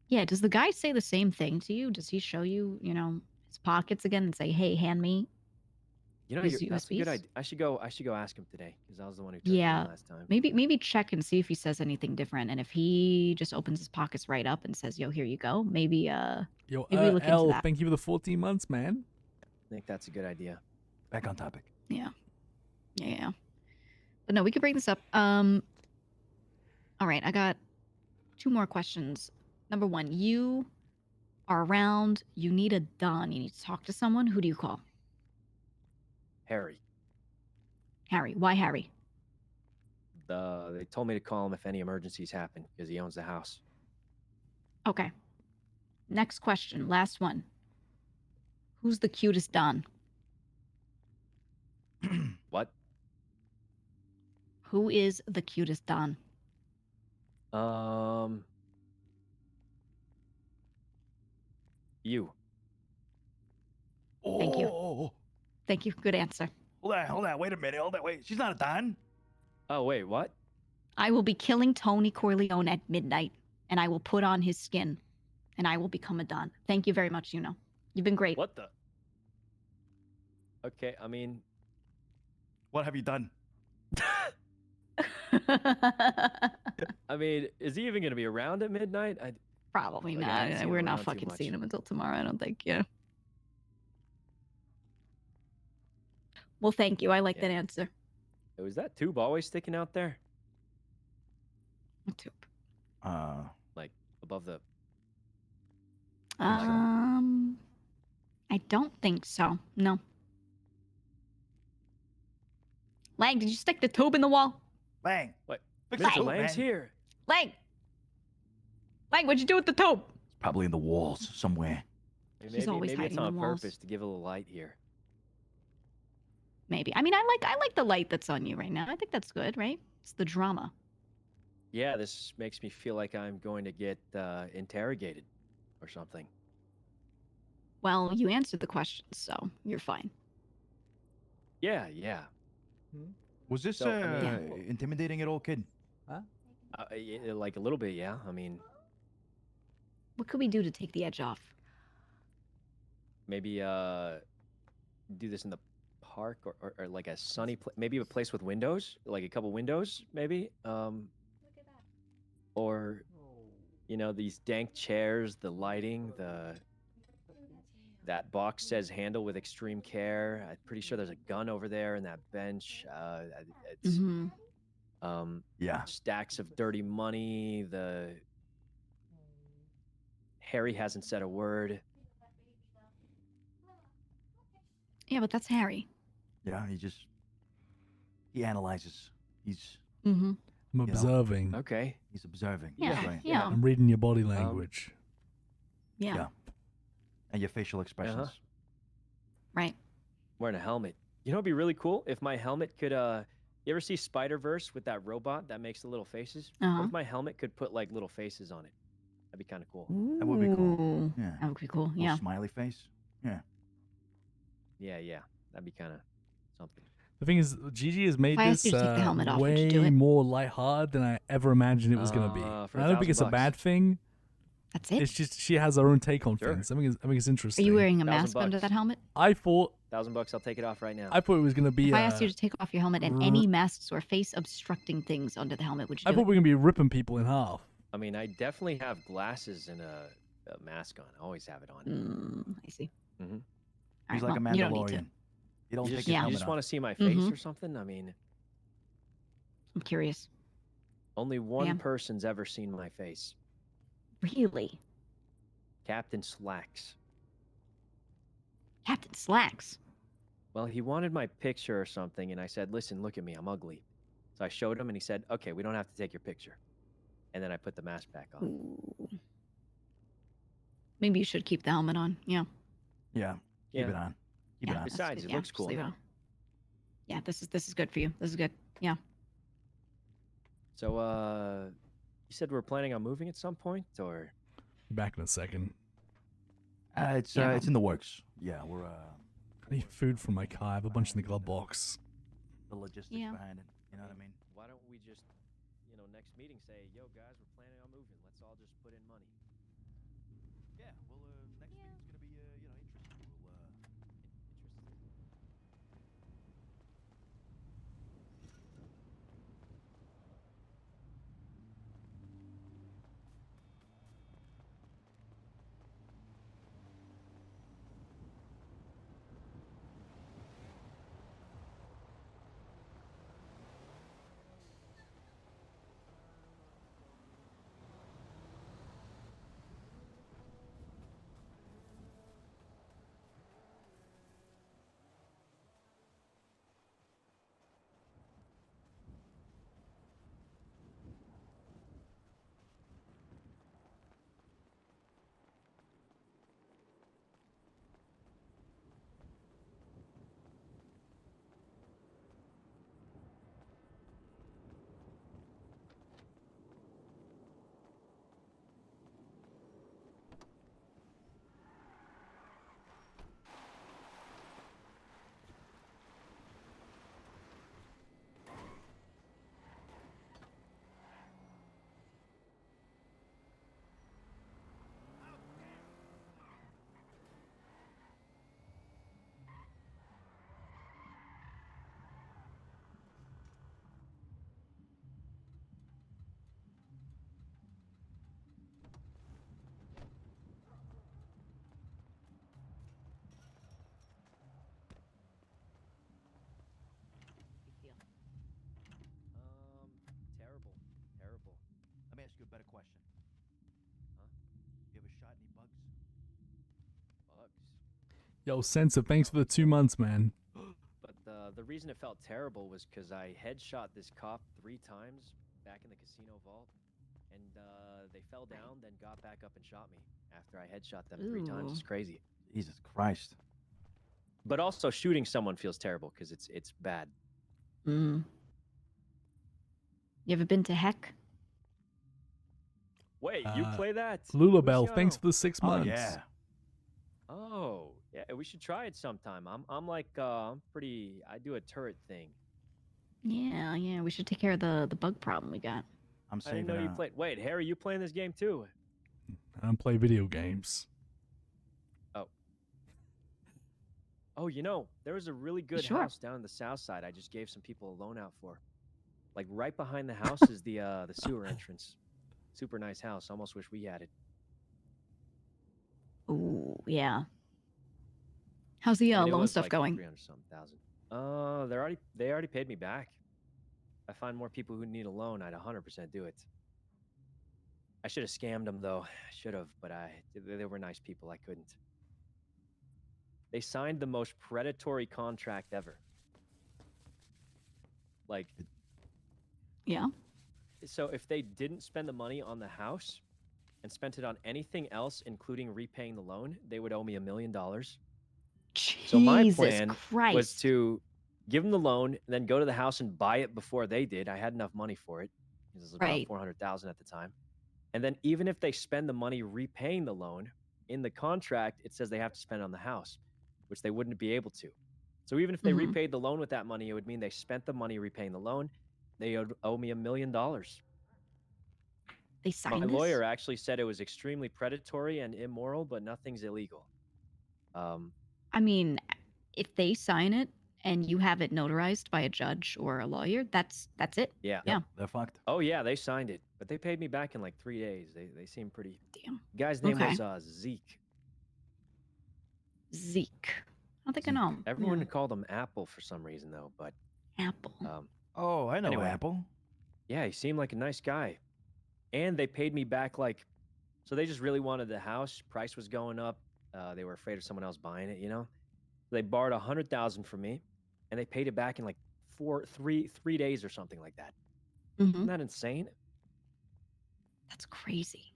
Yeah, does the guy say the same thing to you? Does he show you, you know, his pockets again and say, "Hey, hand me You know, his that's a good USBs?" idea. I should go ask him today because I was the one who turned it in Yeah. last time. Maybe check and see if he says anything different. And if he just opens his pockets right up and says, "Yo, here you go," maybe Yo, maybe we look into L, that. thank you for the 14 months, man. I think that's a good idea. Back on topic. Yeah. Yeah. But no, we could bring this up. All right, I got 2 more questions. Number 1, you are around, you need a Don, you need to talk to someone. Who do you call? Harry. Harry. Why Harry? They told me to call him if any emergencies happen because he owns the house. Okay. Next question, last one. Who's the cutest Don? What? Who is the cutest Don? You. Thank you. Oh, Thank you. Good answer. hold on. Wait a minute. Hold on. Wait. She's not a Don. Oh wait, what? I will be killing Tony Corleone at midnight, and I will put on his skin, and I will become a Don. Thank you very much, You've been great. What the? Okay, I mean, What have you done? I mean, is he even gonna be around at midnight? Probably like, I haven't not. seen We're him not around too fucking much. seeing him until tomorrow, I don't think. Yeah. Well, thank you. I like that answer. Was that tube always sticking out there? What tube? Like above the. I don't think so. No. Lang, did you stick the tube in the wall? Lang. What? Fix Mr. the tube, Lang's man. here. Lang! Lang, what'd you do with the tube? It's probably in the walls somewhere. He's always maybe it's hiding in on the walls. purpose to give a little light here. Maybe. I mean, I like the light that's on you right now. I think that's good, right? It's the drama. Yeah, this makes me feel like I'm going to get interrogated or something. Well, you answered the question, so you're fine. Yeah. Was this So, I mean- intimidating at all, kid? Like a little bit, yeah. I mean, What could we do to take the edge off? maybe do this in the park or like a sunny place, maybe a place with windows, like a couple windows, maybe. Or, these dank chairs, the lighting, that box says handle with extreme care. I'm pretty sure there's a gun over there in that bench. It's Yeah. stacks of dirty money. Harry hasn't said a word. Yeah, but that's Harry. Yeah, he analyzes. He's Mm-hmm. I'm observing. Okay. He's observing. Yeah, That's right. yeah. I'm reading your body language. Yeah. And your facial expressions. Right. Wearing a helmet. You know, it'd be really cool if my helmet could. You ever see Spider-Verse with that robot that makes the little faces? What if my helmet could put like little faces on it? That'd be kind of cool. That would be cool. Ooh, Yeah. That would be cool. Little Yeah. smiley face. Yeah. Yeah. That'd be kind of something. The thing is, Gigi has made If I asked this you to take the helmet off, would you do way it? more lighthearted than I ever imagined it was going to be. For And I don't think it's a $1,000 bad thing. That's it. It's just she has her own take on Sure. things. I think it's Are interesting. you wearing a $1,000 mask under that helmet? I thought $1,000. I'll take it off right now. it was going to be. If I asked you to take off your helmet and any masks or face obstructing things under the helmet, would you I do thought it? we were going to be ripping people in half. I mean, I definitely have glasses and a mask on. I always have it on. I see. Mm-hmm. He's All like right, a you don't need to. Mandalorian. You don't You take just, his you helmet just off. want to see my face Mhm. or something? I mean, I'm curious. only one am. person's ever seen my face. Really? Captain Slacks. Captain Slacks? Well, he wanted my picture or something, and I said, listen, look at me, I'm ugly. So I showed him, and he said, okay, we don't have to take your picture. And then I put the mask back on. Ooh. Maybe you should keep the helmet on. Yeah. Yeah. Keep Yeah. it on. Keep Yeah, it on. that's Besides, good. it looks just cool leave it now. on. Yeah, this is good for you. This is good. Yeah. So, you said we're planning on moving at some point, or? Back in a second. It's in the works. Yeah, we're I need food from my car. I have a bunch in the glove box. the logistics Yeah. behind it. You know what I mean? Why don't we just, next meeting say, yo, guys, we're planning on moving. Let's all just put in money. Yeah. Well, next meeting's gonna be interesting. Yo, Sensor, thanks for the 2 months, man. But the reason it felt terrible was because I headshot this cop 3 times back in the casino vault, and they fell down, then got back up and shot me after I headshot them 3 times. It's Ooh. crazy. Jesus Christ. But also shooting someone feels terrible because it's bad. Mm. You ever been to Heck? Wait, you play that? Lulabelle, thanks Luciano? for the 6 Oh, months. yeah. Oh, yeah, we should try it sometime. I'm like I'm pretty. I do a turret thing. Yeah, we should take care of the bug problem we got. I'm I didn't know you played. Wait, Harry, you playing this game too? I don't play video games. Oh. Oh, you know, there was a really good Sure. house down in the south side. I just gave some people a loan out for. Like right behind the house is the sewer entrance. Super nice house. Almost wish we had it. Ooh, yeah. How's the I mean, it loan was stuff like going? 300-something thousand. They already paid me back. If I find more people who need a loan, I'd 100% do it. I should have scammed them though. I should have, but they were nice people. I couldn't. They signed the most predatory contract ever. Like, Yeah. so if they didn't spend the money on the house and spent it on anything else, including repaying the loan, they would owe me $1 million. So my Jesus plan was Christ. to give them the loan, then go to the house and buy it before they did. I had enough money for it. It was about Right. 400,000 at the time. And then even if they spend the money repaying the loan, in the contract it says they have to spend it on the house, which they wouldn't be able to. So even if they Mhm. repaid the loan with that money, it would mean they spent the money repaying the loan. They owe me $1 million. They My signed this? lawyer actually said it was extremely predatory and immoral, but nothing's illegal. I mean, if they sign it and you have it notarized by a judge or a lawyer, that's it. Yeah. Yeah. They're fucked. Oh yeah, they signed it, but they paid me back in like 3 days. They seem pretty. Damn. Guy's name Okay. was Zeke. Zeke. I don't think I know him. Everyone Yeah. called him Apple for some reason though, but Apple. Oh, I know anyway. Apple. Yeah, he seemed like a nice guy. And they paid me back like, so they just really wanted the house. Price was going up. They were afraid of someone else buying it, you know? They borrowed 100,000 from me and they paid it back in like 3 days or something like that. Mhm. Isn't that insane? That's crazy.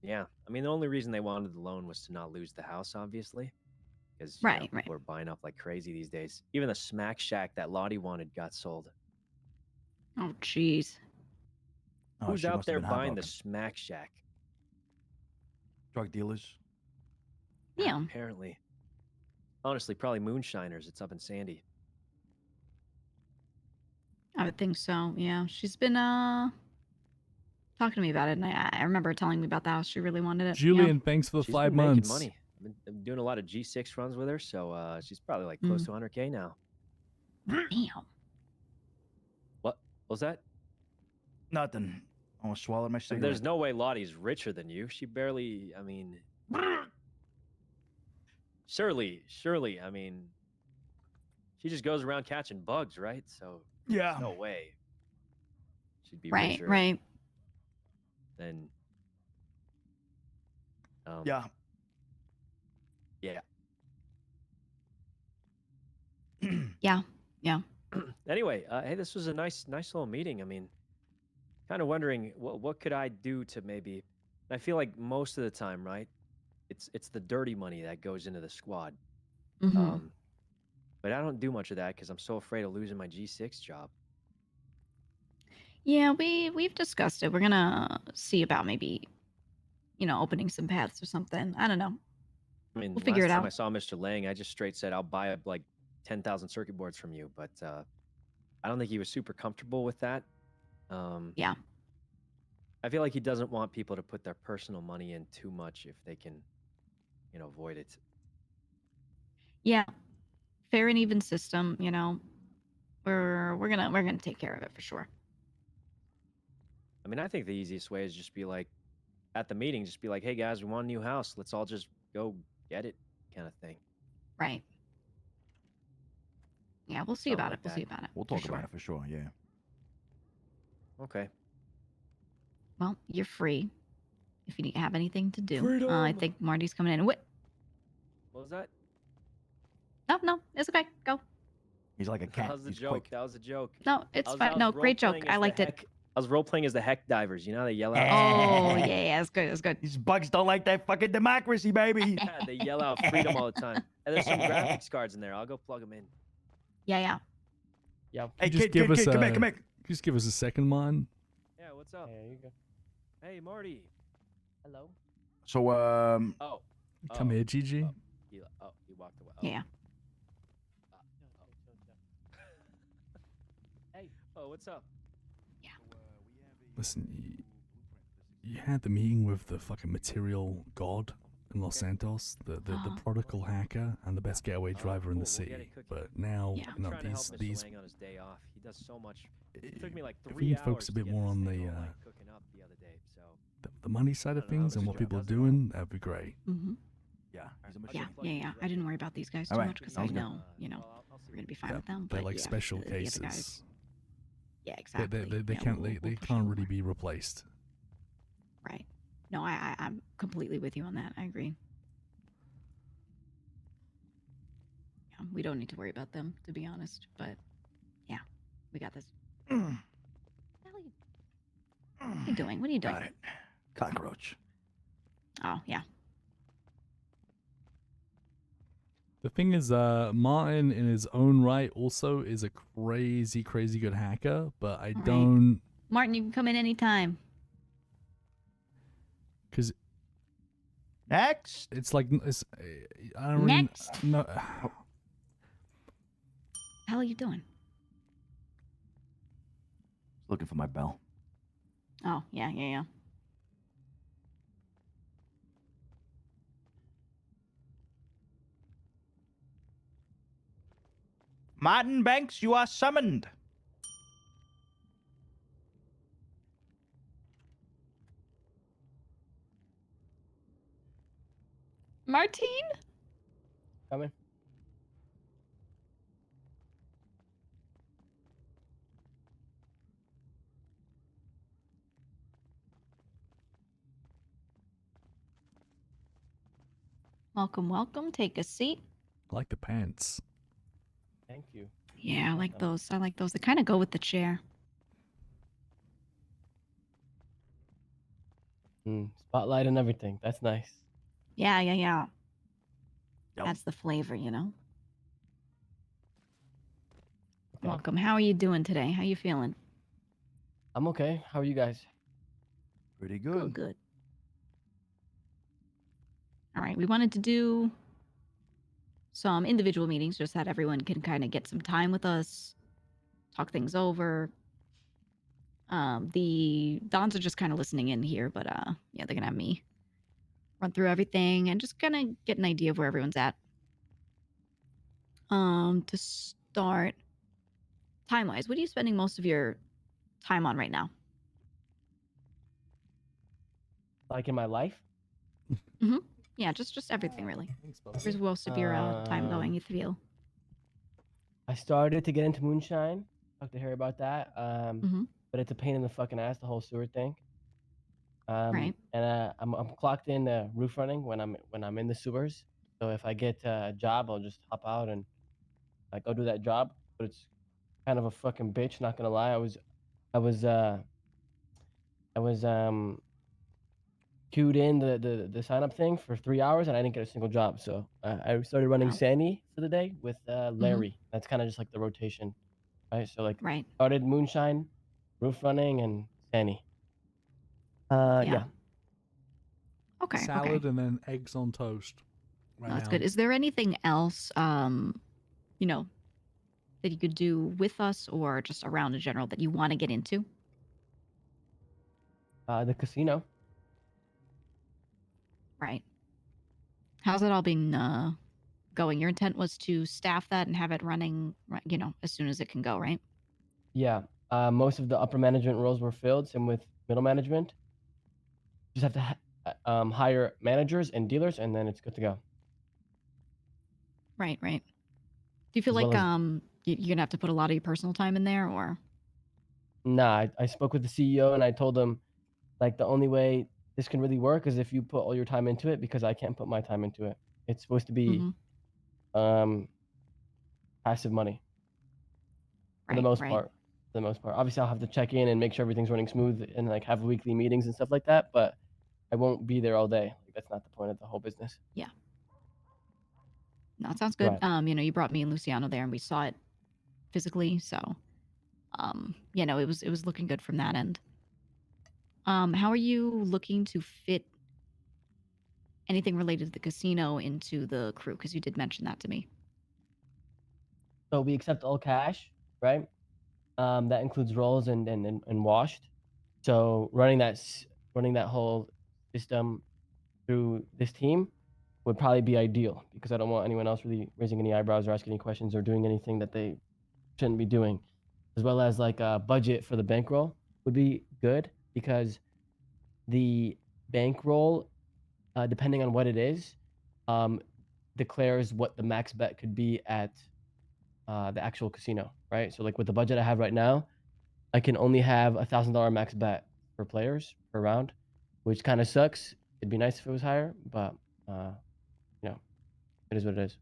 Yeah. I mean, the only reason they wanted the loan was to not lose the house, obviously. Because Right. people are buying up like crazy these days. Even the Smack Shack that Lottie wanted got sold. Oh, jeez. Oh, Who's she out must have there been buying the heartbroken. Smack Shack? Drug dealers. Yeah. Apparently. Honestly, probably moonshiners. It's up in Sandy. I would think so. Yeah. She's been talking to me about it, and I remember her telling me about the house. She really wanted it. Julian, thanks for the She's 5 been making months. money. I've been doing a lot of G6 runs with her, so she's probably like close to 100K now. Yeah. Damn. What was that? Nothing. I almost swallowed my cigarette. There's no way Lottie's richer than you. She barely, I mean, surely, I mean, she just goes around catching bugs, right? So Yeah. no way she'd be Right. richer Right. than. Yeah. Yeah. Yeah. Yeah. Anyway, hey, this was a nice little meeting. I mean, kind of wondering what could I do to maybe. I feel like most of the time, right? It's the dirty money that goes into the squad. Mhm. But I don't do much of that because I'm so afraid of losing my G6 job. Yeah, we've discussed it. We're gonna see about maybe, opening some paths or something. I don't know. I mean, We'll figure last it time out. I saw Mr. Lang, I just straight said I'll buy up like 10,000 circuit boards from you, but I don't think he was super comfortable with that. Yeah. I feel like he doesn't want people to put their personal money in too much if they can, avoid it. Yeah. Fair and even system. We're gonna take care of it for sure. I mean, I think the easiest way is just be like, at the meeting, just be like, hey guys, we want a new house. Let's all just go get it, kind of thing. Right. Yeah, we'll see Something about like it. We'll that. see about it. We'll for talk sure. about it for sure. Yeah. Okay. Well, you're free. If you have anything to do, I Freedom! think Marty's coming in. What? What was that? No, it's okay. Go. He's like a That cat. was a He's joke. quick. That was a joke. No, it's I was- fine. I was No, great joke. role-playing I as the liked it. heck- I was role playing as the heck divers. You know how they yell out. Oh yeah, it's good. It's good. These bugs don't like that fucking democracy, baby. Yeah, they yell out freedom all the time. And there's some graphics cards in there. I'll go plug them in. Yeah. Yeah. Hey, just kid, give us come a, here, come here. Just give us a second, man. Yeah, what's up? There you go. Hey, Marty. Hello. So, Oh. Come here, Gigi. He walked away. Yeah. Hey. Oh, what's up? Listen, you had the meeting with the fucking material god in Los Santos, the prodigal hacker and the best getaway driver in the city. But now, I'm trying to help Mr. Lang on his day off. He does so much. It took me like if 3 we can hours focus a to bit get more this on thing the all, like, cooking up the other day. So the money side of things and what people are doing, that'd be great. Mm-hmm. Yeah, he's a Yeah. I didn't worry about these guys too All right, much because I sounds good. know, we're gonna be fine with them. They're But like yeah, special the other cases. guys- Yeah, They exactly. they Yeah, can't we'll they push can't it really over. be replaced. Right. No, I'm completely with you on that. I agree. Yeah, we don't need to worry about them, to be honest. But yeah, we got this. What are you doing? What are you doing? Got it. Cockroach. Oh yeah. The thing is, Martin in his own right also is a crazy good hacker, but I right. don't, Martin, you can come in anytime. because next it's like it's I don't really, Next. no. What the hell are you doing? Looking for my bell. Oh yeah. Martin Banks, you are summoned. Martine? Coming. Welcome. Take a seat. I like the pants. Thank you. Yeah, I like those. They kind of go with the chair. Spotlight and everything. That's nice. Yeah. That's the flavor, Welcome. How are you doing today? How you feeling? I'm okay. How are you guys? Pretty good. Good. All right. We wanted to do some individual meetings just that everyone can kind of get some time with us, talk things over. The Dons are just kind of listening in here, but yeah, they're gonna have me run through everything and just kind of get an idea of where everyone's at. To start, time-wise, what are you spending most of your time on right now? Like in my life? Mm-hmm. Yeah, just everything really. Where's most of your time going, you feel? I started to get into moonshine. Talked to her about that. Mhm. But it's a pain in the fucking ass, the whole sewer thing. Right. And I'm clocked in roof running when I'm in the sewers. So if I get a job, I'll just hop out and like go do that job. But it's kind of a fucking bitch, not gonna lie. I was queued in the sign up thing for 3 hours and I didn't get a single job. So I started running Sandy for the day with Larry. That's kind of just like the rotation, right? So like started moonshine, roof running, and Sandy. Yeah. Okay. Salad and then eggs on toast. Right No, that's now. good. Is there anything else, that you could do with us or just around in general that you want to get into? The casino. Right. How's it all been going? Your intent was to staff that and have it running, as soon as it can go, right? Yeah. Most of the upper management roles were filled. Same with middle management. Just have to hire managers and dealers, and then it's good to go. Right. Do you feel As like well you're gonna have to put a lot of your personal time in there, or? Nah, I spoke with the CEO and I told him, like, the only way this can really work is if you put all your time into it because I can't put my time into it. It's supposed to be passive money for the Right, most right. part. For the most part, obviously, I'll have to check in and make sure everything's running smooth and like have weekly meetings and stuff like that. But I won't be there all day. Like, that's not the point of the whole business. Yeah. No, it sounds good. Right. You brought me and Luciano there, and we saw it physically, so it was looking good from that end. How are you looking to fit anything related to the casino into the crew? Because you did mention that to me. So we accept all cash, right? That includes rolls and washed. So running that whole system through this team would probably be ideal because I don't want anyone else really raising any eyebrows or asking any questions or doing anything that they shouldn't be doing. As well as like a budget for the bankroll would be good because the bankroll, depending on what it is, declares what the max bet could be at the actual casino, right? So like with the budget I have right now, I can only have $1,000 max bet for players per round, which kind of sucks. It'd be nice if it was higher, but uh, it is what it is.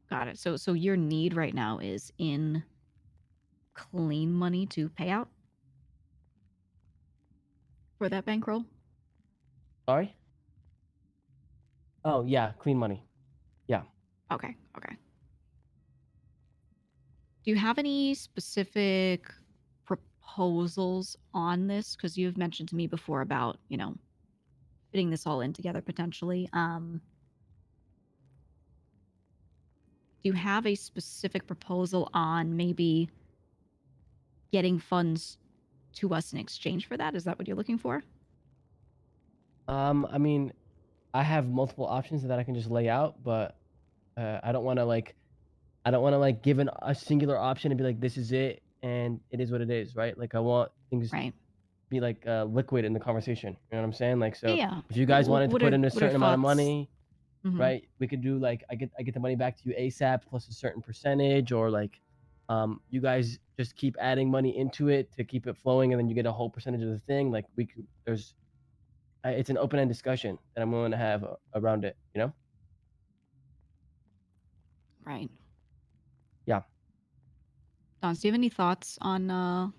Got it. So your need right now is in clean money to pay out for that bankroll? Sorry? Oh yeah, clean money. Yeah. Okay. Do you have any specific proposals on this? Because you've mentioned to me before about, fitting this all in together potentially. Do you have a specific proposal on maybe getting funds to us in exchange for that? Is that what you're looking for? I mean, I have multiple options that I can just lay out, but I don't want to give a singular option and be like, this is it, and it is what it is, right? Like I want things to be like liquid in the conversation. You know what I'm saying? Like, so Yeah. if you guys wanted to put in a What are certain amount of thoughts? money, Mhm. right? We could do like I get the money back to you ASAP plus a certain percentage, or like you guys just keep adding money into it to keep it flowing, and then you get a whole percentage of the thing. Like it's an open-end discussion that I'm willing to have around it. You know? Right. Yeah. Don, do you have any thoughts on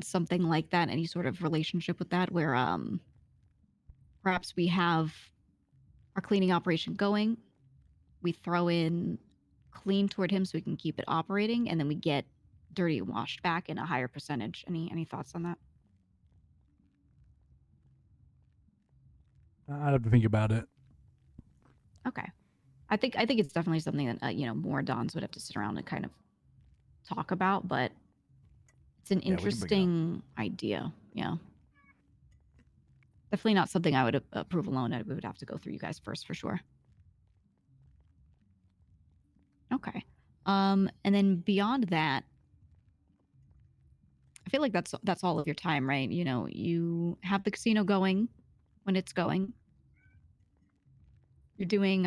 something like that? Any sort of relationship with that, where perhaps we have our cleaning operation going, we throw in clean toward him so we can keep it operating, and then we get dirty and washed back in a higher percentage. Any thoughts on that? I'd have to think about it. Okay. I think it's definitely something that more Dons would have to sit around and kind of talk about, but it's an Yeah, we can bring it up. interesting idea. Yeah. Definitely not something I would approve alone. We would have to go through you guys first for sure. Okay. And then beyond that, I feel like that's all of your time, right? You have the casino going when it's going. You're doing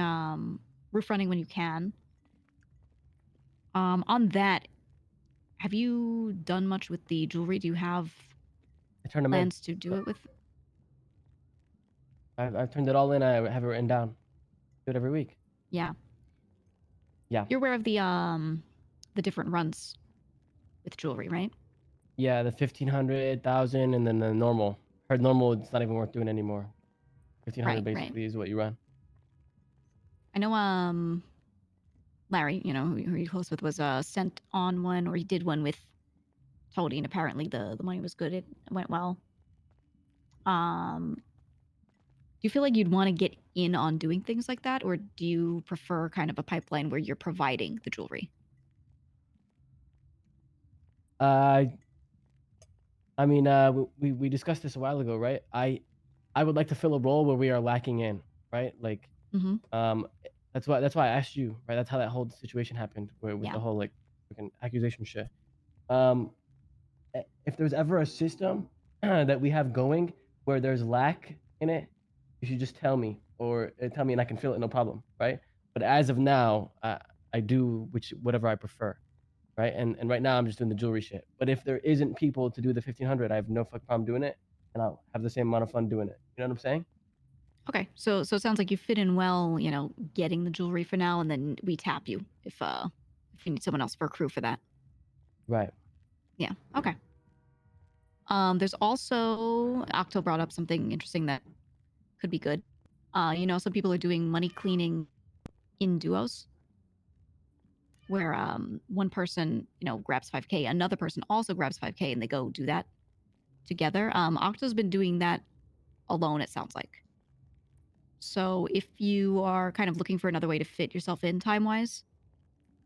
roof running when you can. On that, have you done much with the jewelry? Do you have I turned them in. plans to do it with? I've turned it all in. I have it written down. Do it every week. Yeah. Yeah. You're aware of the different runs with jewelry, right? Yeah, the 1,500, 1,000, and then the normal. Heard normal, it's not even worth doing anymore. 1,500 Right. basically is what you run. I know Larry, who you're close with, was sent on one, or he did one with Tony, and apparently the money was good. It went well. Do you feel like you'd want to get in on doing things like that, or do you prefer kind of a pipeline where you're providing the jewelry? I mean, we discussed this a while ago, right? I would like to fill a role where we are lacking in, right? Like, that's why I asked you, right? That's how that whole situation happened with the whole like freaking accusation shit. If there's ever a system that we have going where there's lack in it, you should just tell me or tell me and I can fill it, no problem, right? But as of now, I do whatever I prefer, right? And right now I'm just doing the jewelry shit. But if there isn't people to do the 1,500, I have no fuck problem doing it, and I'll have the same amount of fun doing it. You know what I'm saying? Okay, so it sounds like you fit in well, you know, getting the jewelry for now, and then we tap you if you need someone else for a crew for that. Right. Yeah. Okay. There's also Octo brought up something interesting that could be good. You know, some people are doing money cleaning in duos, where one person, you know, grabs 5K, another person also grabs 5K, and they go do that together. Octo's been doing that alone, it sounds like. So if you are kind of looking for another way to fit yourself in time wise,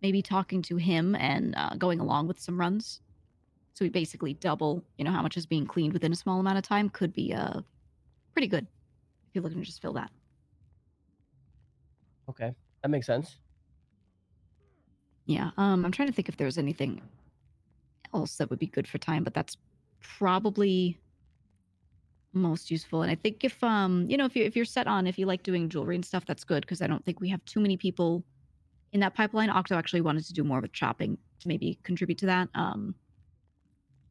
maybe talking to him and going along with some runs. So we basically double, you know, how much is being cleaned within a small amount of time could be pretty good if you're looking to just fill that. Okay, that makes sense. Yeah. I'm trying to think if there's anything else that would be good for time, but that's probably most useful. And I think if you know, if you're set on if you like doing jewelry and stuff, that's good because I don't think we have too many people in that pipeline. Octo actually wanted to do more with shopping to maybe contribute to that.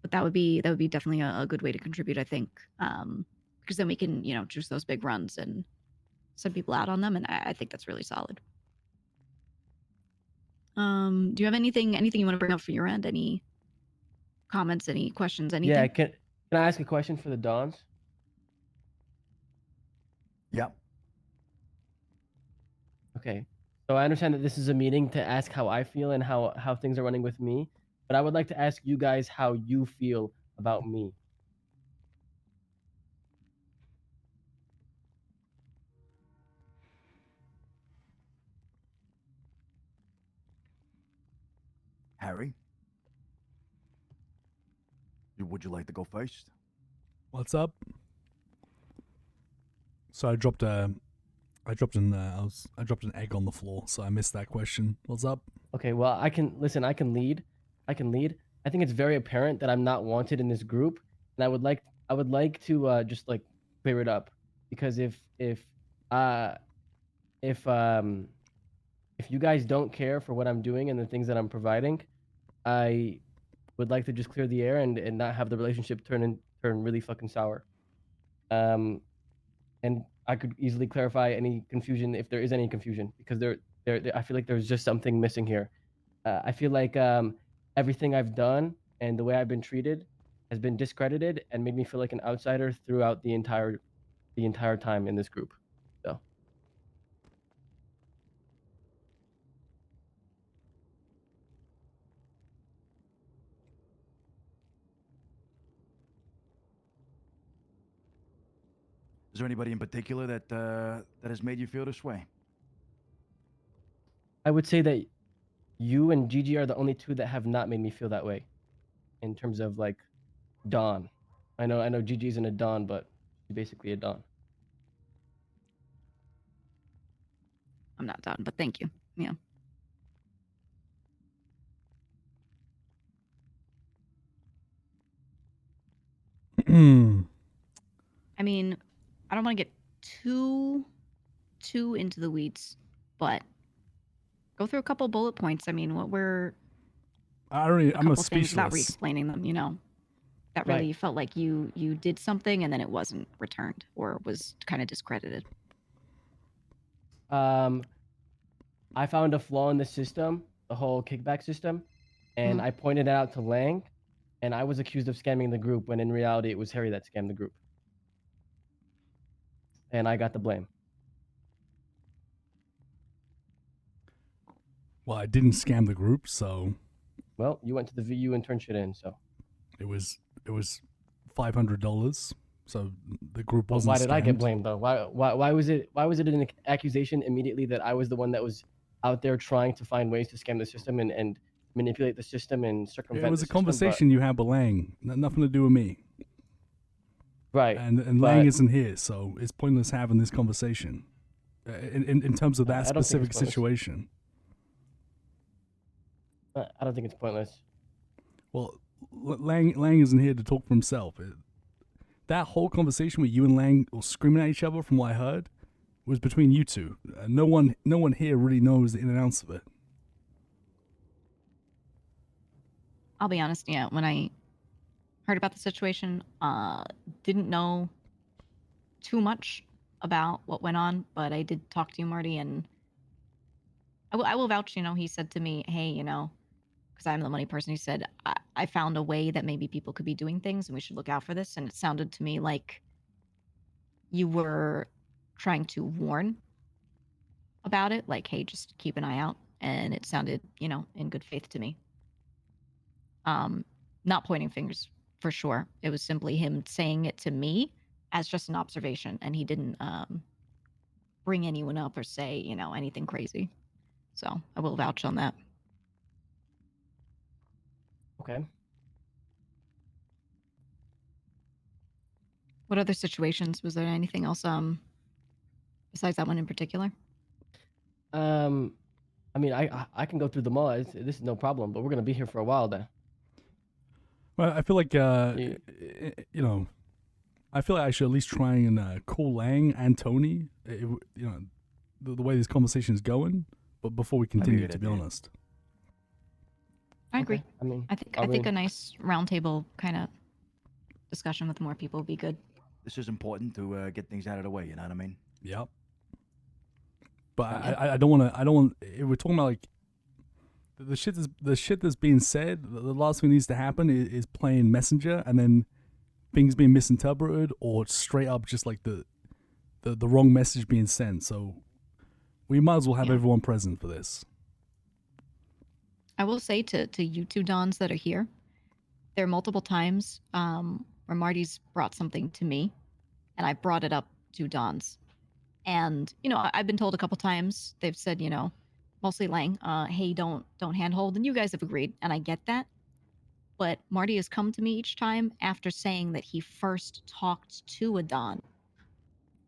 But that would be definitely a good way to contribute, I think. Because then we can, you know, juice those big runs and send people out on them, and I think that's really solid. Do you have anything you want to bring up for your end? Any comments, any questions, anything? Yeah, can I ask a question for the Dons? Yep. Okay. So I understand that this is a meeting to ask how I feel and how things are running with me, but I would like to ask you guys how you feel about me. Harry, would you like to go first? What's up? So I dropped an egg on the floor, so I missed that question. What's up? Okay, well, I can lead. I think it's very apparent that I'm not wanted in this group, and I would like to just like clear it up, because uh if if you guys don't care for what I'm doing and the things that I'm providing, I would like to just clear the air and not have the relationship turn really fucking sour. And I could easily clarify any confusion if there is any confusion, because I feel like there's just something missing here. I feel like everything I've done and the way I've been treated has been discredited and made me feel like an outsider throughout the entire time in this group. So Is there anybody in particular that has made you feel this way? I would say that you and Gigi are the only two that have not made me feel that way, in terms of like Dawn. I know Gigi isn't a Dawn, but she's basically a Dawn. I'm not done, but thank you. Yeah. I mean, I don't want to get too into the weeds, but go through a couple bullet points. I mean, what were a I'm a couple things without speechless. re-explaining them, you know, that really felt like you did something and then it wasn't returned or was kind of discredited. I found a flaw in the system, the whole kickback system, and I pointed it out to Lang, and I was accused of scamming the group when in reality it was Harry that scammed the group. And I got the blame. Well, I didn't scam the group, so. Well, you went to the VU and turned shit in, so. It was $500, so the group But wasn't. why did I get scammed. blamed though? Why was it an accusation immediately that I was the one that was out there trying to find ways to scam the system and manipulate the system and circumvent It was the a system, but- conversation you had with Lang, nothing to do with me. Right. And Lang isn't here, so it's pointless having this conversation. In terms of that I don't think it's specific pointless. situation. I don't think it's pointless. Well, Lang isn't here to talk for himself. That whole conversation with you and Lang were screaming at each other, from what I heard, was between you two. No one here really knows the in and outs of it. I'll be honest, yeah, when I heard about the situation, didn't know too much about what went on, but I did talk to you, Marty, and I will vouch. You know, he said to me, "Hey, you know, because I'm the money person." He said, I found a way that maybe people could be doing things, and we should look out for this." And it sounded to me like you were trying to warn about it, like, "Hey, just keep an eye out." And it sounded, you know, in good faith to me. Not pointing fingers for sure. It was simply him saying it to me as just an observation, and he didn't bring anyone up or say, you know, anything crazy. So I will vouch on that. Okay. What other situations? Was there anything else besides that one in particular? I mean, I can go through them all. This is no problem, but we're gonna be here for a while then. Well, I feel like you know, I feel like I should at least try and call Lang and Tony. You know, the way this conversation is going, but before we continue, to be honest. I agree. I mean, I think a nice roundtable kind of discussion with more people would be good. This is important to get things out of the way. You know what I mean? Yep. But I don't want to. I don't want. If we're talking about like the shit that's being said, the last thing that needs to happen is playing messenger and then things being misinterpreted or straight up just like the wrong message being sent. So we might as well have everyone present for this. I will say to you two Dons that are here, there are multiple times where Marty's brought something to me, and I brought it up to Dons. And, you know, I've been told a couple times, they've said, you know, mostly Lang, hey, don't handhold, and you guys have agreed, and I get that. But Marty has come to me each time after saying that he first talked to a Don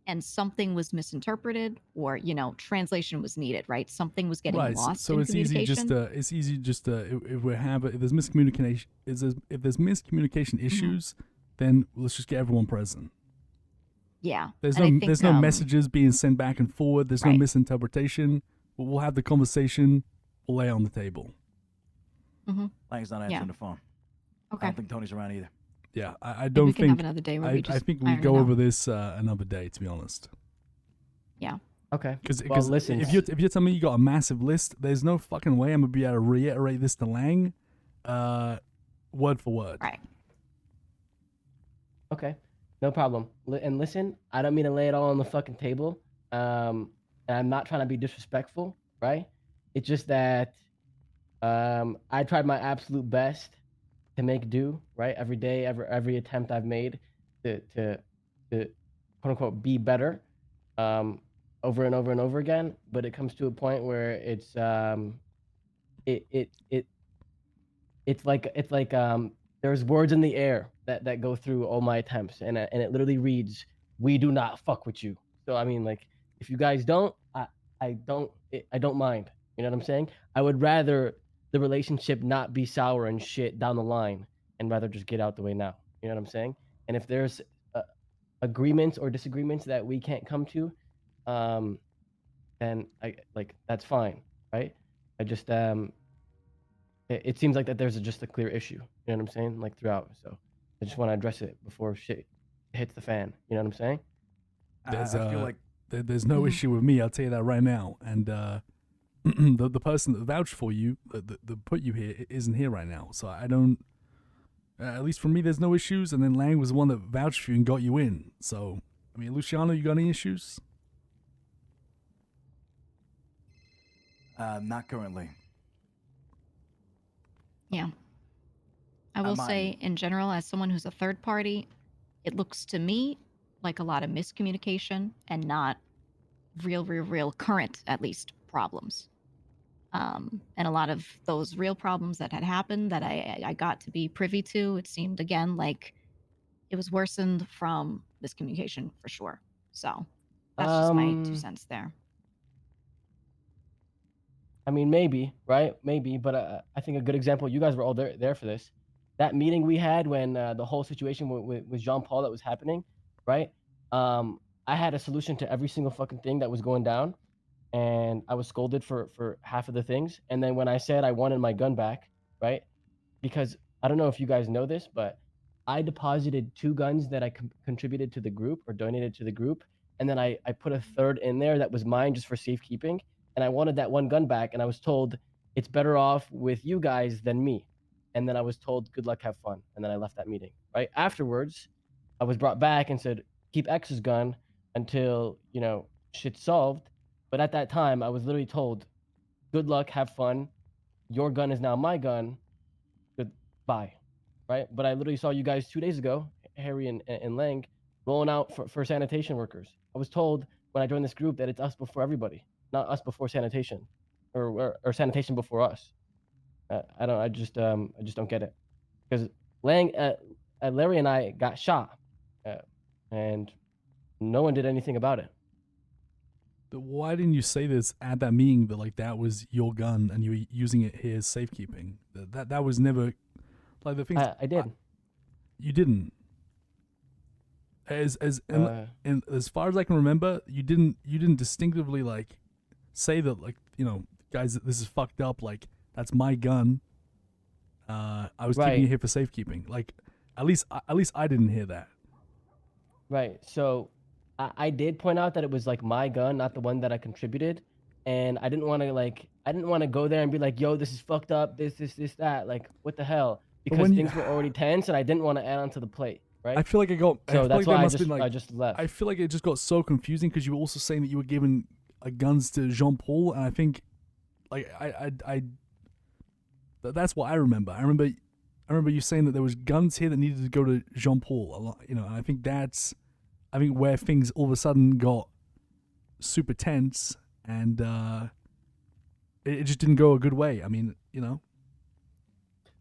and something was misinterpreted or, you know, translation was needed, right? Something was getting Right. lost So in it's easy communication. if there's miscommunication if there's miscommunication issues, then let's just get everyone present. Yeah. There's and I no think, there's no messages being sent back and forward. There's no misinterpretation. We'll have the conversation. We'll lay it on the table. Mm-hmm. Lang's not answering the phone. Okay. I don't think Tony's around either. Yeah, I Maybe don't we think. can have another day where we I just think we iron it go out. over this another day. To be honest. Yeah. Okay. Because Well, listen. if you're telling me you got a massive list, there's no fucking way I'm gonna be able to reiterate this to Lang, word for word. Right. Okay, no problem. And listen, I don't mean to lay it all on the fucking table. And I'm not trying to be disrespectful, right? It's just that I tried my absolute best to make do, right? Every day, every attempt I've made to quote unquote be better, over and over and over again. But it comes to a point where it's it's like there's words in the air that go through all my attempts, and it literally reads, "We do not fuck with you." So I mean, like, if you guys don't, I don't mind. You know what I'm saying? I would rather the relationship not be sour and shit down the line, and rather just get out the way now. You know what I'm saying? And if there's agreements or disagreements that we can't come to, then that's fine, right? I just it seems like that there's just a clear issue. You know what I'm saying? Like throughout. So I just want to address it before shit hits the fan. You know what I'm saying? There's I feel like there's no issue with me. I'll tell you that right now. And the person that vouched for you, that put you here, isn't here right now. So I don't. At least for me, there's no issues. And then Lang was the one that vouched for you and got you in. So I mean, Luciano, you got any issues? Not currently. Yeah. I will say, in general, as someone who's a third party, it looks to me like a lot of miscommunication and not real current, at least, problems. And a lot of those real problems that had happened that I got to be privy to, it seemed again like it was worsened from miscommunication for sure. So that's just my 2 cents there. I mean, maybe, right? Maybe, but I think a good example. You guys were all there for this. That meeting we had when the whole situation with Jean Paul that was happening, right? I had a solution to every single fucking thing that was going down, and I was scolded for half of the things. And then when I said I wanted my gun back, right? Because I don't know if you guys know this, but I deposited 2 guns that I contributed to the group or donated to the group and then I put a third in there that was mine just for safekeeping, and I wanted that one gun back, and I was told it's better off with you guys than me. And then I was told, good luck, have fun. And then I left that meeting. Right afterwards, I was brought back and said, keep X's gun until, shit's solved. But at that time, I was literally told, good luck, have fun. Your gun is now my gun. Goodbye. Right? But I literally saw you guys 2 days ago, Harry and Lang, rolling out for sanitation workers. I was told when I joined this group that it's us before everybody, not us before sanitation, or sanitation before us. I just don't get it, because Larry and I got shot, and no one did anything about it. But why didn't you say this at that meeting that like that was your gun and you were using it here as safekeeping? That was never like the thing. I did. You didn't. As far as I can remember, you didn't distinctively like say that like guys, this is fucked up. Like that's my gun. I was keeping it here for safekeeping. Like at least I didn't hear that. Right. So I did point out that it was like my gun, not the one that I contributed, and I didn't want to go there and be like, yo, this is fucked up. This that. Like what the hell? Because things were already tense, and I didn't want to add onto the plate. Right. I feel like So that's why I just left. I feel like it just got so confusing because you were also saying that you were giving guns to Jean Paul, and I think, like that's what I remember. I remember you saying that there was guns here that needed to go to Jean Paul a lot. And I think where things all of a sudden got super tense, and it just didn't go a good way. I mean,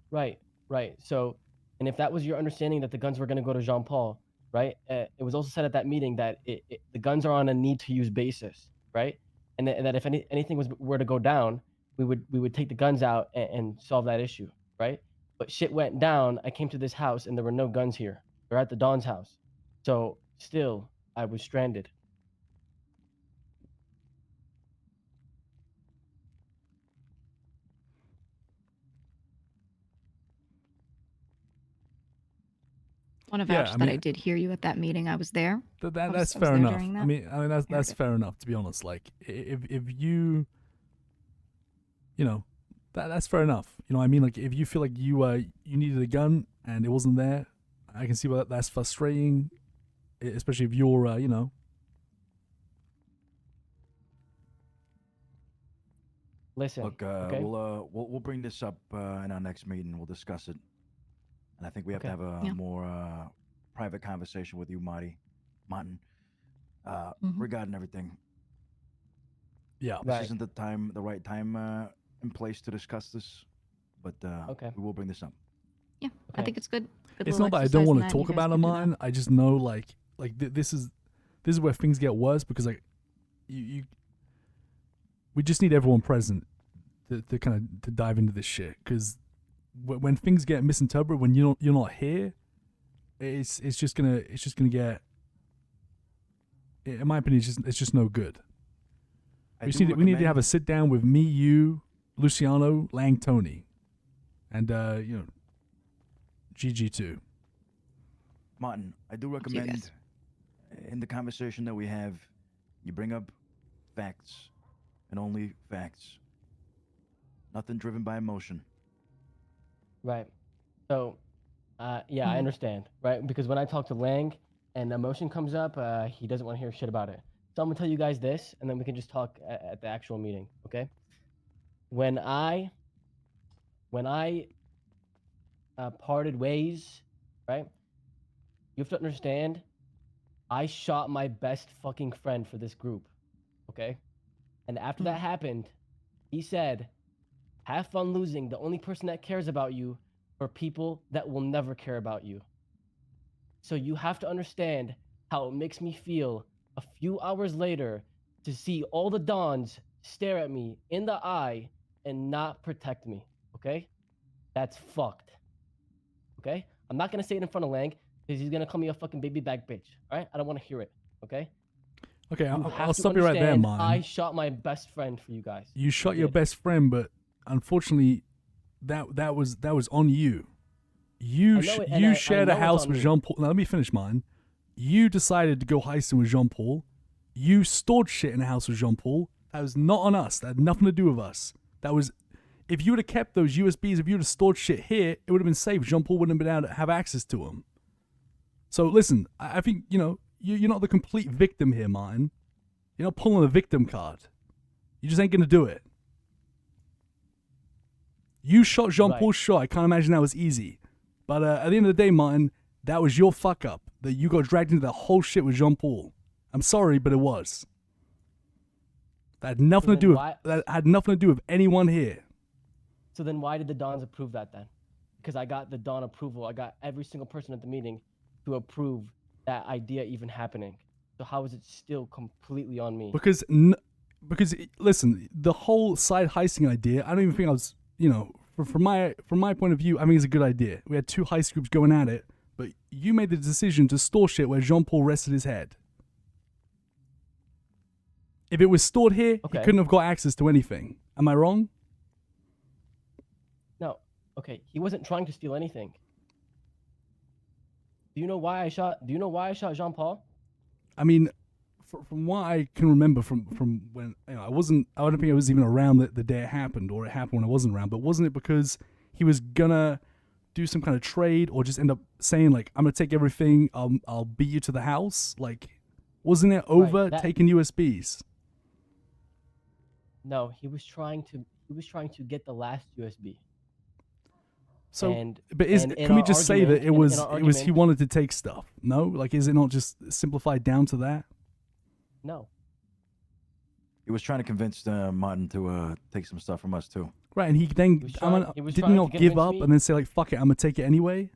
Right. So, and if that was your understanding that the guns were going to go to Jean Paul, right? It was also said at that meeting that the guns are on a need to use basis, right? And that if anything were to go down, we would take the guns out and solve that issue, right? But shit went down. I came to this house and there were no guns here. They're at the Don's house. So still, I was stranded. Want to Yeah, vouch I that mean- I did hear you at that meeting. I was there. That's I was fair there enough. during that. I mean that's fair enough, to be honest. Like if you that's fair enough. I mean, like if you feel like you needed a gun and it wasn't there, I can see why that's frustrating, especially if you're Listen. Look, okay? we'll bring this up in our next meeting. We'll discuss it, and I think we have to have a more private conversation with you, Martin, regarding everything. Yeah, this isn't the right time and place to discuss this, but we will bring this up. Yeah, I think it's good. It's not that I don't want to talk about it, mine. I just know like this is where things get worse because like we just need everyone present to kind of to dive into this shit, because when things get misinterpreted, when you're not here, it's just gonna get, in my opinion, it's just no good. We need to have a sit down with me, you, Luciano, Lang, Tony, and GG too. Martin, I do recommend in the conversation that we have, you bring up facts and only facts. Nothing driven by emotion. Right. So, I understand, right? Because when I talk to Lang and emotion comes up, he doesn't want to hear shit about it. So I'm gonna tell you guys this, and then we can just talk at the actual meeting, okay? When I parted ways, right? You have to understand, I shot my best fucking friend for this group, okay? And after that happened, he said, have fun losing. The only person that cares about you are people that will never care about you. So you have to understand how it makes me feel a few hours later to see all the Dons stare at me in the eye and not protect me, okay? That's fucked, okay? I'm not gonna say it in front of Lang because he's gonna call me a fucking baby back bitch, all right? I don't want to hear it, okay? Okay, You have I'll to stop you right there, understand man. I shot my best friend for you guys. You shot I your did. best friend, but unfortunately, that was on you. You know it, and I shared know a it's house on with me. Jean Paul. Now let me finish mine. You decided to go heisting with Jean Paul. You stored shit in the house with Jean Paul. That was not on us. That had nothing to do with us. That was, if you would have kept those USBs, if you would have stored shit here, it would have been safe. Jean Paul wouldn't have been able to have access to them. So listen, I think, you know, you're not the complete victim here, Martin. You're not pulling a victim card. You just ain't going to do it. You shot Jean Paul's shot. I can't imagine that was easy. But at the end of the day, Martin, that was your fuck up. That you got dragged into the whole shit with Jean Paul. I'm sorry, but it was. That had nothing to do with that had nothing to do with anyone here. So then why did the Dons approve that then? Because I got the Don approval. I got every single person at the meeting to approve that idea even happening. So how is it still completely on me? Because listen, the whole side heisting idea, I don't even think I was, you know, from my point of view, I think it's a good idea. We had two heist groups going at it, but you made the decision to store shit where Jean Paul rested his head. If it was stored here, he couldn't have got access to anything. Am I wrong? No. Okay, he wasn't trying to steal anything. Do you know why I shot Jean Paul? I mean, from what I can remember from when, you know, I don't think I was even around the day it happened, or it happened when I wasn't around, but wasn't it because he was gonna do some kind of trade, or just end up saying like, I'm gonna take everything, I'll beat you to the house? Like, wasn't it over taking USBs? No, he was trying to get the last USB. So, And- but and in can we our just say that argument- it in was our he argument- wanted to take stuff? No, like, is it not just simplified down to that? No. He was trying to convince Martin to take some stuff from us too. Right, and he then he was didn't trying not to give convince up me- and then say like, fuck it, I'm gonna take it anyway.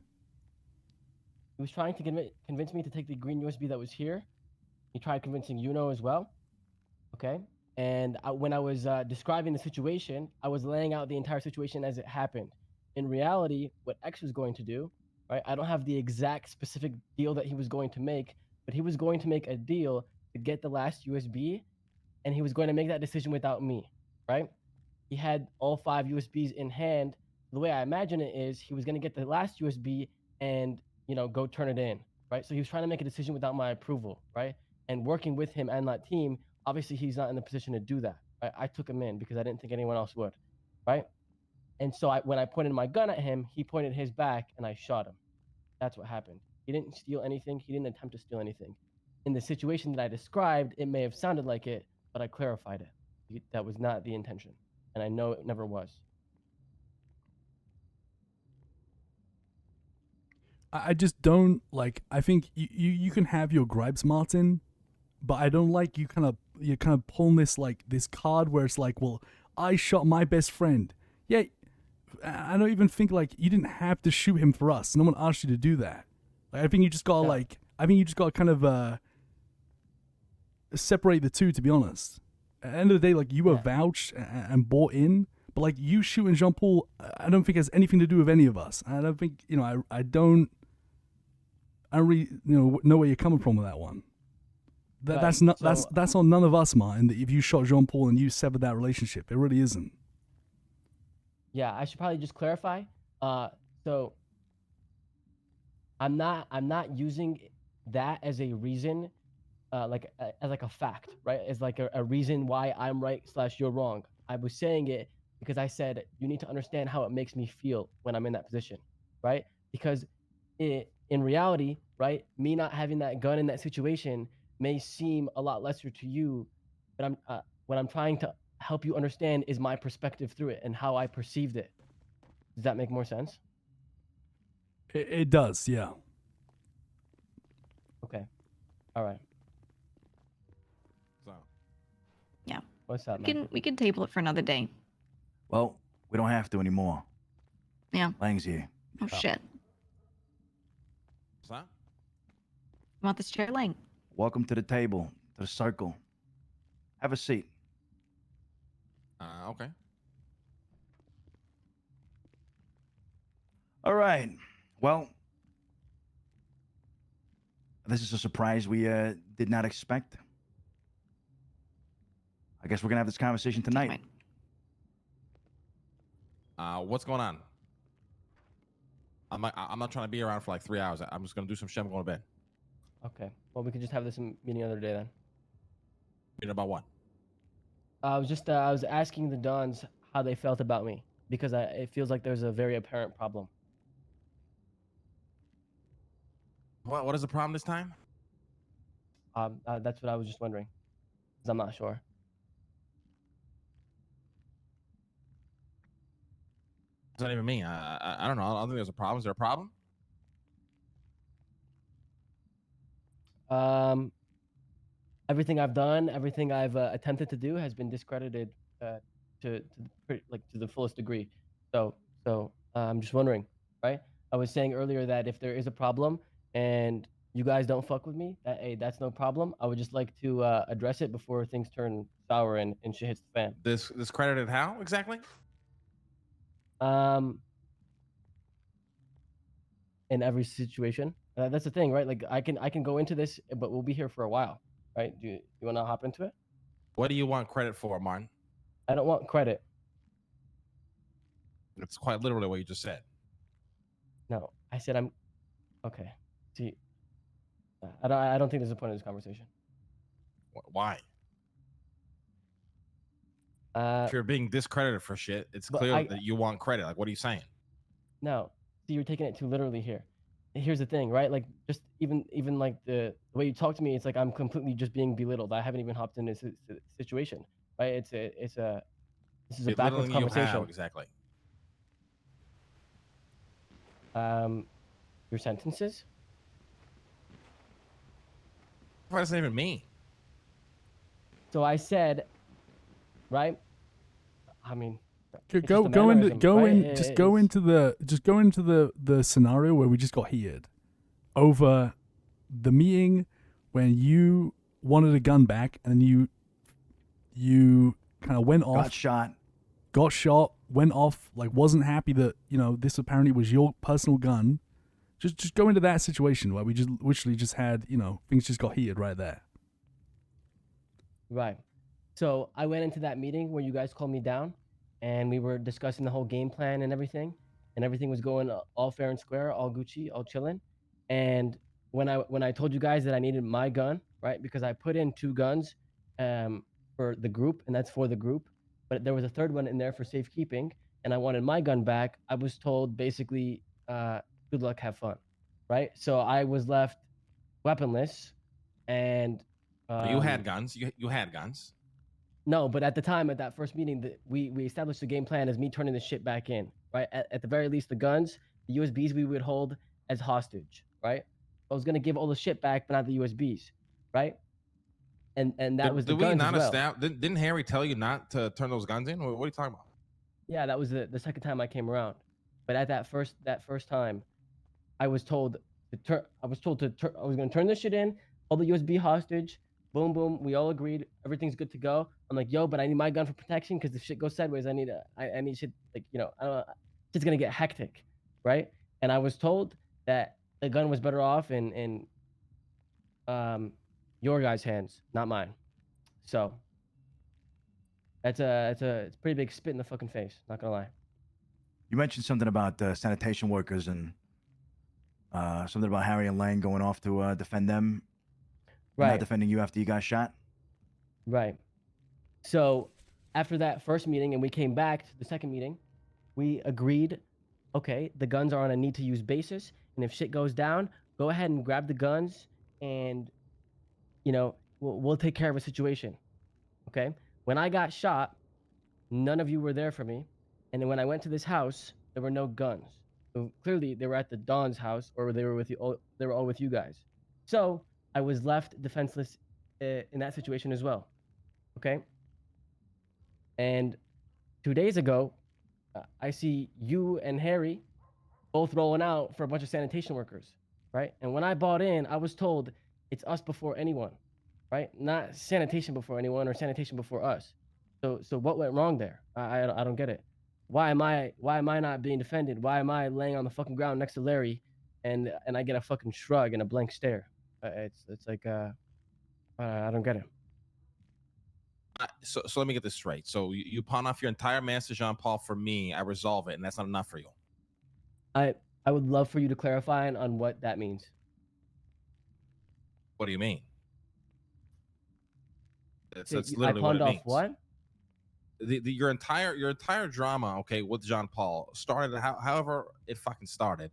He was trying to convince me to take the green USB that was here. He tried convincing Yuno as well. Okay. And when I was describing the situation, I was laying out the entire situation as it happened. In reality, what X was going to do, right? I don't have the exact specific deal that he was going to make, but he was going to make a deal to get the last USB, and he was going to make that decision without me, right? He had all 5 USBs in hand. The way I imagine it is he was going to get the last USB and, you know, go turn it in, right? So he was trying to make a decision without my approval, right? And working with him and that team, obviously he's not in the position to do that, right? I took him in because I didn't think anyone else would, right? And so when I pointed my gun at him, he pointed his back and I shot him. That's what happened. He didn't steal anything. He didn't attempt to steal anything. In the situation that I described, it may have sounded like it, but I clarified it. That was not the intention. And I know it never was. I just don't like. I think you can have your gripes, Martin, but I don't like you're kind of pulling this card where it's like, well, I shot my best friend. Yeah, I don't even think like you didn't have to shoot him for us. No one asked you to do that. Like, I think you just got kind of separate the two. To be honest, at the end of the day, like, you were vouched and bought in. But like, you shooting Jean Paul, I don't think has anything to do with any of us. I don't think, you know, I don't really, you know where you're coming from with that one. That's not that's on none of us, Martin. That if you shot Jean Paul and you severed that relationship, it really isn't. Yeah, I should probably just clarify. So I'm not using that as a reason, as like a fact, right? As like a reason why I'm right / you're wrong. I was saying it because I said you need to understand how it makes me feel when I'm in that position, right? Because in reality, right, me not having that gun in that situation may seem a lot lesser to you, but what I'm trying to help you understand is my perspective through it and how I perceived it. Does that make more sense? It does, yeah. Okay. All right. So. Yeah. What's up, man? We can table it for another day. Well, we don't have to anymore. Yeah. Lang's here. Oh shit. What's that? Want this chair, Lang? Welcome to the table, to the circle. Have a seat. Okay. All right. Well, this is a surprise we did not expect. I guess we're gonna have this conversation tonight. What's going on? I'm not trying to be around for like 3 hours. I'm just gonna do some shit. I'm going to bed. Okay. Well, we could just have this meeting another day then. About what? I was asking the Dons how they felt about me because it feels like there's a very apparent problem. What is the problem this time? That's what I was just wondering, because I'm not sure. It's not even me. I don't know. I don't think there's a problem. Is there a problem? Everything I've done, everything I've attempted to do has been discredited to the fullest degree. So I'm just wondering, right? I was saying earlier that if there is a problem and you guys don't fuck with me, that's no problem. I would just like to address it before things turn sour and shit hits the fan. Discredited how exactly? In every situation. That's the thing, right? Like I can go into this, but we'll be here for a while, right? Do you want to hop into it? What do you want credit for, Martin? I don't want credit. It's quite literally what you just said. No, I said I'm okay. See, I don't think there's a point in this conversation. Why? If you're being discredited for shit, it's but clear that you want credit. Like, what are you saying? No, see, you're taking it too literally here. Here's the thing, right? Like, just even like the way you talk to me, it's like I'm completely just being belittled. I haven't even hopped in this situation, right? This is a backwards Belittling you conversation. how exactly? Your sentences. What does that even mean? So I said, right? I mean, Go into the scenario where we just got heated over the meeting when you wanted a gun back and then you kind of went off, got shot, went off, like wasn't happy that this apparently was your personal gun. Just go into that situation where we just literally just had things just got heated right there. Right. So I went into that meeting where you guys called me down, and we were discussing the whole game plan and everything was going all fair and square, all Gucci, all chilling. And when I told you guys that I needed my gun, right, because I put in 2 guns for the group, and that's for the group, but there was a third one in there for safekeeping, and I wanted my gun back. I was told basically, good luck, have fun, right? So I was left weaponless, and You had guns. You had guns. no, but at the time, at that first meeting, we established the game plan as me turning the shit back in, right? At the very least, the guns, the USBs we would hold as hostage, right? I was gonna give all the shit back, but not the USBs, right? And that was the Did we guns not as well. didn't Harry tell you not to turn those guns in? What are you talking about? Yeah, that was the second time I came around. But at that first time, I was told to turn. I was gonna turn this shit in, hold the USB hostage. Boom, boom. We all agreed everything's good to go. I'm like, yo, but I need my gun for protection because if shit goes sideways, I need shit. Like, I don't know, shit's gonna get hectic, right? And I was told that the gun was better off in your guys' hands, not mine. So it's a pretty big spit in the fucking face. Not gonna lie. You mentioned something about sanitation workers and something about Harry and Lang going off to defend them, Right. not defending you after you got shot. Right. So after that first meeting and we came back to the second meeting, we agreed, okay, the guns are on a need to use basis. And if shit goes down, go ahead and grab the guns and, we'll take care of a situation. Okay. When I got shot, none of you were there for me. And then when I went to this house, there were no guns. So clearly they were at the Don's house or they were with you. They were all with you guys. So I was left defenseless in that situation as well. Okay. And 2 days ago, I see you and Harry both rolling out for a bunch of sanitation workers, right? And when I bought in, I was told it's us before anyone, right? Not sanitation before anyone or sanitation before us. So what went wrong there? I don't get it. Why am I not being defended? Why am I laying on the fucking ground next to Larry, and I get a fucking shrug and a blank stare? It's like I don't get it. So let me get this straight. So you pawn off your entire Master Jean Paul for me. I resolve it, and that's not enough for you. I would love for you to clarify on what that means. What do you mean? That's I literally what pawned it off means. what? Your entire drama, okay, with John Paul started however it fucking started.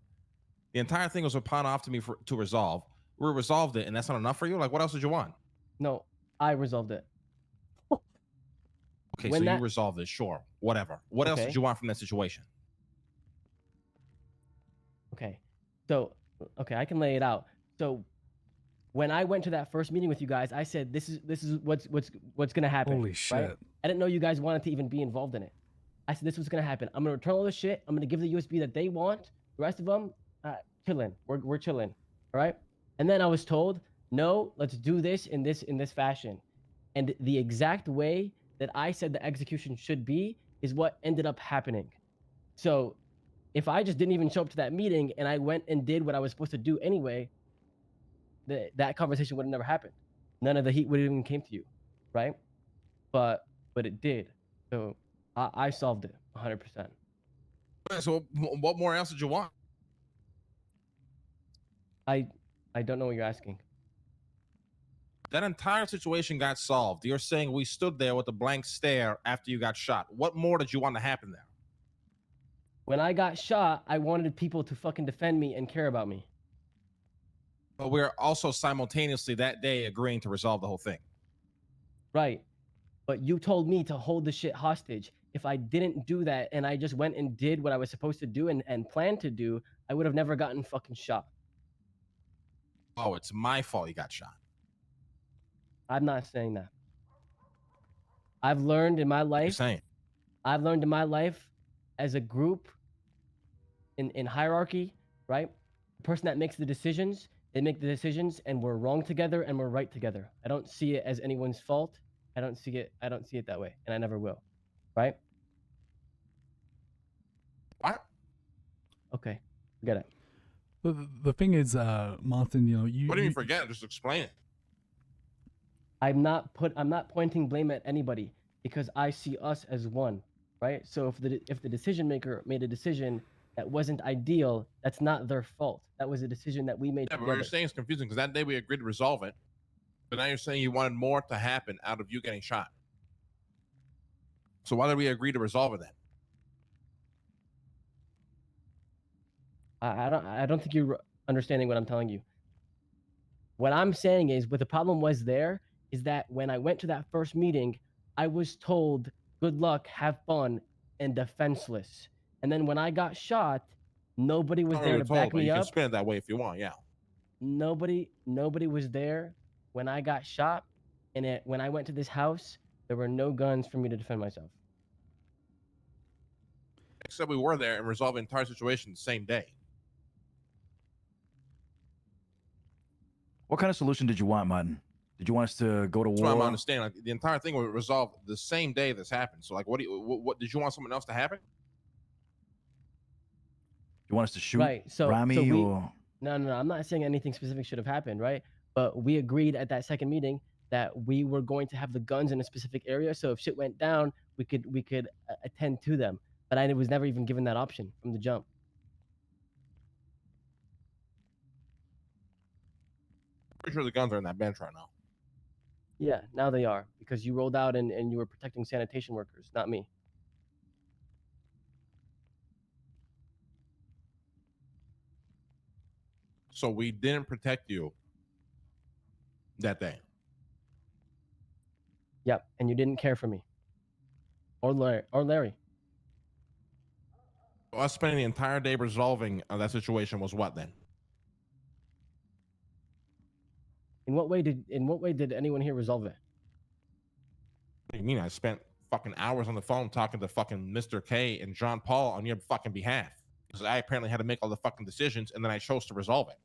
The entire thing was a pawn off to me to resolve. We resolved it, and that's not enough for you. Like, what else did you want? No, I resolved it. Okay, When so you that- resolved it. Sure, whatever. What else did Okay. you want from that situation? Okay. So, okay, I can lay it out. So, when I went to that first meeting with you guys, I said this is what's gonna happen. Holy Right? shit. I didn't know you guys wanted to even be involved in it. I said this was gonna happen. I'm gonna return all the shit. I'm gonna give the USB that they want. The rest of them, chilling. We're chilling. All right. And then I was told, no, let's do this in this fashion. And the exact way that I said the execution should be is what ended up happening. So if I just didn't even show up to that meeting and I went and did what I was supposed to do anyway, that conversation would have never happened. None of the heat would have even came to you, right? But it did. So I solved it 100%. So what more else did you want? I don't know what you're asking. That entire situation got solved. You're saying we stood there with a blank stare after you got shot. What more did you want to happen there? When I got shot, I wanted people to fucking defend me and care about me. But we're also simultaneously that day agreeing to resolve the whole thing. Right. But you told me to hold the shit hostage. If I didn't do that and I just went and did what I was supposed to do and planned to do, I would have never gotten fucking shot. Oh, it's my fault you got shot. I'm not saying that. I've learned in my life. I've learned in my life as a group in hierarchy, right? The person that makes the decisions, they make the decisions and we're wrong together and we're right together. I don't see it as anyone's fault. I don't see it that way, and I never will. Right? What? Okay. Forget it. The thing is, Martin, you know, What do you mean forget? Just explain it. I'm not pointing blame at anybody because I see us as one, right? So if the decision maker made a decision that wasn't ideal, that's not their fault. That was a decision that we made Yeah, but what together. you're saying is confusing because that day we agreed to resolve it. But now you're saying you wanted more to happen out of you getting shot. So why did we agree to resolve it then? I don't think you're understanding what I'm telling you. What I'm saying is what the problem was there is that when I went to that first meeting, I was told, good luck, have fun, and defenseless. And then when I got shot, nobody was Not there really to told, back but me you can up. spin it that way if you want, yeah. Nobody was there when I got shot. And when I went to this house, there were no guns for me to defend myself. Except we were there and resolved the entire situation the same day. What kind of solution did you want, Martin? Did you want us to go to That's why I'm war? understanding. Like the entire thing was resolved the same day this happened. So like, what did you want something else to happen? You want us to shoot Right. So Rami we, or no. I'm not saying anything specific should have happened, right? But we agreed at that second meeting that we were going to have the guns in a specific area. So if shit went down, we could attend to them. But I was never even given that option from the jump. Pretty sure the guns are in that bench right now. Yeah, now they are because you rolled out and you were protecting sanitation workers, not me. So we didn't protect you that day. Yep, and you didn't care for me. Or Larry. Us spending the entire day resolving that situation was what then? In what way did anyone here resolve it? What do you mean? I spent fucking hours on the phone talking to fucking Mr. K and John Paul on your fucking behalf. Because I apparently had to make all the fucking decisions and then I chose to resolve it.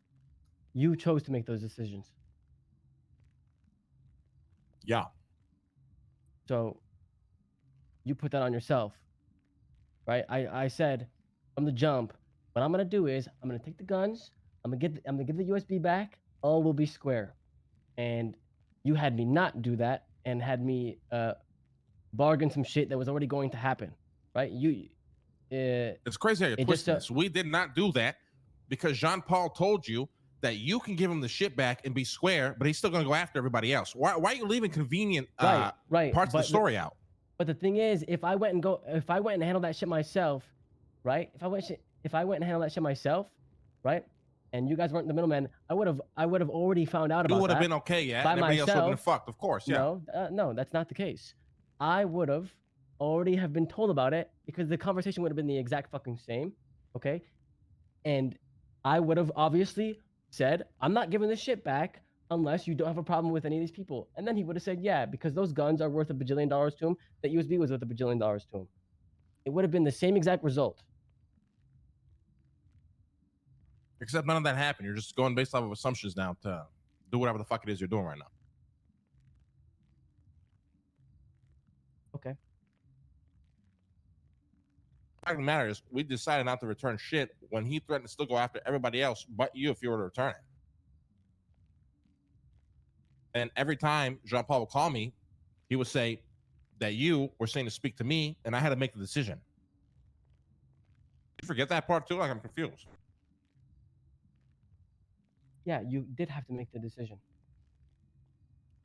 You chose to make those decisions. Yeah. So you put that on yourself. Right? I said from the jump, what I'm gonna do is I'm gonna take the guns, I'm gonna give the USB back, all will be square. And you had me not do that and had me bargain some shit that was already going to happen. Right? It's crazy how you're twisting this. We did not do that because Jean Paul told you that you can give him the shit back and be square, but he's still going to go after everybody else. Why are you leaving convenient right. parts of the story out? But the thing is, if I went and handled that shit myself, right? If I went and handled that shit myself, right? And you guys weren't the middleman, I would have already found out about that. You would have been okay, yeah. By Everybody else would have been myself. fucked, of course, yeah. No, that's not the case. I would have already have been told about it because the conversation would have been the exact fucking same, okay? And I would have obviously said, I'm not giving this shit back unless you don't have a problem with any of these people. And then he would have said, yeah, because those guns are worth $1 bajillion to him, that USB was worth $1 bajillion to him. It would have been the same exact result. Except none of that happened. You're just going based off of assumptions now to do whatever the fuck it is you're doing right now. Okay. The fact of the matter is, we decided not to return shit when he threatened to still go after everybody else but you if you were to return it. And every time Jean-Paul would call me, he would say that you were saying to speak to me, and I had to make the decision. You forget that part too? Like, I'm confused. Yeah, you did have to make the decision.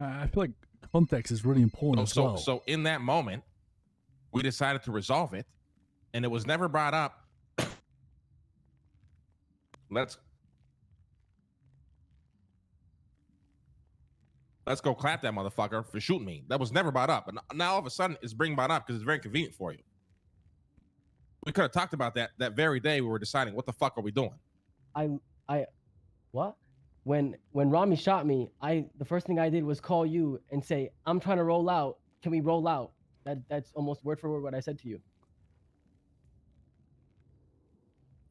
I feel like context is really important as well. So in that moment, we decided to resolve it, and it was never brought up. Let's go clap that motherfucker for shooting me. That was never brought up. But now all of a sudden it's being brought up because it's very convenient for you. We could have talked about that very day we were deciding what the fuck are we doing. What? When Rami shot me, the first thing I did was call you and say, I'm trying to roll out. Can we roll out? That's almost word for word what I said to you.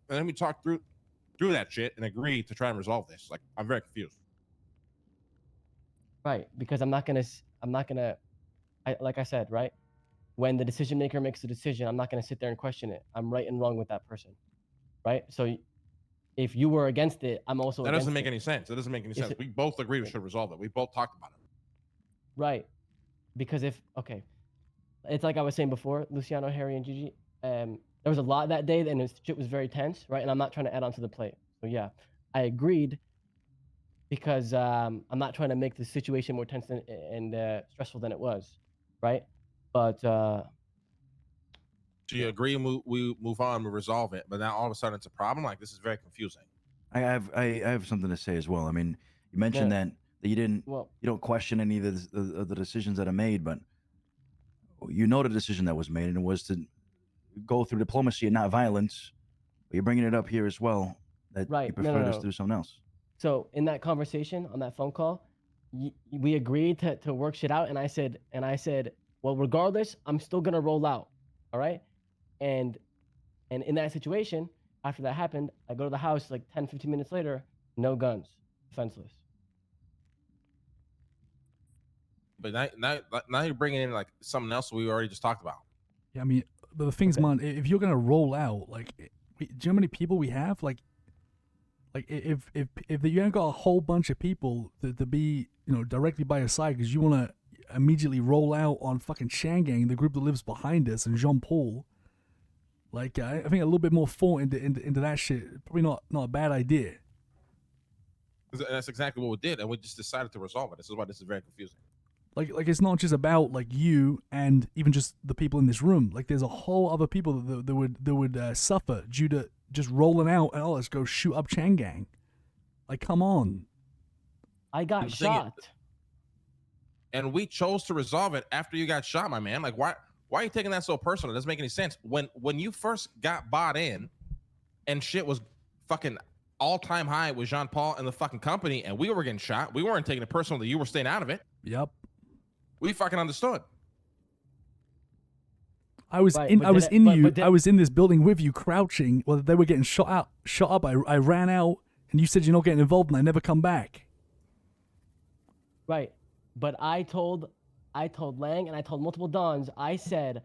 And then we talked through that shit and agreed to try and resolve this. Like, I'm very confused. Right, because I'm not gonna, like I said, right? When the decision maker makes a decision, I'm not gonna sit there and question it. I'm right and wrong with that person, right? So if you were against it, I'm also That against doesn't make it. any sense. That doesn't make any Is sense. it- We both agreed we should resolve it. We both talked about it. Right, because it's like I was saying before, Luciano, Harry, and Gigi. There was a lot that day, and shit was very tense, right? And I'm not trying to add on to the plate. So yeah, I agreed because I'm not trying to make the situation more tense and stressful than it was, right? But So you agree, we move on, we resolve it, but now all of a sudden it's a problem. Like, this is very confusing. I have something to say as well. I mean, you mentioned Yeah. that you don't question any of the decisions that are made, but you know the decision that was made, and it was to go through diplomacy and not violence. But you're bringing it up here as well that Right. you No, prefer no, us no. to do something else. So in that conversation on that phone call, we agreed to work shit out, and I said, well, regardless, I'm still gonna roll out, all right? And in that situation, after that happened, I go to the house like 10, 15 minutes later, no guns, defenseless. But now you're bringing in like something else we already just talked about. Yeah, I mean, but the thing's, man, if you're gonna roll out, like, do you know how many people we have? Like if you ain't got a whole bunch of people to be, directly by your side because you want to immediately roll out on fucking Shangang, the group that lives behind us, and Jean Paul. Like, I think a little bit more thought into that shit, probably not a bad idea. That's exactly what we did, and we just decided to resolve it. This is why this is very confusing. Like it's not just about like you and even just the people in this room. Like, there's a whole other people that would suffer due to just rolling out and let's go shoot up Changang. Like, come on. I got shot. And we chose to resolve it after you got shot, my man. Like, why are you taking that so personal? It doesn't make any sense. When you first got bought in and shit was fucking all-time high with Jean-Paul and the fucking company, and we were getting shot, we weren't taking it personal that you were staying out of it. Yep. We fucking understood. I was in this building with you, crouching while they were getting shot up. I ran out, and you said you're not getting involved, and I never come back. Right, but I told Lang and I told multiple Dons. I said,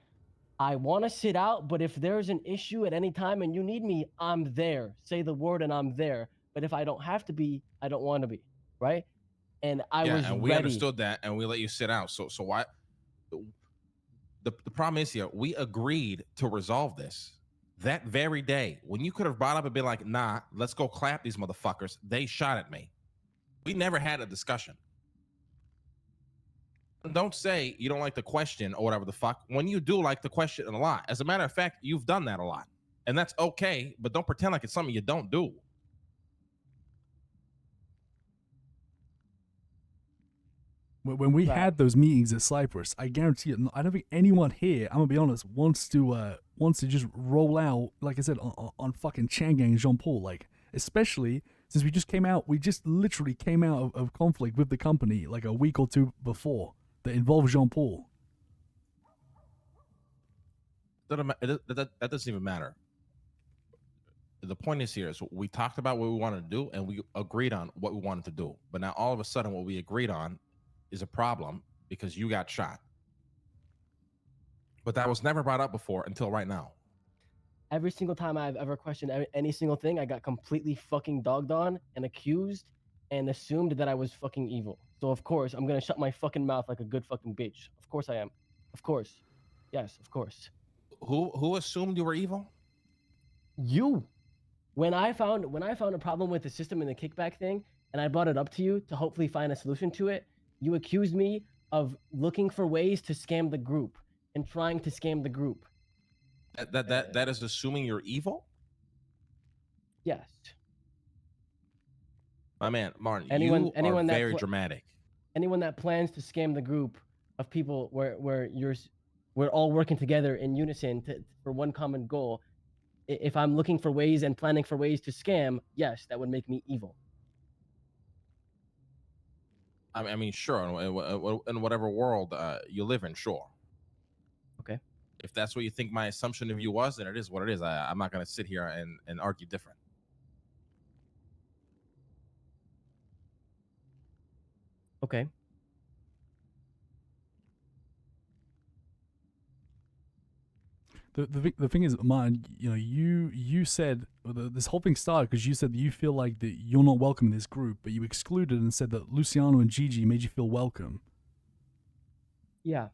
I want to sit out, but if there's an issue at any time and you need me, I'm there. Say the word and I'm there. But if I don't have to be, I don't want to be. Right, and I was and we ready. understood that, and we let you sit out. So why? The problem is here, we agreed to resolve this. that very day, when you could have brought up and been like, nah, let's go clap these motherfuckers, they shot at me. We never had a discussion. Don't say you don't like the question or whatever the fuck when you do like the question a lot. As a matter of fact, you've done that a lot. And that's okay, but don't pretend like it's something you don't do. When we had those meetings at Cyprus, I guarantee it. I don't think anyone here, I'm gonna be honest, wants to just roll out, like I said, on fucking Changang and Jean Paul. Like, especially since we just literally came out of conflict with the company like a week or two before that involved Jean Paul. That doesn't even matter. The point is here is we talked about what we wanted to do and we agreed on what we wanted to do. But now all of a sudden what we agreed on is a problem because you got shot. But that was never brought up before until right now. Every single time I've ever questioned any single thing, I got completely fucking dogged on and accused and assumed that I was fucking evil. So of course, I'm gonna shut my fucking mouth like a good fucking bitch. Of course I am. Of course. Yes, of course. Who assumed you were evil? You. When I found a problem with the system and the kickback thing, and I brought it up to you to hopefully find a solution to it, you accused me of looking for ways to scam the group and trying to scam the group. That is assuming you're evil? Yes. My man, Martin, Anyone you are that very dramatic. Anyone that plans to scam the group of people where we're all working together in unison for one common goal. If I'm looking for ways and planning for ways to scam, yes, that would make me evil. I mean, sure, in whatever world you live in, sure. Okay. If that's what you think my assumption of you was, then it is what it is. I'm not going to sit here and argue different. Okay. The thing is, man, you know, you said this whole thing started because you said that you feel like that you're not welcome in this group, but you excluded and said that Luciano and Gigi made you feel welcome. Yeah.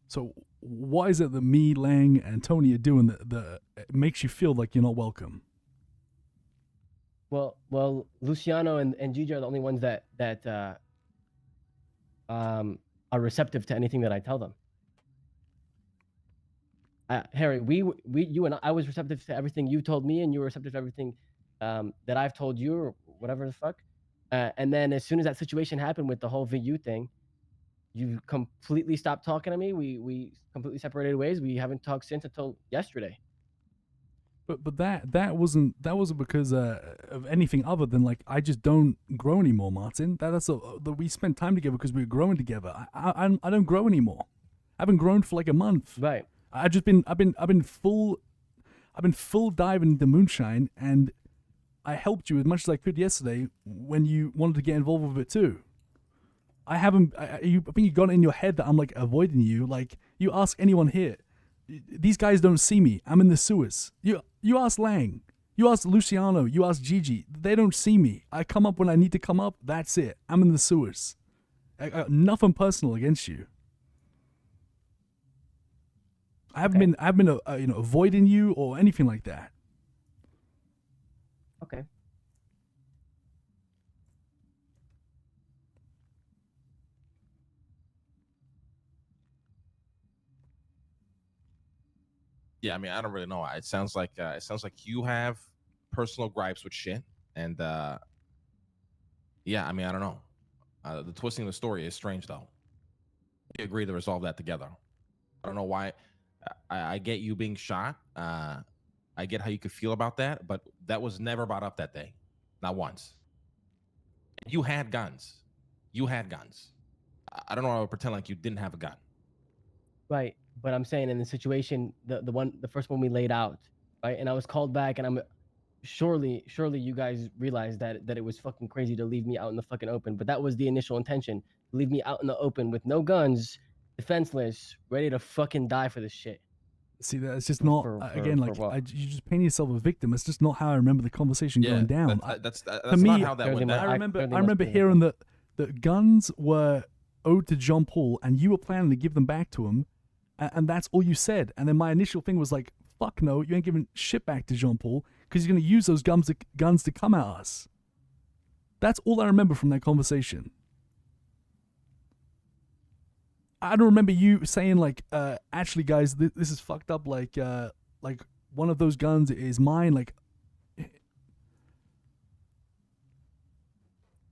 So why is it that me, Lang, and Tony are doing that makes you feel like you're not welcome? Well, Luciano and Gigi are the only ones that are receptive to anything that I tell them. Harry, you and I was receptive to everything you told me, and you were receptive to everything that I've told you, or whatever the fuck. And then as soon as that situation happened with the whole VU thing, you completely stopped talking to me. We completely separated ways. We haven't talked since until yesterday. But that wasn't because of anything other than like I just don't grow anymore, Martin. We spent time together because we were growing together. I don't grow anymore. I haven't grown for like a month. Right. I've been full diving into moonshine, and I helped you as much as I could yesterday when you wanted to get involved with it too. I think you got it in your head that I'm like avoiding you. Like, you ask anyone here, these guys don't see me. I'm in the sewers. You ask Lang, you ask Luciano, you ask Gigi. They don't see me. I come up when I need to come up. That's it. I'm in the sewers. I got nothing personal against you. I haven't been avoiding you or anything like that. Okay. Yeah, I mean, I don't really know. It sounds like you have personal gripes with shit, and yeah, I mean, I don't know. The twisting of the story is strange, though. We agree to resolve that together. I don't know why. I get you being shot. I get how you could feel about that, but that was never brought up that day, not once. You had guns. I don't know how to pretend like you didn't have a gun. Right, but I'm saying in the situation, the first one we laid out, right, and I was called back, and I'm surely you guys realized that it was fucking crazy to leave me out in the fucking open, but that was the initial intention, leave me out in the open with no guns, defenseless, ready to fucking die for this shit. See, that's just not you just paint yourself a victim. It's just not how I remember the conversation going down. That's for me, not how that went down. I remember hearing that guns were owed to John Paul, and you were planning to give them back to him and that's all you said. And then my initial thing was like, fuck no, you ain't giving shit back to Jean Paul because he's gonna use those guns to come at us. That's all I remember from that conversation. I don't remember you saying like, actually, guys, this is fucked up. Like one of those guns is mine. Like,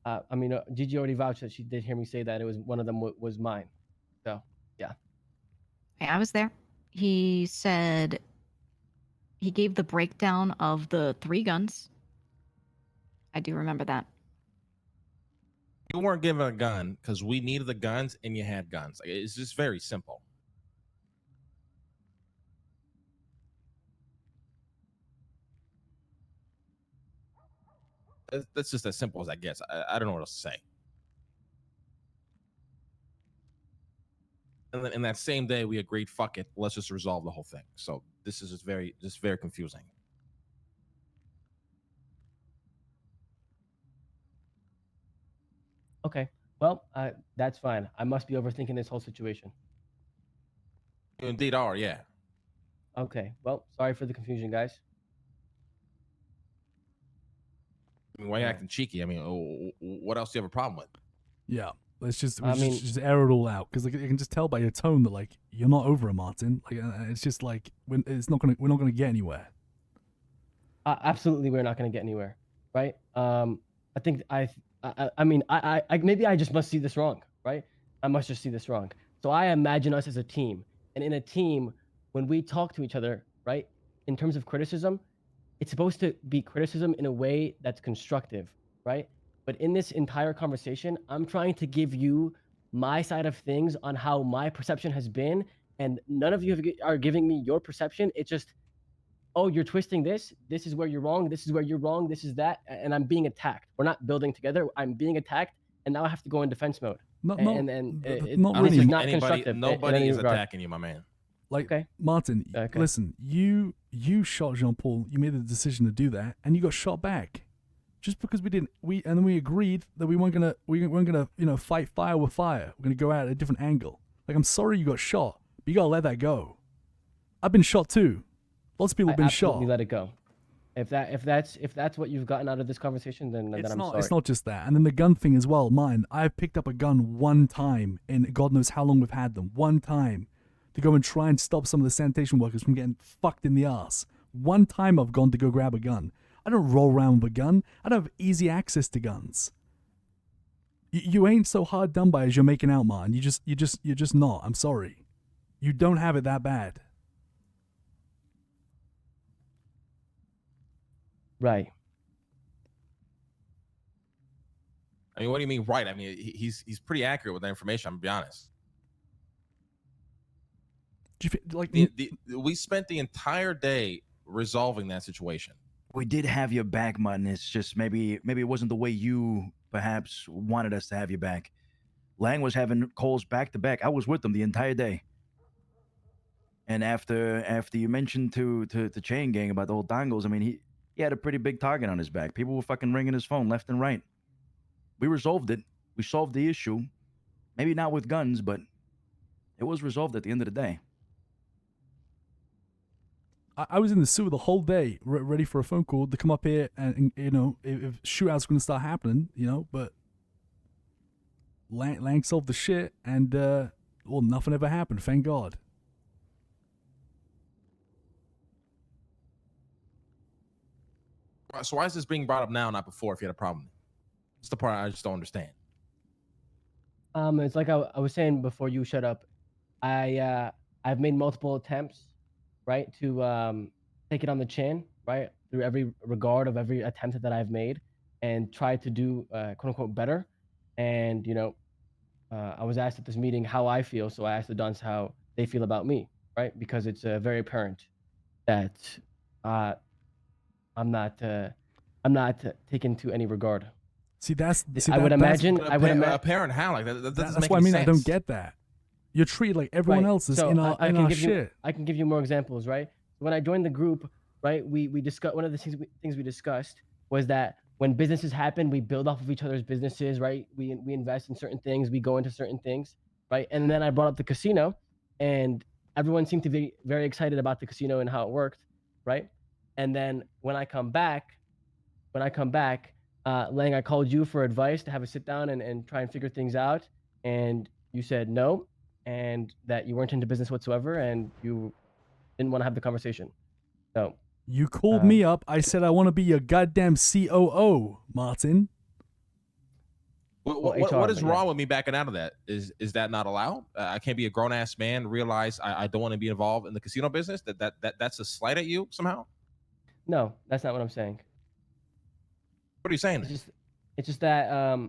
I mean, Gigi already vouched that she did hear me say that it was one of them was mine. So yeah. Hey, I was there. He said he gave the breakdown of the 3 guns. I do remember that. You weren't given a gun because we needed the guns, and you had guns. Like, it's just very simple. That's just as simple as I guess. I don't know what else to say. And then in that same day, we agreed, fuck it, let's just resolve the whole thing. So this is just very confusing. Okay. Well, that's fine. I must be overthinking this whole situation. You indeed are, yeah. Okay. Well, sorry for the confusion, guys. I mean, why are you acting cheeky? I mean, what else do you have a problem with? yeah, let's just I mean- just air it all out because like, you can just tell by your tone that like you're not over it, Martin. Like it's just like we're not gonna get anywhere. Absolutely, we're not going to get anywhere, right? I think I mean, I maybe I just must see this wrong, right? I must just see this wrong. So I imagine us as a team, and in a team, when we talk to each other, right, in terms of criticism, it's supposed to be criticism in a way that's constructive, right? But in this entire conversation, I'm trying to give you my side of things on how my perception has been, and none of you are giving me your perception. It's just, oh, you're twisting this. This is where you're wrong. This is where you're wrong. This is that, and I'm being attacked. We're not building together. I'm being attacked, and now I have to go in defense mode. Not and really. this is not constructive. in Nobody any is regard. attacking you, my man. Like Okay. Martin, Okay. listen, you shot Jean Paul. You made the decision to do that, and you got shot back. Just because and then we agreed that we weren't gonna fight fire with fire. We're gonna go out at a different angle. Like I'm sorry you got shot, but you gotta let that go. I've been shot too. Lots of people have been shot. Absolutely let it go. If that's what you've gotten out of this conversation, then I'm sorry. It's not just that. And then the gun thing as well. Mine, I've picked up a gun one time in God knows how long we've had them. One time to go and try and stop some of the sanitation workers from getting fucked in the ass. One time I've gone to go grab a gun. I don't roll around with a gun. I don't have easy access to guns. You ain't so hard done by as you're making out, man. You're just not. I'm sorry. You don't have it that bad. Right. I mean, what do you mean, right? I mean, he's pretty accurate with that information. I'm gonna be honest. Do you feel, like we spent the entire day resolving that situation. We did have your back, Martin. It's just maybe it wasn't the way you perhaps wanted us to have you back. Lang was having calls back to back. I was with them the entire day. And after you mentioned to Chain Gang about the whole dongles, I mean, he had a pretty big target on his back. People were fucking ringing his phone left and right. We resolved it. We solved the issue. Maybe not with guns, but it was resolved at the end of the day. I was in the sewer the whole day, ready for a phone call to come up here and if shootouts going to start happening, but Lang solved the shit and, nothing ever happened, thank God. So why is this being brought up now, not before, if you had a problem? It's the part I just don't understand. It's like I was saying before you shut up. I've made multiple attempts, right, to take it on the chin, right, through every regard of every attempt that I've made, and try to do quote unquote better. And I was asked at this meeting how I feel, so I asked the Dons how they feel about me, right, because it's very apparent that I'm not taken to any regard. I would imagine. Apparent how? Like that doesn't that's make what I any mean. sense. I don't get that. You're treated like everyone Right. else is So in our shit. I can give you more examples, right? When I joined the group, right, we discussed one of the things we discussed was that when businesses happen, we build off of each other's businesses, right? We invest in certain things, we go into certain things, right? And then I brought up the casino, and everyone seemed to be very excited about the casino and how it worked, right? And then when I come back, Lang, I called you for advice to have a sit down and try and figure things out, and you said no, and that you weren't into business whatsoever, and you didn't want to have the conversation. So You called me up. I said I want to be your goddamn COO, Martin. What is wrong with me backing out of that? Is that not allowed? I can't be a grown ass man, realize I don't want to be involved in the casino business. That's a slight at you somehow. No, that's not what I'm saying. What are you saying? It's just that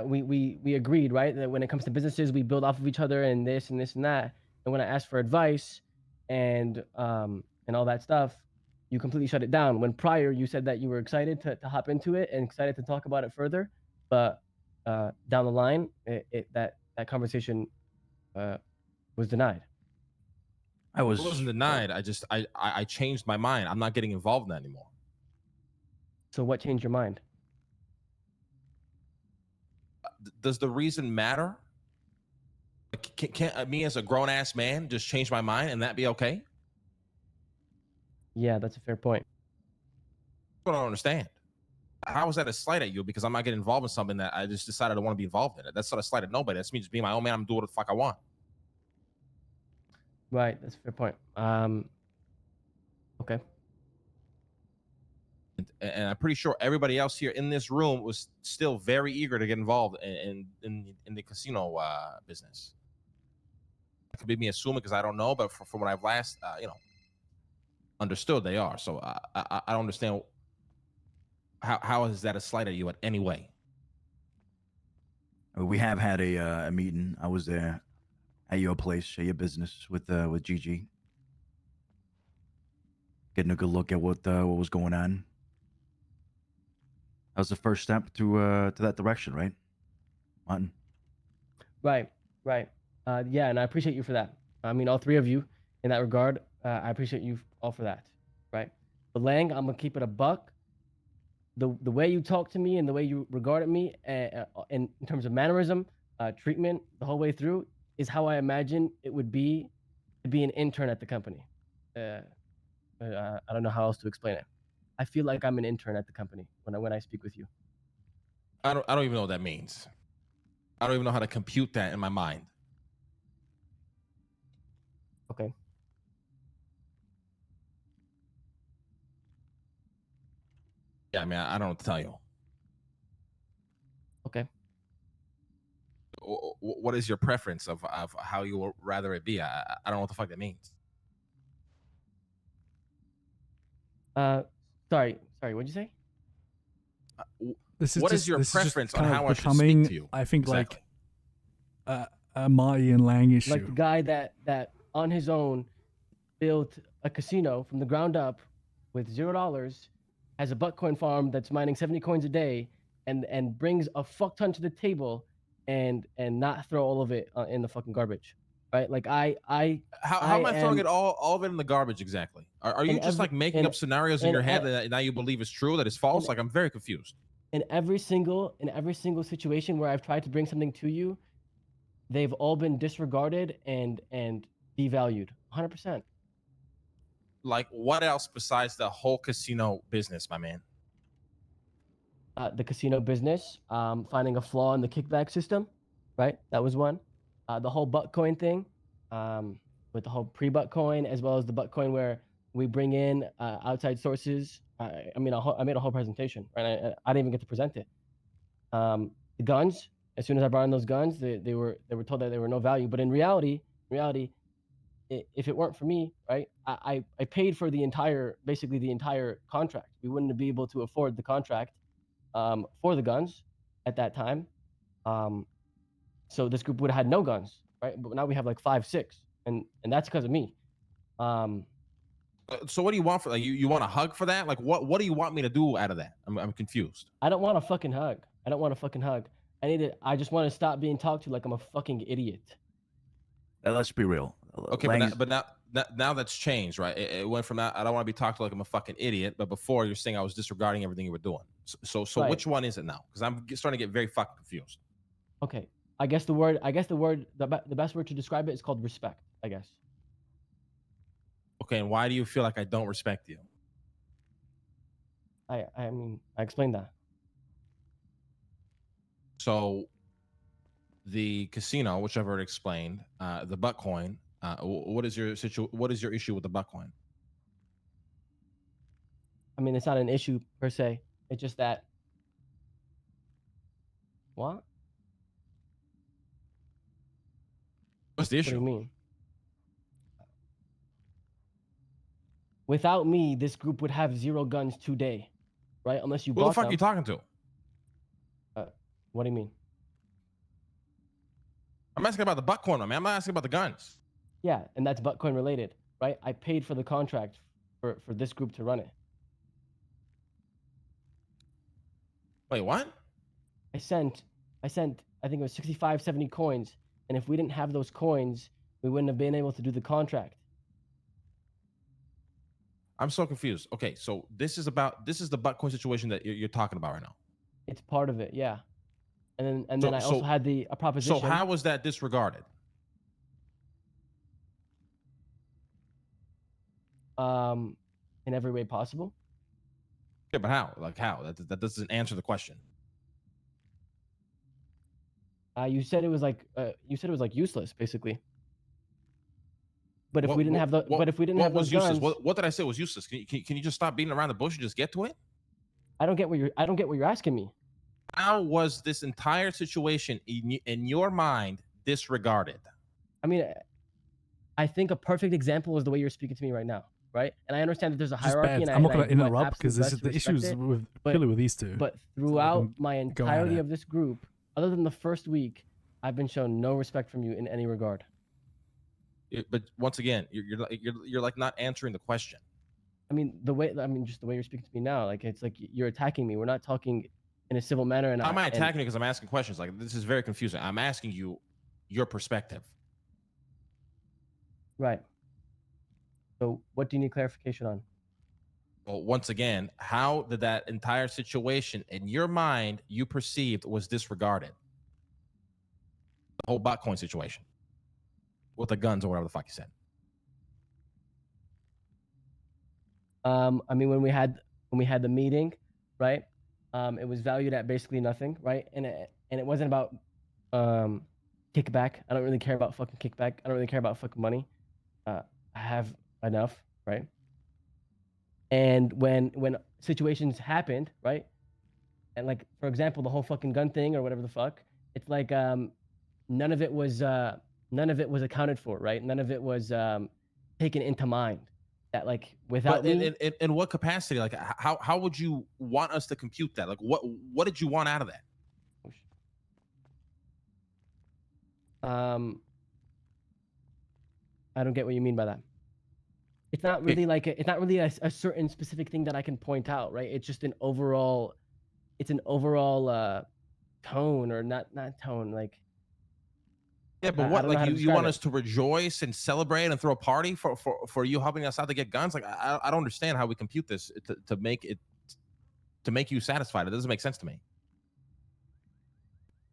we agreed, right? That when it comes to businesses, we build off of each other and this and this and that. And when I asked for advice and all that stuff, you completely shut it down. When prior you said that you were excited to hop into it and excited to talk about it further, but down the line, that conversation was denied. It wasn't denied. I changed my mind. I'm not getting involved in that anymore. So what changed your mind? Does the reason matter? Can't me as a grown ass man just change my mind and that be okay? Yeah, that's a fair point. I don't understand. How is that a slight at you? Because I'm not getting involved in something that I just decided I want to be involved in it. That's not a slight at nobody. That's me just being my own man. I'm doing what the fuck I want. Right, that's a fair point. Okay. And I'm pretty sure everybody else here in this room was still very eager to get involved in the casino business. It could be me assuming because I don't know, but from what I've last understood, they are. So I don't understand how is that a slight at you in any way? We have had a meeting. I was there at your place, at your business with Gigi, getting a good look at what was going on. That was the first step to that direction, right, Martin? Right. Yeah, and I appreciate you for that. I mean, all three of you in that regard. I appreciate you all for that. Right. But Lang, I'm gonna keep it a buck. The way you talk to me and the way you regarded me, in terms of mannerism, treatment, the whole way through, is how I imagine it would be to be an intern at the company. I don't know how else to explain it. I feel like I'm an intern at the company when I speak with you. I don't even know what that means. I don't even know how to compute that in my mind. Okay. Yeah, I mean, I don't know what to tell you. Okay. What is your preference of how you would rather it be? I don't know what the fuck that means. Sorry, what'd you say? This is What just, is your this is just preference on kind how of I should becoming, speak to you? I think, Exactly. like a Marty and Lang issue. Like the guy that on his own built a casino from the ground up with $0, has a buttcoin farm that's mining 70 coins a day, and brings a fuck ton to the table, and not throw all of it in the fucking garbage, right? Like How am I throwing it all of it in the garbage exactly? Are you just like making up scenarios in your head that now you believe is true, that is false? Like I'm very confused. In every single situation where I've tried to bring something to you, they've all been disregarded and devalued 100%. Like what else besides the whole casino business, my man? The casino business, finding a flaw in the kickback system, right? That was one. The whole buttcoin thing, with the whole pre-buttcoin, as well as the buttcoin where we bring in outside sources. I made a whole presentation, right? I didn't even get to present it. The guns, as soon as I brought in those guns, they were told that they were no value. But in reality, if it weren't for me, right, I paid for basically the entire contract. We wouldn't be able to afford the contract for the guns at that time. So this group would have had no guns, right? But now we have like 5, 6, and that's because of me. So what do you want for you want a hug for that? Like what do you want me to do out of that? I'm confused. I don't want a fucking hug. I just want to stop being talked to like I'm a fucking idiot. Let's be real. Okay, but now that's changed, right? It went from that I don't want to be talked to like I'm a fucking idiot, but before you're saying I was disregarding everything you were doing. So Right. Which one is it now? Because I'm starting to get very fucking confused. Okay. The best word to describe it is called respect. I guess. Okay, and why do you feel like I don't respect you? I mean, I explained that. So the casino, which I've already explained, the butt coin. What is your What is your issue with the butt coin? I mean, it's not an issue per se. It's just that. What? What's the What do issue? you mean? Without me, this group would have 0 guns today, right? Unless you Who the bought fuck them. are you talking to? What do you mean? I'm asking about the butt coin, man. I'm not asking about the guns. Yeah, and that's Bitcoin related, right? I paid for the contract for this group to run it. Wait, what? I sent, I think it was 65, 70 coins, and if we didn't have those coins, we wouldn't have been able to do the contract. I'm so confused. Okay, so this is the butt coin situation that you're talking about right now. It's part of it, yeah. And So- then I also so- had a proposition. So how was that disregarded? In every way possible. Yeah, but how? Like how? That doesn't answer the question. You said it was like useless, basically. But if we didn't have what those was useless? guns, What did I say was useless? Can you just stop beating around the bush and just get to it? I don't get what you're asking me. How was this entire situation in your mind disregarded? I mean, I think a perfect example is the way you're speaking to me right now, right? And I understand that there's a Just hierarchy, bad. and I'm not and going to do my interrupt absolute because this best is to the respect issues it, with but- purely with these two. But we throughout can my go at entirety it. of this group, other than the first week, I've been shown no respect from you in any regard. But once again, you're like not answering the question. I mean, just the way you're speaking to me now, like it's like you're attacking me. We're not talking in a civil manner. And How am I attacking you because I'm asking questions? Like this is very confusing. I'm asking you your perspective. Right. So, what do you need clarification on? Well, once again, how did that entire situation in your mind you perceived was disregarded? The whole Bitcoin situation with the guns or whatever the fuck you said. I mean, when we had the meeting, right? It was valued at basically nothing, right? And it wasn't about kickback. I don't really care about fucking kickback. I don't really care about fucking money. I have enough, right? And when situations happened, right? And like for example, the whole fucking gun thing or whatever the fuck, it's like none of it was accounted for, right? None of it was taken into mind. That like without But me, in what capacity? Like how would you want us to compute that? Like what did you want out of that? I don't get what you mean by that. It's not really it's not really a certain specific thing that I can point out, right? It's just an overall tone or not tone, like. Yeah, but I what don't know how like to you describe want it. us to rejoice and celebrate and throw a party for you helping us out to get guns? Like I don't understand how we compute this to make you satisfied. It doesn't make sense to me.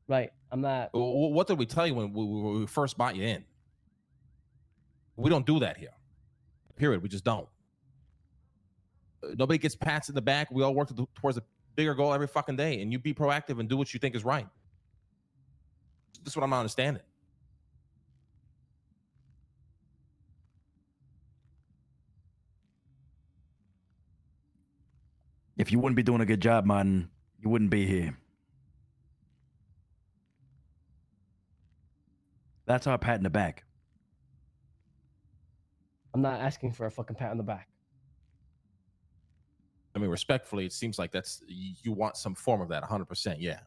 Right. I'm not. What did we tell you when we first bought you in? We don't do that here. Period. We just don't. Nobody gets pats in the back. We all work towards a bigger goal every fucking day, and you be proactive and do what you think is right. This is what I'm not understanding. If you wouldn't be doing a good job, man, you wouldn't be here. That's our pat in the back. I'm not asking for a fucking pat on the back. I mean, respectfully, it seems like you want some form of that. 100%, yeah.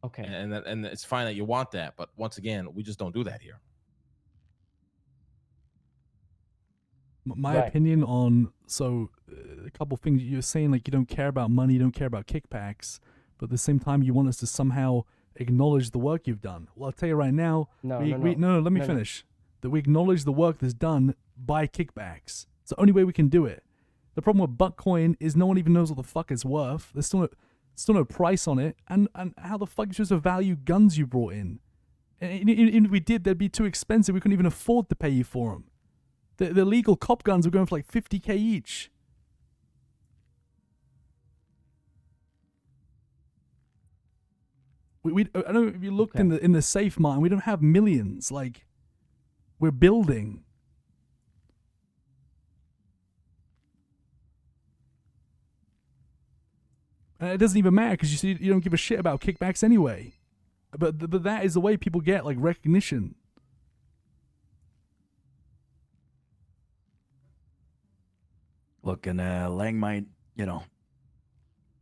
Okay. And it's fine that you want that, but once again, we just don't do that here. My opinion on a couple things you're saying, like you don't care about money, you don't care about kickbacks, but at the same time you want us to somehow acknowledge the work you've done. Well, I'll tell you right now. No, let me finish. That we acknowledge the work that's done by kickbacks. It's the only way we can do it. The problem with Bitcoin is no one even knows what the fuck it's worth. There's still no price on it, and how the fuck are you supposed to value guns you brought in? And even if we did, they'd be too expensive. We couldn't even afford to pay you for them. The legal cop guns were going for like 50K each. I don't know if you looked in the safe mine. We don't have millions. Like, we're building. And it doesn't even matter because you don't give a shit about kickbacks anyway. But that is the way people get like recognition. Look, and Lang might,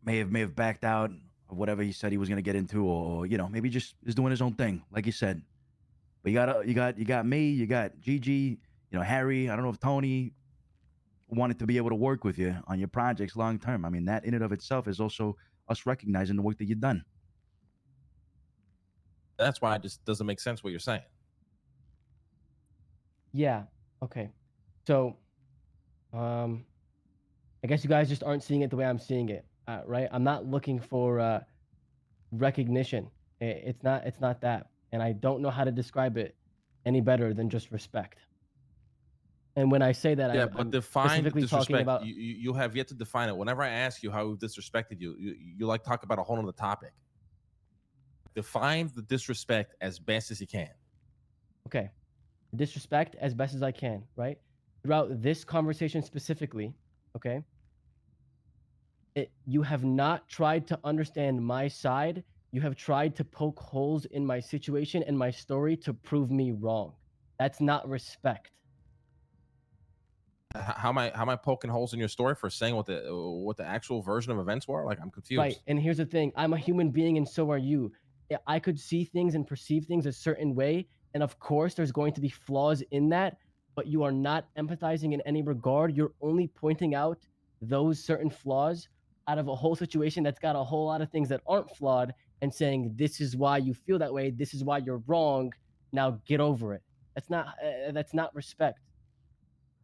may have backed out of whatever he said he was gonna get into, or maybe just is doing his own thing, like you said. But you got me, you got Gigi, Harry. I don't know if Tony wanted to be able to work with you on your projects long term. I mean, that in and of itself is also us recognizing the work that you've done. That's why it just doesn't make sense what you're saying. Yeah. Okay. So, I guess you guys just aren't seeing it the way I'm seeing it, right? I'm not looking for recognition. It's not that, and I don't know how to describe it any better than just respect. And when I say that, Yeah, I'm but define specifically talking disrespect. about. You have yet to define it. Whenever I ask you how we've disrespected you, you like talk about a whole other topic. Define the disrespect as best as you can. Okay, disrespect as best as I can, right? Throughout this conversation specifically, okay, you have not tried to understand my side. You have tried to poke holes in my situation and my story to prove me wrong. That's not respect. How am I poking holes in your story for saying what the actual version of events were? Like, I'm confused. Right. And here's the thing, I'm a human being and so are you. I could see things and perceive things a certain way. And of course, there's going to be flaws in that, but you are not empathizing in any regard. You're only pointing out those certain flaws out of a whole situation that's got a whole lot of things that aren't flawed and saying, this is why you feel that way. This is why you're wrong. Now get over it. That's not respect.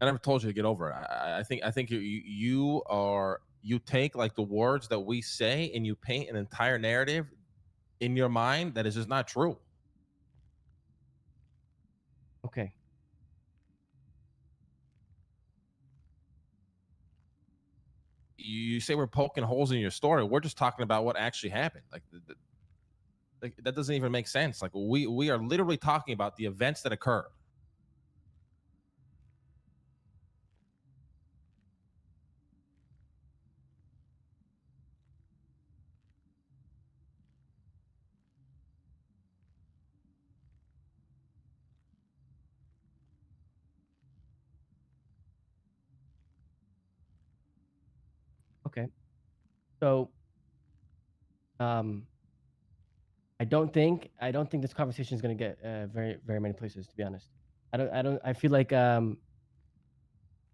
I never told you to get over it. I think you take like the words that we say and you paint an entire narrative in your mind that is just not true. Okay. You say we're poking holes in your story. We're just talking about what actually happened. Like, that doesn't even make sense. Like, we are literally talking about the events that occurred. Okay. So, I don't think this conversation is going to get very many places, to be honest. I feel like you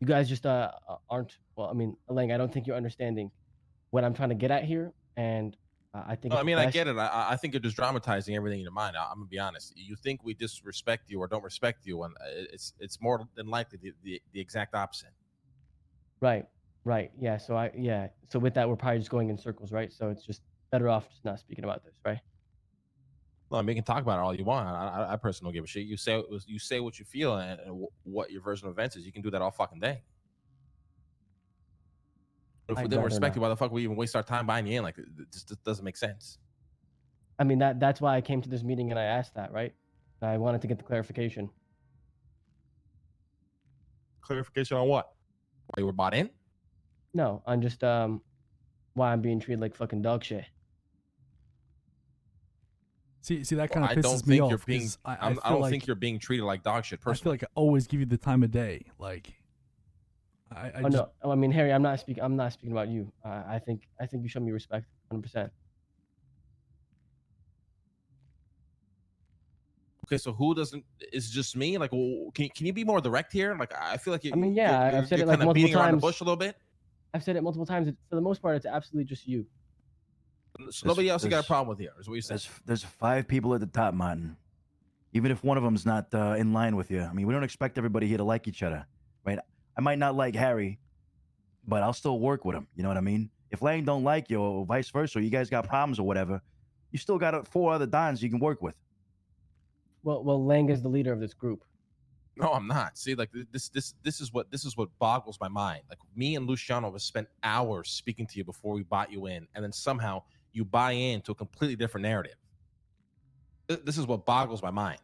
guys just aren't. Well, I mean, Lang, I don't think you're understanding what I'm trying to get at here, and I think No, it's I mean, best. I get it. I think you're just dramatizing everything in your mind. I'm gonna be honest. You think we disrespect you or don't respect you, and it's more than likely the exact opposite. Right. Yeah. So with that, we're probably just going in circles, right? So it's just better off just not speaking about this, right? Well, I mean, you can talk about it all you want. I personally don't give a shit. You say what you feel and what your version of events is. You can do that all fucking day. If we I'd didn't rather respect not. you, why the fuck we even waste our time buying you in? Like, it just doesn't make sense. I mean, that's why I came to this meeting and I asked that, right? I wanted to get the clarification. Clarification on what? Why you were bought in? No, on just why I'm being treated like fucking dog shit. See, that kind of I pisses don't me think off. you're being. 'cause I I feel don't like, think you're being treated like dog shit. I feel Personally, like I always give you the time of day. Like, I just, No. Oh, I mean, Harry, I'm not speaking about you. I think you show me respect, 100%. okay. So who doesn't? Is it just me? Like, well, can you be more direct here? Like, I feel like I mean, yeah, I've said you're it like kind of multiple beating around the times. bush a little bit. I've said it multiple times. For the most part, it's absolutely just you. So nobody else you got a problem with here, is what you said. There's 5 people at the top, Martin. Even if one of them's not in line with you, I mean, we don't expect everybody here to like each other, right? I might not like Harry, but I'll still work with him. You know what I mean? If Lang don't like you, or vice versa, or you guys got problems or whatever, you still got 4 other Dons you can work with. well, Lang is the leader of this group. No, I'm not. See, like this is what boggles my mind. Like me and Luciano have spent hours speaking to you before we bought you in, and then somehow you buy into a completely different narrative. This is what boggles my mind.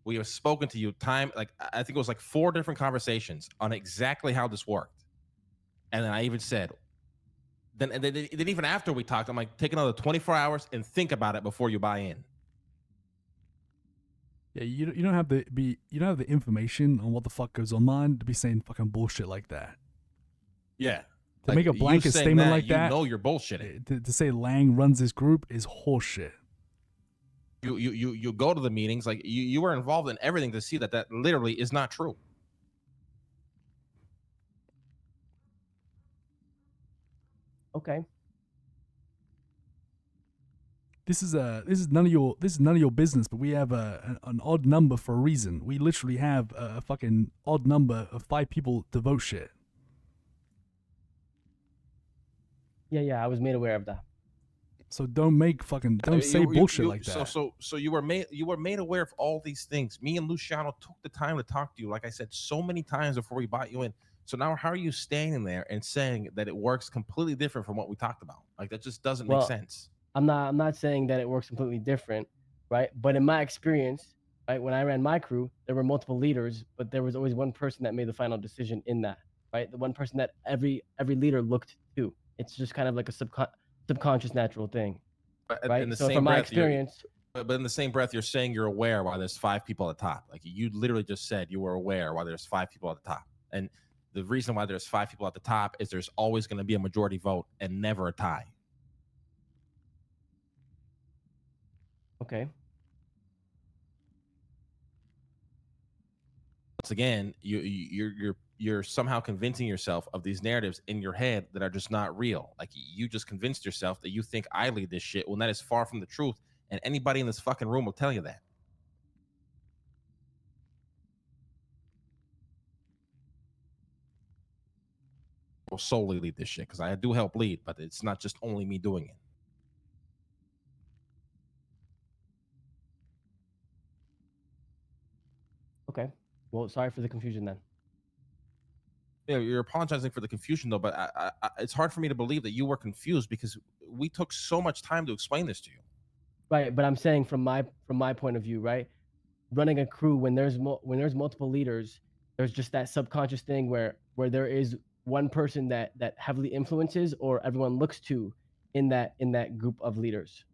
We have spoken to you I think it was like 4 different conversations on exactly how this worked, and then I even said, then even after we talked, I'm like, take another 24 hours and think about it before you buy in. Yeah, you don't have you don't have the information on what the fuck goes on, man, to be saying fucking bullshit like that. Yeah. To make a blanket statement like that, you know you're bullshitting. To say Lang runs this group is horseshit. You go to the meetings, like you were involved in everything to see that literally is not true. Okay. This is none of your business, but we have an odd number for a reason. We literally have a fucking odd number of 5 people to vote shit. Yeah, I was made aware of that. So don't say bullshit like that. So you were made aware of all these things. Me and Luciano took the time to talk to you, like I said so many times before we bought you in. So now how are you standing there and saying that it works completely different from what we talked about? Like that just doesn't make sense. I'm not saying that it works completely different, right? But in my experience, right, when I ran my crew, there were multiple leaders, but there was always one person that made the final decision in that, right? The one person that every leader looked to. It's just kind of like a subconscious natural thing, right? In the So same from my breath, experience, but in the same breath, you're saying you're aware why there's 5 people at the top. Like you literally just said you were aware why there's 5 people at the top. And the reason why there's 5 people at the top is there's always going to be a majority vote and never a tie. okay. Once again, you're somehow convincing yourself of these narratives in your head that are just not real. Like you just convinced yourself that you think I lead this shit when that is far from the truth. And anybody in this fucking room will tell you that. Will solely lead this shit because I do help lead, but it's not just only me doing it. Okay. Well, sorry for the confusion then. Yeah, you're apologizing for the confusion though, but it's hard for me to believe that you were confused because we took so much time to explain this to you. Right, but I'm saying from my point of view, right? Running a crew when there's multiple leaders, there's just that subconscious thing where there is one person that heavily influences or everyone looks to in that group of leaders.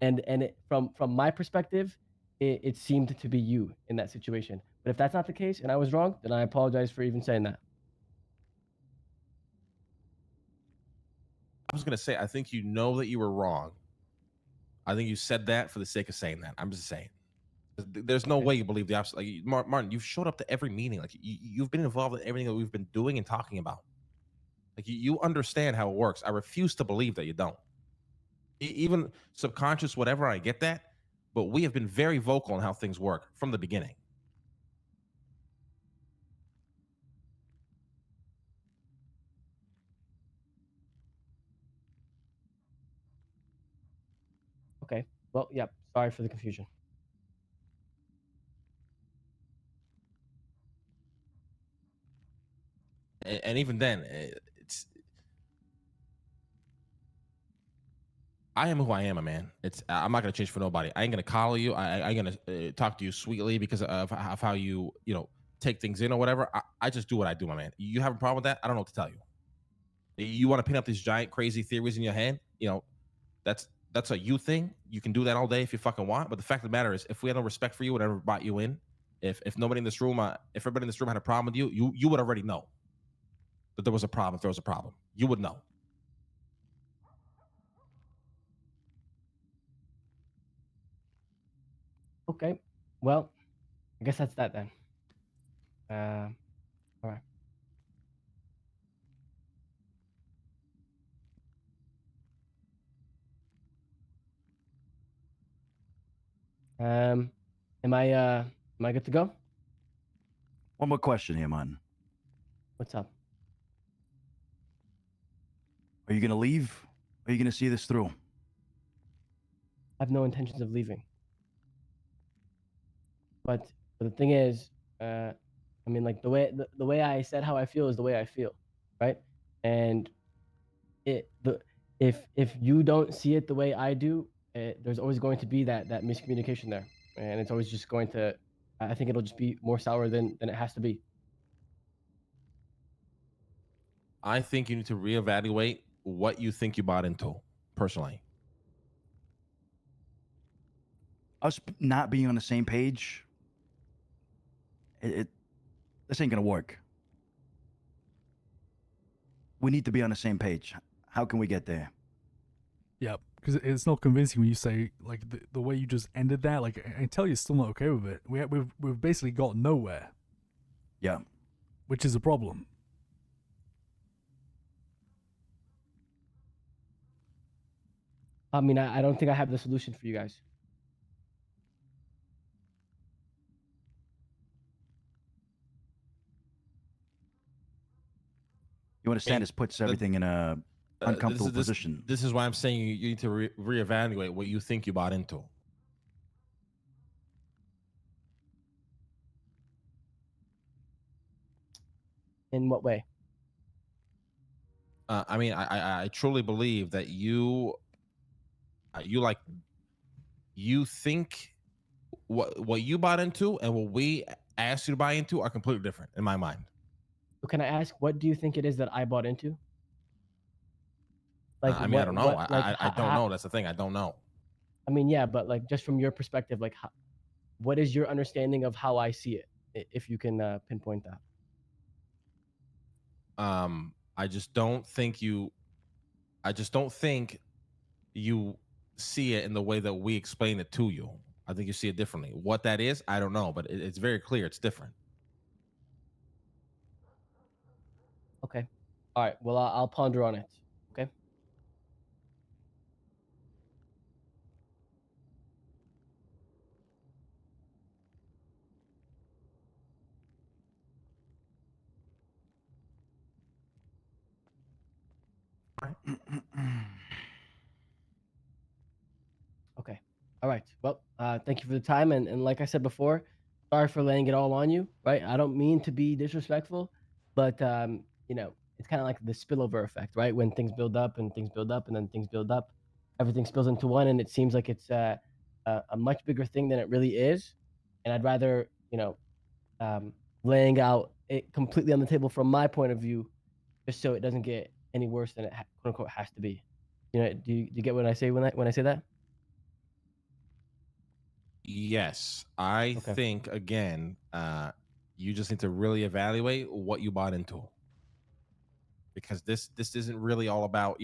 And from my perspective, it seemed to be you in that situation. But if that's not the case and I was wrong, then I apologize for even saying that. I was gonna say, I think you know that you were wrong. I think you said that for the sake of saying that. I'm just saying. There's no way you believe the opposite. Like Martin, you've showed up to every meeting. Like you've been involved in everything that we've been doing and talking about. Like you understand how it works. I refuse to believe that you don't. Even subconscious, whatever. I get that, but we have been very vocal on how things work from the beginning. Okay. Well, yeah. Sorry for the confusion. And even then, I am who I am, man. I'm not gonna change for nobody. I ain't gonna coddle you. I ain't gonna talk to you sweetly because of how you take things in or whatever. I just do what I do, my man. You have a problem with that? I don't know what to tell you. You want to paint up these giant crazy theories in your head? That's a you thing. You can do that all day if you fucking want. But the fact of the matter is, if we had no respect for you, whatever brought you in, if nobody in this room, if everybody in this room had a problem with you would already know that there was a problem. If there was a problem, you would know. Okay. Well, I guess that's that then. All right. Am I good to go? One more question here, man. What's up? Are you gonna leave? Or are you gonna see this through? I have no intentions of leaving. But the thing is, I mean, like the way I said how I feel is the way I feel, right? And if you don't see it the way I do, there's always going to be that miscommunication there, and it's always just going to. I think it'll just be more sour than it has to be. I think you need to reevaluate what you think you bought into, personally. Us not being on the same page, this ain't gonna work. We need to be on the same page. How can we get there? Yeah, because it's not convincing when you say like the way you just ended that. Like I tell you, still not okay with it. We've basically got nowhere. Yeah, which is a problem. I mean, I don't think I have the solution for you guys. You understand? This puts everything in a uncomfortable position. This is why I'm saying you need to reevaluate what you think you bought into. In what way? I mean, I truly believe that you think what you bought into and what we asked you to buy into are completely different in my mind. So can I ask, what do you think it is that I bought into? Like, I mean, I don't know. I don't how, know. That's the thing. I don't know. I mean, yeah, but like just from your perspective, like, what is your understanding of how I see it? If you can pinpoint that. I just don't think you see it in the way that we explain it to you. I think you see it differently. What that is, I don't know, but it's very clear. It's different. Okay. All right. Well, I'll ponder on it. Okay. Okay. All right. Well, thank you for the time. And like I said before, sorry for laying it all on you, right? I don't mean to be disrespectful, but, you know, it's kind of like the spillover effect, right? When things build up and things build up and then things build up, everything spills into one, and it seems like it's a much bigger thing than it really is. And I'd rather, you know, laying out it completely on the table from my point of view, just so it doesn't get any worse than it quote unquote has to be. You know, do you get what I say when I say that? Yes, I think again, you just need to really evaluate what you bought into, because this isn't really all about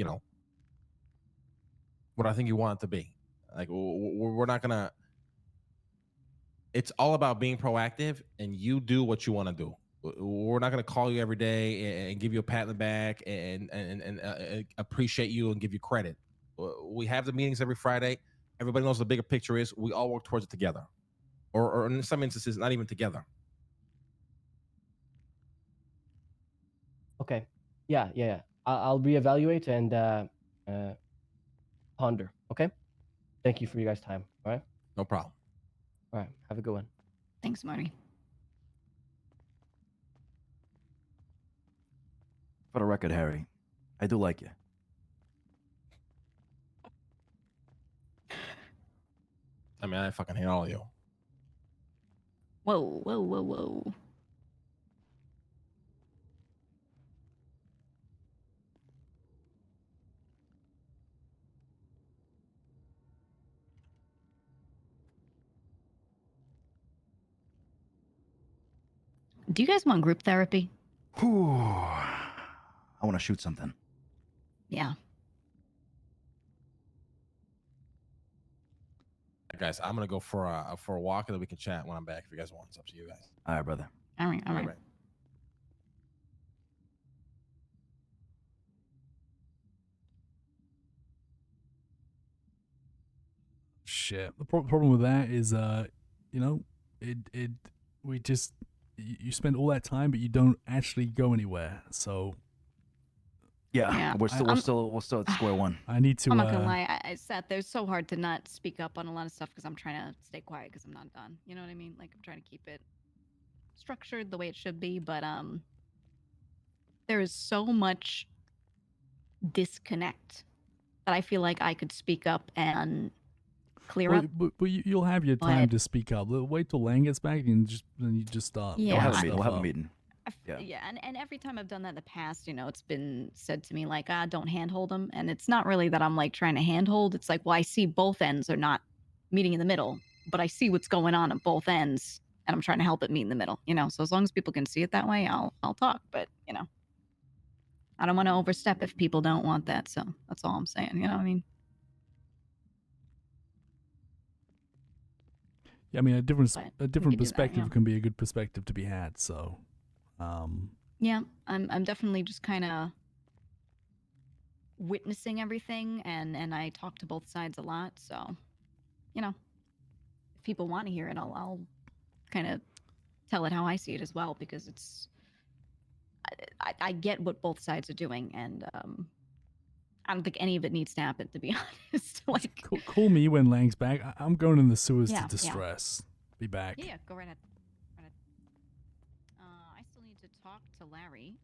what I think you want it to be. Like we're not gonna. It's all about being proactive, and you do what you want to do. We're not gonna call you every day and give you a pat in the back and appreciate you and give you credit. We have the meetings every Friday. Everybody knows the bigger picture is we all work towards it together, or in some instances, not even together. Okay. Yeah. I'll reevaluate and ponder. Okay. Thank you for your guys' time. All right. No problem. All right. Have a good one. Thanks, Marty. For the record, Harry, I do like you. I mean, I fucking hate all of you. Whoa. Do you guys want group therapy? I want to shoot something. Yeah. Guys, I'm gonna go for a walk, and then we can chat when I'm back if you guys want. It's up to you guys. All right, brother. All right. Shit. The problem with that is, you know, we just you spend all that time, but you don't actually go anywhere. So Yeah, Yeah, we're still at square one. I need to. I'm not gonna lie. I sat there. It's so hard to not speak up on a lot of stuff because I'm trying to stay quiet because I'm not done. You know what I mean? Like I'm trying to keep it structured the way it should be, but there is so much disconnect that I feel like I could speak up and clear Well, up. but you'll have your time But- to speak up. Wait till Lang gets back, and then you just start. Yeah, We'll have a bringing meeting. We'll stuff have a up. meeting. Yeah, and every time I've done that in the past, you know, it's been said to me like, don't handhold them. And it's not really that I'm like trying to handhold. It's like, well, I see both ends are not meeting in the middle, but I see what's going on at both ends, and I'm trying to help it meet in the middle. You know, so as long as people can see it that way, I'll talk. But you know, I don't want to overstep if people don't want that. So that's all I'm saying. You know what I mean? Yeah, I mean, a different But a different do that, perspective yeah. can be a good perspective to be had. So, Yeah, I'm definitely just kind of witnessing everything, and I talk to both sides a lot. So, you know, if people want to hear it, I'll kind of tell it how I see it as well because it's I get what both sides are doing, and I don't think any of it needs to happen, to be honest. Like, call me when Lang's back. I'm going in the sewers Yeah, to yeah. distress. Be back. yeah, go right ahead. Right ahead. I still need to talk to Larry,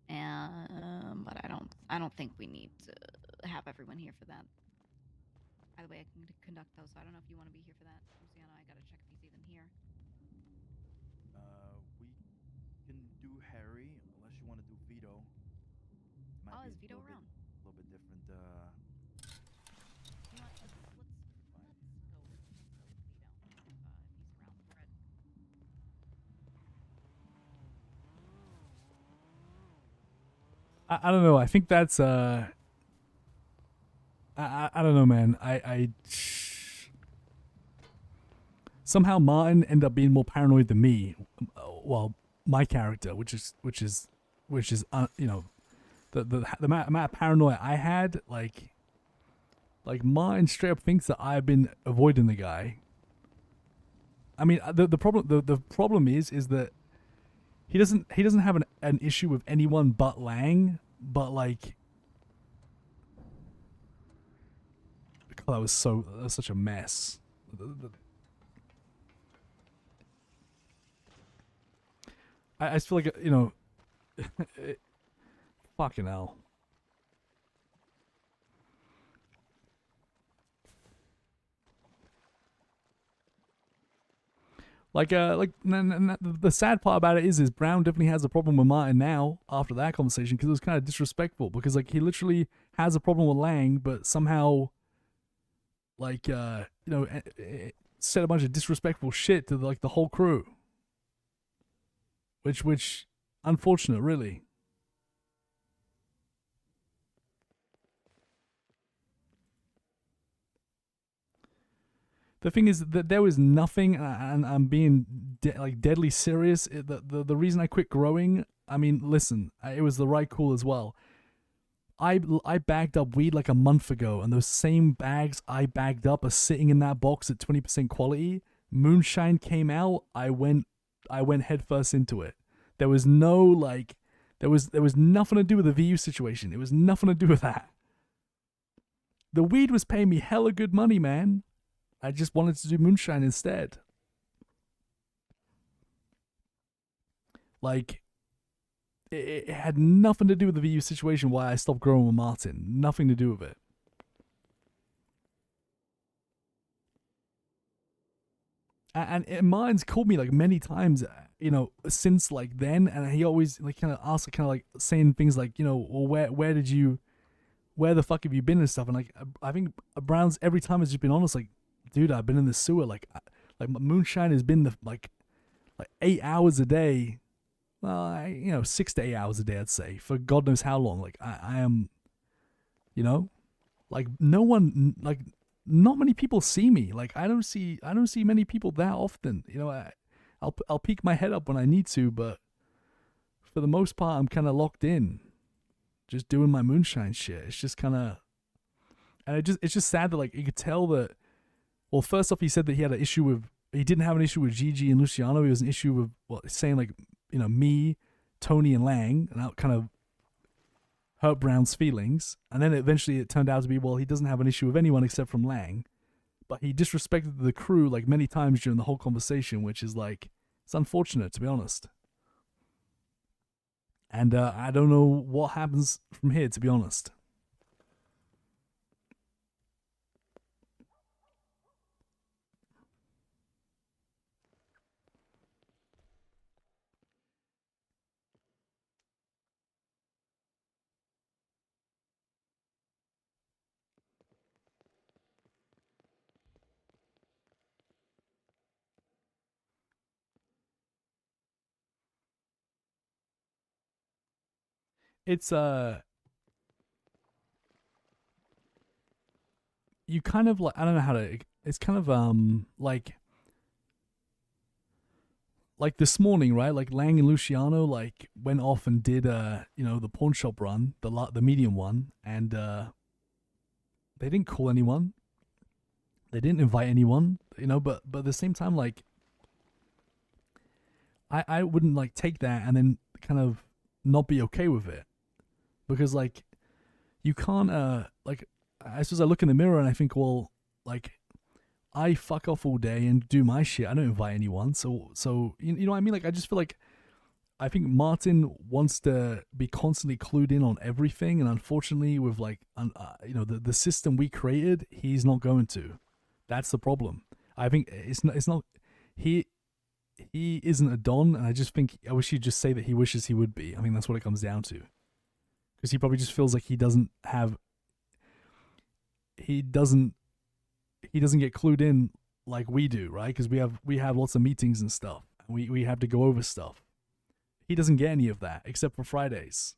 but I don't think we need to have everyone here for that. By the way, I can conduct those, so I don't know if you want to be here for that, Luciano. I gotta check if he's even here. We can do Harry unless you want to do Vito. Might Oh, be is Vito around? A little bit different. You know what? Let's go with Vito. If he's around, Fred. I don't know. I think that's I don't know, man. I somehow Martin ended up being more paranoid than me. Well, my character, which is you know, the amount of paranoia I had, like Martin straight up thinks that I've been avoiding the guy. I mean, the problem is that he doesn't have an issue with anyone but Lang, but like, God, that was such a mess. I just feel like, you know, fucking hell. The sad part about it is Brown definitely has a problem with Martin now after that conversation because it was kind of disrespectful because like he literally has a problem with Lang, but somehow like you know, said a bunch of disrespectful shit to like the whole crew, which unfortunate, really. The thing is that there was nothing, and I'm being deadly serious. The reason I quit growing, I mean, listen, it was the right call as well. I bagged up weed like a month ago, and those same bags I bagged up are sitting in that box at 20% quality. Moonshine came out, I went headfirst into it. There was no like, there was nothing to do with the VU situation. It was nothing to do with that. The weed was paying me hella good money, man. I just wanted to do moonshine instead. Like, it had nothing to do with the VU situation why I stopped growing with Martin. Nothing to do with it. And Martin's called me like many times, you know, since like then, and he always like kind of asks, kind of like saying things like, you know, well, where the fuck have you been and stuff, and like I think Brown's every time has just been honest, like, dude, I've been in the sewer, like moonshine has been like 8 hours a day, well, 6 to 8 hours a day, I'd say, for God knows how long. Like I am, you know, like no one, like not many people see me. Like I don't see many people that often. You know, I'll peek my head up when I need to, but for the most part, I'm kind of locked in, just doing my moonshine shit. It's just kind of, and it's just sad that like you could tell that. Well, first off, he said that he didn't have an issue with Gigi and Luciano. He was an issue with saying like, you know, me, Tony, and Lang, and that kind of hurt Brown's feelings, and then eventually it turned out to be, well, he doesn't have an issue with anyone except from Lang, but he disrespected the crew like many times during the whole conversation, which is like, it's unfortunate, to be honest. And I don't know what happens from here, to be honest. It's you kind of like, I don't know how to, it's kind of like this morning, right? Like Lang and Luciano like went off and did the pawn shop run, the medium one, and they didn't call anyone. They didn't invite anyone, but at the same time, like I wouldn't like take that and then kind of not be okay with it. Because like you can't like, I suppose I look in the mirror and I think, well, like I fuck off all day and do my shit. I don't invite anyone. So you know what I mean? Like I just feel like I think Martin wants to be constantly clued in on everything, and unfortunately, with like the system we created, he's not going to. That's the problem. I think it's not he isn't a Don, and I just think I wish he'd just say that he wishes he would be. I mean, that's what it comes down to, because he probably just feels like he doesn't get clued in like we do, right? Because we have lots of meetings and stuff, and we have to go over stuff. He doesn't get any of that except for Fridays.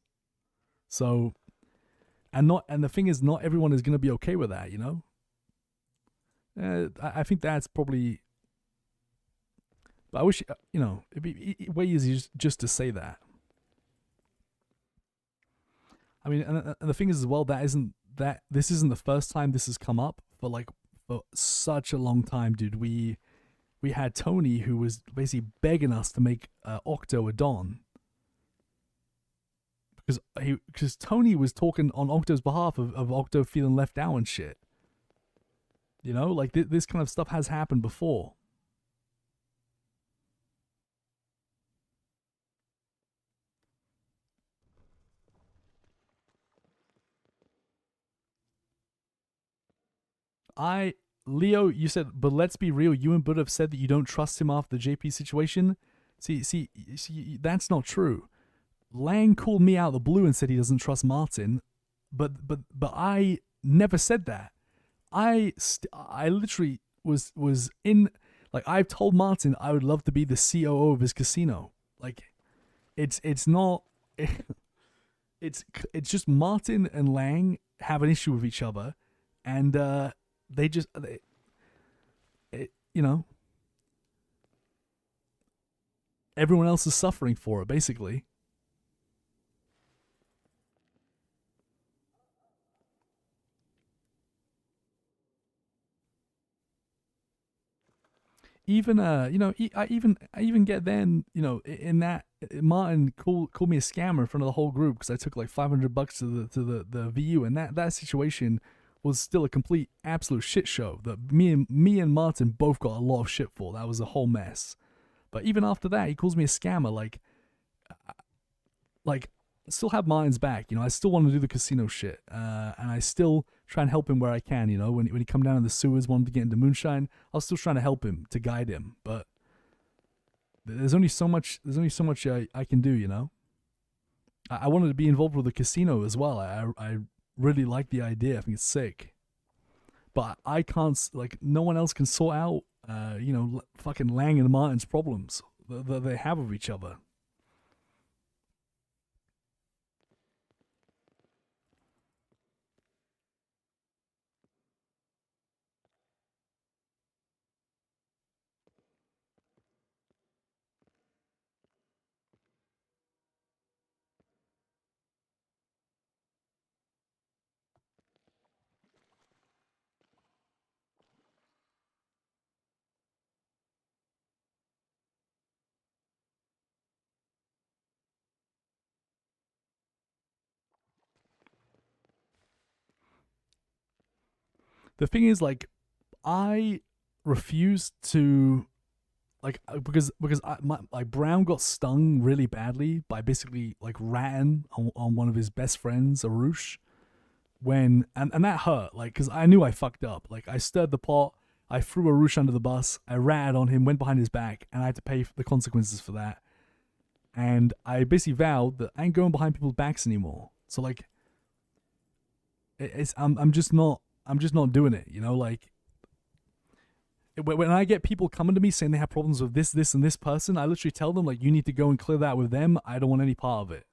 So, and the thing is, not everyone is gonna be okay with that, I think that's probably. But I wish it'd be way easier just to say that. I mean, and the thing is as well, this isn't the first time this has come up for such a long time, dude. We had Tony, who was basically begging us to make Octo a Don, because Tony was talking on Octo's behalf of Octo feeling left out and shit. Like this kind of stuff has happened before. Leo, you said, but let's be real. You and Bud have said that you don't trust him after the JP situation. See, that's not true. Lang called me out of the blue and said he doesn't trust Martin, but I never said that. I literally was in, like, I've told Martin I would love to be the COO of his casino. Like, it's not. It's just Martin and Lang have an issue with each other, and they just everyone else is suffering for it, basically. Even I even get then, in that Martin called me a scammer in front of the whole group because I took like $500 to the VU, and that situation was still a complete absolute shit show that me and Martin both got a lot of shit for. That was a whole mess. But even after that, he calls me a scammer. Like I still have Martin's back. I still want to do the casino shit, and I still try and help him where I can. When he come down in the sewers, wanted to get into moonshine, I was still trying to help him, to guide him. But there's only so much. I can do. I wanted to be involved with the casino as well. I really like the idea. I think it's sick. But I can't. Like, no one else can sort out. Fucking Lang and Martin's problems that they have with each other. The thing is, like, I refuse to, like, because like Brown got stung really badly by basically like ratting on one of his best friends, Arush, when and that hurt, like, because I knew I fucked up. Like, I stirred the pot, I threw Arush under the bus, I ratted on him, went behind his back, and I had to pay the consequences for that. And I basically vowed that I ain't going behind people's backs anymore. So like, I'm just not doing it. You know, like, when I get people coming to me saying they have problems with this, and this person, I literally tell them, like, you need to go and clear that with them. I don't want any part of it.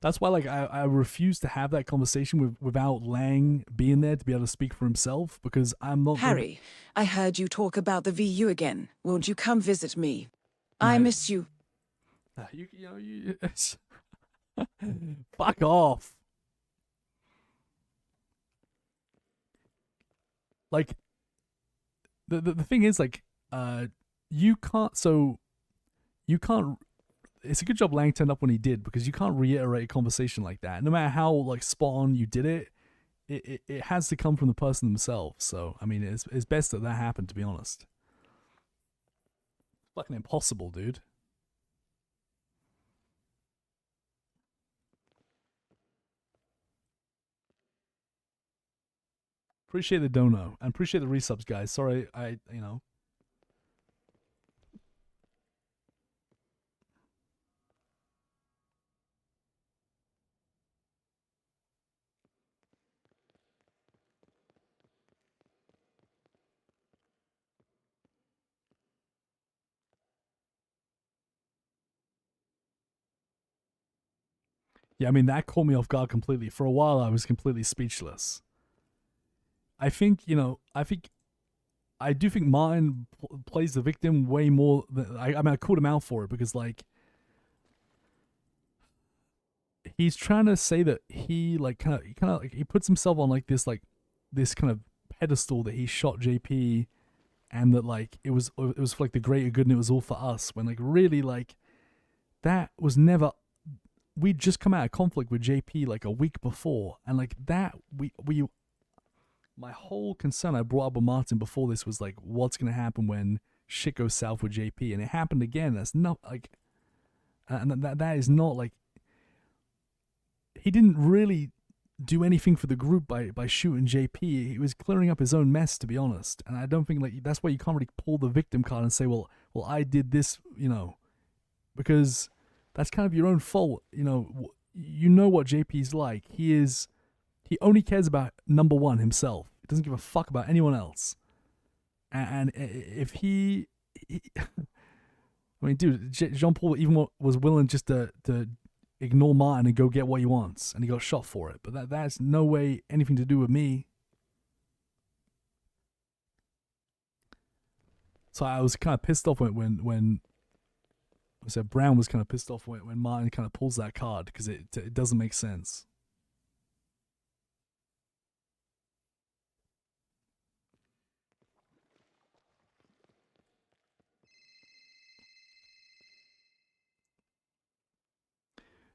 That's why, like, I refuse to have that conversation without Lang being there to be able to speak for himself, because I'm not gonna Harry, I heard you talk about the VU again. Won't you come visit me? I No. miss you. You fuck off. Like, the thing is, like, you can't. So you can't. It's a good job Lang turned up when he did, because you can't reiterate a conversation like that. No matter how, like, spot on you did it, it has to come from the person themselves. So I mean, it's best that happened, to be honest. Fucking impossible, dude. Appreciate the dono and appreciate the resubs, guys. Sorry, you know. Yeah, I mean, that caught me off guard completely. For a while, I was completely speechless. I think, you know, I do think Martin plays the victim way more than, I mean, I called him out for it, because, like, he's trying to say that he, like, kind of like, he puts himself on, like, this kind of pedestal that he shot JP, and that, like, it was for, like, the greater good, and it was all for us, when, like, really, like, that was never. We'd just come out of conflict with JP like a week before, and like that, we my whole concern I brought up with Martin before this was, like, what's gonna happen when shit goes south with JP, and it happened again. That's not like, and that is not, like, he didn't really do anything for the group by shooting JP. He was clearing up his own mess, to be honest. And I don't think, like, that's why you can't really pull the victim card and say, well, I did this, you know, because that's kind of your own fault. You know what JP's like. He only cares about number one, himself. He doesn't give a fuck about anyone else. And if I mean, dude, Jean Paul even was willing just to ignore Martin and go get what he wants, and he got shot for it. But that's no way anything to do with me. So I was kind of pissed off when I said Brown was kind of pissed off when Martin kind of pulls that card, because it doesn't make sense.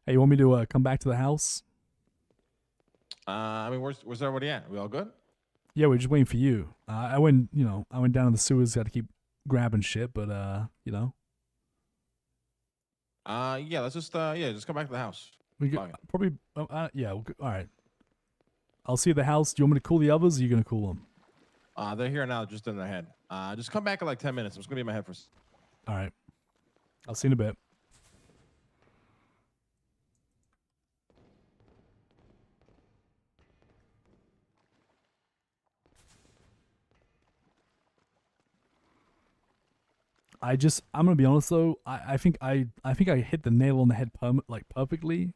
Hey, you want me to come back to the house? I mean, where's everybody at? We all good? Yeah, we're just waiting for you. I went down to the sewers, got to keep grabbing shit, but you know. Yeah, let's just just come back to the house. We Fuck it. probably yeah. All right. I'll see you at the house. Do you want me to call the others, or are you gonna call them? They're here now, just in their head. Just come back in like 10 minutes. I'm just gonna be in my head for. All right. I'll see you in a bit. I'm gonna be honest though. I think I hit the nail on the head perfectly.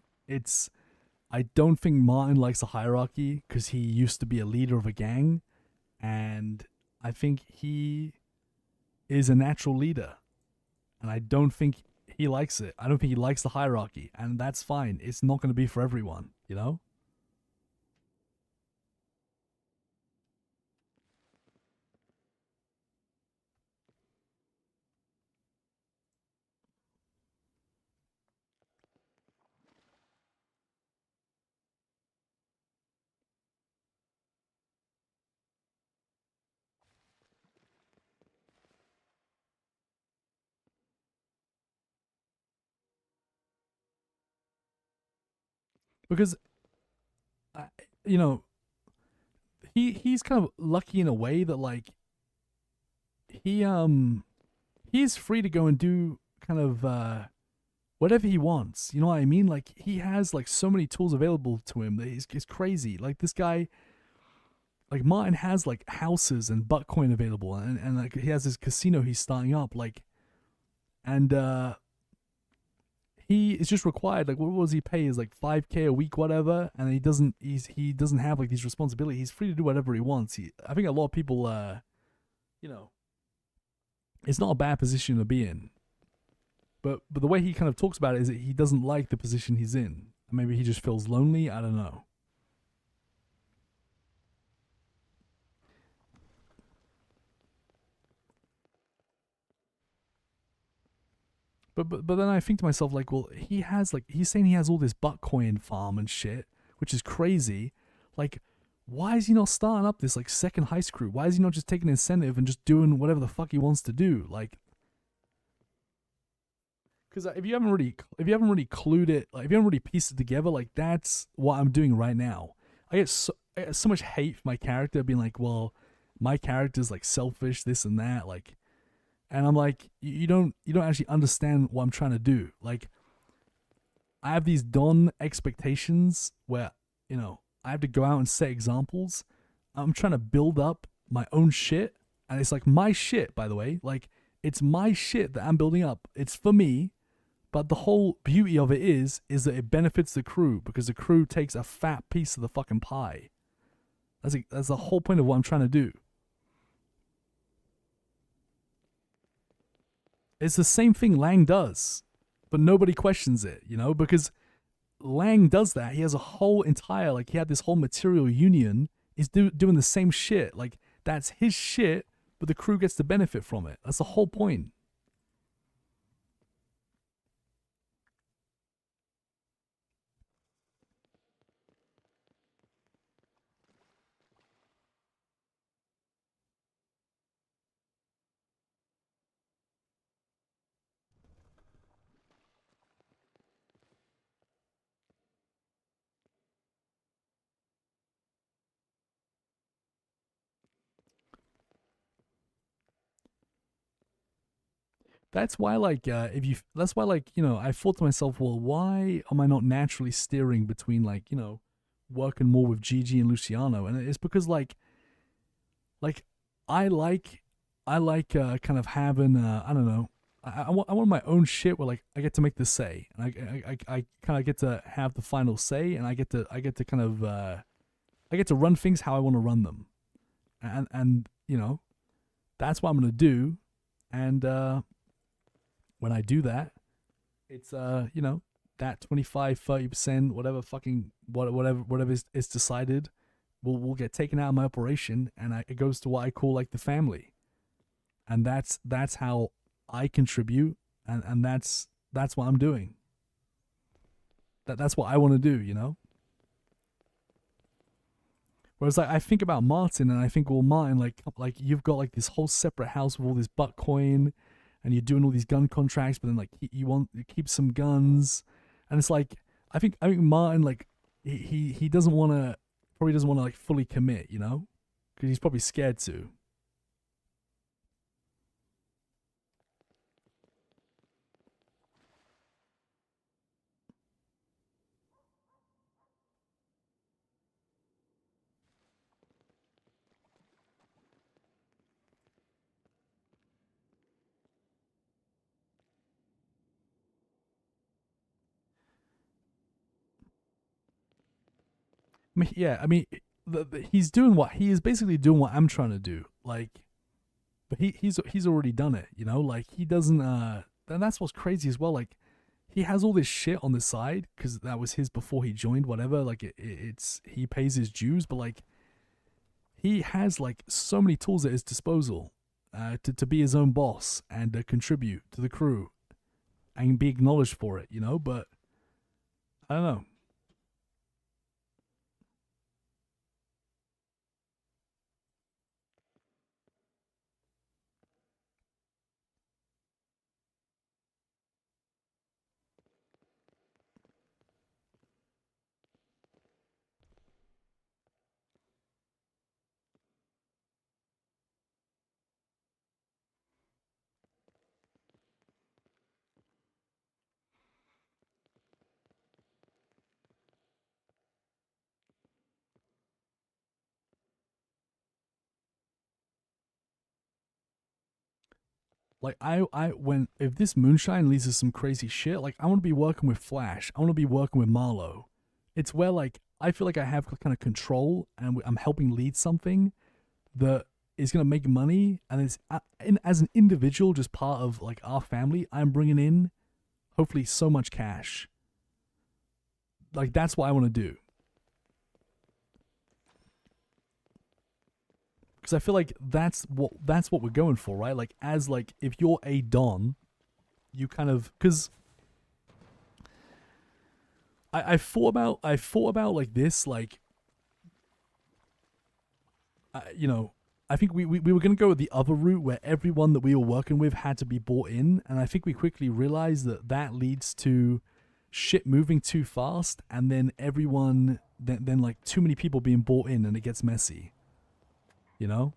I don't think Martin likes a hierarchy, because he used to be a leader of a gang, and I think he is a natural leader, and I don't think he likes it. I don't think he likes the hierarchy, and that's fine. It's not going to be for everyone, you know? because you know, he's kind of lucky in a way that like he's free to go and do kind of whatever he wants. You know what I mean? Like he has like so many tools available to him that it's crazy. Like this guy, like Martin has like houses and Bitcoin available, and like he has this casino he's starting up, like, and he is just required, like, what was he pay is like 5K a week, whatever, and he doesn't have like these responsibilities. He's free to do whatever he wants. I think a lot of people, you know, it's not a bad position to be in. But the way he kind of talks about it is that he doesn't like the position he's in. Maybe he just feels lonely. I don't know. But then I think to myself, like, well, he's saying he has all this Bitcoin farm and shit, which is crazy. Like, why is he not starting up this like second heist crew? Why is he not just taking incentive and just doing whatever the fuck he wants to do? Like, because if you haven't really clued it, like if you haven't really pieced it together, like that's what I'm doing right now. I get so much hate for my character being like, well, my character's like selfish, this and that, like. And I'm like, you don't actually understand what I'm trying to do. Like, I have these dawn expectations where, you know, I have to go out and set examples. I'm trying to build up my own shit, and it's like my shit, by the way. Like, it's my shit that I'm building up. It's for me, but the whole beauty of it is that it benefits the crew because the crew takes a fat piece of the fucking pie. That's the whole point of what I'm trying to do. It's the same thing Lang does, but nobody questions it, you know, because Lang does that. He has a whole entire, like, he had this whole material union. He's doing the same shit. Like, that's his shit, but the crew gets to benefit from it. That's the whole point. That's why, like, that's why, like, you know, I thought to myself, well, why am I not naturally steering between, like, you know, working more with Gigi and Luciano? And it's because, like, I like, kind of having, I don't know, I want my own shit where, like, I get to make the say, and I kind of get to have the final say, and I get to kind of, I get to run things how I want to run them, and you know, that's what I'm gonna do, and when I do that, it's you know, that 25-30%, whatever fucking whatever is decided will get taken out of my operation, and it goes to what I call like the family, and that's how I contribute, and that's what I'm doing. That's what I want to do, you know. Whereas like I think about Martin, and I think, well, Martin, like you've got like this whole separate house with all this Bitcoin, and you're doing all these gun contracts, but then like you want to keep some guns, and it's like I think Martin, like he doesn't want to, probably doesn't want to like fully commit, you know, because he's probably scared to. I mean, yeah, I mean, he's doing what he is basically doing what I'm trying to do, like, but he's already done it, you know, like he doesn't, and that's what's crazy as well, like he has all this shit on the side because that was his before he joined, whatever, like it's he pays his dues, but like he has like so many tools at his disposal, to be his own boss and contribute to the crew and be acknowledged for it, you know, but I don't know. Like when if this moonshine leads to some crazy shit, like I want to be working with Flash. I want to be working with Marlowe. It's where like I feel like I have kind of control and I'm helping lead something that is gonna make money, and it's as an individual, just part of like our family. I'm bringing in hopefully so much cash. Like that's what I want to do. Because I feel like that's what we're going for, right? Like as like if you're a don, you kind of because I thought about like this like you know, I think we were gonna go with the other route where everyone that we were working with had to be bought in, and I think we quickly realized that that leads to shit moving too fast, and then everyone then like too many people being bought in, and it gets messy. You know.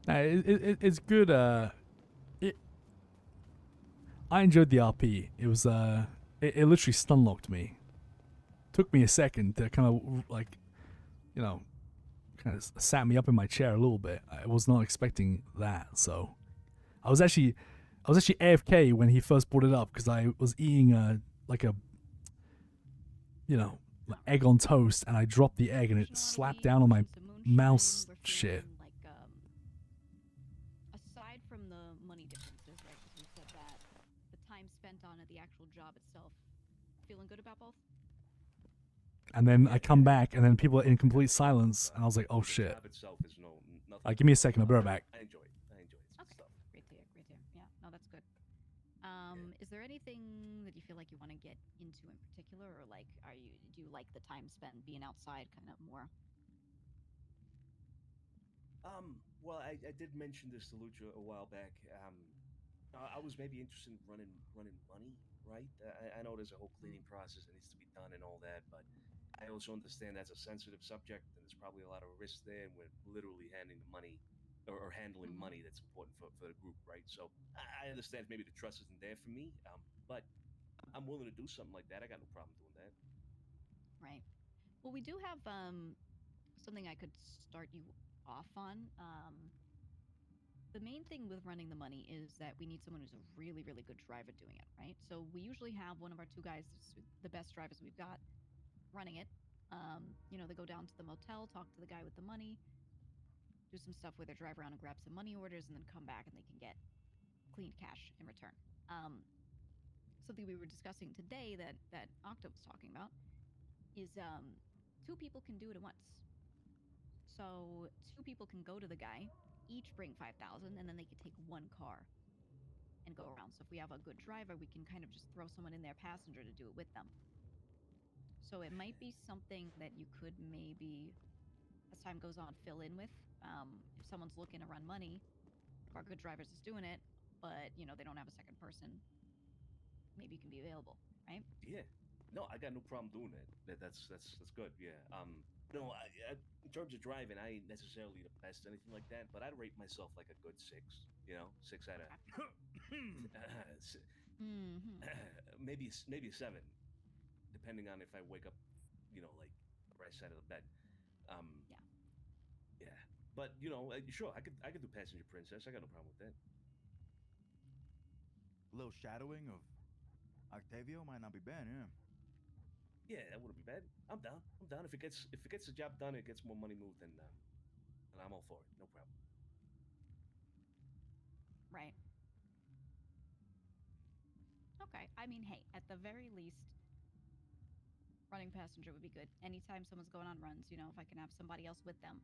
It's good. It, I enjoyed the RP. It was it literally stun locked me. Took me a second to kind of like, you know, kind of sat me up in my chair a little bit. I was not expecting that, so I was actually AFK when he first brought it up because I was eating like a, you know, egg on toast, and I dropped the egg and it slapped down on my mouse shit. Aside from the money differences, right? Because we said that the time spent on it, the actual job itself, feeling good about both. And then I come back, and then people are in complete silence, and I was like, "Oh shit!" Give me a second, I'll be right back. I enjoy it. Okay. Great to hear. Great to hear. Yeah. No, that's good. Is there anything that you feel like you want to get into in particular, or like, do you like the time spent being outside kind of more? Well, I did mention this to Lucha a while back. I was maybe interested in running money, right? I know there's a whole cleaning process that needs to be done and all that, but I also understand that's a sensitive subject and there's probably a lot of risk there, and we're literally handing the money or handling money that's important for the group, right? So I understand maybe the trust isn't there for me, but I'm willing to do something like that. I got no problem doing that. Right. Well, we do have something I could start you off on. The main thing with running the money is that we need someone who's a really, really good driver doing it, right? So we usually have one of our two guys, the best drivers we've got, running it. You know, they go down to the motel, talk to the guy with the money, do some stuff where they drive around and grab some money orders, and then come back and they can get clean cash in return. Something we were discussing today that Octa was talking about is two people can do it at once. So two people can go to the guy, each bring 5,000, and then they could take one car and go around. So if we have a good driver, we can kind of just throw someone in their passenger to do it with them. So it might be something that you could maybe, as time goes on, fill in with. If someone's looking to run money, if our good drivers is doing it, but you know they don't have a second person, maybe you can be available, right? Yeah. No, I got no problem doing that. That's good. Yeah. No, in terms of driving, I ain't necessarily the best or anything like that, but I'd rate myself like a good 6. You know, 6 out of maybe a 7, depending on if I wake up, you know, like the right side of the bed. Yeah. But you know, sure, I could do passenger princess. I got no problem with that. A little shadowing of Octavio might not be bad, yeah. Yeah, that wouldn't be bad. I'm down. I'm down. If it gets the job done, it gets more money moved, then I'm all for it. No problem. Right. Okay. I mean, hey, at the very least, running passenger would be good. Anytime someone's going on runs, you know, if I can have somebody else with them,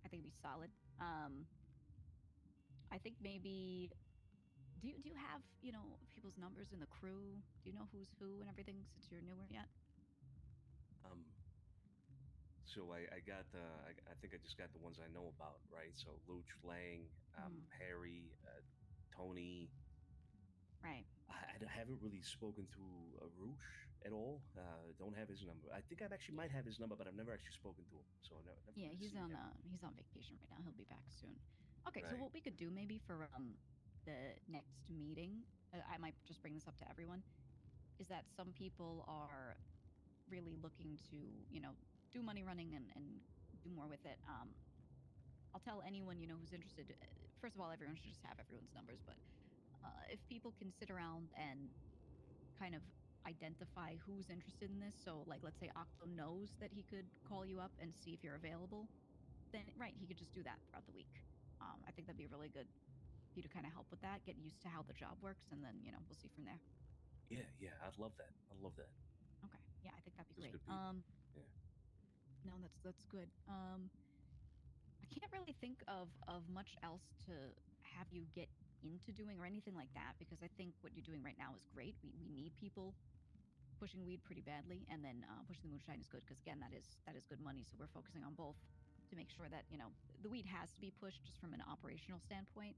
I think it'd be solid. I think maybe do you have, you know, people's numbers in the crew? Do you know who's who and everything since you're newer yet? So I got I think I just got the ones I know about, right? So Luch, Lang, Harry, Tony. Right. I haven't really spoken to Arush. at all. Don't have his number. I think I actually might have his number, but I've never actually spoken to him. So I've never Yeah, really he's seen on him. he's on vacation right now. He'll be back soon. Okay, so Right. what we could do maybe for the next meeting, I might just bring this up to everyone, is that some people are really looking to, do money running and do more with it. I'll tell anyone, who's interested. First of all, everyone should just have everyone's numbers, but if people can sit around and kind of identify who's interested in this, so like let's say Octo knows that he could call you up and see if you're available, then right, he could just do that throughout the week. I think that'd be really good for you to kind of help with that, get used to how the job works, and then we'll see from there. Yeah, I'd love that. I'd love that. Okay, yeah, I think that'd be Those great. good people. Yeah. No, that's good. I can't really think of much else to have you get into doing or anything like that, because I think what you're doing right now is great. We need people pushing weed pretty badly, and then pushing the moonshine is good because again, that is good money. So we're focusing on both to make sure that the weed has to be pushed just from an operational standpoint.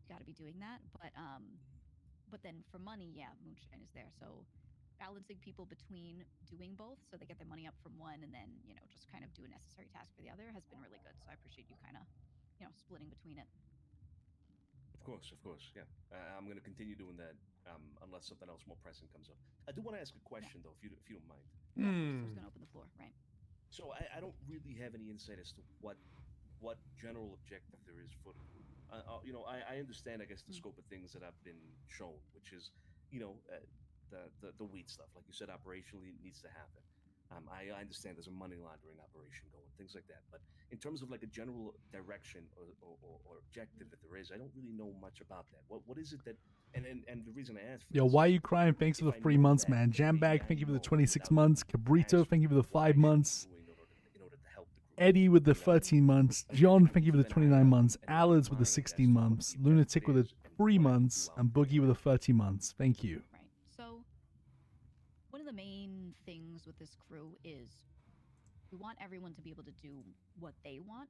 You got to be doing that, but then for money, yeah, moonshine is there. So balancing people between doing both so they get their money up from one and then just kind of do a necessary task for the other has been really good. So I appreciate you kind of splitting between it. Of course, yeah. I'm going to continue doing that unless something else more pressing comes up. I do want to ask a question though, if you don't mind. Yeah, of course. I was going to open the floor, right? So I don't really have any insight as to what general objective there is for the crew. I understand, I guess, the scope of things that have been shown, which is, the weed stuff. Like you said, operationally, it needs to happen. I understand there's a money laundering operation going, things like that. But in terms of like a general direction or objective that there is, I don't really know much about that. What is it that? And the reason I ask for Yo, this why are is you crying? Thanks for if the I 3 months, know that, man. then maybe Jambag, I thank you for the know 26 without months. Cabrito, thank you for the 5 months. in order to help the crew. Eddie with the 13 months. John, thank you for the keep an eye 29 out months. and Alice with the monitoring 16 as to what months. the objective Lunatic with the is and 3 what I can months. do out And there. Boogie with the 30 months. Thank you. Right. So one of the main things with this crew is we want everyone to be able to do what they want,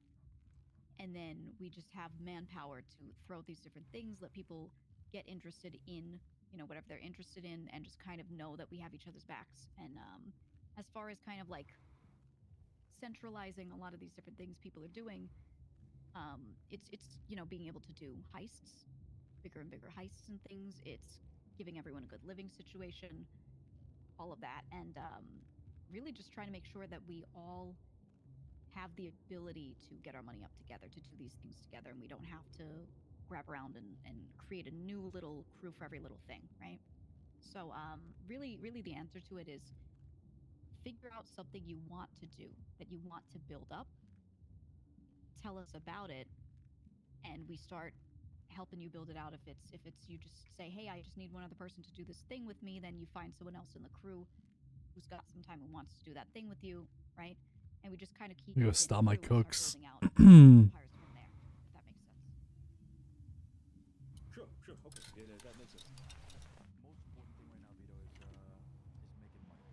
and then we just have manpower to throw these different things, let people get interested in whatever they're interested in, and just kind of know that we have each other's backs. And as far as kind of like centralizing a lot of these different things people are doing, it's being able to do heists, bigger and bigger heists and things. It's giving everyone a good living situation, all of that, and really just trying to make sure that we all have the ability to get our money up together to do these things together, and we don't have to grab around and create a new little crew for every little thing, right? So really the answer to it is figure out something you want to do, that you want to build up, tell us about it, and we start helping you build it out. If it's you just say, hey, I just need one other person to do this thing with me, then you find someone else in the crew who's got some time and wants to do that thing with you, right? And we just kind of keep I'm it gonna in start my crew and start cooks. building out empires from there, if that makes sense. Sure, okay, yeah, that makes sense. Most important thing right now, Vito, is making money.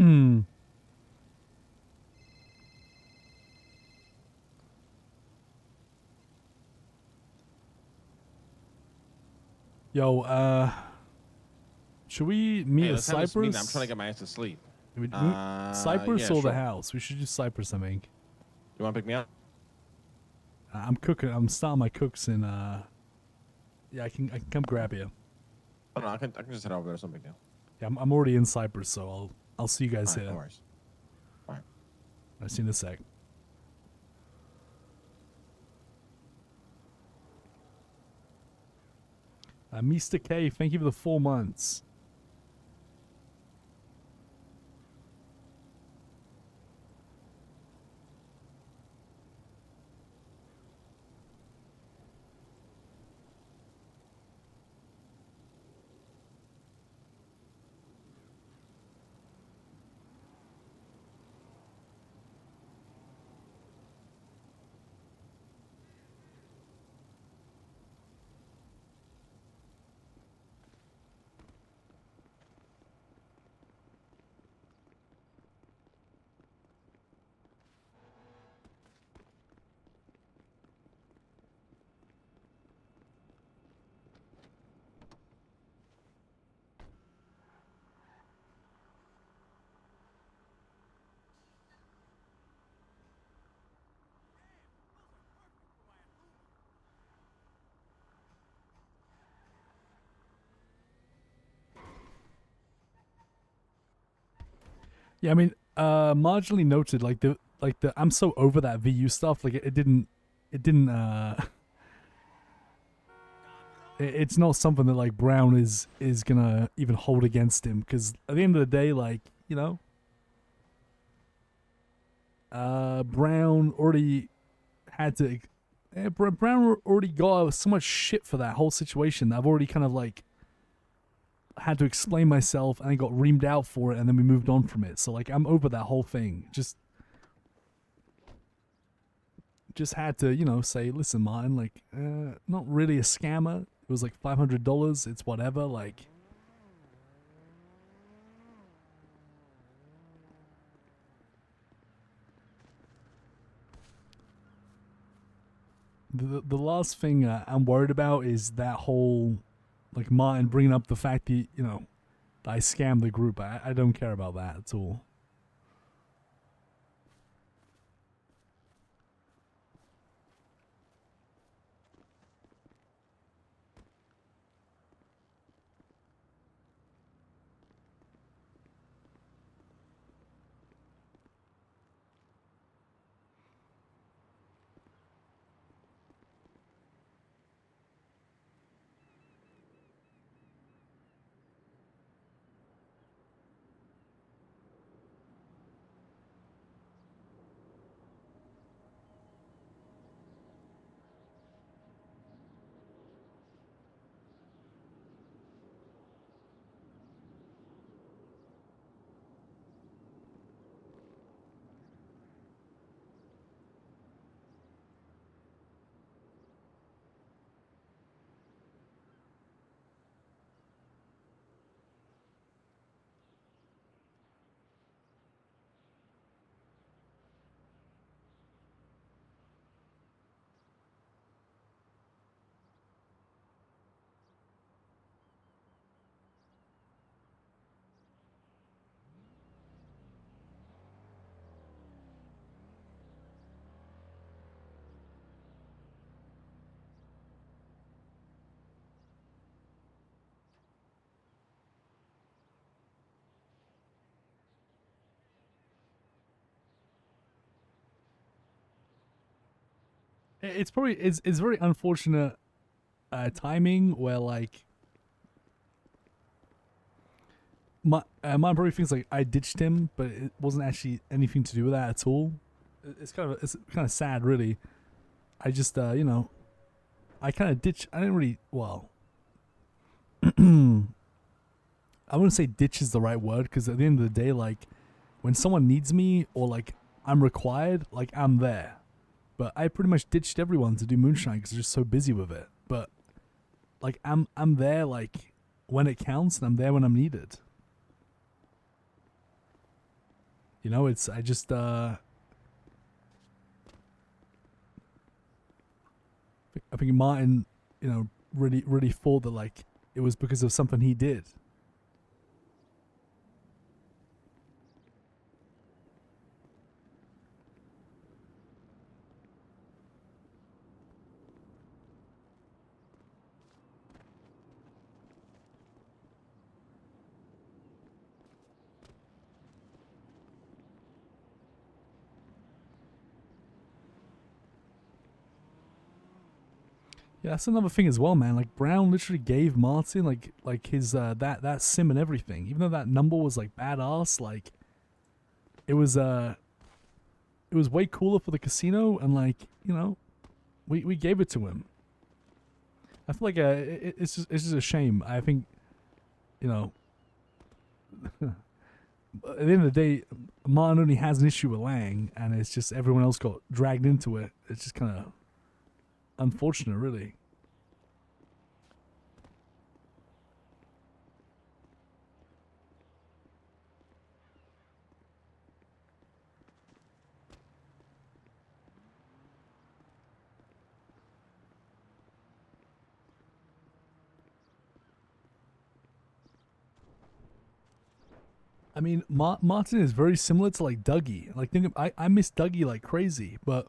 Yo, should we meet Hey, at let's have this meeting. I'm Cyprus? trying to get my ass to sleep. Cyprus Yeah, or the sure. house? We should do Cyprus, I think. You want to pick me up? I'm cooking. I'm starting my cooks in. Yeah, I can come grab you. Oh, no, I can just head over there. It's no big deal. Yeah, I'm already in Cyprus, so I'll see you guys All right, here. no worries. All right. I'll see you in a sec. Mr. K, thank you for the 4 months. Yeah, I mean, marginally noted. Like the I'm so over that VU stuff. Like it didn't. It's not something that like Brown is gonna even hold against him, because at the end of the day, like, you know, Brown already had to. Brown already got so much shit for that whole situation. I've already kind of like had to explain myself, and I got reamed out for it, and then we moved on from it. So like I'm over that whole thing. Just had to, you know, say, listen, Martin, like, not really a scammer. It was like $500. It's whatever. Like, the last thing I'm worried about is that whole, like, Martin bringing up the fact that, you know, I scammed the group. I don't care about that at all. It's probably it's very unfortunate timing where like my probably thinks like I ditched him, but it wasn't actually anything to do with that at all. It's kind of sad, really. I just you know, I kind of ditched. I didn't really I wouldn't say ditch is the right word, because at the end of the day, like, when someone needs me or like I'm required, like, I'm there. But I pretty much ditched everyone to do moonshine because I'm just so busy with it. But like I'm there like when it counts, and I'm there when I'm needed. You know, it's I just I think Martin, you know, really thought that like it was because of something he did. Yeah, that's another thing as well, man. Like Brown literally gave Martin like his that sim and everything. Even though that number was like badass, like it was way cooler for the casino, and like, you know, we gave it to him. I feel like it's just a shame. I think, you know, at the end of the day, Martin only has an issue with Lang, and it's just everyone else got dragged into it. It's just kind of unfortunate, really. I mean, Martin is very similar to like Dougie. Like, I miss Dougie like crazy, but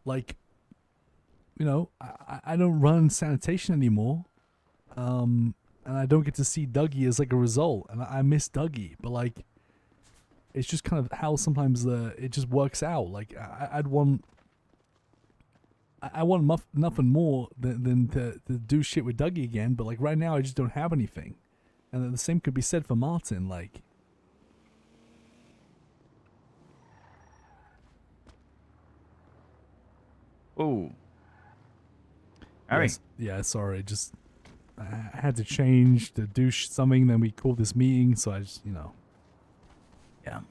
like, you know, I don't run sanitation anymore, and I don't get to see Dougie as like a result, and I miss Dougie, but like, it's just kind of how sometimes it just works out. Like, I want nothing more than to do shit with Dougie again, but like right now I just don't have anything. And then the same could be said for Martin, like. Oh. Harry. Yes, yeah, sorry, just I had to change to do something, then we called this meeting, so I just, you know. Yeah.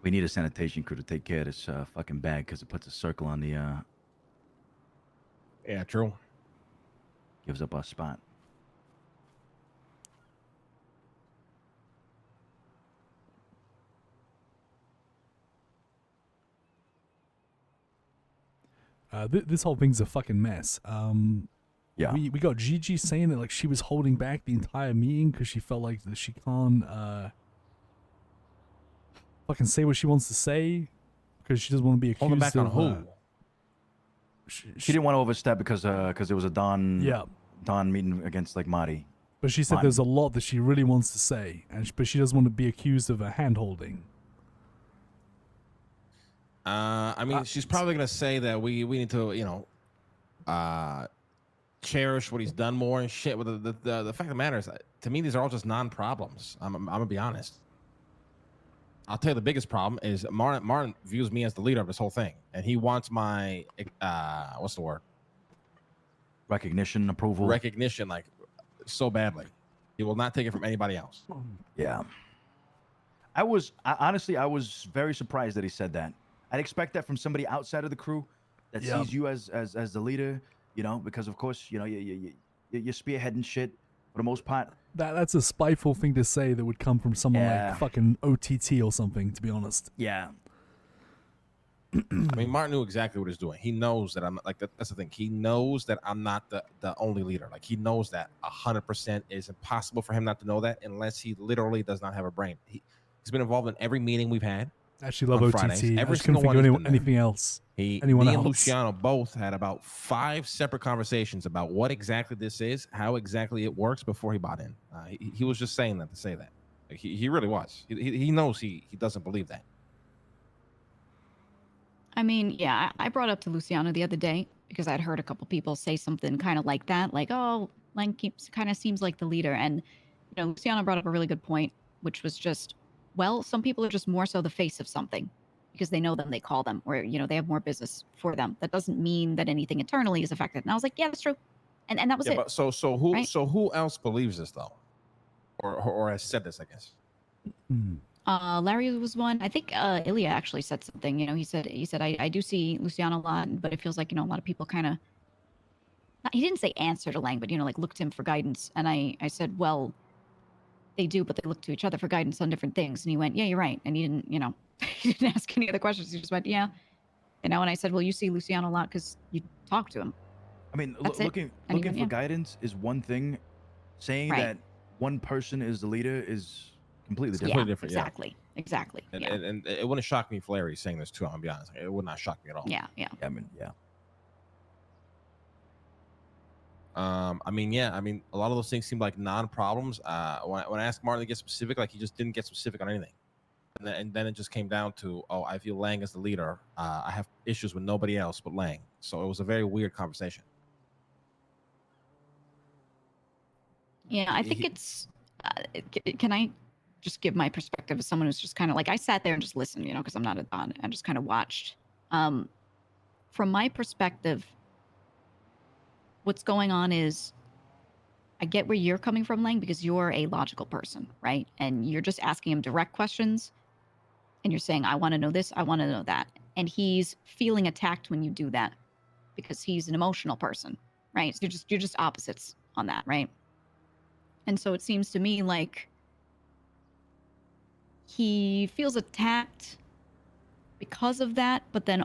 We need a sanitation crew to take care of this fucking bag because it puts a circle on the. Yeah, true. Gives up our spot. This whole thing's a fucking mess. Yeah. We got Gigi saying that like she was holding back the entire meeting because she felt like that she can't fucking say what she wants to say because she doesn't want to be accused Holding back on of who? She didn't want to overstep because it was a Don meeting against like Marty. But she said Martin. there's a lot that she really wants to say, but she doesn't want to be accused of a hand holding. I mean, she's probably gonna say that we need to, you know, cherish what he's done more and shit. But the fact of the matter is, to me, these are all just non-problems. I'm gonna be honest. I'll tell you the biggest problem is Martin views me as the leader of this whole thing, and he wants my what's the word? Recognition, approval. Recognition, like so badly. He will not take it from anybody else. Yeah. Honestly, I was very surprised that he said that. I'd expect that from somebody outside of the crew that Yeah. sees you as the leader, you know, because of course, you know, you're spearheading shit for the most part. That's a spiteful thing to say that would come from someone Yeah. like fucking OTT or something, to be honest. Yeah. I mean, Martin knew exactly what he's doing. He knows that I'm not, like that's the thing. He knows that I'm not the only leader. Like he knows that 100% is impossible for him not to know that unless he literally does not have a brain. He's been involved in every meeting we've had. I actually love on OTT. Fridays. I Every just couldn't single think one of he's been there. anything else. Me Anyone and else. Luciano both had about 5 separate conversations about what exactly this is, how exactly it works before he bought in. He was just saying that to say that. Like, he really was. He knows he doesn't believe that. I mean, yeah, I brought up to Luciano the other day because I'd heard a couple people say something kind of like that, like, "Oh, Lang kind of seems like the leader," and you know, Luciano brought up a really good point, which was just, well, some people are just more so the face of something because they know them, they call them, or you know, they have more business for them. That doesn't mean that anything internally is affected. And I was like, yeah, that's true, and that was Yeah, it. but so who else believes this though, or has said this? I guess. Larry was one. I think Ilya actually said something. You know, he said I do see Luciano a lot, but it feels like, you know, a lot of people kind of he didn't say answer to Lang, but like look to him for guidance. And I said, well, they do, but they look to each other for guidance on different things. And he went, yeah, you're right. And he didn't, he didn't ask any other questions. He just went, yeah. And I said, well, you see Luciano a lot because you talk to him. I mean, That's it. looking And he went, for yeah. guidance is one thing. Saying Right. that one person is the leader is completely It's different. completely different. Exactly. Exactly. And, Yeah. and it wouldn't shock me if Larry's saying this too. I'm gonna be honest. It would not shock me at all. Yeah. Yeah. I mean, yeah. I mean, a lot of those things seem like non-problems. When I asked Martin to get specific, like he just didn't get specific on anything. And then it just came down to, oh, I feel Lang as the leader. I have issues with nobody else but Lang. So it was a very weird conversation. Yeah, I think it's. Can I just give my perspective as someone who's just kind of like I sat there and just listened, because I'm not a Don. I just kind of watched. From my perspective, what's going on is I get where you're coming from, Lang, because you're a logical person, right? And you're just asking him direct questions, and you're saying, "I want to know this, I want to know that," and he's feeling attacked when you do that because he's an emotional person, right? So you're just opposites on that, right? And so it seems to me like he feels attacked because of that, but then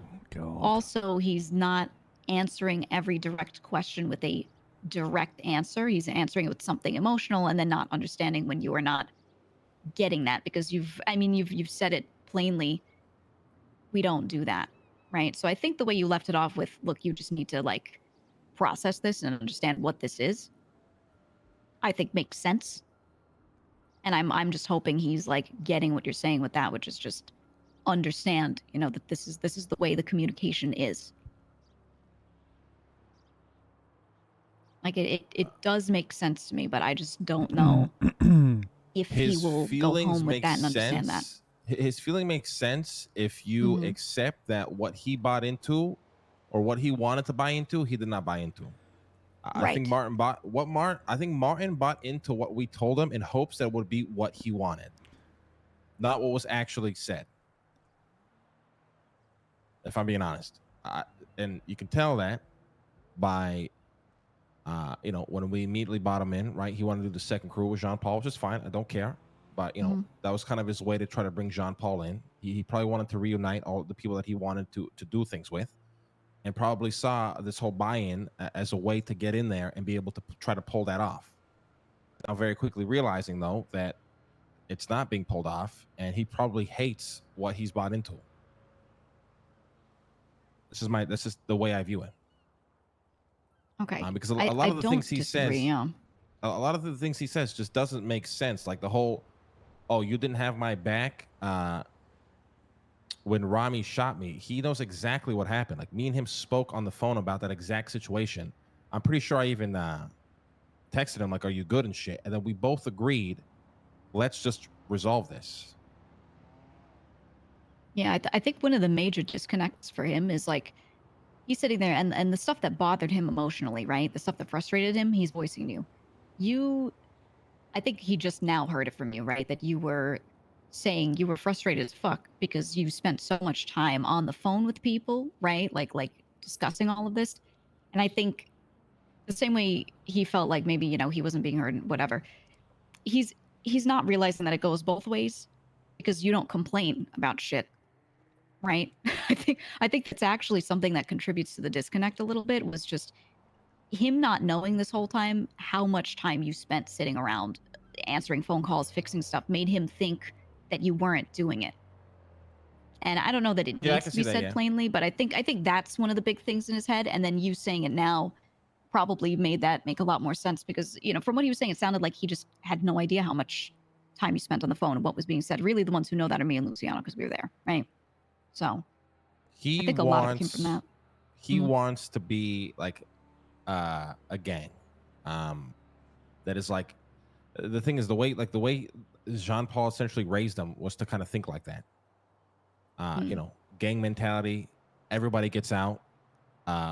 also he's not answering every direct question with a direct answer. He's answering it with something emotional and then not understanding when you are not getting that because you've said it plainly. We don't do that, right? So I think the way you left it off with, look, you just need to like process this and understand what this is, I think makes sense. And I'm just hoping he's like getting what you're saying with that, which is just understand, that this is the way the communication is. Like it does make sense to me, but I just don't know if he will go home with that and understand that. His feeling makes sense if you accept that what he bought into or what he wanted to buy into, he did not buy into. I think Martin bought into what we told him in hopes that it would be what he wanted, not what was actually said. If I'm being honest, and you can tell that by, when we immediately bought him in, right? He wanted to do the second crew with Jean Paul, which is fine. I don't care, but that was kind of his way to try to bring Jean Paul in. He probably wanted to reunite all the people that he wanted to do things with. And probably saw this whole buy-in as a way to get in there and be able to try to pull that off. Now, very quickly realizing, though, that it's not being pulled off, and he probably hates what he's bought into. This is the way I view it. Okay. Because a lot of the things he says, a lot of the things he says just doesn't make sense. Like the whole, oh, you didn't have my back when Rami shot me. He knows exactly what happened. Like me and him spoke on the phone about that exact situation. I'm pretty sure I even texted him like, are you good and shit? And then we both agreed, let's just resolve this. Yeah, I think one of the major disconnects for him is like he's sitting there and the stuff that bothered him emotionally, right? The stuff that frustrated him, he's voicing you. I think he just now heard it from you, right? That you were saying you were frustrated as fuck because you spent so much time on the phone with people, right? Like discussing all of this. And I think the same way he felt like maybe, he wasn't being heard, whatever. He's not realizing that it goes both ways because you don't complain about shit. Right? I think that's actually something that contributes to the disconnect a little bit, was just him not knowing this whole time how much time you spent sitting around answering phone calls, fixing stuff, made him think that you weren't doing it. And I don't know that it needs to be said plainly, but I think that's one of the big things in his head. And then you saying it now probably made that make a lot more sense because, from what he was saying, it sounded like he just had no idea how much time you spent on the phone and what was being said. Really, the ones who know that are me and Luciano because we were there, right? So I think a lot of it came from that. He wants to be like a gang. That is like, the thing is the way Jean Paul essentially raised them was to kind of think like that. Gang mentality. Everybody gets out.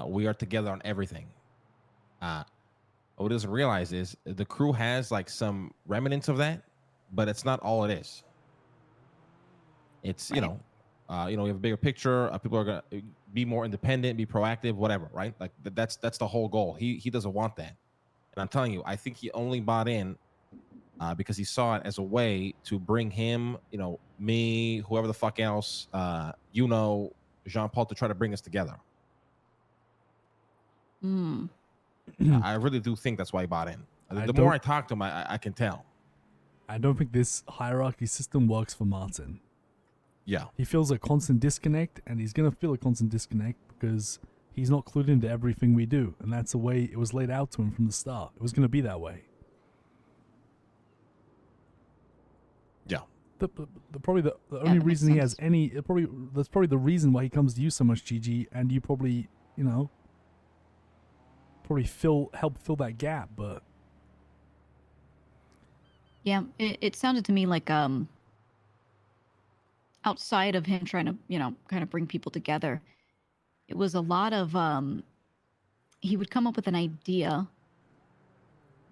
We are together on everything. What he doesn't realize is the crew has like some remnants of that, but it's not all it is. It's right. We have a bigger picture. People are gonna be more independent, be proactive, whatever, right? Like that's the whole goal. He doesn't want that. And I'm telling you, I think he only bought in because he saw it as a way to bring him, me, whoever the fuck else, Jean Paul, to try to bring us together. Hmm. I really do think that's why he bought in. I The more don't- I talk to him, I can tell. I don't think this hierarchy system works for Martin. Yeah. He feels a constant disconnect, and he's gonna feel a constant disconnect because he's not clued into everything we do, and that's the way it was laid out to him from the start. It was gonna be that way. Yeah. Probably the only that makes reason he has sense. any that's probably the reason why he comes to you so much, Gigi, and you probably probably help fill that gap. But Yeah, it sounded to me like outside of him trying to, kind of bring people together, it was a lot of he would come up with an idea.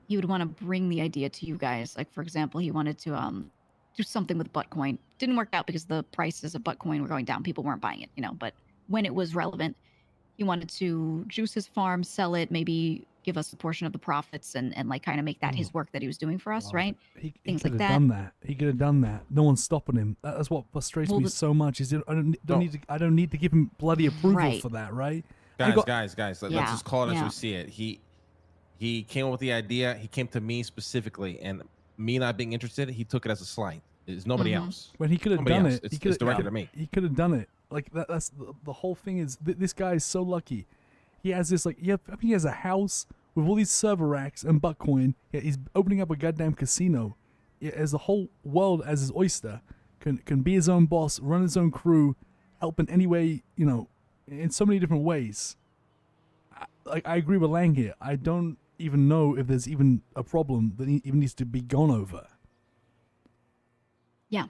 He would want to bring the idea to you guys. Like, for example, he wanted to do something with Buttcoin. Didn't work out because the prices of Buttcoin were going down. People weren't buying it, but when it was relevant, he wanted to juice his farm, sell it, maybe give us a portion of the profits and like kind of make that his work that he was doing for us, right? he Things could like have that. done that. He could have done that. No one's stopping him. That's what frustrates Well, me the- so much. Is I don't No. need to. I don't need to give him bloody approval Right. for that, right? Guys, let's Yeah, just call it as yeah. we see it. He came up with the idea. He came to me specifically, and me not being interested, he took it as a slight. There's nobody else. When he could have Nobody done else. it, It's directed at me. He could have done it. Like that's the whole thing. Is this guy is so lucky. He has this I think he has a house with all these server racks and Bitcoin. Yeah, he's opening up a goddamn casino. Yeah, as the whole world as his oyster can be his own boss, run his own crew, help in any way, in so many different ways. I agree with Lang here. I don't even know if there's even a problem that even needs to be gone over. Yeah.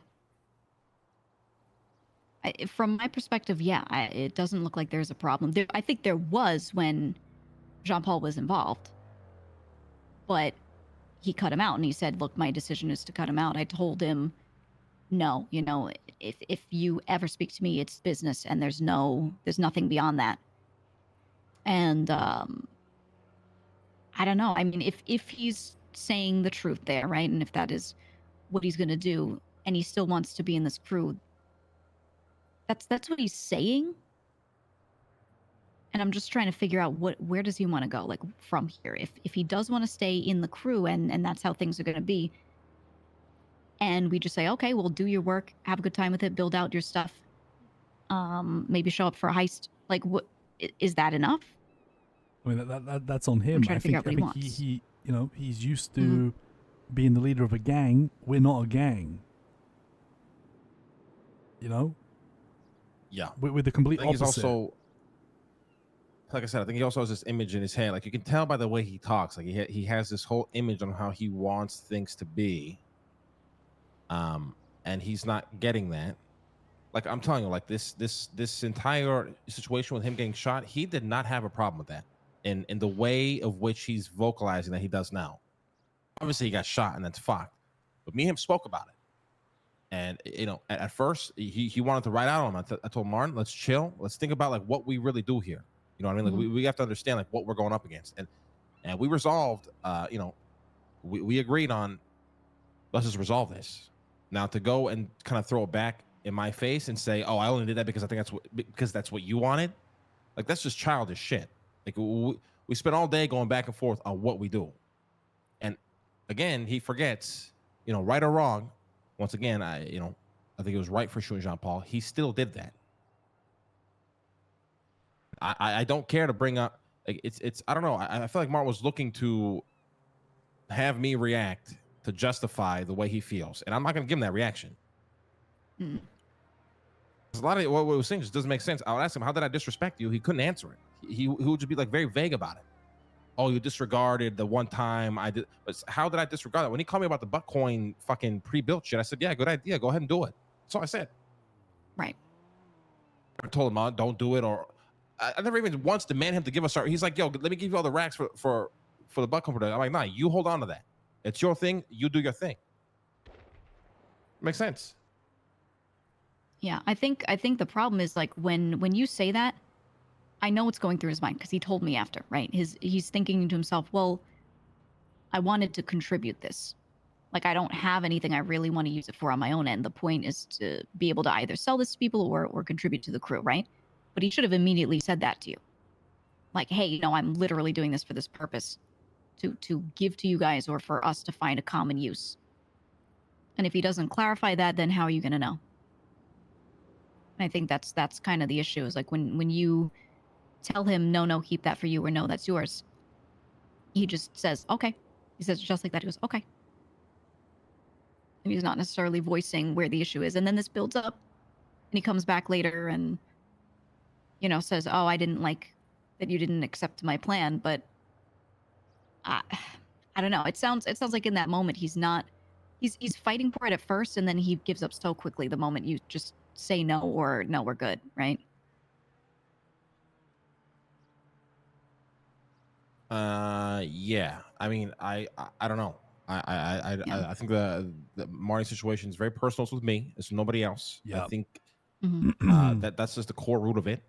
From my perspective, yeah, it doesn't look like there's a problem. I think there was when Jean-Paul was involved, but he cut him out and he said, look, my decision is to cut him out. I told him, no, if you ever speak to me, it's business and there's nothing beyond that. And I don't know. I mean, if he's saying the truth there, right? And if that is what he's going to do and he still wants to be in this crew, that's what he's saying. And I'm just trying to figure out where does he want to go, like from here. If he does want to stay in the crew and that's how things are going to be, and we just say, okay, well, do your work, have a good time with it, build out your stuff, maybe show up for a heist. Like, what is that enough? I mean that's on him. trying to figure out what he think wants. he he's used to being the leader of a gang. We're not a gang. Yeah. With the complete I think he's opposite. also, like I said, I think he also has this image in his head. Like you can tell by the way he talks. Like he has this whole image on how he wants things to be. And he's not getting that. Like I'm telling you, like this entire situation with him getting shot, he did not have a problem with that. In the way of which he's vocalizing that he does now. Obviously, he got shot and that's fucked. But me and him spoke about it. And at first he wanted to write out on him. I told Martin, let's chill. Let's think about like what we really do here. You know what I mean? Like we have to understand like what we're going up against. And we resolved. We agreed on. Let's just resolve this. Now to go and kind of throw it back in my face and say, "Oh, I only did that because I think that's what you wanted." Like that's just childish shit. Like we spent all day going back and forth on what we do. And again, he forgets. Right or wrong. Once again, I think it was right for shooting Jean Paul. He still did that. I don't care to bring up. Like, it's I don't know. I feel like Martin was looking to have me react to justify the way he feels, and I'm not going to give him that reaction. Mm. A lot of what we were saying just doesn't make sense. I would ask him, "How did I disrespect you?" He couldn't answer it. He would just be like very vague about it. Oh, you disregarded the one time I did. But how did I disregard it? When he called me about the Buttcoin fucking pre-built shit, I said, yeah, good idea. Go ahead and do it. That's all I said. Right. I told him, don't do it. Or I never even once demanded him to give us our. He's like, yo, let me give you all the racks for the Buttcoin production. I'm like, nah, you hold on to that. It's your thing. You do your thing. Makes sense. Yeah, I think the problem is like when you say that, I know what's going through his mind because he told me after, right? He's thinking to himself, well, I wanted to contribute this. Like, I don't have anything I really want to use it for on my own end. The point is to be able to either sell this to people or contribute to the crew, right? But he should have immediately said that to you. Like, hey, you know, I'm literally doing this for this purpose, to give to you guys or for us to find a common use. And if he doesn't clarify that, then how are you going to know? And I think that's kind of the issue, is like when you tell him, no, keep that for you, or no, that's yours, he just says, okay. He says just like that. He goes, okay. And he's not necessarily voicing where the issue is. And then this builds up, and he comes back later and, you know, says, oh, I didn't like that you didn't accept my plan. But I don't know. It sounds like in that moment, he's fighting for it at first, and then he gives up so quickly the moment you just say no, or no, we're good, right? Yeah. I mean, I don't know. I think the Marty situation is very personal with me. It's nobody else. I Yep. think Mhm. that's just the core root of it.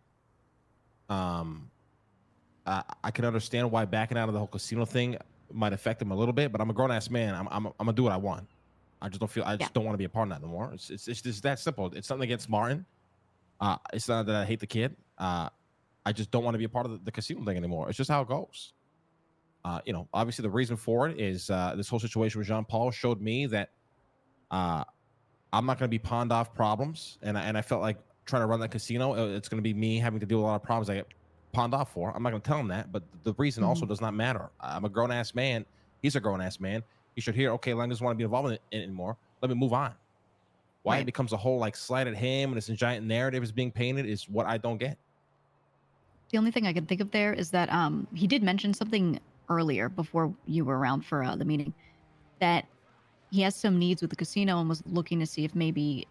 I can understand why backing out of the whole casino thing might affect him a little bit, but I'm a grown ass man. I'm gonna do what I want. I just don't feel. I just don't want to be a part of that no more. It's just that simple. It's something against Martin. It's not that I hate the kid. I just don't want to be a part of the casino thing anymore. It's just how it goes. You know, obviously the reason for it is this whole situation with Jean Paul showed me that I'm not going to be pawned off problems, and I felt like trying to run that casino, it's going to be me having to deal with a lot of problems I get pawned off for. I'm not going to tell him that, but the reason also does not matter. I'm a grown ass man. He's a grown ass man. He should hear, okay, Lang doesn't want to be involved in it anymore. Let me move on. Why it becomes a whole like slight at him and this giant narrative is being painted is what I don't get. The only thing I can think of there is that he did mention something earlier before you were around for the meeting, that he has some needs with the casino and was looking to see if maybe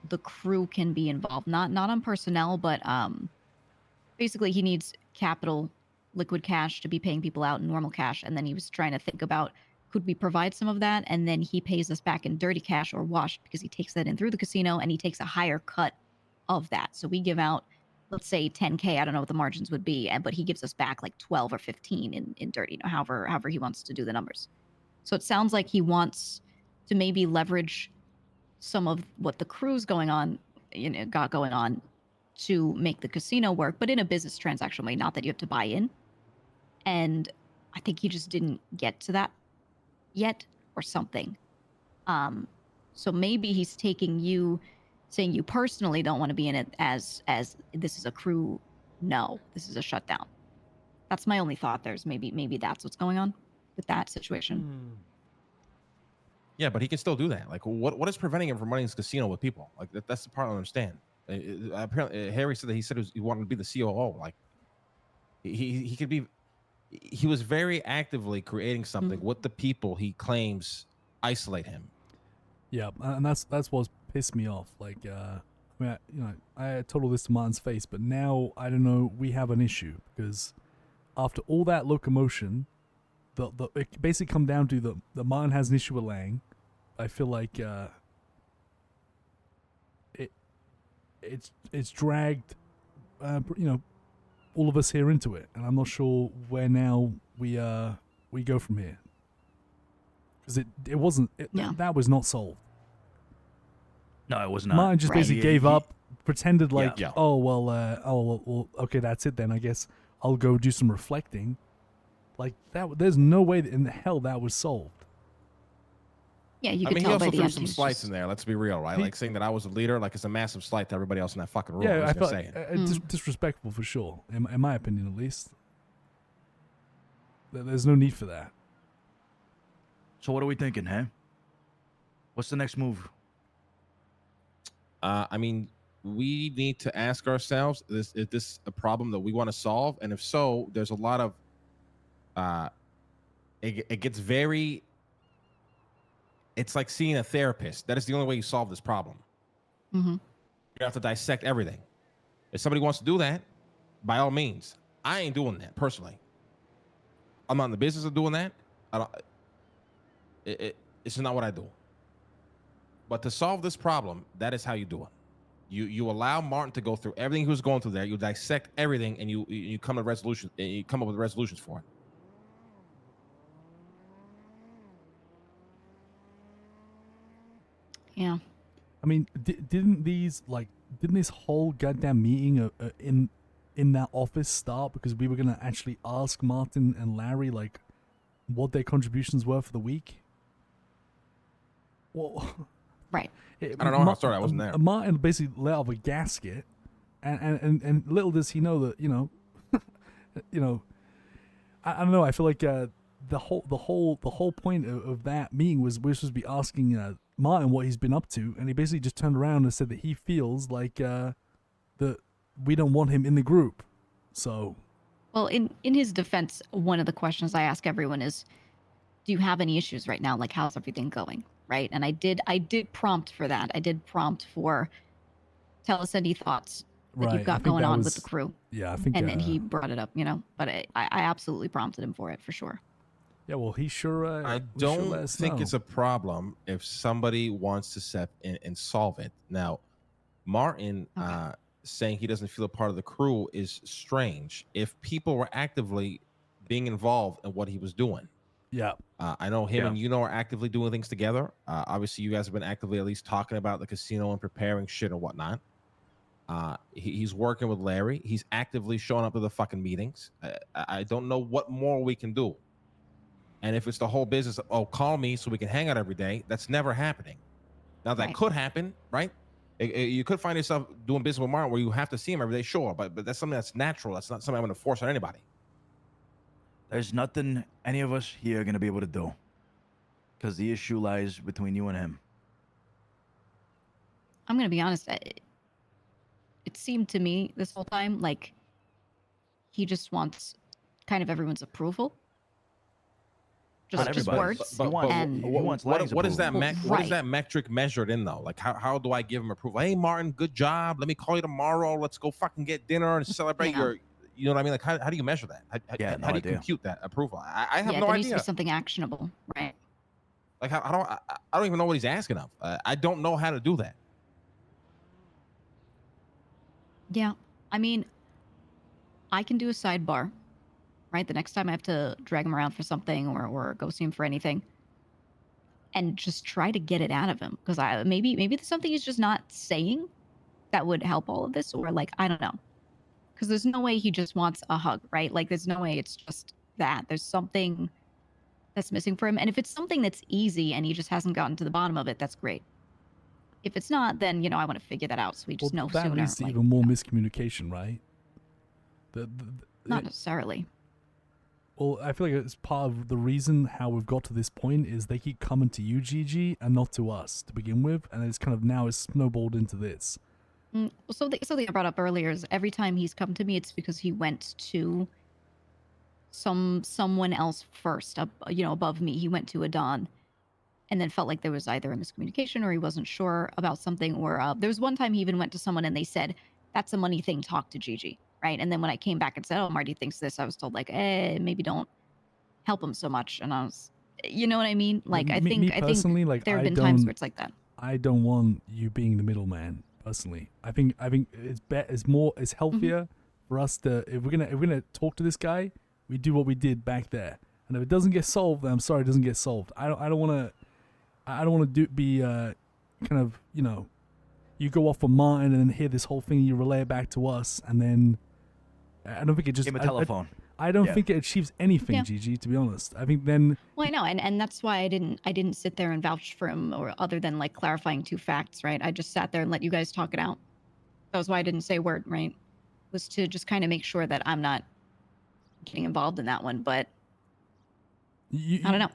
the crew can be involved. Not on personnel, but basically he needs capital, liquid cash to be paying people out in normal cash. And then he was trying to think about, could we provide some of that? And then he pays us back in dirty cash or washed, because he takes that in through the casino and he takes a higher cut of that. So we give out, let's say 10K. I don't know what the margins would be, but he gives us back like 12 or 15 in dirty, you know, however he wants to do the numbers. So it sounds like he wants to maybe leverage some of what the crew's going on, got going on, to make the casino work, but in a business transaction way, not that you have to buy in. And I think he just didn't get to that yet, or something. So maybe he's taking you, saying you personally don't want to be in it as this is a crew. No, this is a shutdown. That's my only thought. There's maybe that's what's going on with that situation. Yeah, but he can still do that. Like, what is preventing him from running this casino with people? Like, that's the part I don't understand. Apparently, Harry said that he wanted to be the COO. Like, he could be. He was very actively creating something with the people he claims isolate him. Yeah, and that's what's pissed me off. Like, I mean, I told all this to Martin's face, but now I don't know. We have an issue because after all that locomotion, it basically come down to the Martin has an issue with Lang. I feel like it's dragged, all of us here into it, and I'm not sure where now we go from here, because it wasn't that was not solved. No, it was not. Martin just basically gave up, pretended like, Yeah. oh well, okay, that's it then. I guess I'll go do some reflecting. Like that, there's no way in the hell that was solved. Yeah, you I could mean, tell he also by the threw end. some he's slights just- in there. Let's be real, right? Like saying that I was a leader, like it's a massive slight to everybody else in that fucking room. Yeah, I I was felt gonna say. disrespectful for sure, in my opinion at least. There's no need for that. So what are we thinking, huh? What's the next move? I mean, we need to ask ourselves: is this a problem that we want to solve? And if so, there's a lot of. It gets very. It's like seeing a therapist. That is the only way you solve this problem. Mm-hmm. You have to dissect everything. If somebody wants to do that, by all means. I ain't doing that personally. I'm not in the business of doing that. I don't. It's not what I do. But to solve this problem, that is how you do it. You allow Martin to go through everything he was going through there. You dissect everything, and you come to resolution. You come up with resolutions for it. Yeah. I mean, didn't this whole goddamn meeting in that office start because we were gonna actually ask Martin and Larry like what their contributions were for the week? Well, right. I don't know how sorry I wasn't there. Martin basically let off a gasket, and little does he know that I don't know. I feel like the whole point of that meeting was we're supposed to be asking Martin what he's been up to, and he basically just turned around and said that he feels like that we don't want him in the group. So, Well, in his defense, one of the questions I ask everyone is, do you have any issues right now? Like, how's everything going? Right. And I did prompt for that. I did prompt for, tell us any thoughts that you've got going on with the crew. Yeah, I think. And then he brought it up, but I absolutely prompted him for it, for sure. Yeah, well, he sure. I don't think it's a problem if somebody wants to step in and solve it. Now, Martin saying he doesn't feel a part of the crew is strange. If people were actively being involved in what he was doing. Yeah. I know him and are actively doing things together. Obviously, you guys have been actively at least talking about the casino and preparing shit or whatnot. He's working with Larry. He's actively showing up to the fucking meetings. I don't know what more we can do. And if it's the whole business of, call me so we can hang out every day, that's never happening. Now, that could happen, right? You could find yourself doing business with Martin where you have to see him every day, sure. But that's something that's natural. That's not something I'm going to force on anybody. There's nothing any of us here are going to be able to do. Because the issue lies between you and him. I'm going to be honest. It seemed to me this whole time like he just wants kind of everyone's approval. Just words. What is that metric measured in though? Like how do I give him approval? Hey Martin, good job. Let me call you tomorrow. Let's go fucking get dinner and celebrate your. You know what I mean? Like how do you measure that? How do you compute that approval? I have no there idea. needs to be something actionable, right? Like I don't even know what he's asking of. I don't know how to do that. Yeah, I mean, I can do a sidebar, right? The next time I have to drag him around for something or go see him for anything, and just try to get it out of him because maybe there's something he's just not saying that would help all of this, or like I don't know, because there's no way he just wants a hug, right? Like there's no way it's just that. There's something that's missing for him, and if it's something that's easy and he just hasn't gotten to the bottom of it, that's great. If it's not, then I want to figure that out so we just know that sooner. leads to even more miscommunication, right? Not necessarily. Well, I feel like it's part of the reason how we've got to this point is they keep coming to you, Gigi, and not to us to begin with, and it's kind of now it's snowballed into this. So something I brought up earlier is every time he's come to me, it's because he went to someone else first, above me. He went to Adon, and then felt like there was either a miscommunication or he wasn't sure about something, or there was one time he even went to someone and they said, "That's a money thing. Talk to Gigi." Right. And then when I came back and said, "Oh, Marty thinks this," I was told like, maybe don't help him so much. And I was, you know what I mean? Like, I think like, there have been times where it's like that. I don't want you being the middleman personally. I think it's healthier for us to, if we're going to talk to this guy, we do what we did back there. And if it doesn't get solved, then I'm sorry, it doesn't get solved. I don't want to be kind of, you go off on Martin and then hear this whole thing, you relay it back to us, and then I don't think it just... Give him a telephone. I don't think it achieves anything, Gigi, to be honest. I think then... Well, I know, and that's why I didn't sit there and vouch for him, or other than like clarifying two facts, right? I just sat there and let you guys talk it out. That was why I didn't say a word, right? Was to just kind of make sure that I'm not getting involved in that one, but I don't know.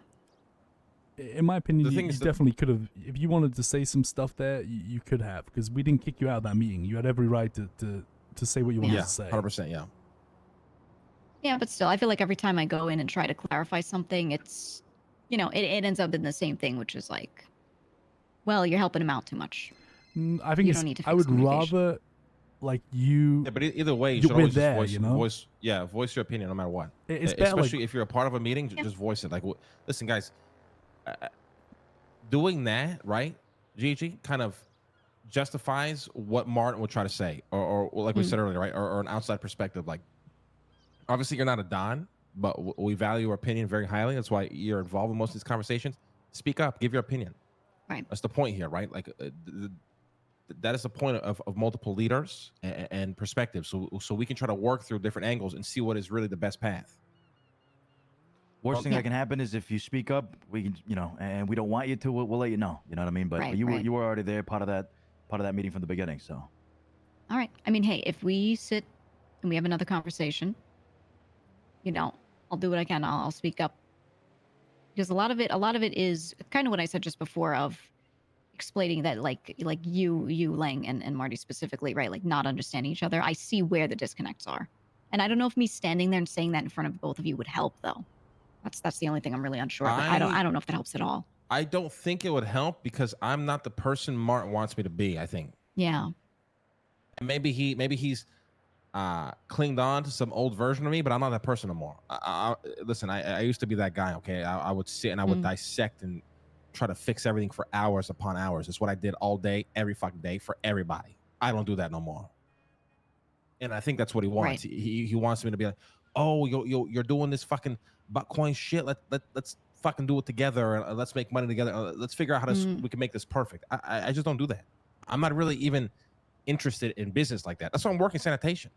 In my opinion, you definitely could have, if you wanted to say some stuff there, you could have, because we didn't kick you out of that meeting. You had every right to say what you wanted to say. 100%, yeah. Yeah, but still, I feel like every time I go in and try to clarify something, it's, it ends up in the same thing, which is like, well, you're helping him out too much. I think I would rather, like, you... Yeah, but either way, you should always there, voice your opinion no matter what. It's better, especially if you're a part of a meeting, just voice it. Like, listen, guys, doing that, right, Gigi, kind of justifies what Martin would try to say, or like we Mm. said earlier, right? Or an outside perspective. Like, obviously, you're not a Don, but we value your opinion very highly. That's why you're involved in most of these conversations. Speak up, give your opinion. Right. That's the point here, right? Like, that is the point of multiple leaders and perspectives. So we can try to work through different angles and see what is really the best path. Worst thing that can happen is if you speak up, we can, and we don't want you to, we'll let you know. You know what I mean? But Right, you right. were already there, part of that meeting from the beginning. So All right. I mean, hey, if we sit and we have another conversation, I'll do what I can. I'll speak up because a lot of it is kind of what I said just before of explaining that like you Lang and Marty specifically, right? Like not understanding each other. I see where the disconnects are, and I don't know if me standing there and saying that in front of both of you would help though. That's the only thing I'm really unsure. But I don't know if that helps at all. I don't think it would help because I'm not the person Martin wants me to be. I think. Yeah. And maybe he's clinged on to some old version of me, but I'm not that person anymore. Listen, I used to be that guy. Okay, I would sit and I would dissect and try to fix everything for hours upon hours. It's what I did all day, every fucking day for everybody. I don't do that no more. And I think that's what he wants. Right. He wants me to be like, oh, you're doing this fucking buttcoin shit. Let's fucking do it together. And let's make money together. Let's figure out how we can make this perfect. I just don't do that. I'm not really even interested in business like that. That's why I'm working sanitation.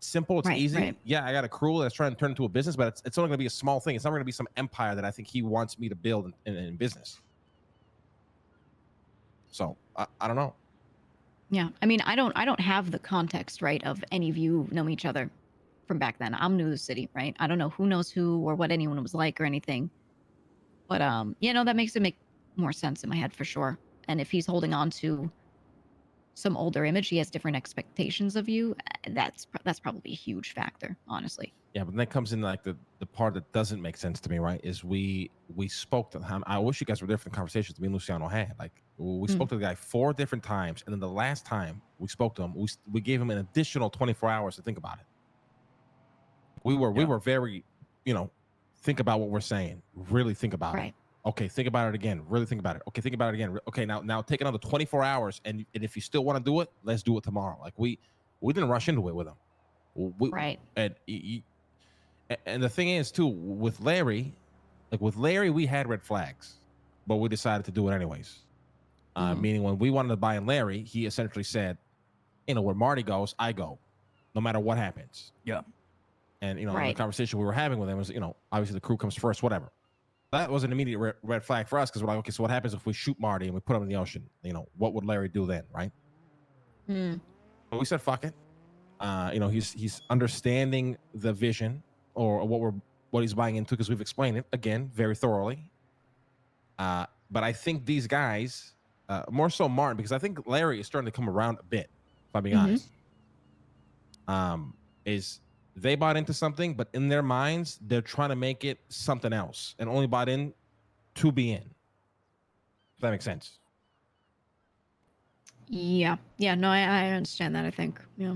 Simple, it's easy. Right. Yeah, I got a crew that's trying to turn into a business, but it's only going to be a small thing. It's not going to be some empire that I think he wants me to build in business. So I don't know. Yeah. I mean, I don't have the context, right, of any of you know each other from back then. I'm new to the city, right? I don't know who knows who or what anyone was like or anything. But that makes it make more sense in my head for sure. And if he's holding on to some older image, he has different expectations of you. That's probably a huge factor, honestly. Yeah, but then comes in like the part that doesn't make sense to me, right? Is we spoke to him. I wish you guys were different conversations me and Luciano had. Like we spoke to the guy 4 different times, and then the last time we spoke to him, we gave him an additional 24 hours to think about it. We were very, think about what we're saying. Really think about it. Okay, think about it again. Really think about it. Okay, think about it again. Okay, now take another 24 hours, and if you still want to do it, let's do it tomorrow. Like we didn't rush into it with him. Right. And the thing is too, with Larry, we had red flags, but we decided to do it anyways. Meaning when we wanted to buy in Larry, he essentially said, where Marty goes, I go, no matter what happens. Yeah. And the conversation we were having with him was, obviously the crew comes first, whatever. That was an immediate red flag for us because we're like, okay, so what happens if we shoot Marty and we put him in the ocean? What would Larry do then, right? But we said, fuck it. He's understanding the vision or what he's buying into because we've explained it again very thoroughly. But I think these guys, more so Martin, because I think Larry is starting to come around a bit. If I'm being honest, is they bought into something, but in their minds they're trying to make it something else and only bought in to be in. If that makes sense. Yeah. No, I understand that. I think. Yeah.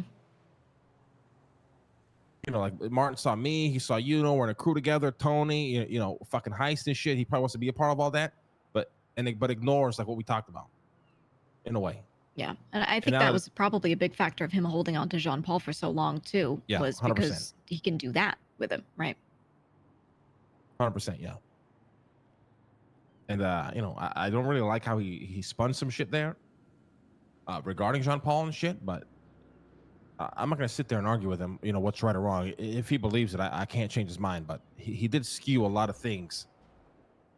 Like Martin saw me, he saw we're in a crew together, Tony, fucking heist and shit. He probably wants to be a part of all that, but ignores like what we talked about in a way. Yeah. And I think that was probably a big factor of him holding on to Jean Paul for so long too. Yeah, was 100%. Because he can do that with him, right? 100%, yeah. And I don't really like how he spun some shit there regarding Jean Paul and shit, but I'm not going to sit there and argue with him, what's right or wrong. If he believes it, I can't change his mind. But he did skew a lot of things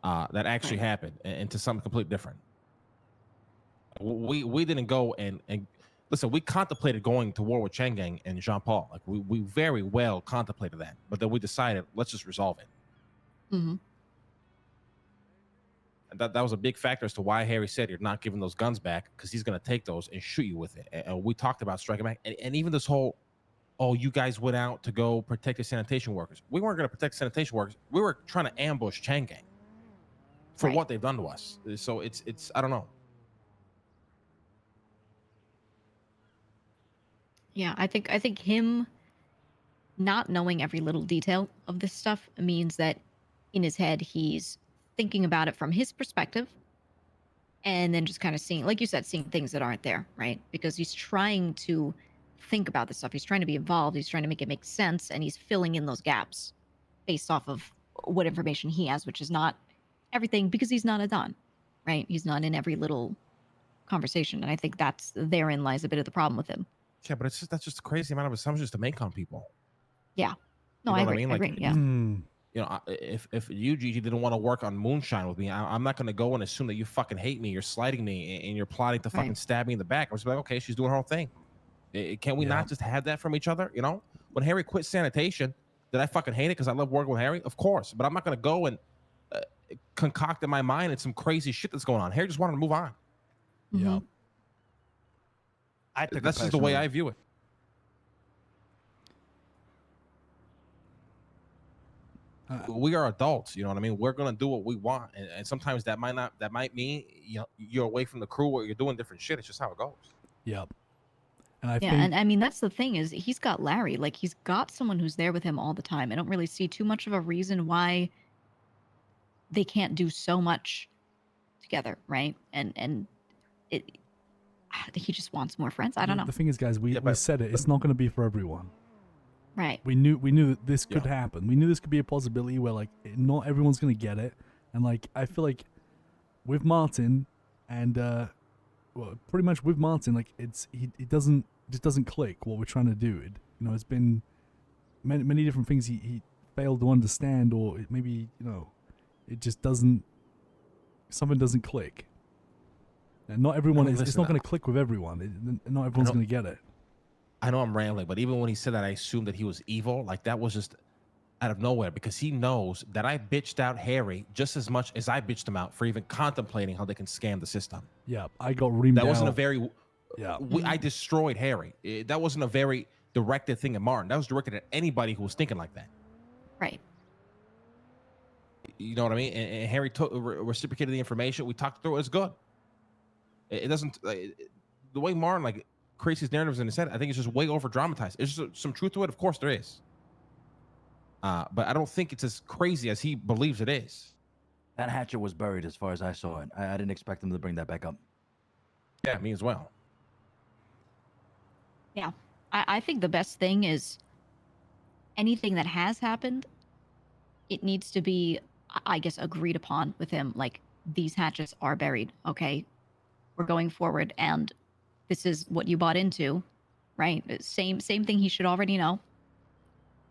that actually happened into something completely different. We didn't go and listen, we contemplated going to war with Chang Gang and Jean Paul. Like we very well contemplated that. But then we decided, let's just resolve it. Mm-hmm. And that was a big factor as to why Harry said you're not giving those guns back because he's going to take those and shoot you with it. And we talked about striking back. And even this whole, you guys went out to go protect the sanitation workers. We weren't going to protect sanitation workers. We were trying to ambush Chang Gang for what they've done to us. So it's I don't know. Yeah, I think him not knowing every little detail of this stuff means that in his head he's thinking about it from his perspective and then just kind of seeing, like you said, seeing things that aren't there, right? Because he's trying to think about this stuff. He's trying to be involved. He's trying to make it make sense, and he's filling in those gaps based off of what information he has, which is not everything, because he's not a Don, right? He's not in every little conversation, and I think therein lies a bit of the problem with him. Yeah, but that's just a crazy amount of assumptions to make on people. Yeah. No, You know I what agree. I mean? I Like, agree. Yeah. you know, if you, Gigi, didn't want to work on moonshine with me, I'm not going to go and assume that you fucking hate me, you're slighting me, and you're plotting to fucking stab me in the back. I'm just like, okay, she's doing her own thing. Can we not just have that from each other? You know, when Harry quit sanitation, did I fucking hate it because I love working with Harry? Of course, but I'm not going to go and concoct in my mind and some crazy shit that's going on. Harry just wanted to move on. Yeah. I took That's just the way I view it. We are adults, you know what I mean? We're gonna do what we want, and sometimes that might mean, you know, you're away from the crew or you're doing different shit. It's just how it goes. Yep. And I Yeah, think and I mean that's the thing, is he's got Larry. Like, he's got someone who's there with him all the time. I don't really see too much of a reason why they can't do so much together, right? And it he just wants more friends. I don't know. the thing is, guys, we said it. It's not going to be for everyone. Right. We knew that this could happen. We knew this could be a possibility where like not everyone's going to get it, and like I feel like with Martin and well, pretty much with Martin, like it doesn't click what we're trying to do. You know, it's been many different things he failed to understand, or maybe, you know, it just something doesn't click. And not everyone it's listen, not going to click with everyone. Not everyone's going to get it. I know I'm rambling, but even when he said that, I assumed that he was evil. Like, that was just out of nowhere, because he knows that I bitched out Harry just as much as I bitched him out for even contemplating how they can scam the system. Yeah, I got reamed That wasn't a out. very. Yeah. I destroyed Harry. That wasn't a very directed thing at Martin. That was directed at anybody who was thinking like that. Right. You know what I mean? And Harry reciprocated the information. We talked through it. It's good. It doesn't. The way Martin like creates his narratives in his head, I think it's just way over dramatized. Is there some truth to it? Of course there is. But I don't think it's as crazy as he believes it is. That hatchet was buried as far as I saw it. I didn't expect him to bring that back up. Yeah, me as well. Yeah. I think the best thing is anything that has happened, it needs to be, I guess, agreed upon with him. Like, these hatchets are buried. Okay. We're going forward, and this is what you bought into, right? Same thing he should already know.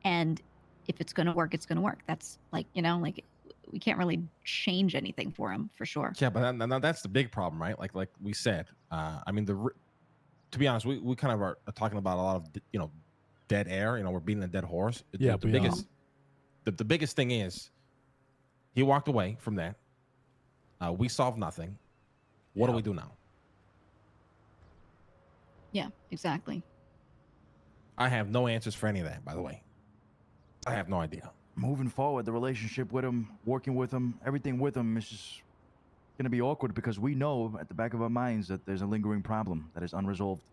And if it's going to work, it's going to work. That's like, you know, like, we can't really change anything for him, for sure. Yeah, but now that's the big problem, right? Like we said, I mean, to be honest, we kind of are talking about a lot of, you know, dead air. You know, we're beating a dead horse. Yeah, the biggest, the biggest thing is he walked away from that. We solved nothing. What do we do now? Yeah, exactly. I have no answers for any of that, by the way. I have no idea. Moving forward, the relationship with him, working with him, everything with him is just going to be awkward, because we know at the back of our minds that there's a lingering problem that is unresolved.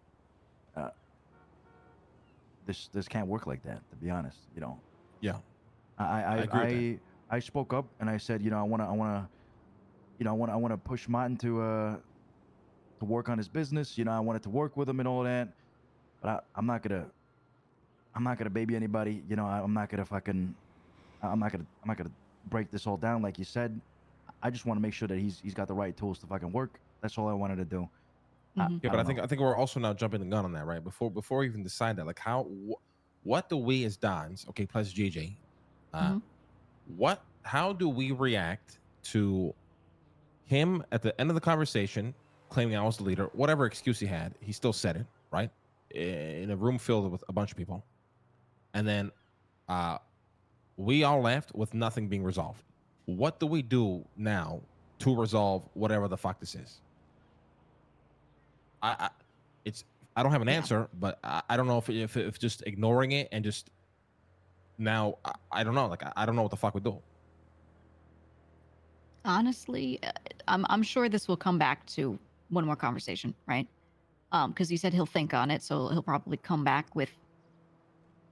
This can't work like that, to be honest. You know. Yeah. I agree with I spoke up and I said, you know, I want to push Martin to work on his business. You know, I wanted to work with him and all that, but I'm not gonna baby anybody. You know, I'm not gonna break this all down like you said. I just want to make sure that he's got the right tools to fucking work. That's all I wanted to do. Yeah, but I think we're also now jumping the gun on that, right? Before we even decide that, like, what do we as Dons, okay, plus GJ, how do we react to him at the end of the conversation claiming I was the leader, whatever excuse he had, he still said it, right? In a room filled with a bunch of people, and then we all left with nothing being resolved. What do we do now to resolve whatever the fuck this is? I don't have an answer, but I don't know if just ignoring it and just now I don't know. Like, I don't know what the fuck we do. Honestly, I'm sure this will come back to one more conversation, right? Because he said he'll think on it, so he'll probably come back with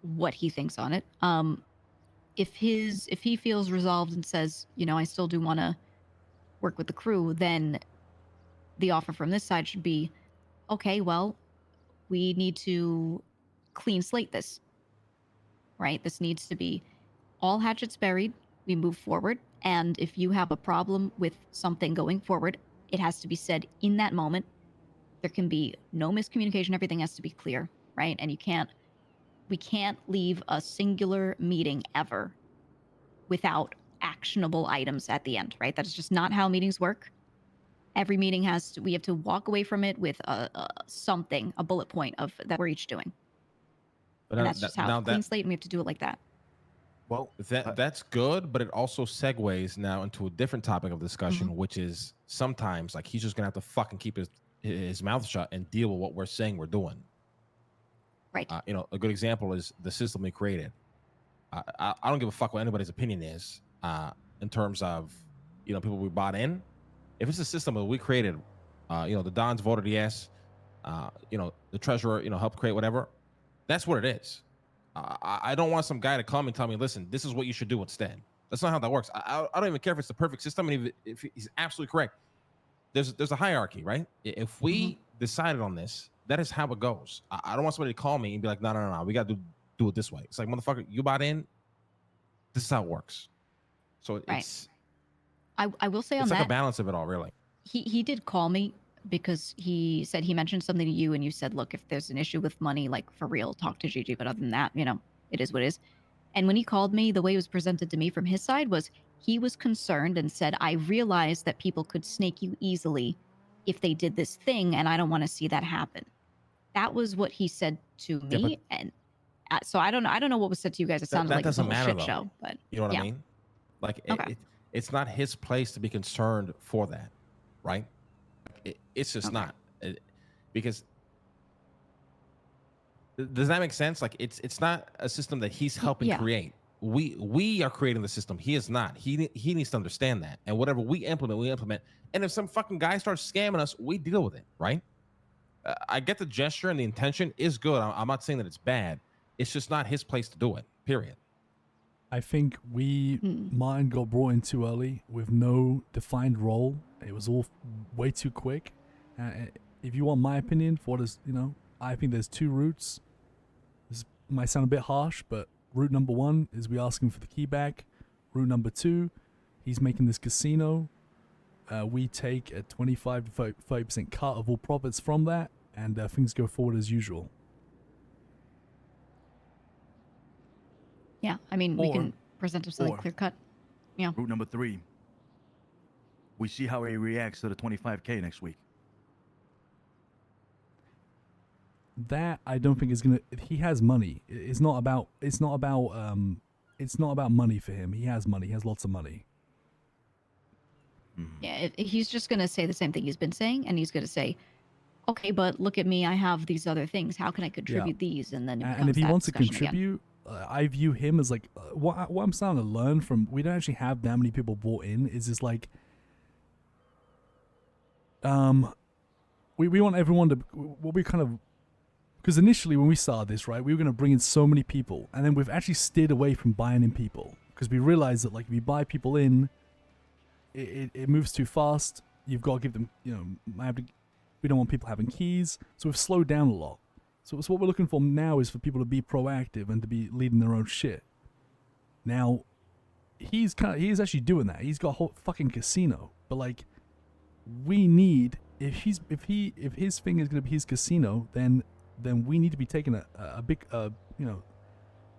what he thinks on it. If he feels resolved and says, you know, I still do want to work with the crew, then the offer from this side should be, okay, well, we need to clean slate this, right? This needs to be all hatchets buried. We move forward. And if you have a problem with something going forward, it has to be said in that moment. There can be no miscommunication. Everything has to be clear, right? And we can't leave a singular meeting ever without actionable items at the end, right? That is just not how meetings work. Every meeting we have to walk away from it with a bullet point of that we're each doing. But And that's just how clean slate, and we have to do it like that. Well, that's good, but it also segues now into a different topic of discussion, which is sometimes like he's just gonna have to fucking keep his mouth shut and deal with what we're saying we're doing. Right. You know, a good example is the system we created. I don't give a fuck what anybody's opinion is in terms of, you know, people we bought in. If it's a system that we created, you know, the Dons voted yes, you know, the treasurer, you know, helped create whatever. That's what it is. I don't want some guy to come and tell me, listen, this is what you should do instead. That's not how that works. I don't even care if it's the perfect system. And if he's absolutely correct, there's a hierarchy, right? If we decided on this, that is how it goes. I don't want somebody to call me and be like, no, we got to do it this way. It's like, motherfucker, you bought in. This is how it works. So it's I will say on it's like that, a balance of it all, really. he did call me because he said he mentioned something to you, and you said, look, if there's an issue with money, like for real, talk to Gigi. But other than that, you know, it is what it is. And when he called me, the way it was presented to me from his side was he was concerned and said, I realized that people could snake you easily if they did this thing, and I don't want to see that happen. That was what he said to me. And so I don't know what was said to you guys. It sounded like it was a doesn't whole matter, shit though. show. But You know what yeah. I mean? Like Okay. it's not his place to be concerned for that, right? It's just not. Because does that make sense? Like it's not a system that he's helping create. We are creating the system. He is not. He needs to understand that. And whatever we implement. And if some fucking guy starts scamming us, we deal with it, right? I get the gesture and the intention is good. I'm not saying that it's bad. It's just not his place to do it. Period. I think mine got brought in too early with no defined role. It was all way too quick. If you want my opinion for what is, you know, I think there's two routes. This might sound a bit harsh, but route number one is we ask him for the key back. Route number two, he's making this casino. We take a 25 to 30% cut of all profits from that, and things go forward as usual. Yeah, I mean, we can present him something clear cut. Yeah. Route number 3. We see how he reacts to the 25K next week. That I don't think is gonna. He has money. It's not about. It's not about. It's not about money for him. He has money. He has lots of money. Yeah, he's just going to say the same thing he's been saying, and he's going to say, okay, but look at me, I have these other things. How can I contribute these? And then And if he wants to contribute, I view him as like what I'm starting to learn from. We don't actually have that many people bought in. Is just like, we want everyone to. What we kind of, because initially when we started this, right, we were going to bring in so many people, and then we've actually steered away from buying in people because we realized that like if you buy people in, it moves too fast. You've got to give them, you know, we don't want people having keys, so we've slowed down a lot. So what we're looking for now is for people to be proactive and to be leading their own shit. Now, he's actually doing that. He's got a whole fucking casino, but like, we need if his thing is gonna be his casino, then we need to be taking a big you know.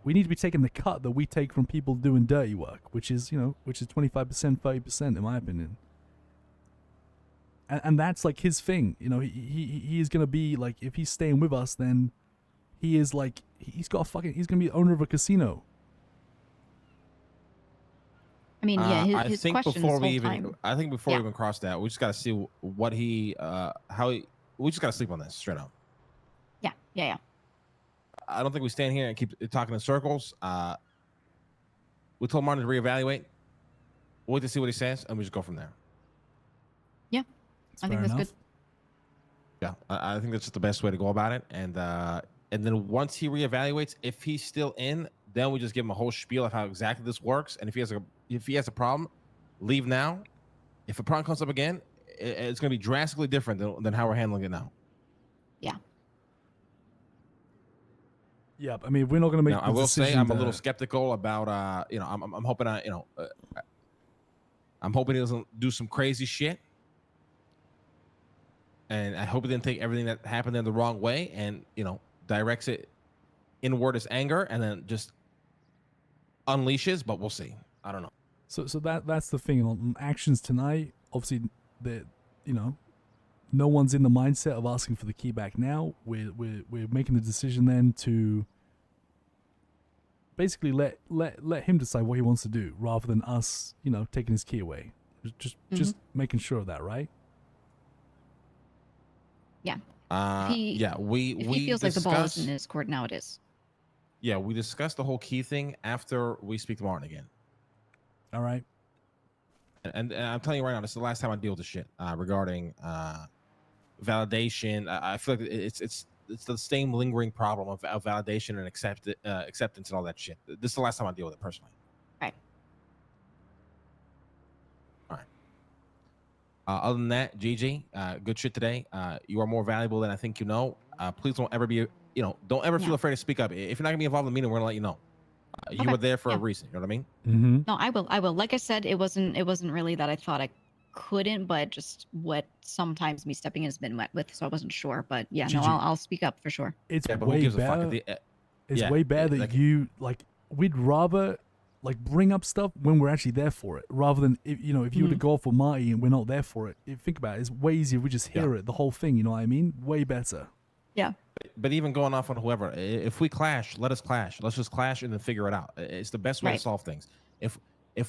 We need to be taking the cut that we take from people doing dirty work, which is 25%, 30%, in my opinion. And that's like his thing, you know. He is gonna be like, if he's staying with us, then he is like, he's gonna be the owner of a casino. I mean, yeah, his I think question before this we whole even, time. I think before we even cross that, we just got to see what he, we just got to sleep on this straight up. Yeah. I don't think we stand here and keep talking in circles. We told Martin to reevaluate. We'll wait to see what he says, and we just go from there. Yeah, I think that's good. Yeah, I think that's just the best way to go about it. And then once he reevaluates, if he's still in, then we just give him a whole spiel of how exactly this works. And if he has a problem, leave now. If a problem comes up again, it's going to be drastically different than how we're handling it now. Yeah. Yeah, I mean, we're not going to make. Now, the I will say decision I'm a little to- skeptical about I'm hoping I'm hoping he doesn't do some crazy shit, and I hope he didn't take everything that happened in the wrong way and directs it inward as anger and then just unleashes. But we'll see. I don't know. So that's the thing on actions tonight. Obviously, no one's in the mindset of asking for the key back now. We're making the decision then to basically let him decide what he wants to do, rather than us, taking his key away. Just making sure of that, right? Yeah. Yeah, we he feels like the ball is in discussed- his court now, it is. Yeah, we discussed the whole key thing after we speak to Martin again. All right. And I'm telling you right now, this is the last time I deal with this shit regarding validation. I feel like it's the same lingering problem of validation and acceptance and all that shit. This is the last time I deal with it personally. Right. All right. Other than that, GG, good shit today. You are more valuable than I think you know. Please don't ever be, don't ever feel afraid to speak up. If you're not gonna be involved in the meeting, we're gonna let you know. You Okay. were there for a Yeah. reason. You know what I mean? Mm-hmm. No, I will. Like I said, it wasn't really that I thought I couldn't, but just what sometimes me stepping in has been met with, so I wasn't sure. But yeah, no, Gigi, I'll speak up for sure. It's Yeah, but who way gives a fuck? better. It's Yeah, way better that like- you We'd rather bring up stuff when we're actually there for it, rather than if you were to go off with Marty and we're not there for it. Think about it, it's way easier if we just hear it, the whole thing. You know what I mean? Way better. Yeah. But even going off on whoever, if we clash, let us clash. Let's just clash and then figure it out. It's the best way to Right. solve things. If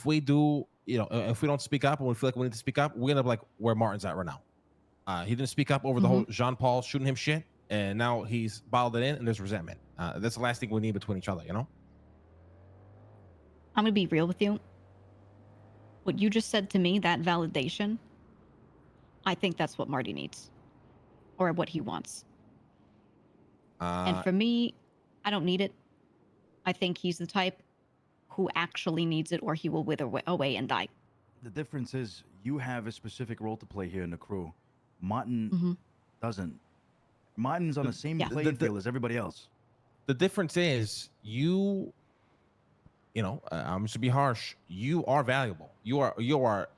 we do, if we don't speak up and we feel like we need to speak up, we end up like where Martin's at right now. He didn't speak up over the whole Jean Paul shooting him shit, and now he's bottled it in, and there's resentment. That's the last thing we need between each other. I'm gonna be real with you. What you just said to me, that validation, I think that's what Marty needs, or what he wants. And for me, I don't need it. I think he's the type who actually needs it, or he will wither away and die. The difference is you have a specific role to play here in the crew. Martin doesn't. Martin's on the same playing field as everybody else. The difference is I'm just to be harsh. You are valuable. You are.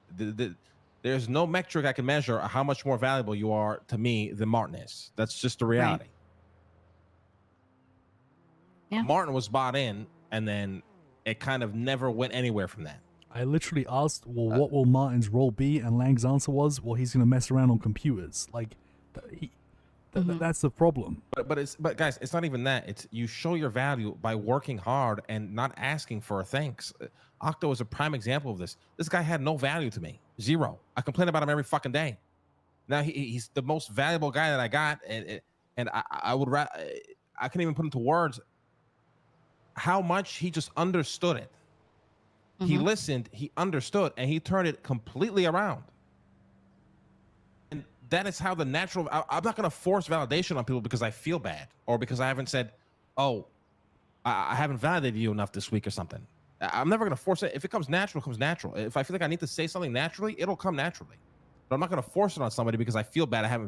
There's no metric I can measure how much more valuable you are to me than Martin is. That's just the reality. Yeah. Martin was bought in, and then it kind of never went anywhere from that. I literally asked, well, what will Martin's role be? And Lang's answer was, well, he's going to mess around on computers. That's the problem. But guys, it's not even that. It's you show your value by working hard and not asking for a thanks. Octo is a prime example of this. This guy had no value to me. Zero. I complain about him every fucking day. Now he's the most valuable guy that I got, and I would I can't even put into words how much he just understood it. He listened, he understood, and he turned it completely around. And that is how the natural. I'm not going to force validation on people because I feel bad or because I haven't said, "Oh, I haven't validated you enough this week" or something. I'm never going to force it. If it comes natural, it comes natural. If I feel like I need to say something naturally, it'll come naturally. But I'm not going to force it on somebody because I feel bad I haven't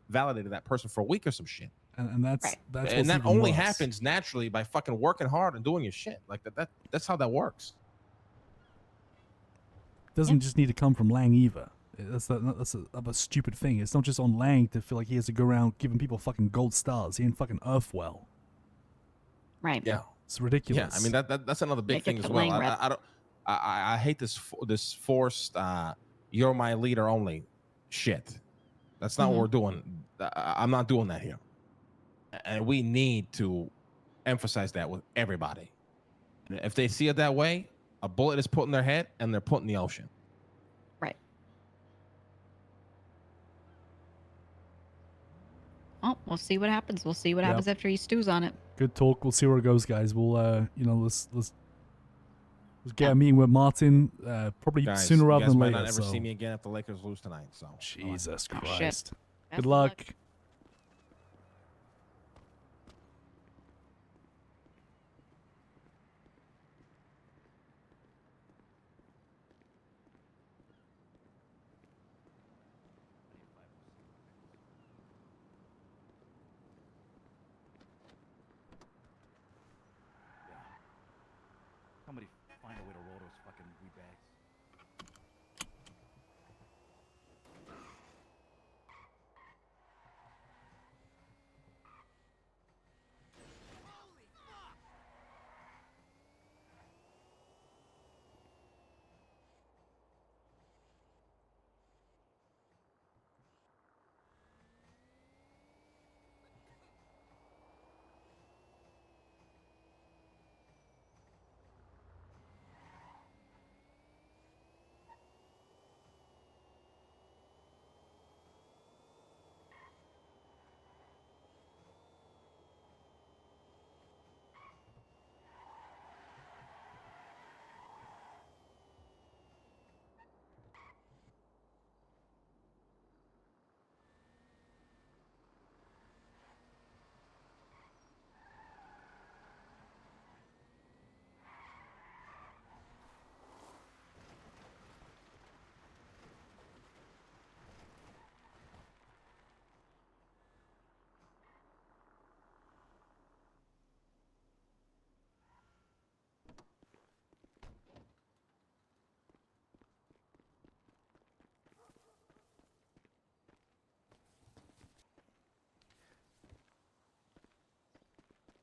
validated that person for a week or some shit. And that's and that only happens naturally by fucking working hard and doing your shit. Like that's how that works. Doesn't just need to come from Lang either. That's a stupid thing. It's not just on Lang to feel like he has to go around giving people fucking gold stars. He ain't fucking Earthwell. Right. Yeah. It's ridiculous. Yeah, I mean that's another big thing as well. I hate this forced you're my leader only shit. That's not what we're doing. I'm not doing that here. And we need to emphasize that with everybody. If they see it that way, a bullet is put in their head and they're put in the ocean. Right. Oh, we'll see what happens. We'll see what happens after he stews on it. Good talk. We'll see where it goes, guys. We'll let's get a meeting with Martin probably Guys, sooner you rather guys than might later. not ever so. see me again if the Lakers lose tonight. So Jesus Oh, Christ. shit. Best Good of luck. luck.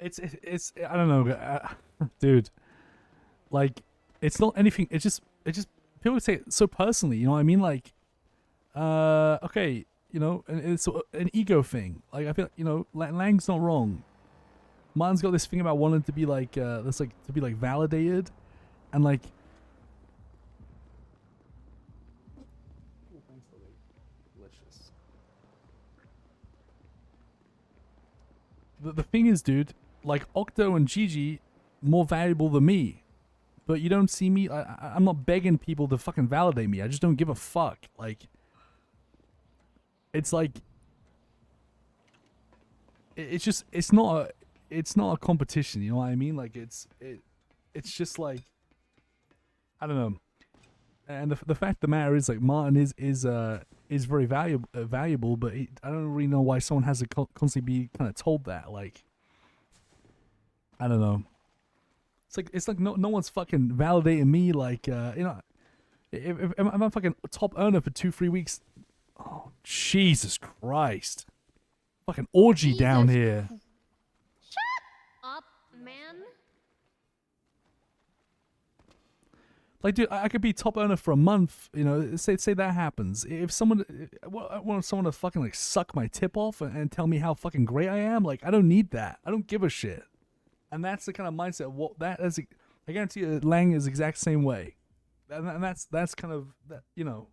It's I don't know, dude. Like, it's not anything. It's just people take it so personally. You know what I mean? Like, okay, you know, and it's an ego thing. Like, I feel like, you know, Lang's not wrong. Martin's got this thing about wanting to be like, that's like to be like validated, and like. Delicious. The thing is, dude, like Octo and Gigi, more valuable than me. But you don't see me. I'm not begging people to fucking validate me. I just don't give a fuck. Like, it's like, it's just, it's not a competition. You know what I mean? Like, it's just like, I don't know. And the fact of the matter is, like, Martin is very valuable, but I don't really know why someone has to constantly be kind of told that. Like, I don't know. It's like no one's fucking validating me. Like, you know, if I'm a fucking top earner for 2-3 weeks. Oh, Jesus Christ! Fucking orgy down here. Up, man. Like, dude, I could be top earner for a month. You know, say that happens. If someone, I want someone to fucking like suck my tip off and tell me how fucking great I am. Like, I don't need that. I don't give a shit. And that's the kind of mindset. What that is, I guarantee you, Lang is the exact same way. And that's kind of that. You know.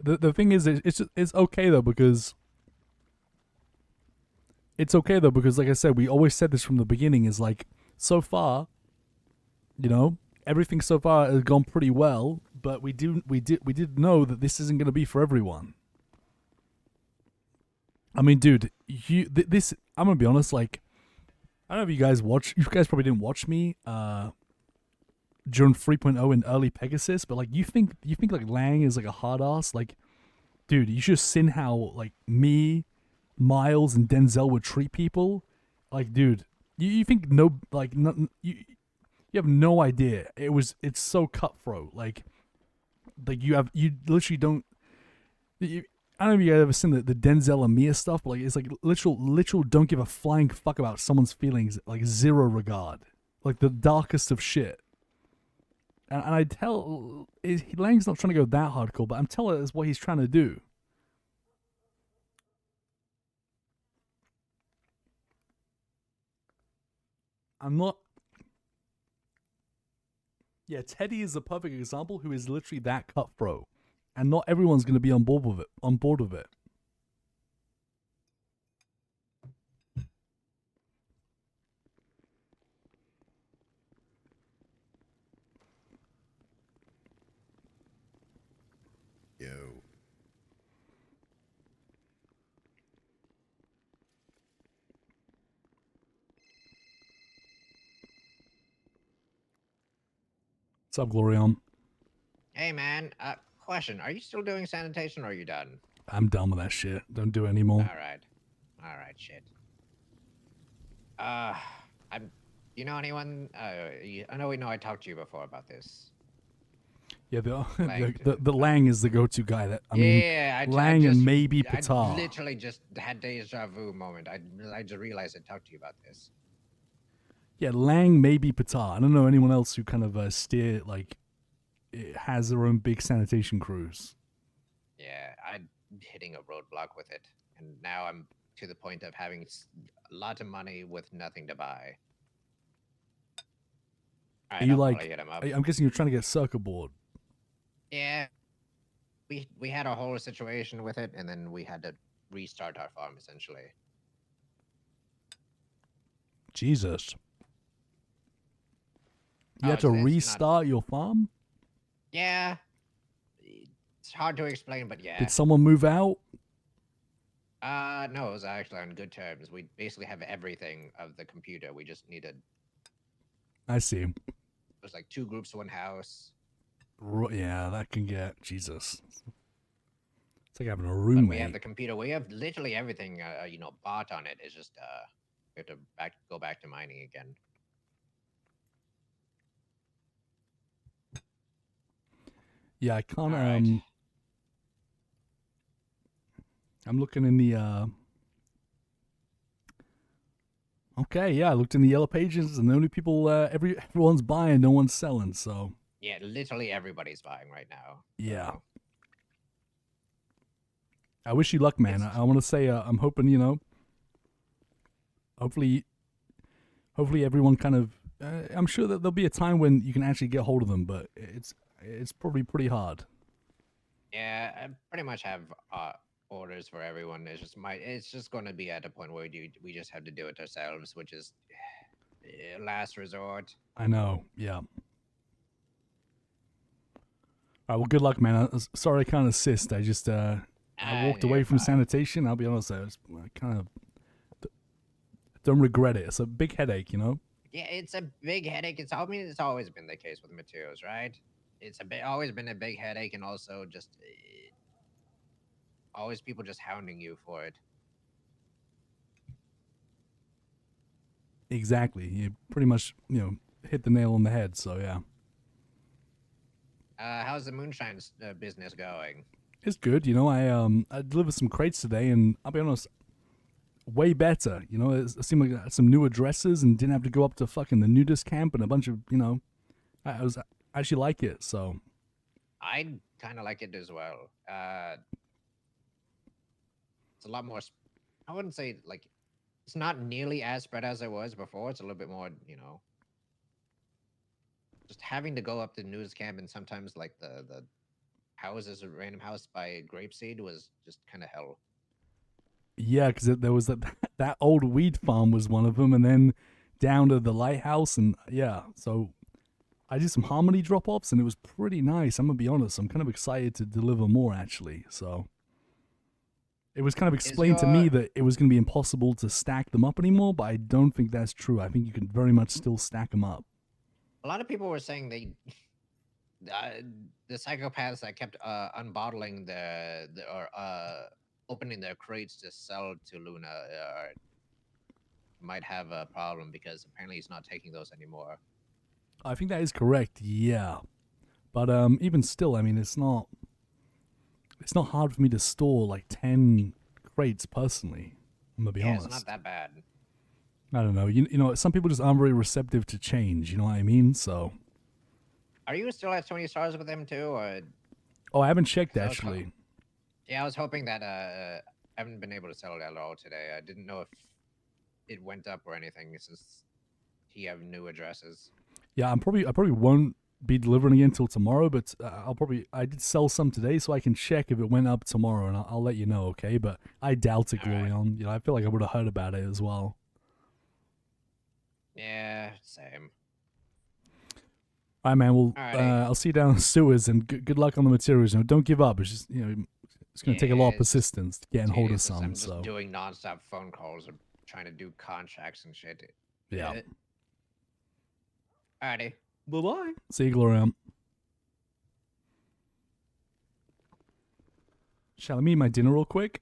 The thing is, it's okay though, because like I said, we always said this from the beginning, is like, so far, you know, everything so far has gone pretty well, but we did know that this isn't going to be for everyone. I mean, dude, this, I'm gonna be honest, like, I don't know if you guys probably didn't watch me during 3.0 and early Pegasus, but like, you think like Lang is like a hard ass? Like, dude, you should have seen how like me, Miles, and Denzel would treat people. Like, dude, you think no, like, no, you have no idea. It's so cutthroat. Like you literally don't. I don't know if you guys ever seen the Denzel and Mia stuff, but like, it's like literal don't give a flying fuck about someone's feelings. Like, zero regard. Like, the darkest of shit. And I tell Lang's not trying to go that hardcore, but I'm telling it's what he's trying to do. I'm not. Yeah, Teddy is the perfect example who is literally that cutthroat, and not everyone's going to be on board with it. Yo. What's up, Glorion? Hey, man. Question: are you still doing sanitation, or are you done? I'm done with that shit. Don't do it anymore. All right, shit. I'm. You know anyone? I know we know I talked to you before about this. Yeah, Lang, the Lang is the go-to guy. That I mean, Lang and maybe I Patar. literally just had deja vu moment. I just realized I talked to you about this. Yeah, Lang, maybe Patar. I don't know anyone else who kind of has their own big sanitation crews. Yeah, I'm hitting a roadblock with it, and now I'm to the point of having a lot of money with nothing to buy. All right, Are you I'll like? probably hit him up. I'm guessing you're trying to get circuit board. Yeah, we had a whole situation with it, and then we had to restart our farm essentially. Jesus. You had to restart your farm? Yeah, it's hard to explain, but yeah. Did someone move out? No, it was actually on good terms. We basically have everything of the computer. We just needed. I see. It was like 2 groups, 1 house. Yeah, that can get Jesus. like having a But roommate. we have the computer. We have literally everything, bought on it. It's just we have to go back to mining again. Yeah, I can't. Alright. I'm looking in the. Okay, yeah, I looked in the yellow pages, and the only people everyone's buying, no one's selling. So Yeah, literally everybody's buying right now. yeah, so- I wish you luck, man. I want to say I'm hoping hopefully everyone kind of. I'm sure that there'll be a time when you can actually get hold of them, but it's probably pretty hard. Yeah, I pretty much have orders for everyone. It's just going to be at a point where we just have to do it ourselves, which is last resort. I know. Yeah. All right. Well, good luck, man. Sorry, I can't assist. I just I walked away from sanitation. I'll be honest. I kind of don't regret it. It's a big headache, Yeah, it's a big headache. It's always been the case with materials, right? It's always been a big headache, and also just always people just hounding you for it. Exactly. You pretty much hit the nail on the head. So yeah. How's the moonshine business going? It's good. I delivered some crates today, and I'll be honest, way better. It seemed like I had some new addresses and didn't have to go up to fucking the nudist camp and a bunch of I actually like it. So I kind of like it as well. It's a lot more. I wouldn't say like it's not nearly as spread as it was before. It's a little bit more, just having to go up to news camp and sometimes like the houses, a random house by Grapeseed was just kind of hell. yeah, because there was that old weed farm was one of them, and then down to the lighthouse, and yeah. So I did some Harmony drop offs, and it was pretty nice. I'm gonna be honest. I'm kind of excited to deliver more actually. So it was kind of explained to me that it was going to be impossible to stack them up anymore, but I don't think that's true. I think you can very much still stack them up. A lot of people were saying the psychopaths that kept unbottling or opening their crates to sell to Luna might have a problem because apparently he's not taking those anymore. I think that is correct. Yeah, but even still, I mean, it's not hard for me to store like 10 crates personally. I'm gonna be honest. It's not that bad. I don't know. You know, some people just aren't very receptive to change. You know what I mean? So. Are you still at 20 stars with them too, or? Oh, I haven't checked actually. Yeah, I was hoping that I haven't been able to sell it at all today. I didn't know if it went up or anything since he have new addresses. Yeah, I probably won't be delivering again until tomorrow, but I did sell some today, so I can check if it went up tomorrow, and I'll let you know, okay? But I doubt it, Glorion. I feel like I would have heard about it as well. Yeah, same. All right, man. Well, I'll see you down in the sewers, and good luck on the materials. Don't give up. It's just it's going to take a lot of persistence to get hold of some. I'm just doing nonstop phone calls or trying to do contracts and shit. Yeah. Alrighty. Bye-bye. See you, Glorion. Shall I eat my dinner real quick?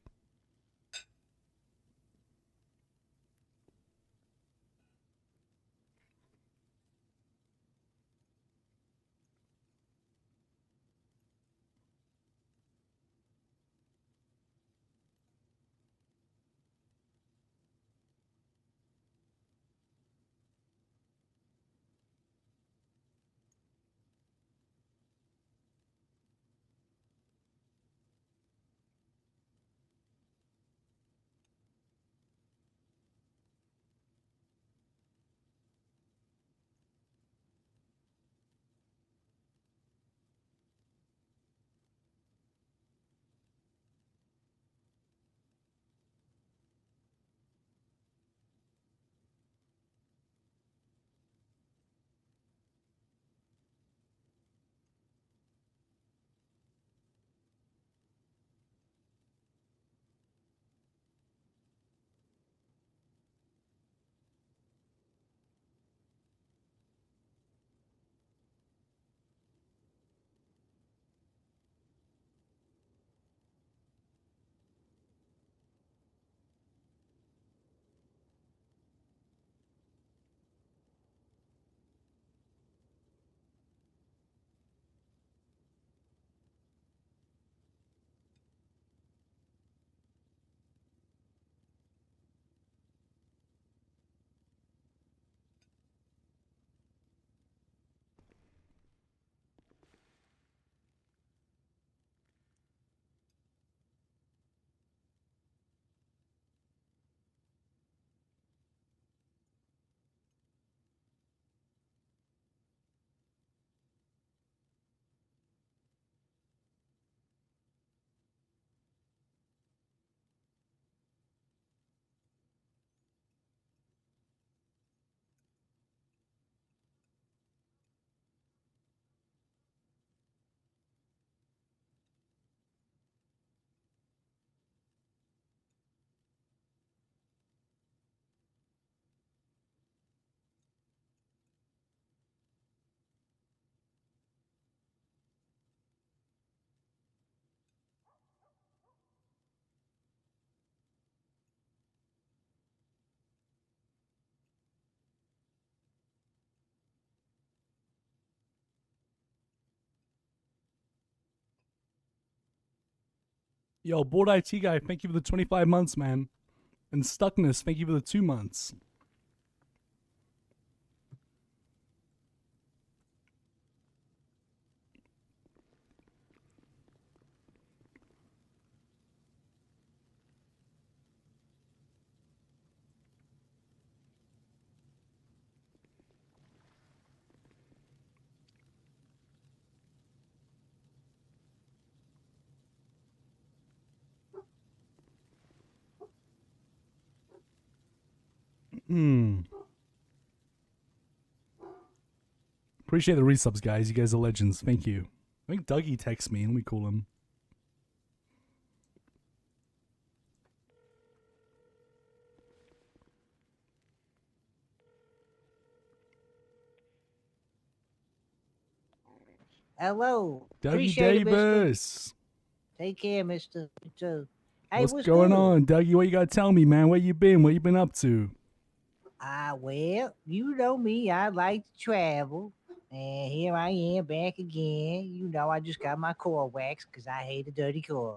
Yo, bored IT guy, thank you for the 25 months, man. And Stuckness, thank you for the 2 months. Appreciate the resubs, guys. You guys are legends. Thank you. I think Dougie texts me. Let me call him. Hello. Dougie Appreciate it, mister. Davis. Take care, mister. You too. Hey, What's what's going good? on, Dougie? What you got to tell me, man? Where you been? What you been up to? Well, you know me. I like to travel. And here I am back again. You know, I just got my car waxed because I hate a dirty car.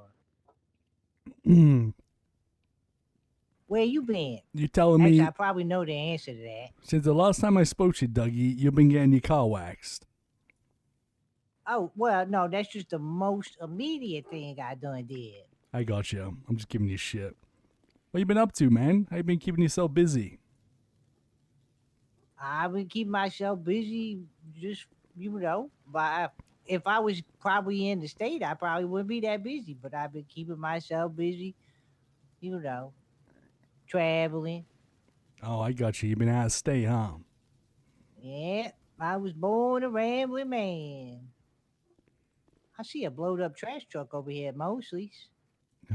Where you been? You telling Actually, me I probably know the answer to that. since the last time I spoke to you, Dougie, you've been getting your car waxed. Oh, well, no, that's just the most immediate thing I done did. I got you. I'm just giving you shit. What you been up to, man? How you been keeping yourself busy? I've been keeping myself busy, just, you know, if I was probably in the state, I probably wouldn't be that busy, but I've been keeping myself busy, you know, traveling. Oh, I got you. You been out of state, huh? Yeah, I was born a rambling man. I see a blowed up trash truck over here at Mosley's.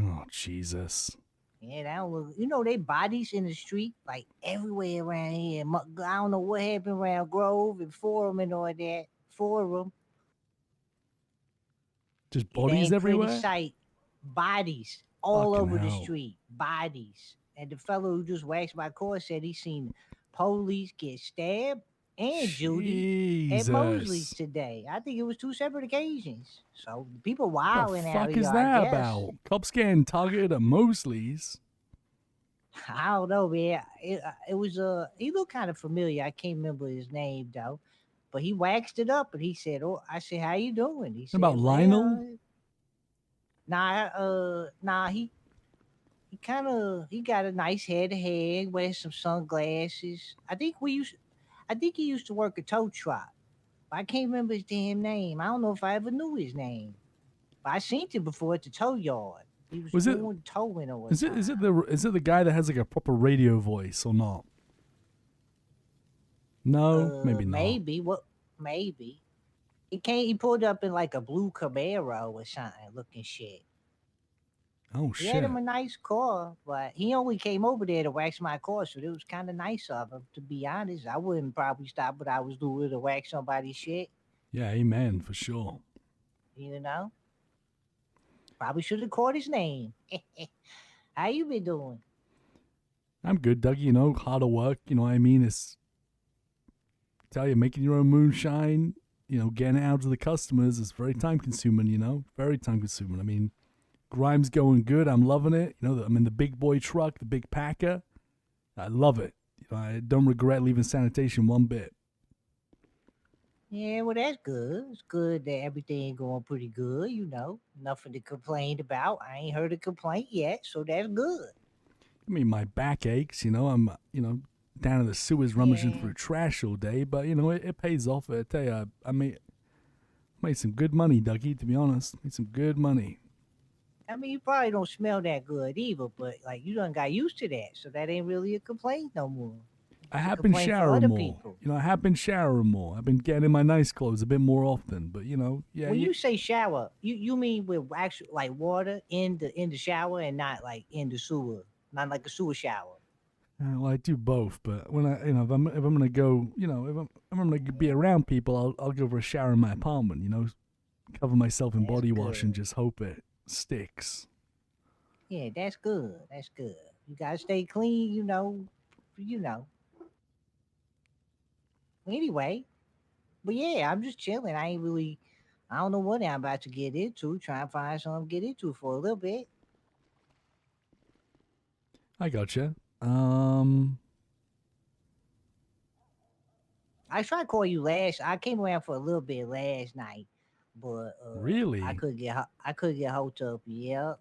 Oh, Jesus. Yeah, that don't look. You know, they bodies in the street like everywhere around here. I don't know what happened around Grove and Forum and all that. Forum. Just It bodies ain't pretty everywhere? sight. Bodies all Fucking over the hell. street. Bodies. And the fellow who just waxed my car said he seen police get stabbed and Judy at Mosley's Jesus. today. I think it was 2 separate occasions. So people What the wilding out fuck here, is I that guess. about? Cops getting targeted at Mosley's? I don't know, man. It was he looked kind of familiar. I can't remember his name though, but he waxed it up and he said, "Oh," I said, "How you doing?" He What said, about Lionel? Nah, he kind of he got a nice head of hair, wears some sunglasses. I think he used to work a tow truck. But I can't remember his damn name. I don't know if I ever knew his name, but I seen him before at the tow yard. He was Was it doing towing all the is time. it the guy that has like a proper radio voice or not? No, maybe not. Maybe what? Maybe he pulled up in like a blue Camaro or something looking shit. Oh He had shit. him a nice car, but he only came over there to wax my car, so it was kind of nice of him. To be honest, I wouldn't probably stop what I was doing to wax somebody's shit. Yeah, amen for sure. You know, probably should have caught his name. How you been doing? I'm good, Dougie. You know, harder work. You know what I mean? It's tell you, making your own moonshine. You know, getting it out to the customers is very time consuming. You know, very time consuming. I mean, Grime's going good. I'm loving it. You know, I'm in the big boy truck, the big packer. I love it. You know, I don't regret leaving sanitation one bit. Yeah, well, that's good. It's good that everything going pretty good. You know, nothing to complain about. I ain't heard a complaint yet, so that's good. I mean, my back aches. You know, I'm down in the sewers rummaging Yeah. through trash all day, but you know, it pays off. I tell you, I made some good money, Dougie. To be honest, made some good money. I mean, you probably don't smell that good either, but like you done got used to that, so that ain't really a complaint no more. I It's a have been complaint for showering other more. people. You know, I have been showering more. I've been getting in my nice clothes a bit more often. But you know, yeah, When you say shower, you mean with actual like water in the shower and not like in the sewer, not like a sewer shower. well, I do both. But when if I'm gonna go, you know, if I'm gonna be around people, I'll go for a shower in my apartment. You know, cover myself in body wash and just hope it sticks. Yeah, that's good. That's good. You gotta stay clean, you know. You know. Anyway, but yeah, I'm just chilling. I don't know what I'm about to get into. Trying to find something to get into for a little bit. I gotcha. I tried to call you last. I came around for a little bit last night, but I Really? couldn't get hold of you. Yeah.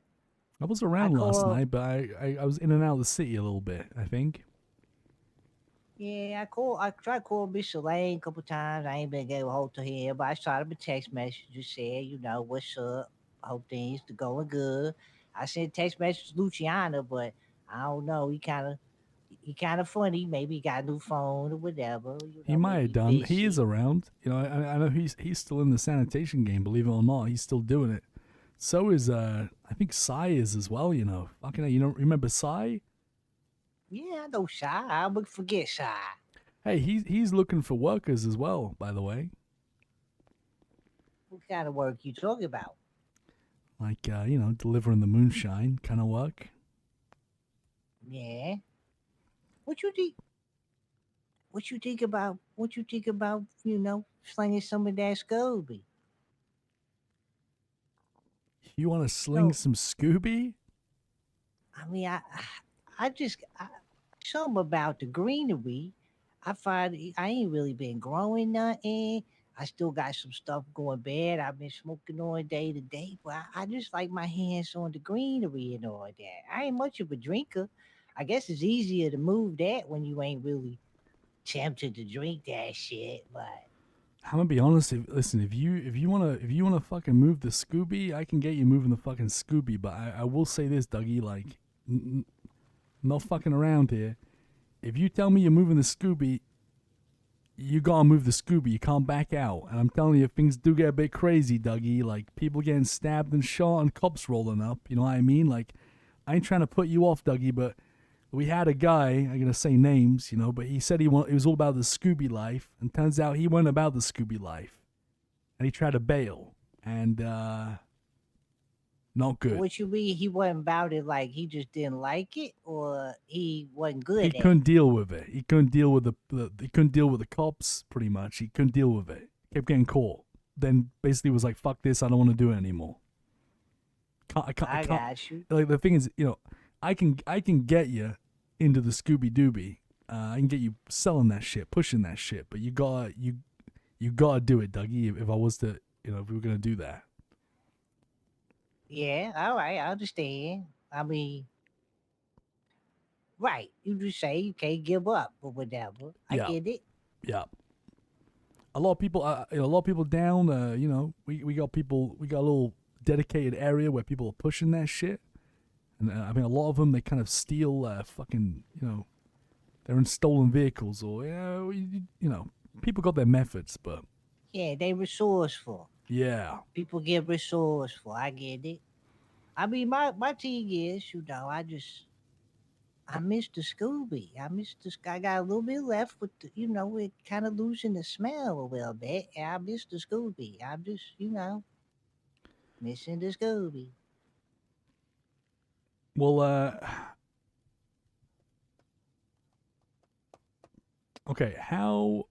I was I around last called. night, but I was in and out of the city a little bit, I think. Yeah, I called. I tried to call Mr. Lane a couple times. I ain't been able to hold to him, but I shot him a text message. Just said, what's up? Hope things are going good. I sent a text message to Luciana, but I don't know. He kind of funny. Maybe he got a new phone or whatever. He might Maybe have he's done. He is busy. around. I know he's still in the sanitation game. Believe it or not, he's still doing it. So is I think Sai is as well. Fucking hell, you don't remember Sai? Yeah, I know Shy. I would forget Shy. Hey, he's looking for workers as well. By the way, What kind of work you talking about? like delivering the moonshine kind of work. Yeah. What you think? What you think about? What you think about? Slinging some of that Scooby? You want to sling No, some Scooby? I mean, something about the greenery. I find I ain't really been growing nothing. I still got some stuff going bad. I've been smoking on day to day, but I just like my hands on the greenery and all that. I ain't much of a drinker. I guess it's easier to move that when you ain't really tempted to drink that shit. But I'm gonna be honest. Listen, if you wanna fucking move the Scooby, I can get you moving the fucking Scooby. But I will say this, Dougie, like, no fucking around here. If you tell me you're moving the Scooby, you gotta move the Scooby. You can't back out. And I'm telling you, if things do get a bit crazy, Dougie, like people getting stabbed and shot and cops rolling up, you know what I mean? Like, I ain't trying to put you off, Dougie, but we had a guy, I'm gonna say names, but he said it was all about the Scooby life, and turns out he went about the Scooby life, and he tried to bail, and not good. what you mean he wasn't about it? Like he just didn't like it, or he wasn't He good at couldn't it? deal with it. He couldn't deal with he couldn't deal with the cops. Pretty much, he couldn't deal with it. Kept getting caught. Then basically was like, "Fuck this! I don't want to do it anymore." I I can't. got you. Like the thing is, I can get you into the Scooby Dooby. I can get you selling that shit, pushing that shit, but you gotta do it, Dougie. If I was to, if we were gonna do that. Yeah, all right, I understand. I mean, right. You just say you can't give up or whatever. I Yeah, get it. yeah. A lot of people, a lot of people down. We got people. We got a little dedicated area where people are pushing that shit, and I mean, a lot of them they kind of steal, fucking, they're in stolen vehicles, or people got their methods, but Yeah, they resourceful. yeah. People get resourceful. I get it. I mean, my thing is, I miss the Scooby. I got a little bit left with it kind of losing the smell a little bit. And I miss the Scooby. I'm just, missing the Scooby. Well, okay. How?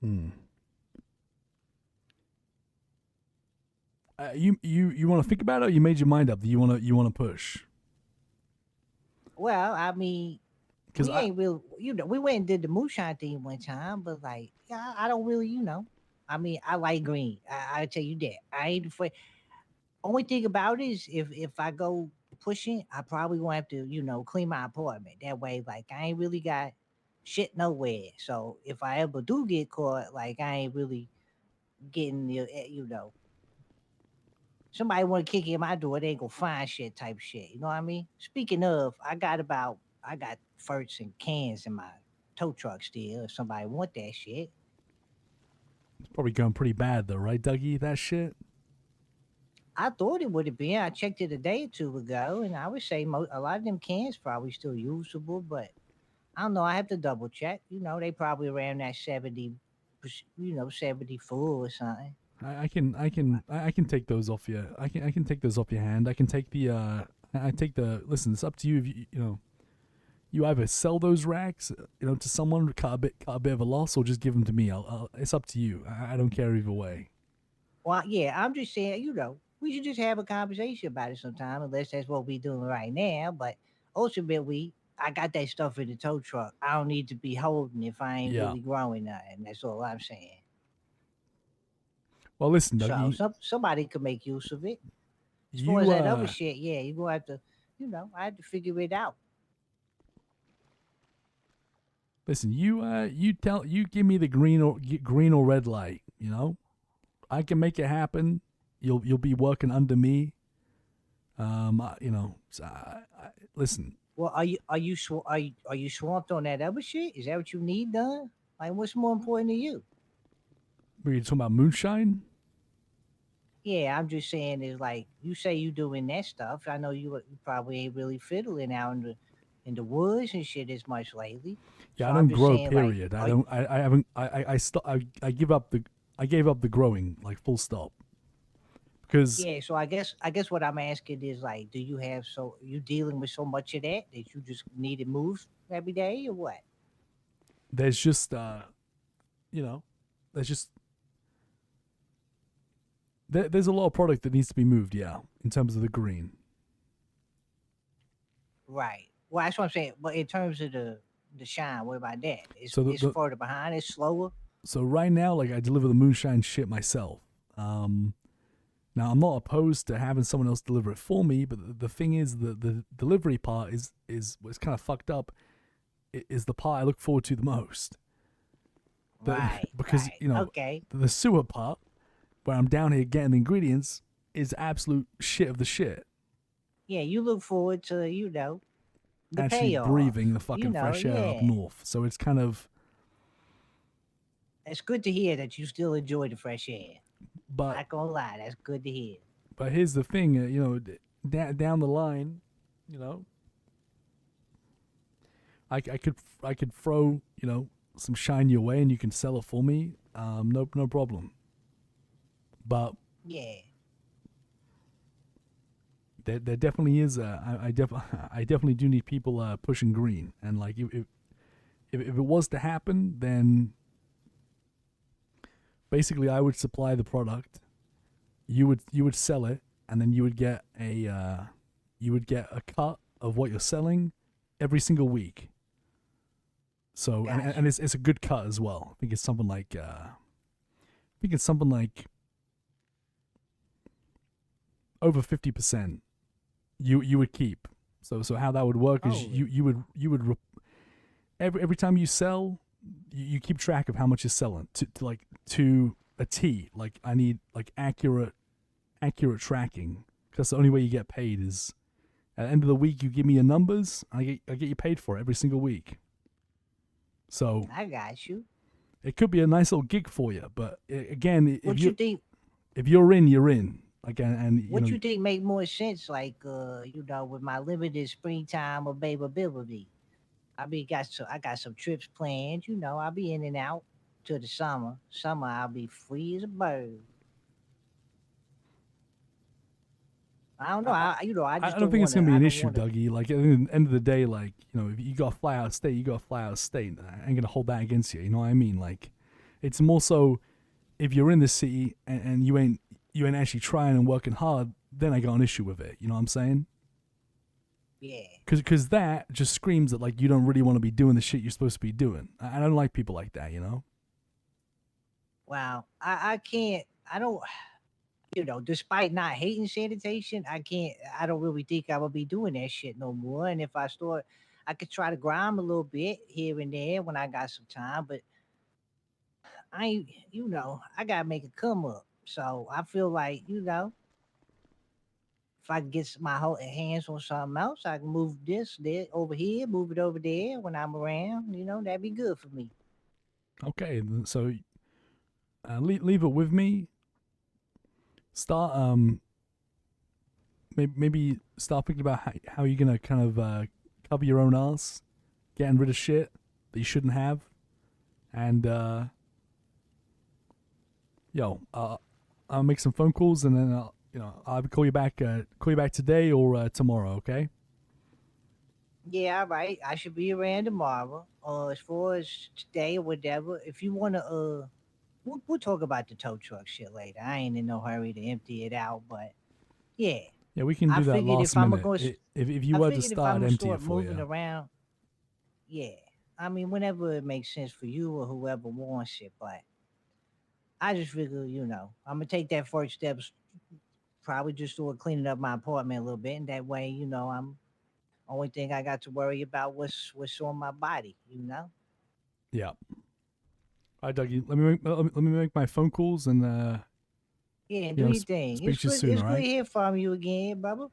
Hmm. You want to think about it, or you made your mind up? Do you want to push? Well, I mean, Because we ain't real, we went and did the moonshine thing one time, but like, yeah, I don't really, I mean, I like green. I tell you that. I ain't afraid. Only thing about it is if I go pushing, I probably gonna have to, clean my apartment. That way, like I ain't really got shit nowhere. So if I ever do get caught, like I ain't really getting somebody want to kick in my door, they ain't gonna find shit type shit. You know what I mean? Speaking of, I got farts and cans in my tow truck still. If somebody want that shit, it's probably going pretty bad though, right, Dougie? That shit. I thought it would have been. I checked it a day or two ago, and I would say a lot of them cans probably still usable, but I don't know. I have to double check. They probably around that 70, 70 full or something. I can take those off you. I can take those off your hand. I can take the I take the listen. It's up to you. If you either sell those racks, to someone, cut a bit of a loss, or just give them to me. It's up to you. I don't care either way. Well, yeah, I'm just saying, we should just have a conversation about it sometime, unless that's what we're doing right now. But ultimately, I got that stuff in the tow truck. I don't need to be holding if I ain't Yeah. really growing nothing. That's all I'm saying. Well, listen, So Dougie, somebody could make use of it. As far as you that other shit, yeah, you gonna have to, I had to figure it out. listen, you give me the green or red light. You know, I can make it happen. You'll be working under me. Listen, Well, are you swamped on that other shit? Is that what you need done? Like, what's more important to you? were you talking about moonshine? Yeah, I'm just saying is like you say you doing that stuff. I know you probably ain't really fiddling out in the woods and shit as much lately. Yeah, So I I'm don't just grow. saying like, Period. I don't. I haven't. I give up the. I gave up the growing. Like full stop. Because yeah. So I guess what I'm asking is like, do you have you dealing with so much of that you just need it moved every day or what? there's just you know, there's just there's a lot of product that needs to be moved. Yeah, in terms of the green. Right. Well, that's what I'm saying. But in terms of the shine, what about that? It's So it's further behind. It's slower. so right now, like I deliver the moonshine shit myself. Now I'm not opposed to having someone else deliver it for me, but the thing is, the delivery part is what's kind of fucked up. Is the part I look forward to the most. Right. Because right. you know Okay. the sewer part, where I'm down here getting the ingredients, is absolute shit of the shit. Yeah, you look forward to the Actually payoff. breathing the fucking fresh air up Yeah. north. So it's kind of, It's good to hear that you still enjoy the fresh air. but Not gonna lie, that's good to hear. but here's the thing, you know, down the line, you know, I could throw some shine your way and you can sell it for me. No problem. But Yeah. there definitely is I definitely do need people pushing green, and like if it was to happen, then basically I would supply the product, you would sell it, and then you would get a cut of what you're selling every single week. So and it's a good cut as well. I think it's something like over 50%. You would keep. So how that would work is you would every time you sell, you keep track of how much you're selling to a T. Like I need like accurate tracking, because the only way you get paid is at the end of the week. You give me your numbers, and I get you paid for it every single week. So I got you. it could be a nice little gig for you, but again, What you think? If you're in, you're in. Like and What you think make more sense? Like with my limited springtime availability. I got some trips planned. I'll be in and out till the summer. Summer I'll be free as a bird. I don't know. I just I don't think it's gonna be I an don't issue, wanna. Dougie. Like at the end of the day, like if you got to fly out of state, you got to fly out of state. I ain't gonna hold that against you. You know what I mean? Like, it's more so if you're in the city and you ain't actually trying and working hard, then I got an issue with it. You know what I'm saying? Yeah. Because that just screams that like you don't really want to be doing the shit you're supposed to be doing. I don't like people like that. Wow. I can't. I don't. Despite not hating sanitation, I don't really think I will be doing that shit no more. And if I start, I could try to grind a little bit here and there when I got some time, but I ain't, I gotta make it come up. So I feel like, if I can get my whole hands on something else, I can move this there over here, move it over there when I'm around. That'd be good for me. Okay, so leave it with me. Start maybe start thinking about how you're gonna kind of cover your own ass, getting rid of shit that you shouldn't have, and I'll make some phone calls, and then I'll call you back today or tomorrow. Okay. Yeah, all right. I should be around tomorrow. As far as today or whatever, if you wanna, we'll talk about the tow truck shit later. I ain't in no hurry to empty it out, but yeah. Yeah, we can I do that figured last if I'm minute. going to, If you I were to figured if start, I'm I'd gonna empty it start for moving you. around, yeah. I mean, whenever it makes sense for you or whoever wants it, but I just figure, I'm gonna take that first steps. Probably just start cleaning up my apartment a little bit, and that way, I'm only thing I got to worry about what's on my body. Yeah. All right, Dougie. Let me make my phone calls and Yeah, do your thing. speak It's to you good. soon. It's All good to right. hear from you again, brother.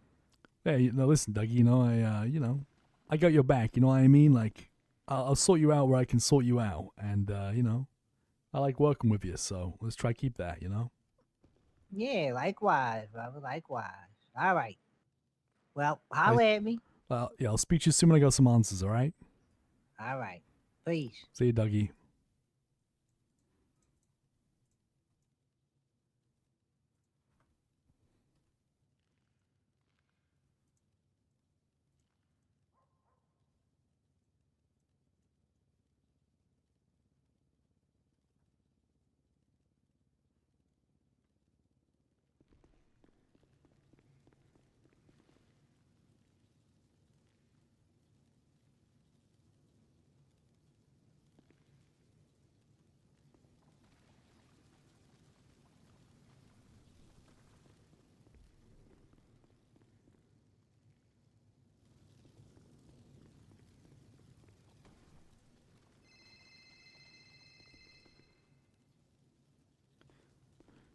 Hey, listen, Dougie. I got your back. You know what I mean? Like, I'll sort you out where I can sort you out, and I like working with you. So let's try keep that. Yeah, likewise, brother. Likewise. All right. Well, I, holler at me. well, yeah, I'll speak to you soon when I got some answers. All right. All right. Peace. See you, Dougie.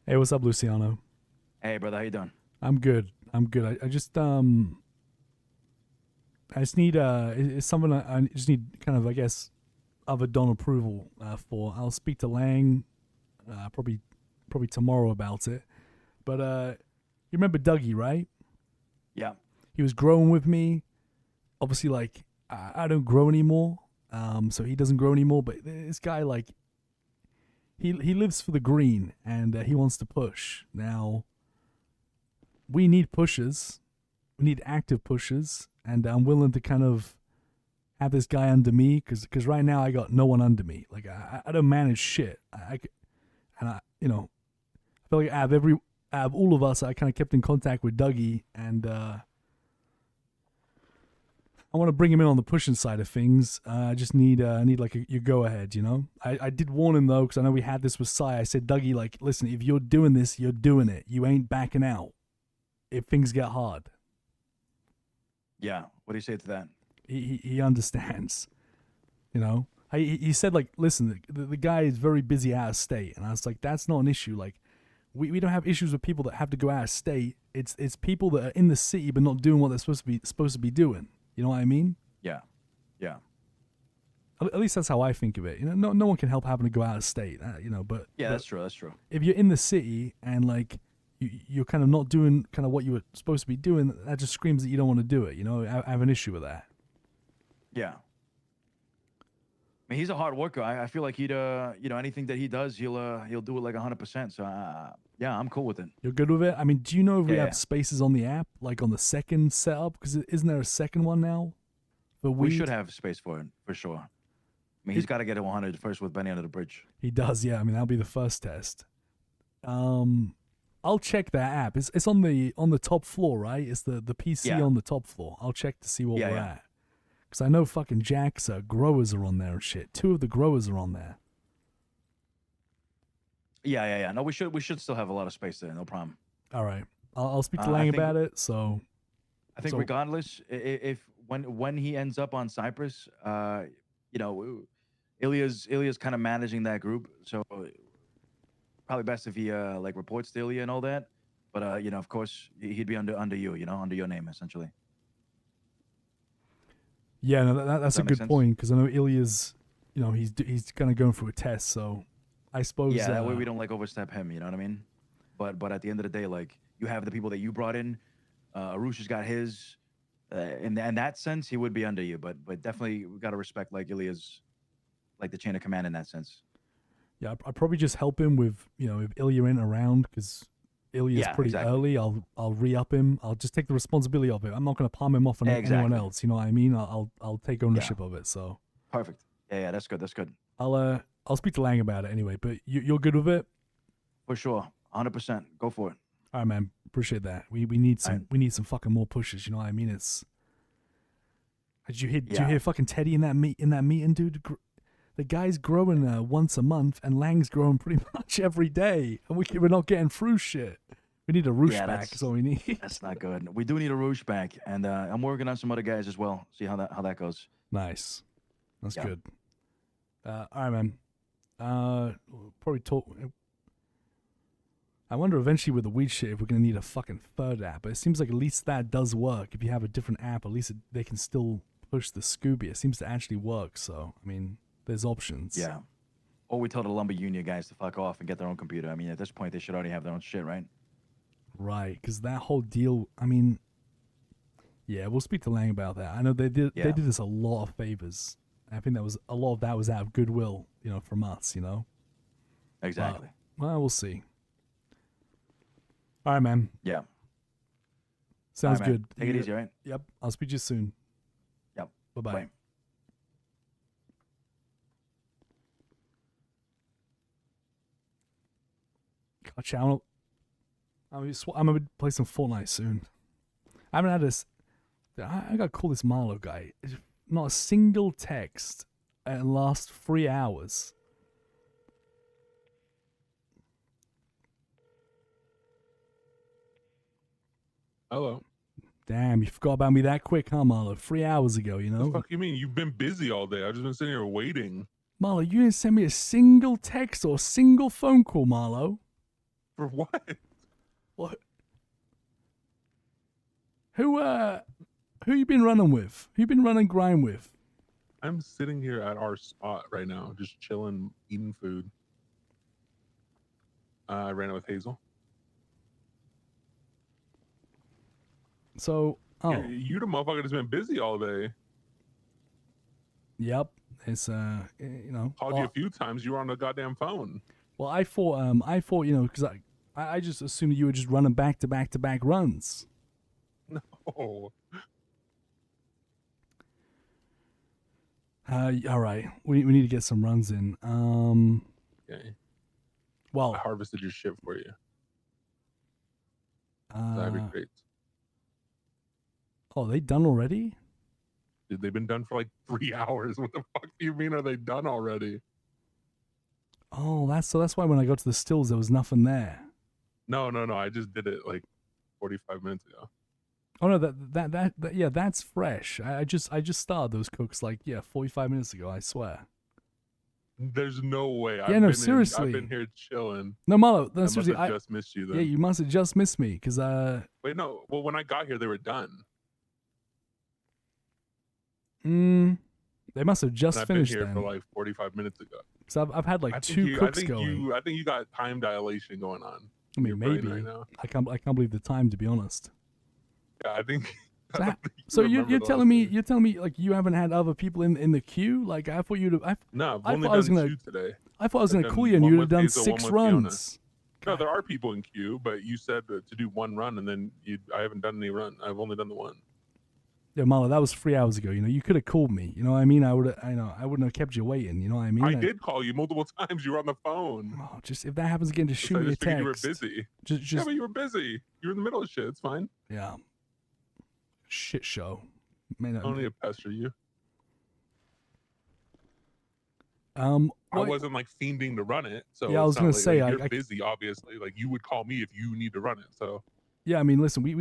Hey, what's up, Luciano? Hey, brother, how you doing? I'm good. I'm good. I just need it's something I just need kind of, I guess, other Don approval for. I'll speak to Lang probably tomorrow about it. But you remember Dougie, right? Yeah. He was growing with me. Obviously, like I don't grow anymore, so he doesn't grow anymore. But this guy, like, he lives for the green, and he wants to push. Now, we need pushers. We need active pushers, and I'm willing to kind of have this guy under me because right now I got no one under me. Like I don't manage shit. I feel like out of all of us, I kind of kept in contact with Dougie, and I want to bring him in on the pushing side of things. I just need like your go ahead. I did warn him though, because I know we had this with Sai. I said, Dougie, like, listen, if you're doing this, you're doing it. You ain't backing out if things get hard. Yeah. What do you say to that? He understands. He said, like, listen, the guy is very busy out of state, and I was like, that's not an issue. Like, we don't have issues with people that have to go out of state. It's people that are in the city but not doing what they're supposed to be doing. You know what I mean? Yeah. Yeah. At least that's how I think of it. No one can help having to go out of state. But Yeah, that's true. That's true. If you're in the city and like you're kind of not doing kind of what you were supposed to be doing, that just screams that you don't want to do it. I have an issue with that. Yeah. I mean, he's a hard worker. I feel like he'd, anything that he does, he'll do it like 100%. So, yeah, I'm cool with it. You're good with it? I mean, do you know if we Yeah. have spaces on the app, like on the second setup? Because isn't there a second one now? For We weed? should have space for it, for sure. I mean, he's got to get it 100 first with Benny under the bridge. He does, yeah. I mean, that'll be the first test. I'll check that app. It's on the top floor, right? It's the PC Yeah. on the top floor. I'll check to see what Yeah, we're yeah. at. Because I know fucking Jack's growers are on there and shit. 2 of the growers are on there. Yeah. No, we should still have a lot of space there. No problem. All right. I'll speak to I Lang think- about it. So I think So- regardless, if when he ends up on Cyprus, Ilya's kind of managing that group, so probably best if he like reports to Ilya and all that. But of course, he'd be under you, under your name essentially. yeah, no, that's that a make good sense? point. Because I know Ilya's, he's kind of going through a test. So I suppose. Yeah, that way we don't like overstep him. You know what I mean? But at the end of the day, like you have the people that you brought in. Arusha's got his. In that sense, he would be under you, but definitely we got to respect like Ilya's, like the chain of command in that sense. Yeah, I'd probably just help him with, if Ilya ain't around, because Ilya's Yeah, pretty exactly. early. I'll re-up him. I'll just take the responsibility of it. I'm not going to palm him off on anyone Exactly. else. You know what I mean? I'll take ownership of it. So Perfect. Yeah, that's good. That's good. I'll speak to Lang about it anyway. But you're good with it? For sure. 100%. Go for it. All right, man. Appreciate that. We need some fucking more pushes. You know what I mean? It's. Did you hear fucking Teddy in that meeting, dude? The guy's growing once a month, and Lang's growing pretty much every day, and we're not getting through shit. We need a roosh back. That's all we need. That's not good. We do need a roosh back, and I'm working on some other guys as well. See how that goes. Nice. That's Yeah. good. All right, man. Probably talk. I wonder eventually with the weed shit if we're gonna need a fucking third app. But it seems like at least that does work. If you have a different app, at least they can still push the Scooby. It seems to actually work. So I mean, there's options. Yeah. Or we tell the lumber union guys to fuck off and get their own computer. I mean, at this point, they should already have their own shit, right? Right, because that whole deal. I mean, yeah, we'll speak to Lang about that. I know they did. They did us a lot of favors. I think a lot of that was out of goodwill, from us, Exactly. Well, we'll see. All right, man. Yeah. Sounds All right, man. good. Take it easy, all right? Yep. I'll speak to you soon. Yep. Bye-bye. Bye. Gotcha. I'm gonna play some Fortnite soon. I haven't had this. I gotta call this Marlo guy. Not a single text in the last 3 hours. Hello. Damn, you forgot about me that quick, huh, Marlo? 3 hours ago, What the fuck you mean? You've been busy all day. I've just been sitting here waiting. Marlo, you didn't send me a single text or a single phone call, Marlo. For what? What? Who you been running with? Who you been running grind with? I'm sitting here at our spot right now, just chilling, eating food. I ran it with Hazel. So, You the motherfucker that's been busy all day. Yep. It's Called you a few times. You were on the goddamn phone. Well, I thought because I just assumed you were just running back to back to back runs. No. All right. We need to get some runs in. Okay. Well, I harvested your shit for you. Ivory crates. Oh, they done already? Dude, they've been done for like 3 hours. What the fuck do you mean? Are they done already? Oh, that's why when I got to the stills there was nothing there. No. I just did it like 45 minutes ago. Oh no, that yeah, that's fresh. I just started those cooks 45 minutes ago. I swear. There's no way. Yeah, no, seriously. I've been here chilling. No, Marlo, I seriously, must have just missed you then. Yeah, you must have just missed me because Wait, no. Well, when I got here, they were done. They must have just And I've finished been here then. for like 45 minutes ago. So I've had I like think two you- cooks I think going. I think you got time dilation going on. I in mean, your brain maybe. right now. I can't believe the time, to be honest. Yeah, I think. So, I don't think you so remember you're the telling me like you haven't had other people in the queue? Like I thought you'd have. No, I've I only thought I was done gonna. two today. I thought I was I've gonna done call you and one you'd have with done Hazel, one 6 with Fiona. runs. No, there are people in queue, but you said to do one run, and then I haven't done any run. I've only done the one. Yeah, Marla, that was 3 hours ago. You could have called me. You know what I mean? I wouldn't have kept you waiting. You know what I mean? I did call you multiple times. You were on the phone. Oh, just if that happens again, just So shoot I me a just figured text. you were busy. Just Yeah, but you were busy. You were in the middle of shit. It's fine. Yeah. Shit show. Man, I don't need to pester you. I what- wasn't like fiending to run it, so Yeah, I it's was not gonna like, say, you're I- busy. Obviously, like you would call me if you need to run it. So Yeah, I mean, listen, we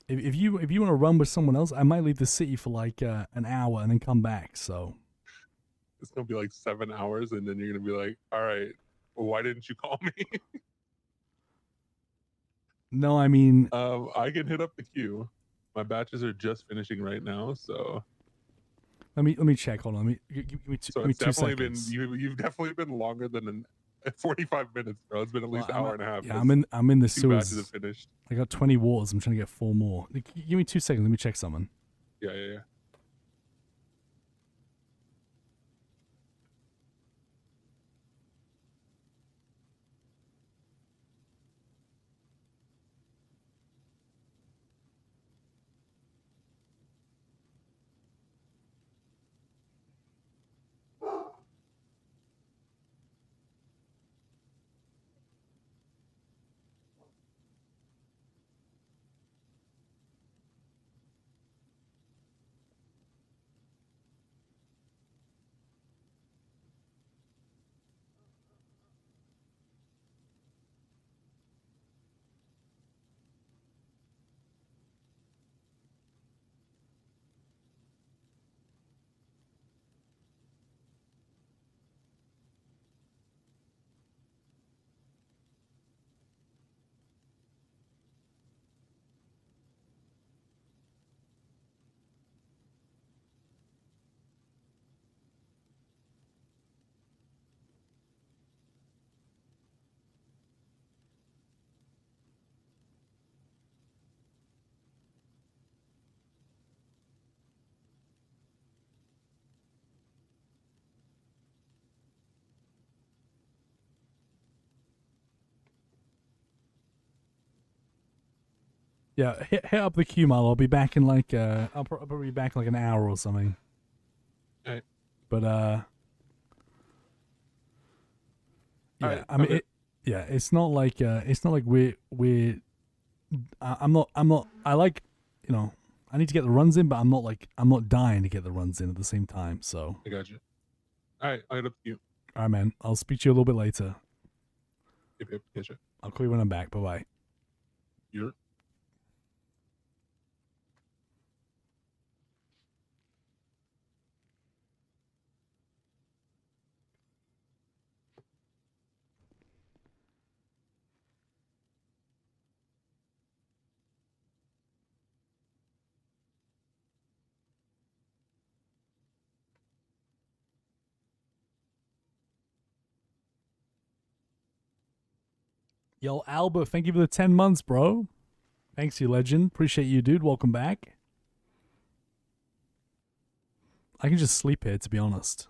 if you want to run with someone else, I might leave the city for like an hour and then come back. So it's gonna be like 7 hours, and then you're gonna be like, "All right, well, why didn't you call me?" no, I mean, I can hit up the queue. My batches are just finishing right now, so let me check. Hold on, give me so give me it's 2 definitely seconds. been you've definitely been longer than 45 minutes, bro. It's been at least an hour and a half. Yeah, I'm in the two batches sewers. have finished. I got 20 waters. I'm trying to get 4 more. Give me 2 seconds. Let me check something. Yeah. Yeah, hit up the queue, Marlo. I'll be back in like I'll probably be back in like an hour or something. Alright. But yeah, Alright, I mean, okay. it's not like we're. I'm not. I like, I need to get the runs in, but I'm not dying to get the runs in at the same time. So, I got you. All right, I'll get up to you. all right, man. I'll speak to you a little bit later. Yep, catch you. I'll call you when I'm back. Bye bye. You're. Yo, Albert, thank you for the 10 months, bro. Thanks, you legend. Appreciate you, dude. Welcome back. I can just sleep here, to be honest.